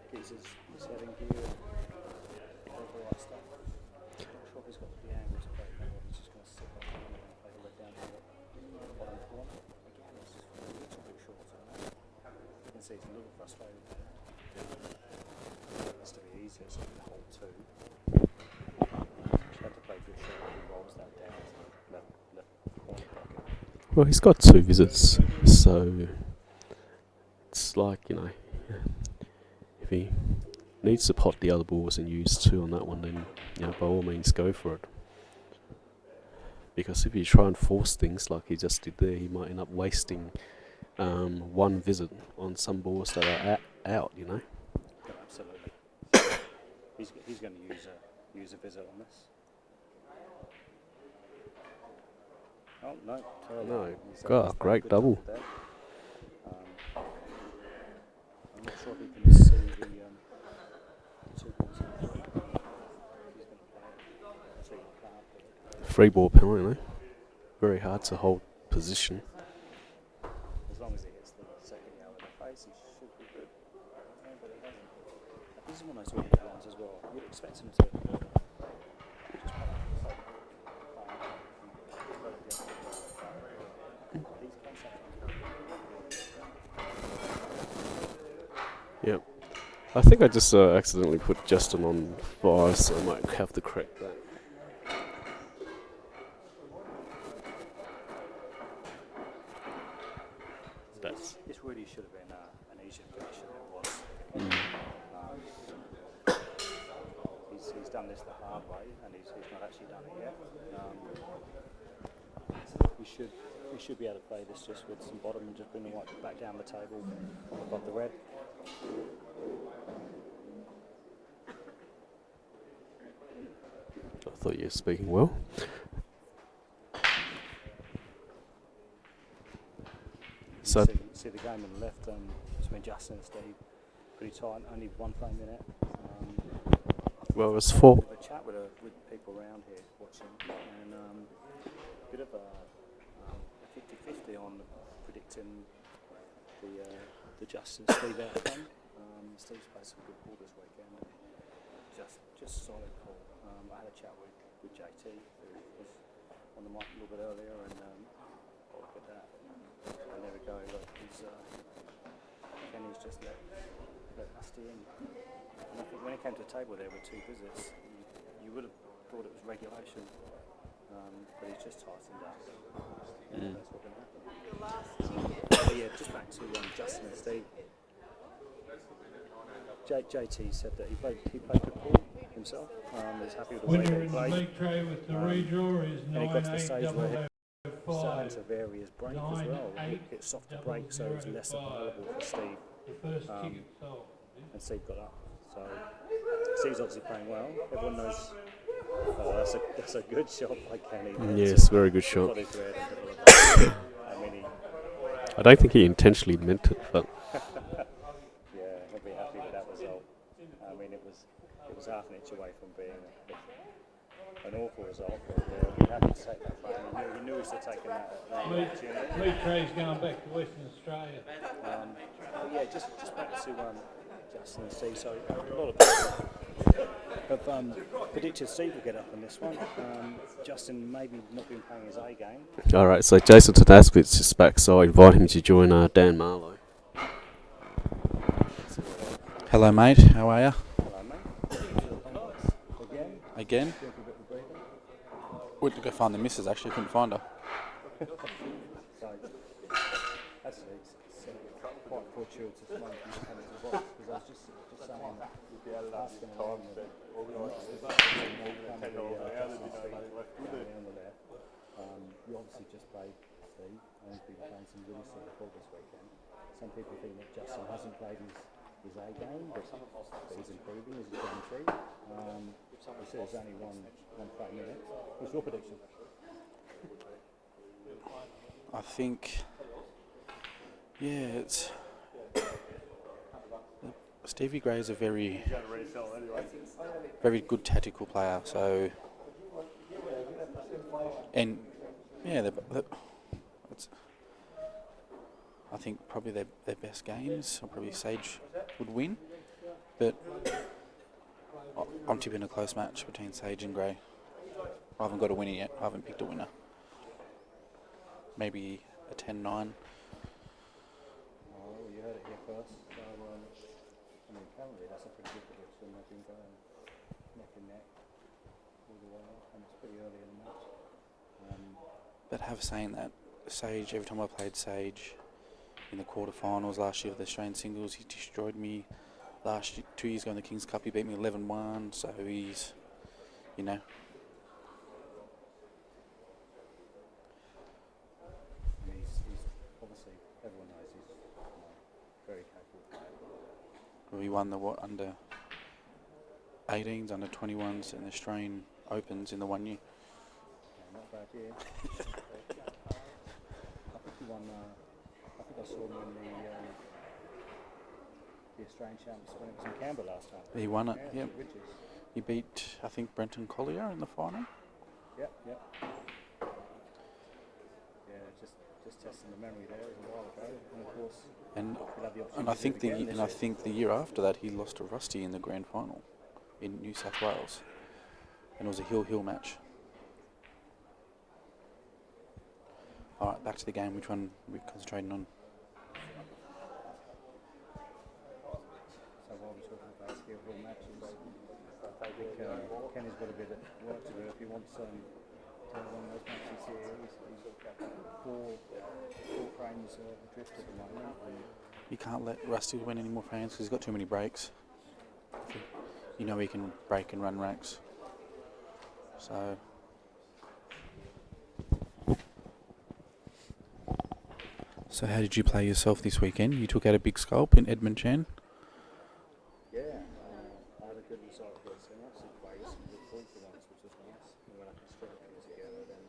keeps his head in gear and all the right stuff. I'm not sure if he's got the angle to break now, or he's just going to sit back and play the red down to the bottom corner. Again, it's just a little bit short on that. You can see he's a little frustrated there. It has to be easier, so he can hold 2. He had to play good shot, he rolls that down to the left corner pocket. Well, he's got 2 visits, so it's like, you know, if he needs to pot the other balls and use 2 on that one, then, you know, by all means go for it. Because if you try and force things like he just did there, he might end up wasting 1 visit on some balls that are out, you know. Yeah, absolutely. He's going to use a visit on this. Oh no! No, God, great double. I'm not sure if he can see the 2 balls in the front. He's going to play it. So you can't. Free ball penalty, no? very hard to hold position. As long as he gets the second yellow in the face, he should be good. But he hasn't. This is one of those weird ones as well. You'd expect him to. Yep. I think I just accidentally put Justin on 5, so I might have to correct that. This really should have been an easier finish than it was. He's done this the hard way, and he's not actually done it yet. We should be able to play this just with some bottom and just bring the white back down the table above the red. I thought you were speaking well. So see the game on the left, between Justin and Steve, pretty tight, only one frame in it. Well, it was 4. A chat with people around here watching, and a bit of a 50-50 on predicting the Justin Steve outcome. Steve's played some good ball this weekend. Just solid call. I had a chat with JT, who was on the mic a little bit earlier, and look at that. And there we go. Look, Kenny's just let Rusty in. And I think when it came to the table there with 2 visits, you would have thought it was regulation, but he's just tightened up. That's what can happen. But yeah, just back to Justin and Steve. JT said that he played good ball himself. He's happy with the way Winner that he in the played. league tray with the redraw is And he got to the stage where he 9855. starting to vary his break as well. Get softer break, so it was less available for Steve. The first ticket sold. And Steve got up. So Steve's obviously playing well. Everyone knows. That's a good shot by Kenny. Yes, very good shot. I don't think he intentionally meant it, but yeah, he'll be happy with that result. I mean, it was half an inch away from being an awful result, but he'll be happy to take that frame. He knew he was taking that opportunity. League tray's going back to Western Australia. But yeah, just back to Justin and Steve. So a lot of people have predicted Steve will get up in this one. Justin maybe not been playing his A game. alright, so Jason Tadaskovich is back, so I invite him to join Dan Marlowe. Hello, mate. How are you? Hello, mate. Again? Went to go find the missus, actually couldn't find her. So that's quite fortuitous moment you come into the box, because I was just saying that asking around you obviously just played Steve, and he's been playing some really solid ball this weekend. Some people think that Justin hasn't played his A game, but he's improving as he's going through. We said there's only one frame in it. What's your prediction? I think, it's Stevie Gray is a very good tactical player. So, and it's, I think probably their best games, or probably Sage would win, but I'm tipping a close match between Sage and Gray. I haven't got a winner yet. I haven't picked a winner. Maybe a 10-9. Well, you heard it here first. So, currently that's a pretty good prediction. They've been going neck and neck all the way, and it's pretty early in the match. But saying that, Sage, every time I played Sage in the quarterfinals last year of the Australian singles, he destroyed me. 2 years ago in the Kings Cup, he beat me 11-1, so he's, He's obviously, everyone knows he's very capable player. he won the under 18s, under 21s, and the Australian Opens in the 1 year. Yeah, not bad year. I think he won. I think I saw him win the Australian Championships when it was in Canberra last time. He won it. Yeah, Yep. He beat, I think, Brenton Collier in the final. Yep. just testing the memory there. It was a while ago, and of course, And we'll have the option and to I do think it again this I year. think the year after that he lost to Rusty in the grand final in New South Wales, and it was a hill match. All right, back to the game. Which one are we concentrating on? So while we're talking about hill matches, I think Kenny's got a bit of work to do if he wants to win one of those matches here. He's four frames adrift at the moment. You can't let Rusty win any more frames because he's got too many breaks. You know he can break and run racks. So. So how did you play yourself this weekend? You took out a big scalp in Edmund Chan. Yeah, I had a good result against him. Actually played some good points for once, which was nice. And when I can strike him together, then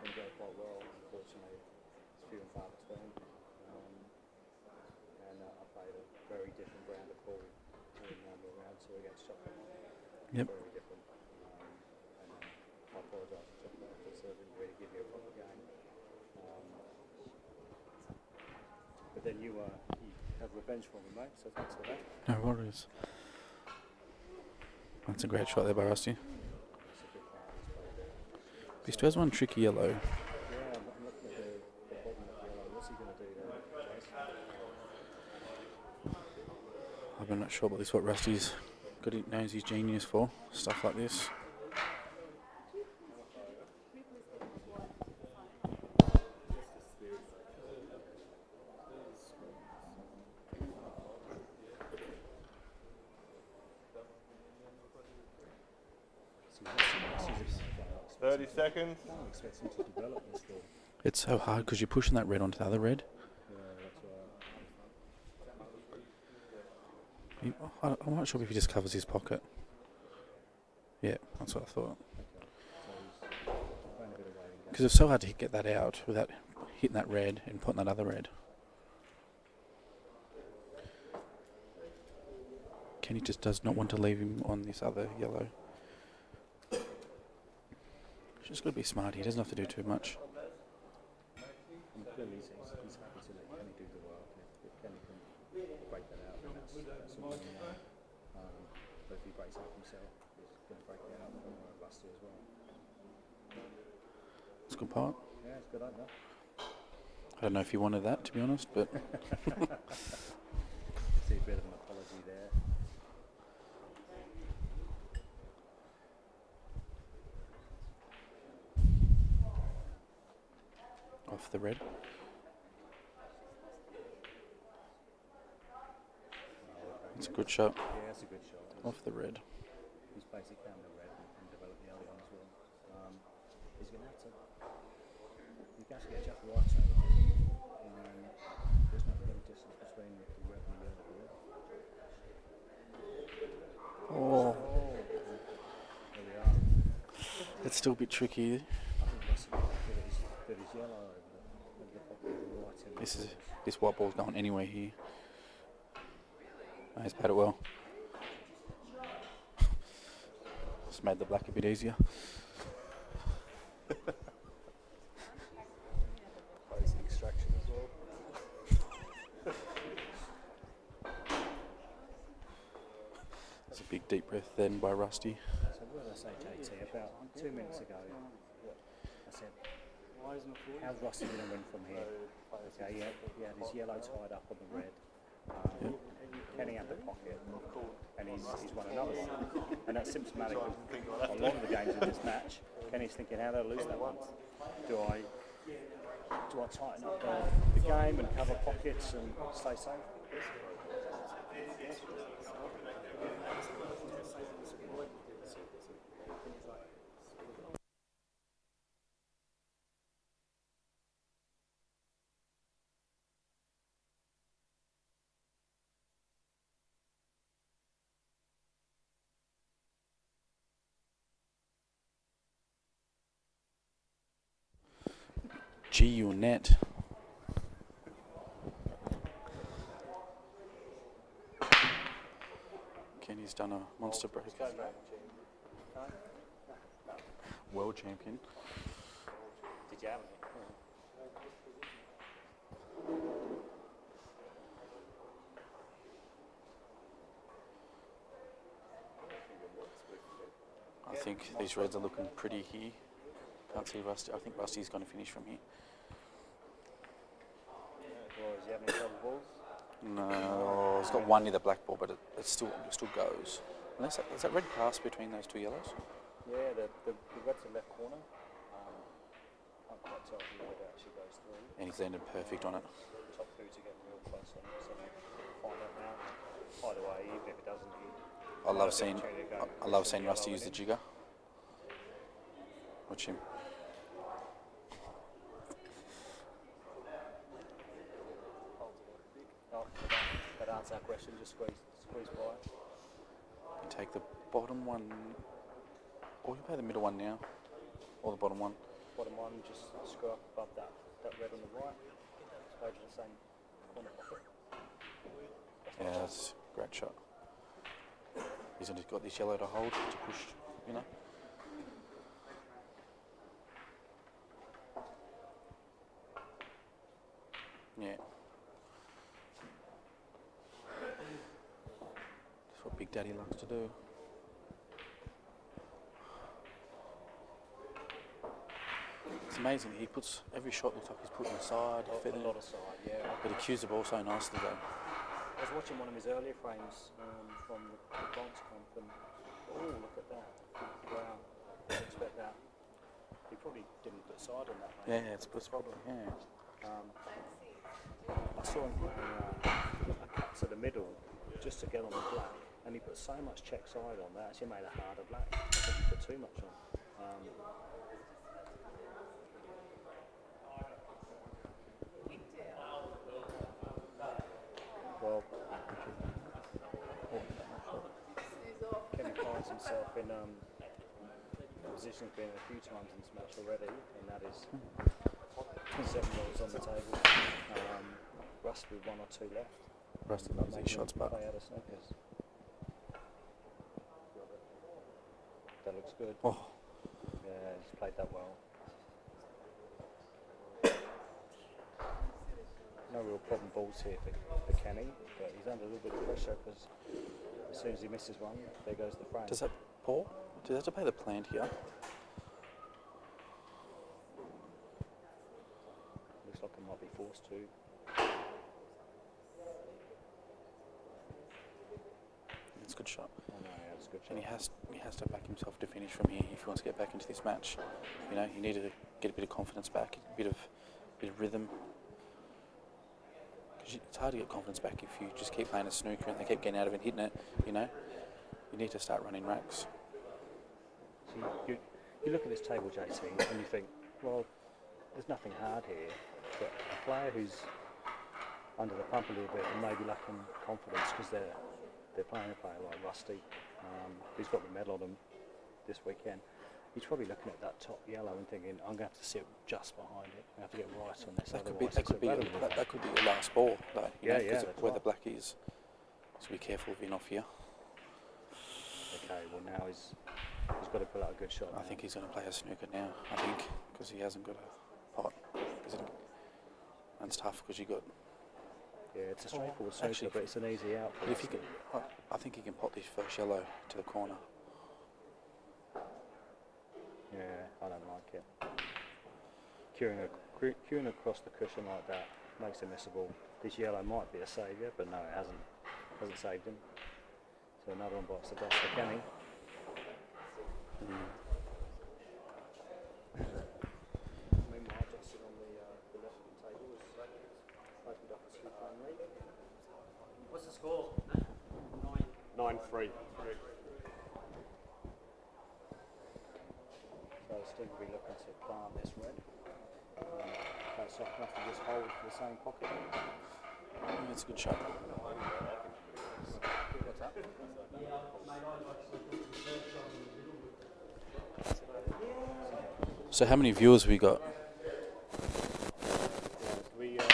it go quite well. Unfortunately, it's few and far between. And I played a very different brand of ball in round 2 against Chopper. Yep. Very different. And I apologise to Chopper because I didn't really give you a proper game. But then you have revenge for me, mate, so thanks for that. No worries. That's a great shot there by Rusty. Beast has one tricky yellow. Yeah, I'm looking at the bottom of the yellow. What's he going to do there, Jason? I'm not sure, but this is what Rusty's knows he's genius for. Stuff like this. I 30 seconds. don't expect him to develop this ball. It's so hard because you're pushing that red onto the other red. Yeah, that's right. I'm not sure if he just covers his pocket. Yeah, that's what I thought. Okay. So he's playing a bit of waiting game. Because it's so hard to get that out without hitting that red and putting that other red. Kenny just does not want to leave him on this other yellow. Just got to be smart. He doesn't have to do too much. And clearly he's happy to let Kenny do the work. If Kenny can break that out, then that's all going on. But if he breaks out himself, he's going to break it out from Rusty as well. It's a good part. Yeah, it's good, idea. I don't know if he wanted that, to be honest, but See a bit of an apology there. off the red. It's a good shot. Yeah, that's a good shot. Off the red. He's basically found the red and developed the other one as well. He's going to have to. You can actually get Jeff right side. There's not a little distance between the red and the yellow. Oh, There we are. it's still a bit tricky. I think Russell got his yellow over the pocket right in the This white ball's going anywhere here. Oh, he's played it well. Just made the black a bit easier. Plays the extraction as well. That's a big deep breath then by Rusty. So what did I say, JT? About 2 minutes ago, I said, how's Rusty going to win from here? Okay, he had his yellow tied up on the red. Kenny had the pocket, and he's won another one. And that's symptomatic of a lot of the games in this match. Kenny's thinking, how do I lose that one? Do I tighten up the game and cover pockets and stay safe? GU net. Kenny's done a monster break. World champion. Did Jammy. I think these Reds are looking pretty here. Can't see Rusty. I think Rusty's going to finish from here. Well, does he have any trouble balls? No, he's got one near the black ball, but it still goes. Unless is that red pass between those two yellows? Yeah, the red's the left corner. Can't quite tell whether it actually goes through. And he's landed perfect on it. Top through to get real close on it, so find out now. Either way, even if it doesn't, I love seeing Rusty use the jigger. Watch him. Oh, that answers our question. Just squeeze by. You take the bottom one, or you play the middle one now, or the bottom one. Bottom one, just screw up above that red on the right. Suppose the same corner pocket. Yeah, that's a great shot. He's only got this yellow to hold to push, you know. Yeah. That's what Big Daddy likes to do. It's amazing. He puts every shot looks like he's putting aside. A lot aside, yeah. But he cues the ball so nicely though. I was watching one of his earlier frames from the Bolts comp and oh, look at that. Wow. Didn't expect that. He probably didn't put side on that. Right? Yeah, it's probably, yeah. I saw him playing a cut to the middle just to get on the black, and he put so much check side on that, actually made a harder black. I think he put too much on. Well, Kenny finds himself in a position he's been in a few times in this match already, and that is 7 balls on the table. Rust with 1 or 2 left. Rusty loves these shots, but play out of snookers. That looks good. oh, Yeah, he's played that well. No real problem balls here for Kenny, but he's under a little bit of pressure because as soon as he misses one, there goes the frame. does that Paul? Do they have to play the plant here? Looks like he might be forced to. It's a good shot. Oh, no, yeah, it's a good shot. And he has to back himself to finish from here if he wants to get back into this match. You know, he needed to get a bit of confidence back, a bit of rhythm. Because it's hard to get confidence back if you just keep playing a snooker and they keep getting out of it and hitting it. You know, you need to start running racks. So you look at this table, JT, and you think, well, there's nothing hard here, but a player who's under the pump a little bit and maybe lacking confidence because they're playing a player like Rusty, who's got the medal on him this weekend. He's probably looking at that top yellow and thinking, I'm going to have to sit just behind it. I have to get right on this. That could be your last ball, though. You know, because where the black is. So be careful of being off here. Okay, well now he's got to pull out a good shot. I think he's going to play a snooker now. I think because he hasn't got a pot. And it's tough because you got. Yeah, it's a straightforward snooker, but it's an easy out. But if he can, I think he can pot this first yellow to the corner. Yeah, I don't like it. Cueing across the cushion like that makes him missable. This yellow might be a saviour, but no, it hasn't saved him. So another one bites the dust for Kenny. Meanwhile, Justin on the left of the table has opened up a 2-1 lead. What's the score? 9-3. So still be looking to plant this red. That's soft enough to just hold the same pocket. Yeah, it's a good shot. What's that? So how many viewers we got? We have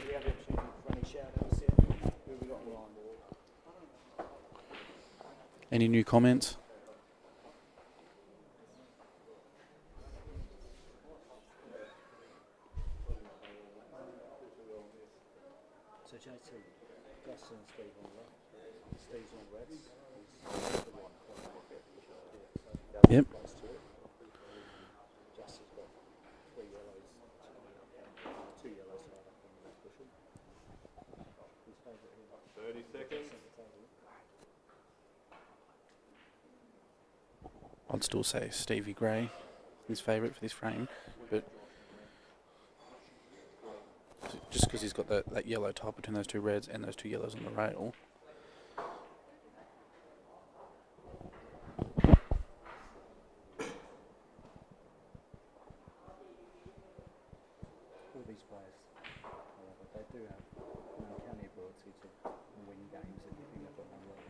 the opportunity for any shout-outs here. Who we got online? Any new comments? So Justin, Steve on left. Steve's on red. He's the one. Yep. Justin's got 3 yellows, 2 yellows tied up on the cushion. His favourite here. 30 seconds. I'd still say Stevie Gray, his favourite for this frame, but just because he's got that yellow top between those 2 reds and those 2 yellows on the rail. All these players, however, they do have uncanny ability to win games if you think they've got one leg.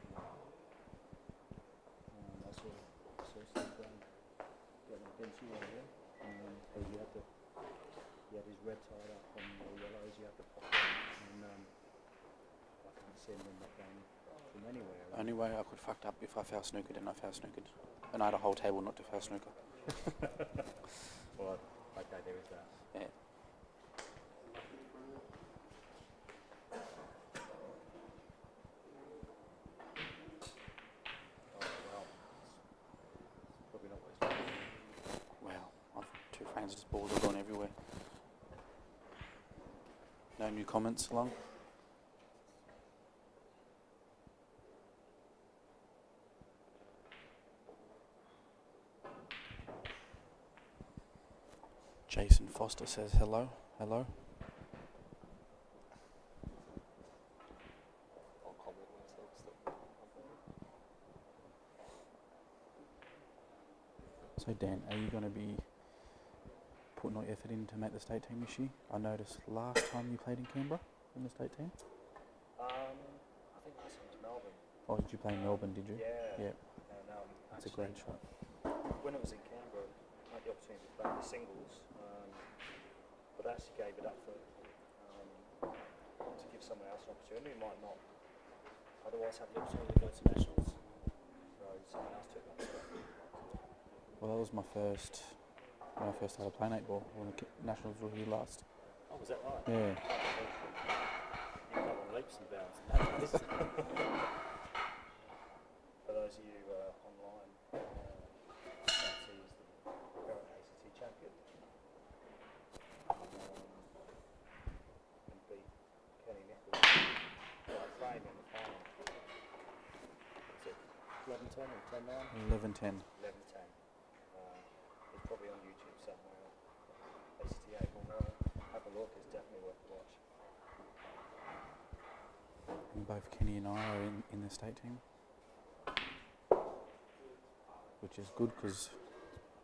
I saw Steve Brown getting against you earlier. He had his red tied up on the yellows, you had the pocket, and I can't see him in that game from anywhere. Only way I could fucked up if I foul snookered and I foul snookered. And I had a whole table not to foul snooker. Well, okay, there is that. Yeah. Probably not what he's doing. Well, I've 2 frames, just balls have gone everywhere. No new comments along? Jason Foster says hello. Hello. So Dan, are you going to be putting all effort in to make the state team this year? I noticed last time you played in Canberra in the state team. I think last time was Melbourne. Oh, did you play in Melbourne? Did you? Yeah. Yeah. And, That's a great shot. when it was in Canberra, I had the opportunity to play the singles, but I actually gave it up for to give someone else an opportunity who might not otherwise have the opportunity to go to nationals. So someone else took that spot. Well, that was my first, when I first started playing 8-ball, when the nationals were here last. Oh, was that right? Yeah. You come on leaps and bounds. For those of you online, Nancy is the current ACT champion. And beat Kenny Nicol by frame in the final. Was it 11-10 or 10-9? 11-10. 11-10. It's probably on YouTube somewhere. ACT 8-ball. Have a look, it's definitely worth a watch. And both Kenny and I are in the state team, which is good because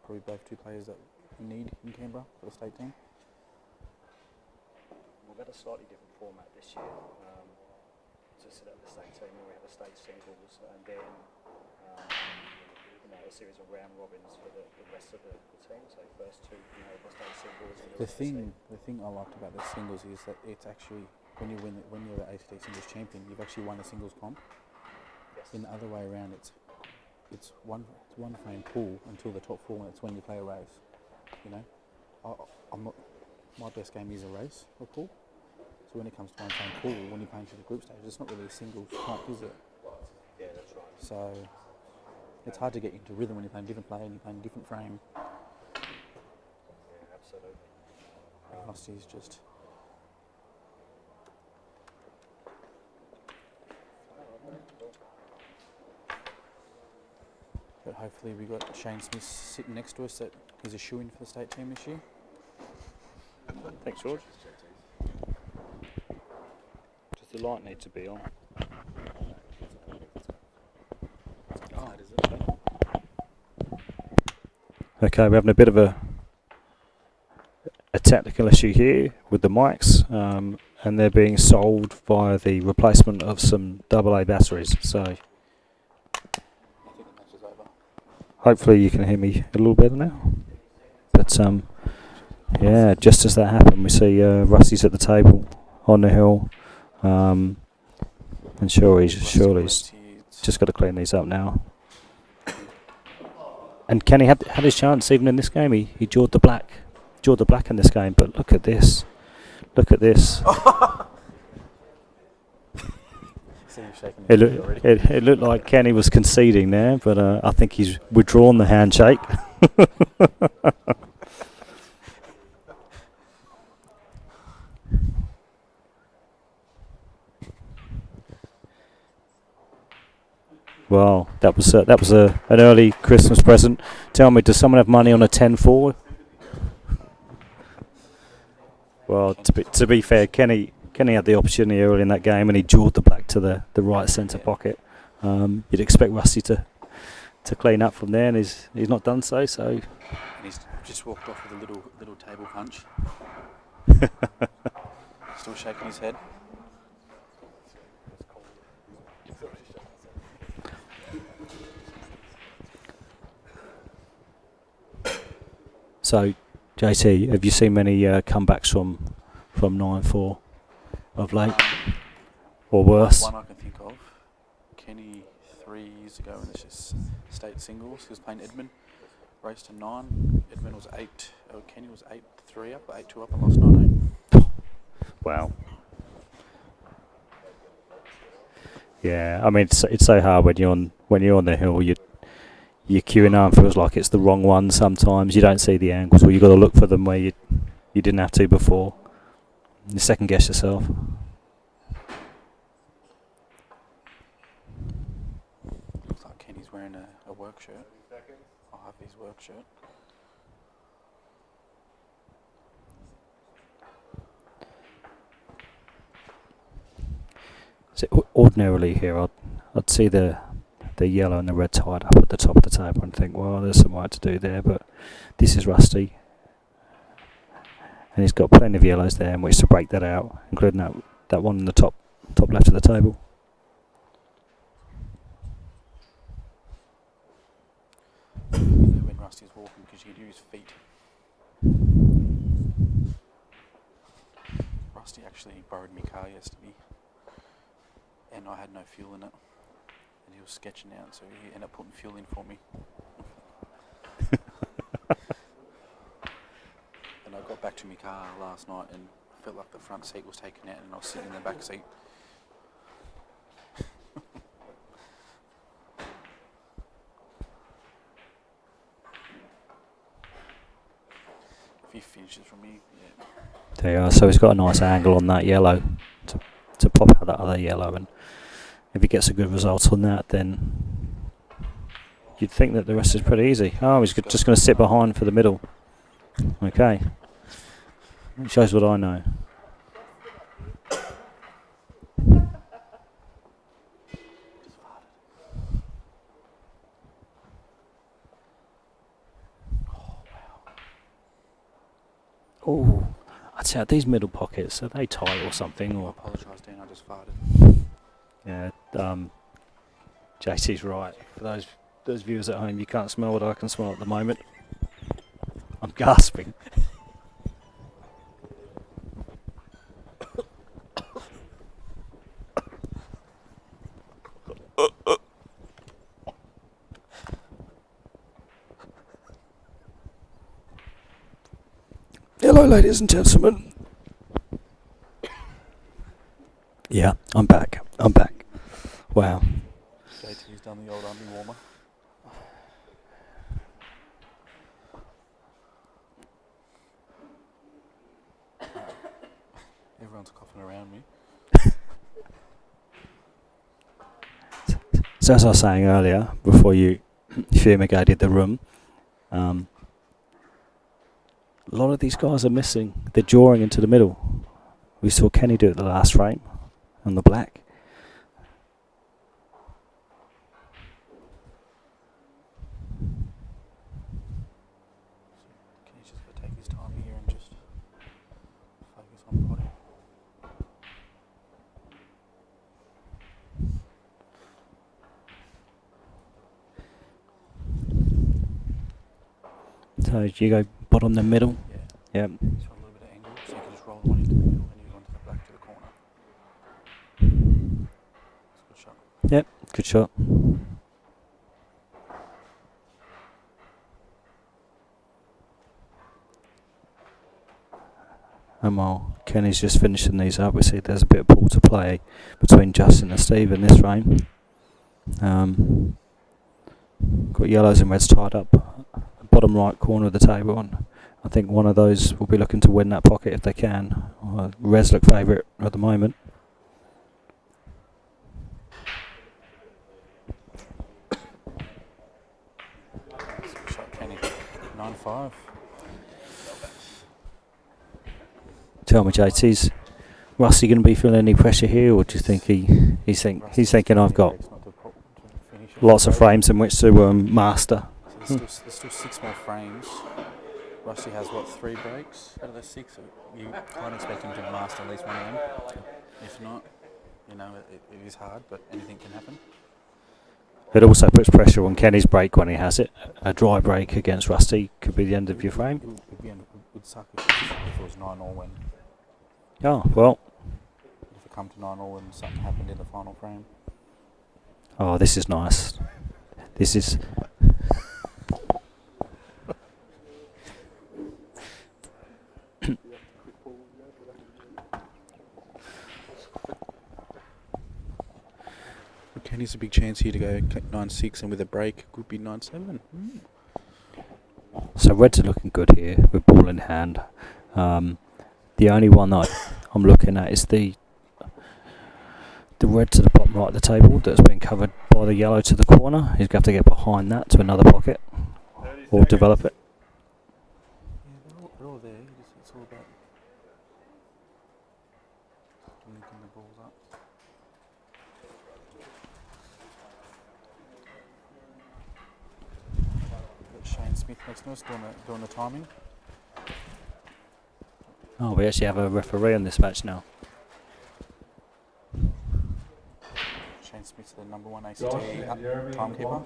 probably both 2 players that we need in Canberra for the state team. We've had a slightly different format this year. To set up the state team, where we have a state singles and then a series of round robins for the rest of the team. So first 2, the state singles. And The thing I liked about the singles is that it's actually when you're the ACT singles champion, you've actually won a singles comp. Yes. In the other way around, it's one frame pool until the top 4, and it's when you play a race. You know, I'm not. My best game is a race or pool. So when it comes to one frame pool, when you're playing to the group stage, it's not really a singles comp, is it? Yeah, that's right. So it's hard to get into rhythm when you're playing different play and you're playing different frame. Yeah, absolutely. Honesty is just. But hopefully we got Shane Smith sitting next to us that he's a shoo-in for the state team this year. Thanks, George. Does the light need to be on? Okay, we're having a bit of a technical issue here with the mics, and they're being solved via the replacement of some AA batteries. So I think the match is over. hopefully you can hear me a little better now. But yeah, just as that happened, we see Rusty's at the table on the hill, and surely's just got to clean these up now. And Kenny had his chance even in this game. He jawed the black in this game. But look at this. see you shaking your head already. It looked like Kenny was conceding there, but I think he's withdrawn the handshake. Well, that was an early Christmas present. Tell me, does someone have money on a 10-4? Well, to be fair, Kenny had the opportunity early in that game, and he jawed the black to the right centre pocket. You'd expect Rusty to clean up from there, and he's not done so. And he's just walked off with a little table punch. Still shaking his head. So, JT, have you seen many comebacks from 9-4 of late, or worse? One I can think of. Kenny 3 years ago in the state singles. He was playing Edmund. Raced to 9. Edmund was 8. Kenny was 8-3 up, 8-2 up, and lost 9-8. Wow. Yeah, I mean it's so hard when you're on the hill. Your cueing arm feels like it's the wrong one sometimes. You don't see the angles, or you got to look for them where you didn't have to before. You second guess yourself. Looks like Kenny's wearing a work shirt. I'll have his work shirt. So ordinarily here, I'd see the yellow and the red tied up at the top of the table and think, well, there's some work to do there, but this is Rusty, and he's got plenty of yellows there in which to break that out, including that one in the top left of the table. When Rusty's walking, because you can hear his feet. Rusty actually borrowed my car yesterday, and I had no fuel in it. And he was sketching out, so he ended up putting fuel in for me. And I got back to my car last night and felt like the front seat was taken out and I was sitting in the back seat. If he finishes from me, yeah. There you are. So he's got a nice angle on that yellow to pop out that other yellow, and if he gets a good result on that, then you'd think that the rest is pretty easy. Oh, he's just going to sit behind for the middle. Okay. It shows what I know. Oh, I'd say these middle pockets, are they tight or something? I Or apologise, Dan, I just farted. yeah, JT's right. For those viewers at home, you can't smell what I can smell at the moment. I'm gasping. Hello, ladies and gentlemen. Yeah, I'm back. Wow. JT's done the old army warmer. Everyone's coughing around me. So as I was saying earlier, before you fumigated the room, a lot of these guys are missing. They're drawing into the middle. We saw Kenny do it the last frame on the black. Can he just take his time here and just focus on body? So you go bottom the middle. Yeah. Yep. Just got a little bit of angle, so you can just roll one into the middle and you go into the black to the corner. It's a good shot. Yep. Good shot. And while Kenny's just finishing these up. We see there's a bit of ball to play between Justin and Steve in this frame. Got yellows and reds tied up bottom right corner of the table, and I think one of those will be looking to win that pocket if they can. Reds look favourite at the moment. Shot Kenny, 9-5. Tell me, JT, is Rusty going to be feeling any pressure here, or do you think he's thinking I've got lots of frames in which to master? So there's still 6 more frames. Rusty has, what, 3 breaks out of the 6? So you can't expect him to master at least one of them. If not, you know, it is hard, but anything can happen. It also puts pressure on Kenny's break when he has it. A dry break against Rusty could be the end of your frame. It would suck if it was 9-all when. Oh, well. If it come to 9-all and something happened in the final frame. Oh, this is nice. This is... Kenny's a big chance here to go 9-6, and with a break, it could be 9-7. So reds are looking good here with ball in hand. The only one that I'm looking at is the red to the bottom right of the table that's been covered by the yellow to the corner. He's going to have to get behind that to another pocket or develop it. Yeah, they're all there. It's all about linking the balls up. Got Shane Smith next to us doing the timing. Oh, we actually have a referee on this match now. Shane Smith's the number 1 ACT timekeeper.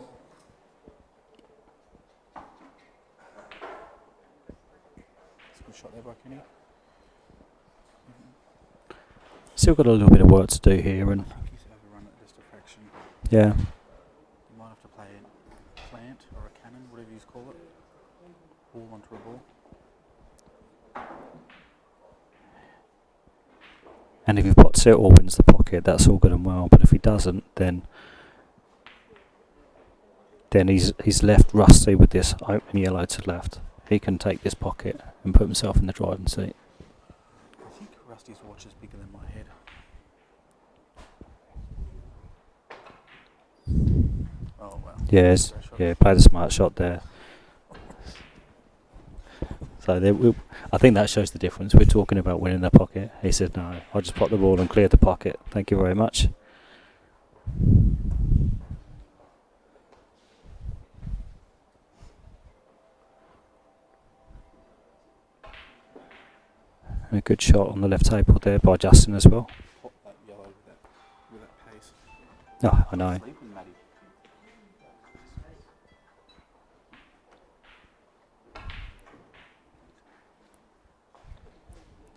It's a good shot there by Kenny. Still got a little bit of work to do here, and He's overrun it just a fraction. yeah. You might have to play a plant or a cannon, whatever you call it. Ball onto a ball. And if he pots it or wins the pocket, that's all good and well. But if he doesn't, then he's left Rusty with this open yellow to left. He can take this pocket and put himself in the driving seat. I think Rusty's watch is bigger than my head. Oh wow. Yes, yeah, played a smart shot there. So I think that shows the difference. We're talking about winning the pocket. He said, no, I just popped the ball and cleared the pocket. Thank you very much. And a good shot on the left table there by Justin as well. Pop that yellow with that pace. Oh, I know. Sleeping, Matty.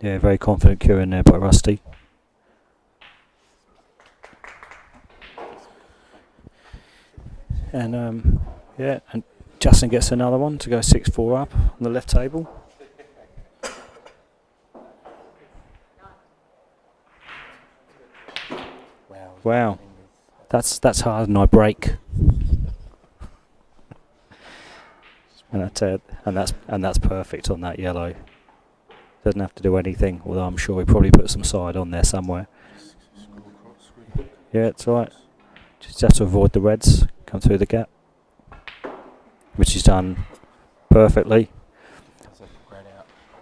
Yeah, very confident cue in there by Rusty. And yeah, and Justin gets another one to go 6-4 up on the left table. Wow, that's hard, and I break. And that's it, and that's perfect on that yellow. Doesn't have to do anything, although I'm sure he probably put some side on there somewhere. Yeah, it's alright. Just have to avoid the reds, come through the gap, which he's done perfectly.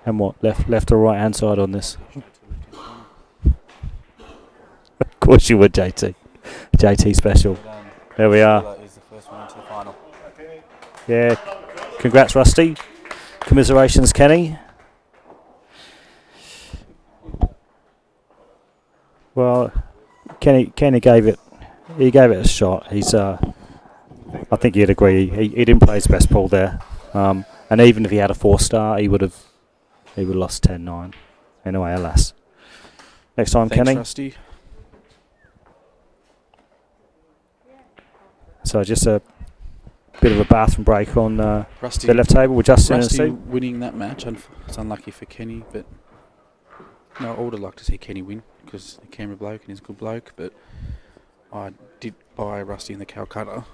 And what, left or right hand side on this? Of course you would, JT. JT special. There we are. Is the first one into the final. Yeah, congrats Rusty. Commiserations Kenny. Well, Kenny gave it a shot. He's I think you'd agree he didn't play his best ball there. And even if he had a 4-star, he would have lost 10-9. Anyway, alas. Next time, Thanks, Kenny. Rusty. So just a bit of a bathroom break on Rusty, the left table with Justin and Rusty Steve. winning that match. It's unlucky for Kenny, but No, I would have liked to see Kenny win because the Canberra bloke and he's a good bloke, but I did buy Rusty in the Calcutta.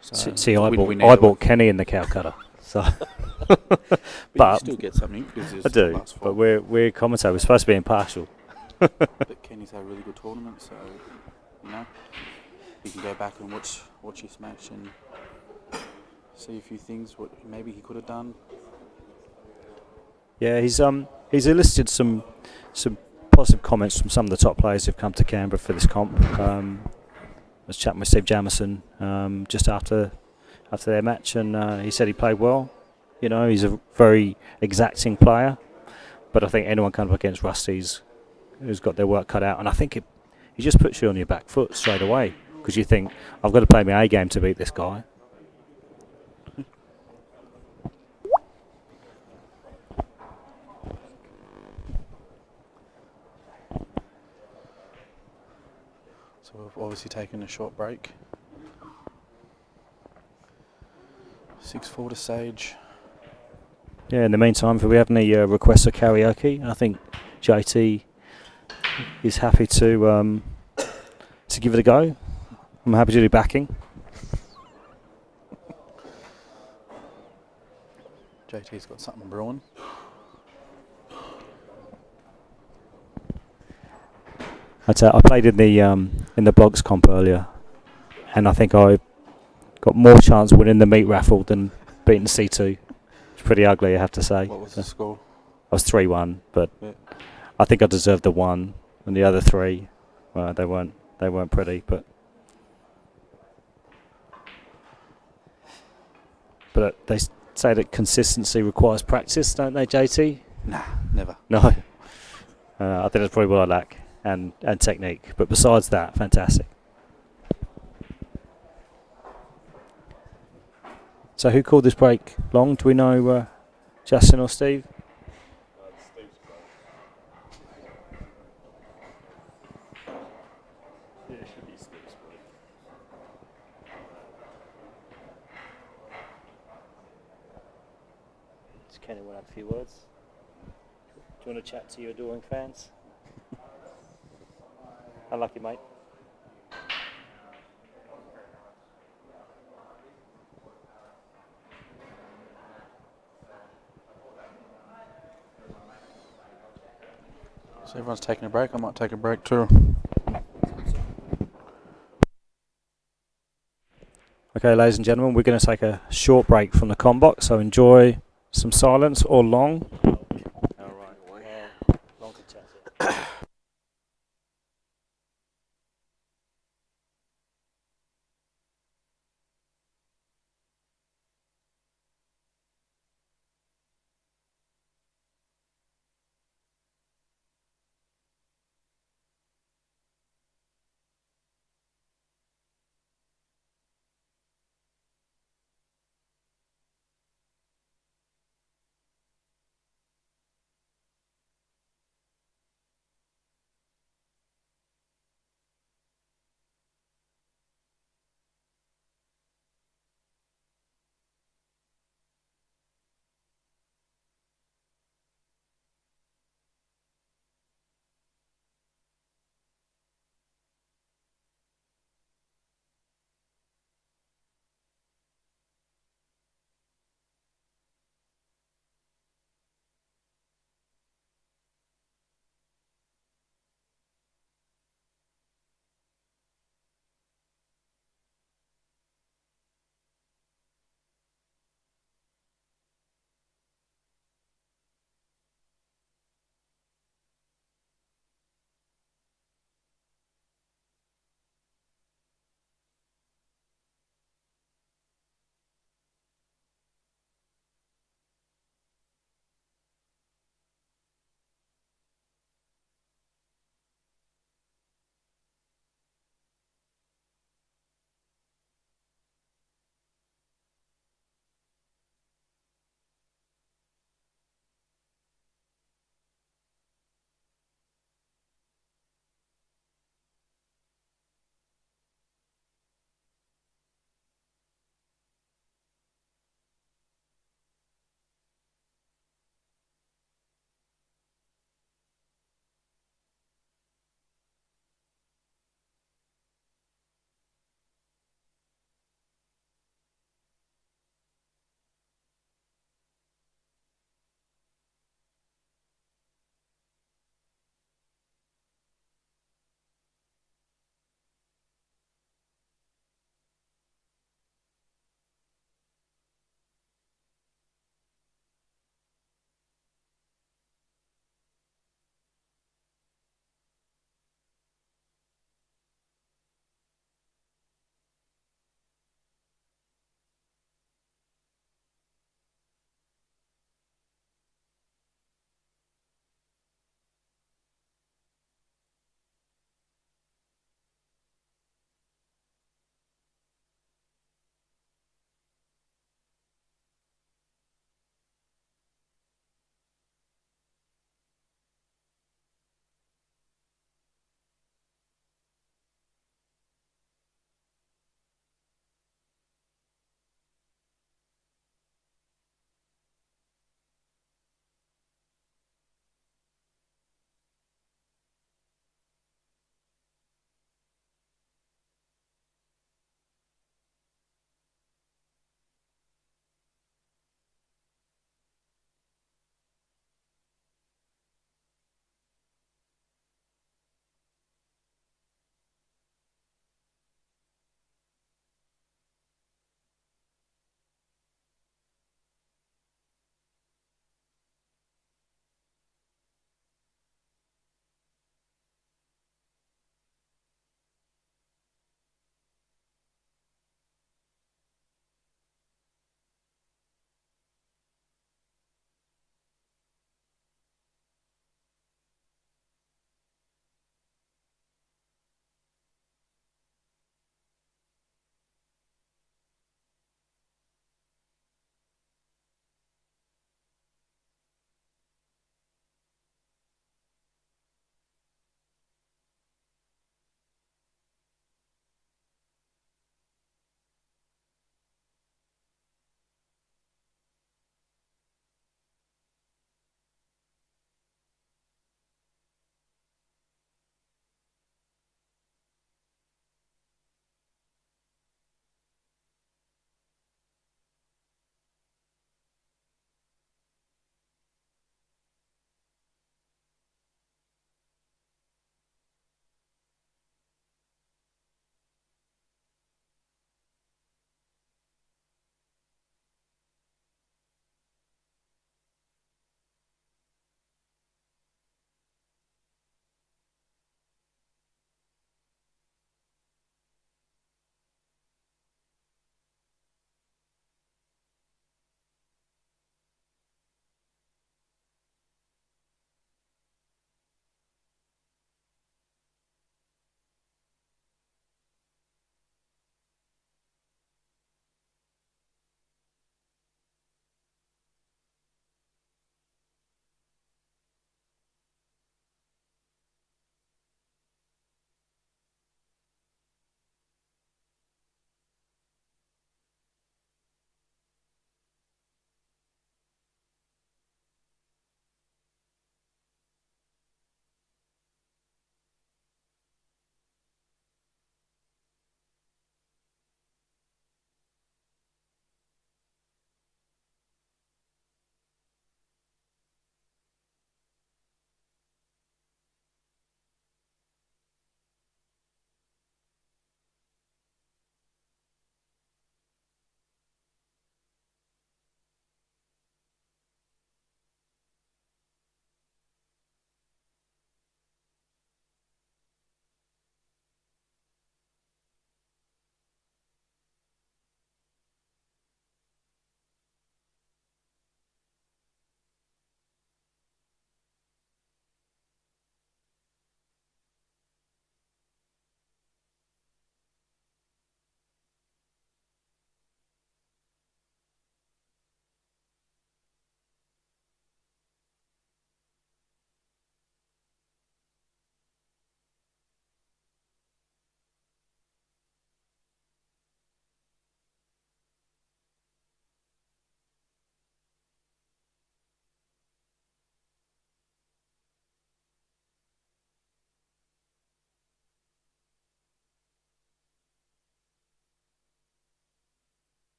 So See, it's a I win-win bought either way. Kenny in the Calcutta. So, But you still get something because I do. last But fall. we're commentators. We're supposed to be impartial. But Kenny's had a really good tournament, so you know you can go back and watch his match and see a few things what maybe he could have done. Yeah, he's elicited some positive comments from some of the top players who've come to Canberra for this comp. I was chatting with Steve Jamison just after their match, and he said he played well. You know, he's a very exacting player, but I think anyone coming up against Rusty's who's got their work cut out, and I think he just puts you on your back foot straight away because you think I've got to play my A game to beat this guy. So we've obviously taken a short break. 6-4 to Sage. Yeah, in the meantime, if we have any requests for karaoke, I think JT is happy to give it a go. I'm happy to do backing. JT's got something brewing. I played in the blogs comp earlier, and I think I got more chance of winning the meat raffle than beating C2. It's pretty ugly, I have to say. What was the score? I was 3-1, but Yeah. I think I deserved the 1, and the other 3, well, they weren't pretty, but they say that consistency requires practice, don't they, JT? Nah, never. No. I think that's probably what I lack, and technique. But besides that, fantastic. So who called this break long? Do we know Justin or Steve? Yeah, it should be Steve's break. Just Kenny want to add a few words. Do you want to chat to your adoring fans? Unlucky, mate. So everyone's taking a break. I might take a break too. Okay, ladies and gentlemen, we're going to take a short break from the combox, so enjoy some silence or long. Long contested.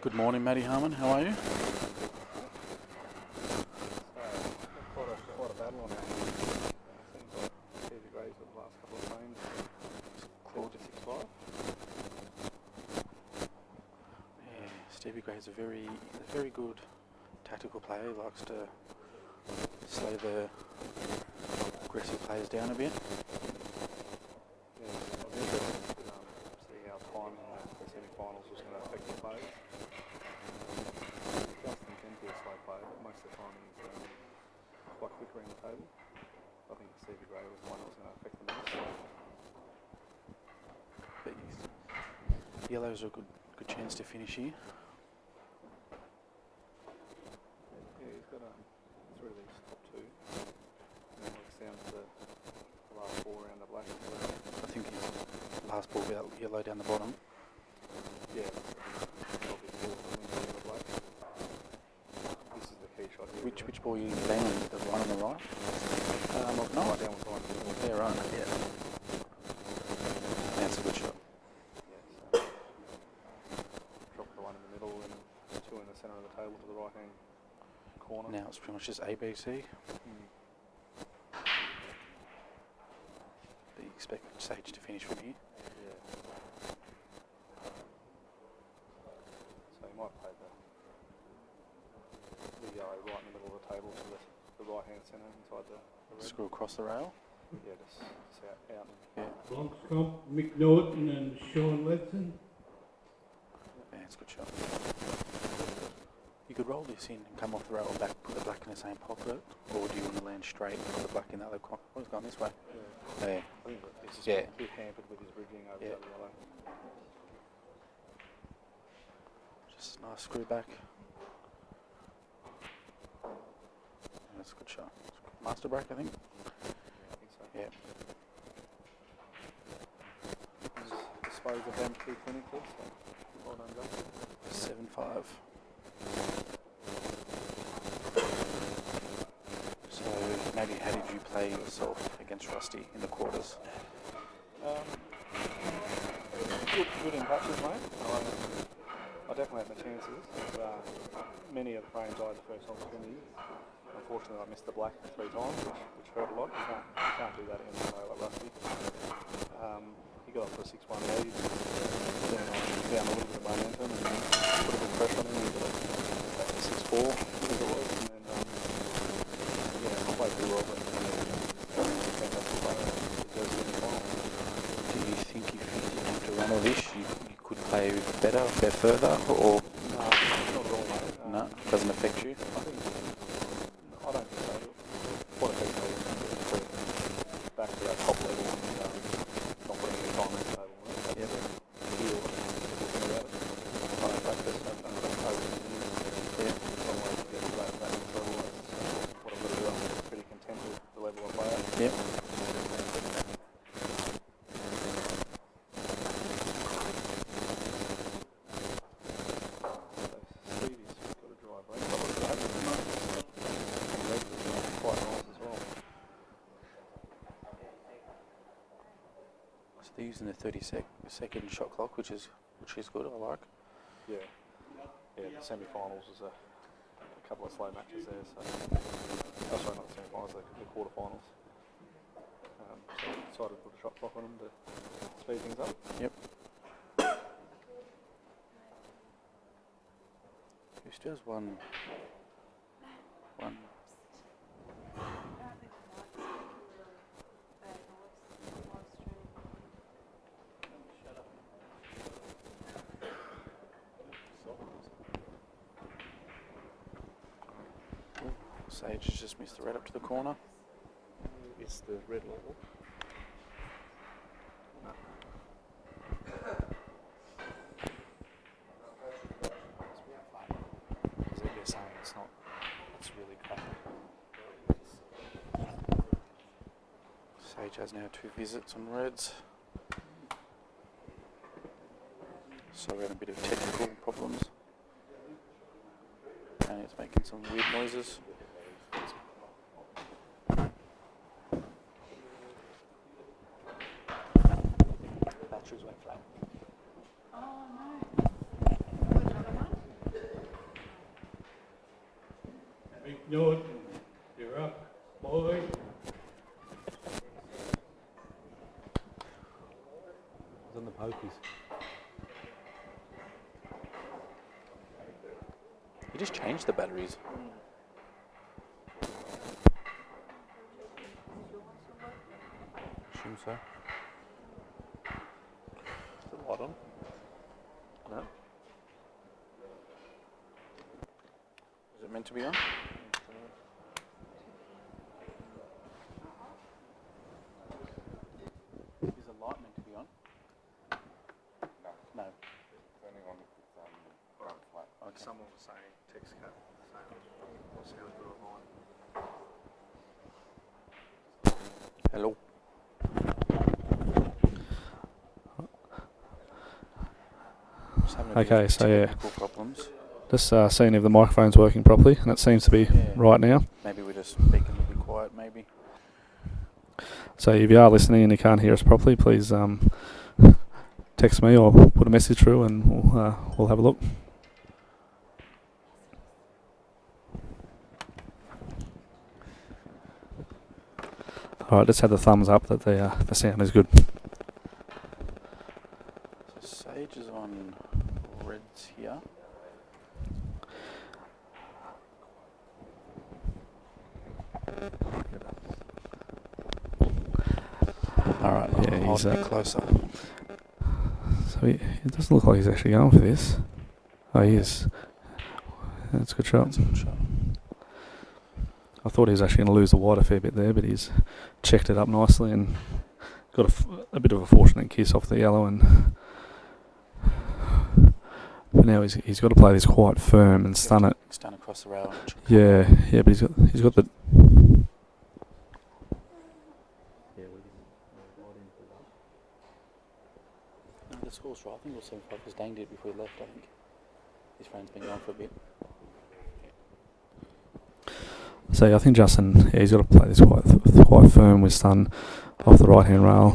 Good morning, Matty Harmon. How are you? Quite a battle on our hands. Seems like Stevie Gray's with the last couple of frames. Claude to 6-5. Yeah, Stevie Gray is a very good tactical player. He likes to slow the aggressive players down a bit. Yeah, I was interested to see how timing the semi-finals was going to affect the players. Justin can be a slow player, but most of the time he's quite quick around the table. I think Stevie Gray was the one that was going to affect the most. But yellows are a good chance to finish here. Yeah, he's got through these top two. And then looks down to the last four around the black. I think his last ball without yellow down the bottom. Yeah, obviously the black. This is the key shot here. Which ball are you playing on? The one on the right? No, right down with line. Yeah, right. Yeah. That's a good shot. Yes. Drop the one in the middle and two in the centre of the table to the right hand corner. Now it's pretty much just ABC. But you expect Sage to finish from here. Yeah. So you might play the yellow right in the middle of the table to the right hand centre inside the red. Screw across the rail. Yeah, just out. Yeah. Bronx Comp, Mick Norton and Sean Letson. Yeah, it's a good shot. You could roll this in and come off the rail back, put the black in the same pocket, or do you want to land straight and put the black in the other pocket? Oh, it's gone this way. Yeah. Yeah. I think it's just Yeah. a bit hampered with his bridging over the yellow. Just a nice screw back. That's a good shot. Master break, I think. I think so. Yeah. Dispose of them too clinically, so well done, Justin. 7-5. So, maybe how did you play yourself against Rusty in the quarters? Good in patches, mate. I definitely had my chances. Many of the frames I had the first opportunity. Unfortunately, I missed the black 3 times, which hurt a lot. You can't do that in a way like Rusty. He got up to a 6-1 lead. Down a little bit of momentum and put a bit of pressure on him. He got up to 6-4, I think it was. And then, I played pretty well, but fantastic player. Deserves to win the final. Do you think if you didn't have to run all this, you could play better, a bit further, or? No, not at all, mate. No, doesn't affect you? I don't think so. What affects me is back to that top level and not putting any time on the table. Yep. Feel talking about it. I don't practice, I've done it over the years. Yeah. Some ways to get to that next level. That's what I've got to do. I'm pretty content with the level I play at. Yep. They're using the 30-second shot clock, which is good. I like. Yeah. Yeah. The semi-finals was a couple of slow matches there. So, sorry, not the semi-finals, the quarterfinals. So I decided to put a shot clock on them to speed things up. Yep. Who still has one. Sage has just missed the red up to the corner. It's the red level. No. Because you're saying it's really crappy. Sage has now 2 visits on reds. So we're having a bit of technical problems. And it's making some weird noises. Batteries went flat. Oh no. Another one? Norton, you're up, boy. It's on the pokies. You just changed the batteries. Assume so. Is the light on? No. Is it meant to be on? Is the light meant to be on? No. Turning on ground flat. Like someone was saying, text cat, saying, sound good of mine. Hello. Okay, so yeah, problems. just seeing if the microphone's working properly, and it seems to be right now. Maybe we just speak a little bit quiet, maybe. So if you are listening and you can't hear us properly, please text me or put a message through, and we'll have a look. All right, just had the thumbs up that the sound is good. So Sage is on reds here. All right, Yeah, I'll he's be closer. So it doesn't look like he's actually going for this. Oh, he is. That's a good shot. That's a good shot. I thought he was actually going to lose the white a fair bit there, but he's checked it up nicely and got a bit of a fortunate kiss off the yellow. And but now he's got to play this quite firm and stun it. Stun across the rail. Yeah, but he's got the. No, the score's right. I think it was 7-5 because Dane did it before he left. I think his friend's been gone for a bit. So yeah, I think Justin, he's got to play this quite firm with stun off the right hand rail.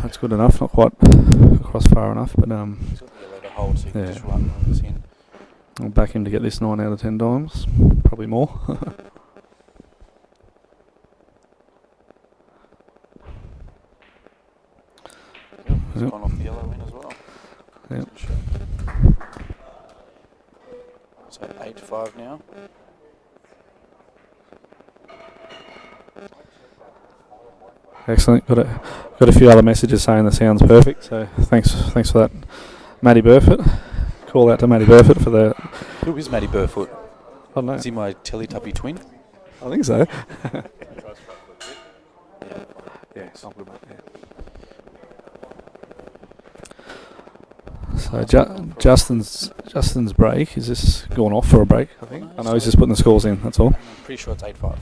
That's good enough. Not quite across far enough, but he's got the yellow to hold, so you can just run this in. I'll back him to get this 9 out of 10 times, probably more. He's gone off the yellow in as well. Yep. So 8-5 now. Excellent. Got a few other messages saying the sound's perfect. So thanks for that, Matty Burfoot. Call out to Matty Burfoot for the. Who is Matty Burfoot? I don't know. Is he my Teletubby twin? I think so. Yeah, So Justin's break, is this going off for a break, I think? I know he's just putting the scores in, that's all. I'm pretty sure it's 8-5.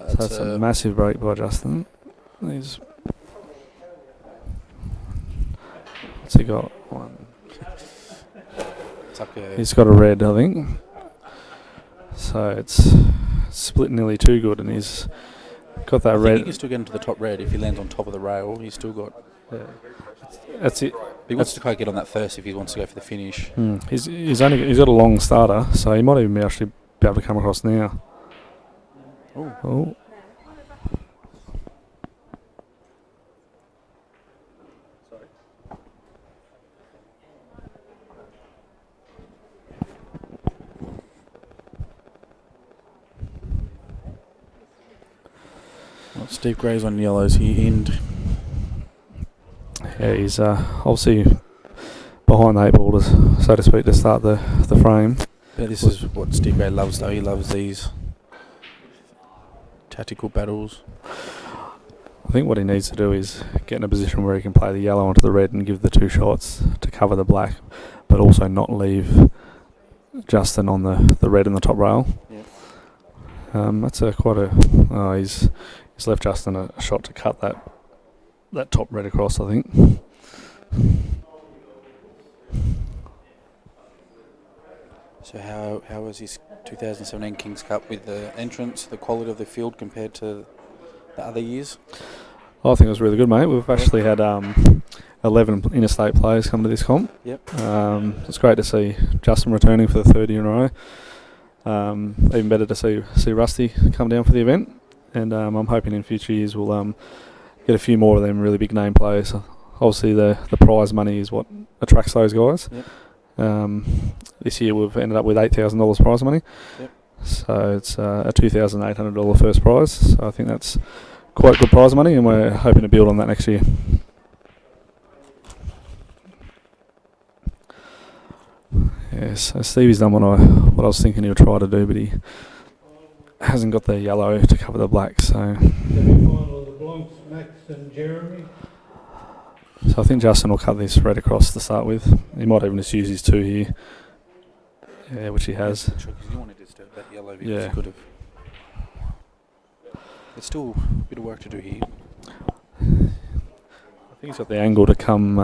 So that's a massive break by Justin. What's he got? One. He's got a red, I think. So it's split nearly too good, and he's got that red. He can still get into the top red if he lands on top of the rail. He's still got. Yeah. That's it. He wants to kind of get on that first if he wants to go for the finish. He's got a long starter, so he might even actually be able to come across now. Oh. Steve Gray's on yellows here, end. Yeah, he's obviously behind the 8 ball, so to speak, to start the frame. Yeah, this is what Steve Gray loves, though. He loves these tactical battles. I think what he needs to do is get in a position where he can play the yellow onto the red and give the 2 shots to cover the black, but also not leave Justin on the red in the top rail. Yeah. That's he's left Justin a shot to cut that top red across, I think. So how is his 2017 Kings Cup with the entrance, the quality of the field compared to the other years? I think it was really good, mate. We've actually had 11 interstate players come to this comp. Yep. It's great to see Justin returning for the third year in a row. Even better to see Rusty come down for the event. And I'm hoping in future years we'll get a few more of them really big name players. Obviously the prize money is what attracts those guys. Yep. This year we've ended up with $8,000 prize money. Yep. So it's a $2,800 first prize. So I think that's quite good prize money, and we're hoping to build on that next year. Yes, so Stevie's done what I was thinking he would try to do, but he hasn't got the yellow to cover the black. So Semi-final, the Blancs, Max and Jeremy. I think Justin will cut this red across to start with. He might even just use his 2 here. Yeah, which he has. Because you wanted to disturb that yellow because Yeah. you could have. There's still a bit of work to do here. I think he's got the angle to come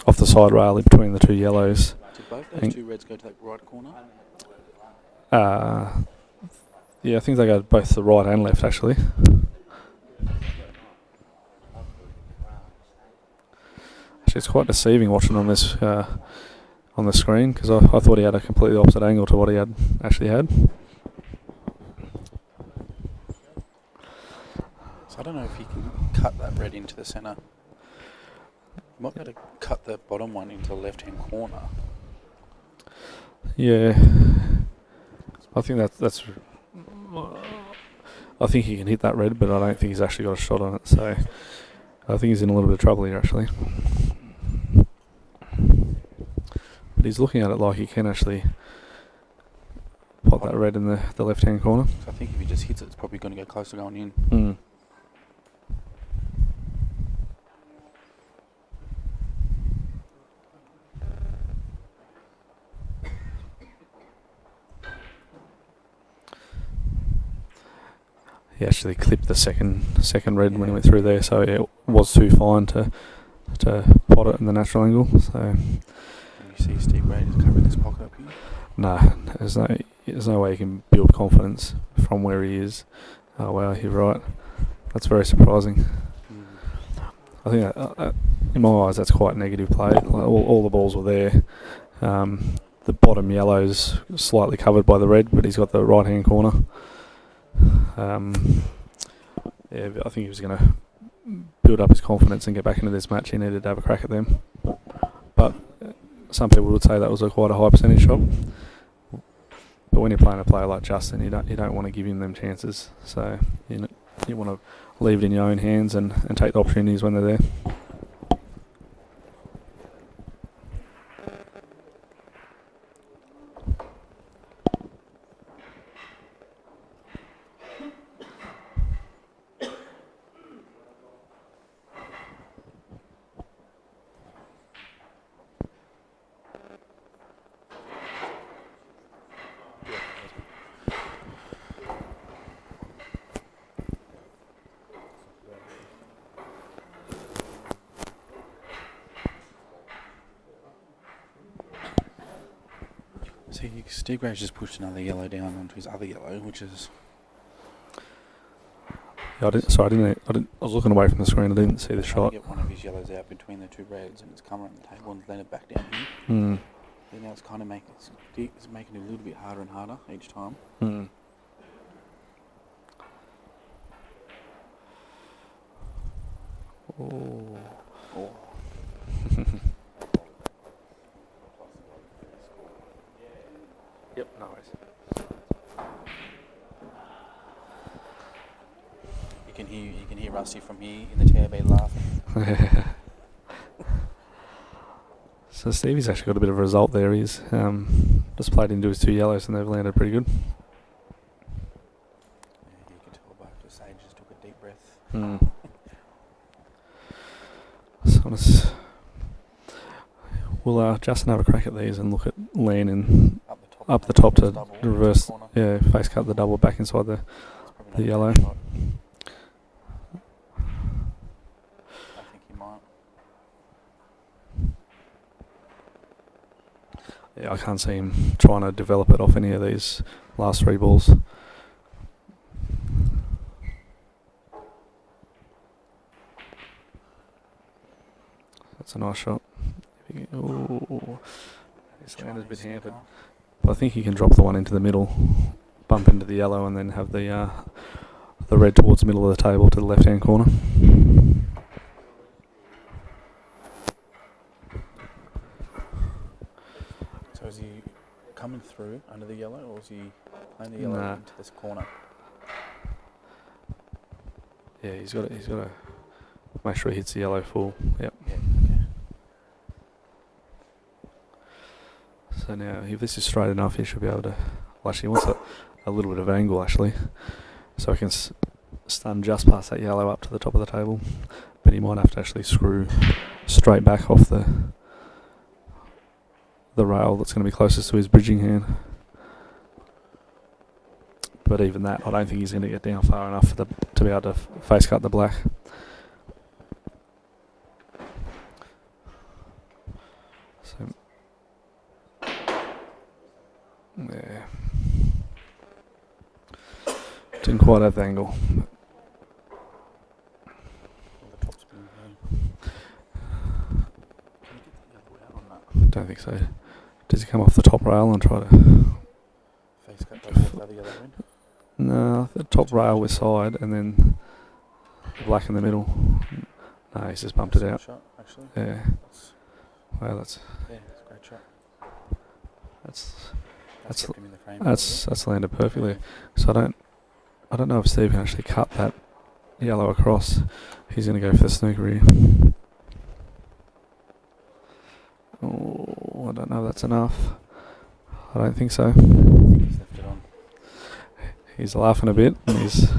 off the side rail in between the 2 yellows. Did both those 2 reds go to that right corner? Yeah, I think they go both the right and left actually. Actually, it's quite deceiving watching on this on the screen, because I thought he had a completely opposite angle to what he had actually had. So I don't know if you can cut that red into the centre. You might be able to cut the bottom one into the left-hand corner. Yeah, I think that's. I think he can hit that red, but I don't think he's actually got a shot on it. So I think he's in a little bit of trouble here actually. But he's looking at it like he can actually pop that red in the left-hand corner. So I think if he just hits it, it's probably going to go close to going in. Mm. He actually clipped the second red when he went through there, so it was too fine to pot it in the natural angle. So. And you see Steve Gray just covering this pocket up here? No, there's no way he can build confidence from where he is. Oh wow, you're right. That's very surprising. I think that, in my eyes that's quite negative play. Like all the balls were there. The bottom yellow's slightly covered by the red, but he's got the right hand corner. Yeah, I think he was going to build up his confidence and get back into this match. He needed to have a crack at them. But some people would say that was quite a high percentage shot. But when you're playing a player like Justin, you don't want to give him them chances. So you want to leave it in your own hands and take the opportunities when they're there. See, Steve Gray's just pushed another yellow down onto his other yellow, which is... Yeah, I was looking away from the screen. I didn't see the shot. Get one of his yellows out between the 2 reds, and it's come around the table and landed back down here. Mm. And now it's kind of making it a little bit harder and harder each time. Mm. Oh. Oh. Yep, no worries. You can hear Rusty from here in the TAB laughing. So Stevie's actually got a bit of a result there. He's just played into his 2 yellows and they've landed pretty good. Yeah, you can tell both the Sajich just took a deep breath. Mm. So we'll Justin have a crack at these and look at landing up the top to reverse, face cut the double back inside the yellow. I think he might. yeah, I can't see him trying to develop it off any of these last 3 balls. That's a nice shot. Ooh, he's landed a bit hampered. But I think he can drop the one into the middle, bump into the yellow, and then have the red towards the middle of the table to the left-hand corner. So is he coming through under the yellow, or is he playing the yellow into this corner? Yeah, he's got to make sure he hits the yellow full. Yep. Yeah, okay. So now, if this is straight enough, he should be able to. Well, actually, he wants a little bit of angle actually, so he can stun just past that yellow up to the top of the table. But he might have to actually screw straight back off the rail that's going to be closest to his bridging hand. But even that, I don't think he's going to get down far enough to be able to face cut the black. So, yeah. Didn't quite have the angle. Don't think so. Does he come off the top rail and try to... Face cut the other yellow in? No, the top rail was side and then black in the middle. No, he's just bumped it out. Shot, actually. Yeah. Well, that's... Yeah, it's a great shot. That's him in the frame. That's landed perfectly. So I don't know if Steve can actually cut that yellow across. He's going to go for the snooker here. Oh, I don't know if that's enough. I don't think so. He's left it on. He's laughing a bit and he's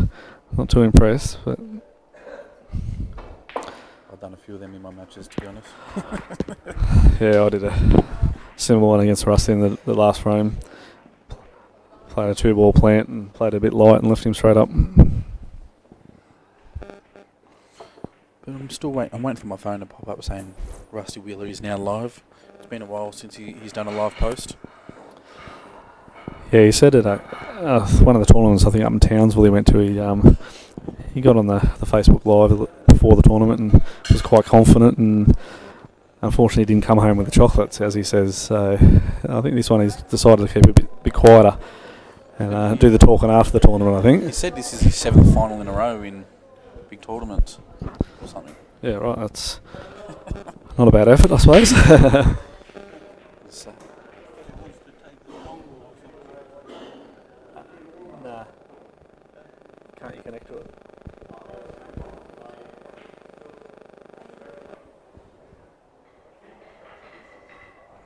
not too impressed, but I've done a few of them in my matches, to be honest. yeah, I did a similar one against Rusty in the last frame. Played a 2-ball plant and played a bit light and left him straight up. But I'm still waiting. I'm waiting for my phone to pop up saying Rusty Wheeler is now live. It's been a while since he's done a live post. Yeah, he said it at one of the tournaments, I think up in Townsville he went to. He got on the Facebook Live before the tournament and was quite confident, and unfortunately didn't come home with the chocolates, as he says. So I think this one he's decided to keep a bit quieter and do the talking after the tournament, I think. He said this is his 7th final in a row in big tournaments or something. Yeah, right. That's not a bad effort, I suppose. Nah. Can't you connect to it?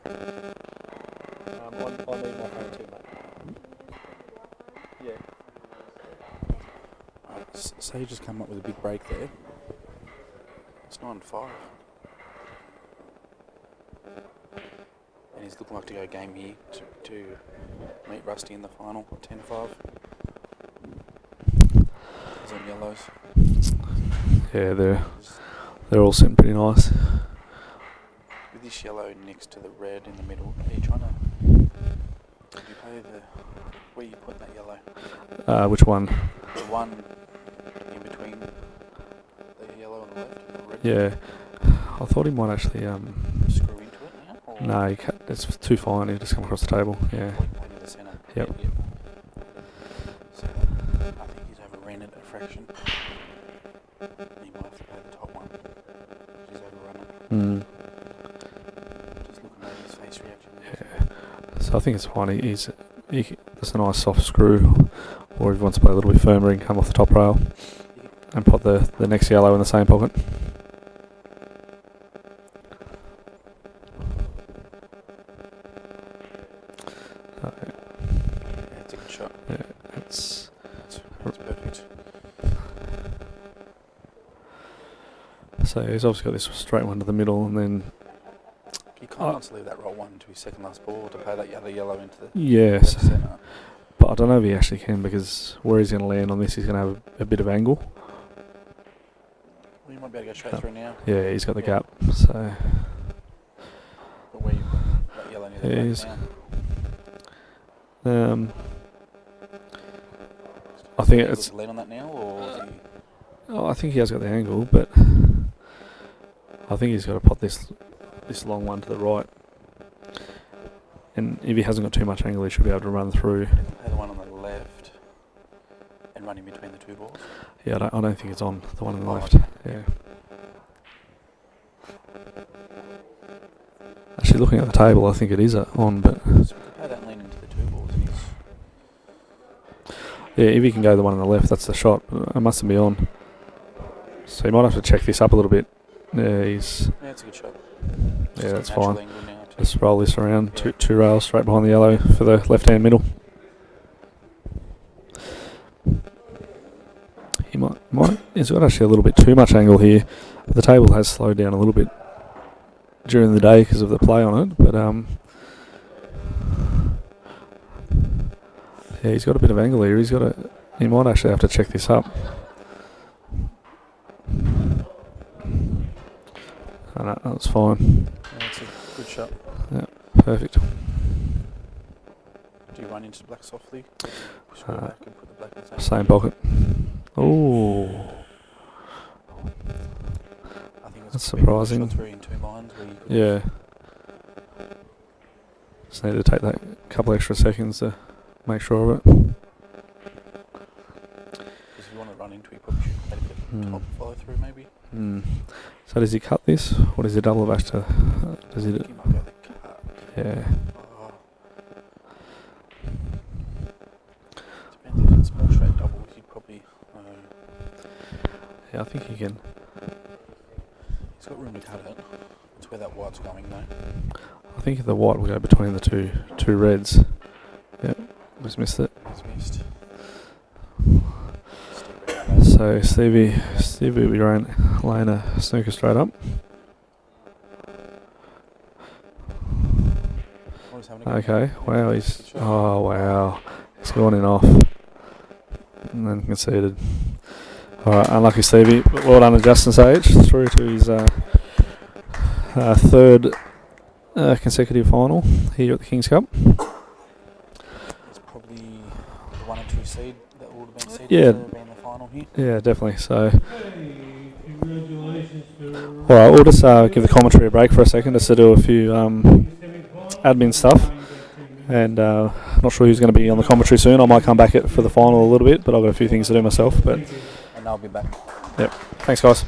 I need my phone too, mate. Yeah. Sage has come up with a big break there. It's 9-5. And he's looking like to go game here to meet Rusty in the final at 10-5. He's on yellows. Yeah, they're all sitting pretty nice. With this yellow next to the red in the middle, are you trying to... Did you play where you put that yellow? Which one? The one in between the yellow and the left and the red? Yeah. I thought he might actually... Screw into it now? Or No, it's too fine. He just come across the table. Yeah. play to the centre? Yep. So I think he's overran it a fraction. He might have to play the top one. He's overrun it. Just looking at his face reaction. Yeah. So I think it's fine. He's just a nice soft screw, or if he wants to play a little bit firmer, he can come off the top rail and put the next yellow in the same pocket. It's a good shot. Yeah, it's perfect. So he's obviously got this straight one to the middle, and then You can't leave that roll one to his second last ball to play that yellow into the yes, left centre. but I don't know if he actually can, because where he's going to land on this, he's going to have a bit of angle. Well, you might be able to go straight through now. Yeah, he's got the gap. So But where you put that yellow near He the is. back I think able it's. to lean on that now, or is he? Oh, I think he has got the angle, but I think he's got to put this long one to the right. And if he hasn't got too much angle, he should be able to run through. Play the one on the left and run in between the two balls. Yeah, I don't think it's on the one on the Oh, left. okay. Yeah. Actually, looking at the table, I think it is on, but So we could play that lean into the two balls, and he's yeah, if he can go the one on the left, that's the shot. But it mustn't be on. So you might have to check this up a little bit. Yeah, he's. yeah, it's a good shot. Yeah, that's Natural fine. angle now too. Just roll this around, Yeah. two rails straight behind the yellow for the left-hand middle. He's got actually a little bit too much angle here. The table has slowed down a little bit during the day because of the play on it, but yeah, he's got a bit of angle here. He might actually have to check this up. Oh, no, that's fine. Yeah, it's a good shot. Yeah, perfect. Do you run into black softly? Square back and put the black in the Same pocket. Oh, I think that's probably surprising. Shot through in two lines where you could Yeah. Just need to take that couple extra seconds to make sure of it. Because if you want to run into it, you probably should let it get top follow through maybe. So does he cut this, or does he double it back to? Does he? I think he might go the cut. Yeah. Oh. Depends if it's more straight double, he'd probably. Yeah, I think he can. He's got room to cut it. It's where that white's going though. I think the white will go between the two reds. Yep, just missed it. He's missed. So Stevie will be laying a snooker straight up. Okay, wow, he's gone in off and then conceded. Alright, unlucky Stevie, but well done to Justin Sage, through to his third consecutive final here at the King's Cup. It's probably the 1 and 2 seed that would have been seeded Yeah. to be in the final here. Yeah, definitely. So, Congratulations to alright, we'll just give the commentary a break for a second just to do a few admin stuff. And not sure who's going to be on the commentary soon. I might come back for the final a little bit, but I've got a few things to do myself. But And I'll be back. yep, thanks guys.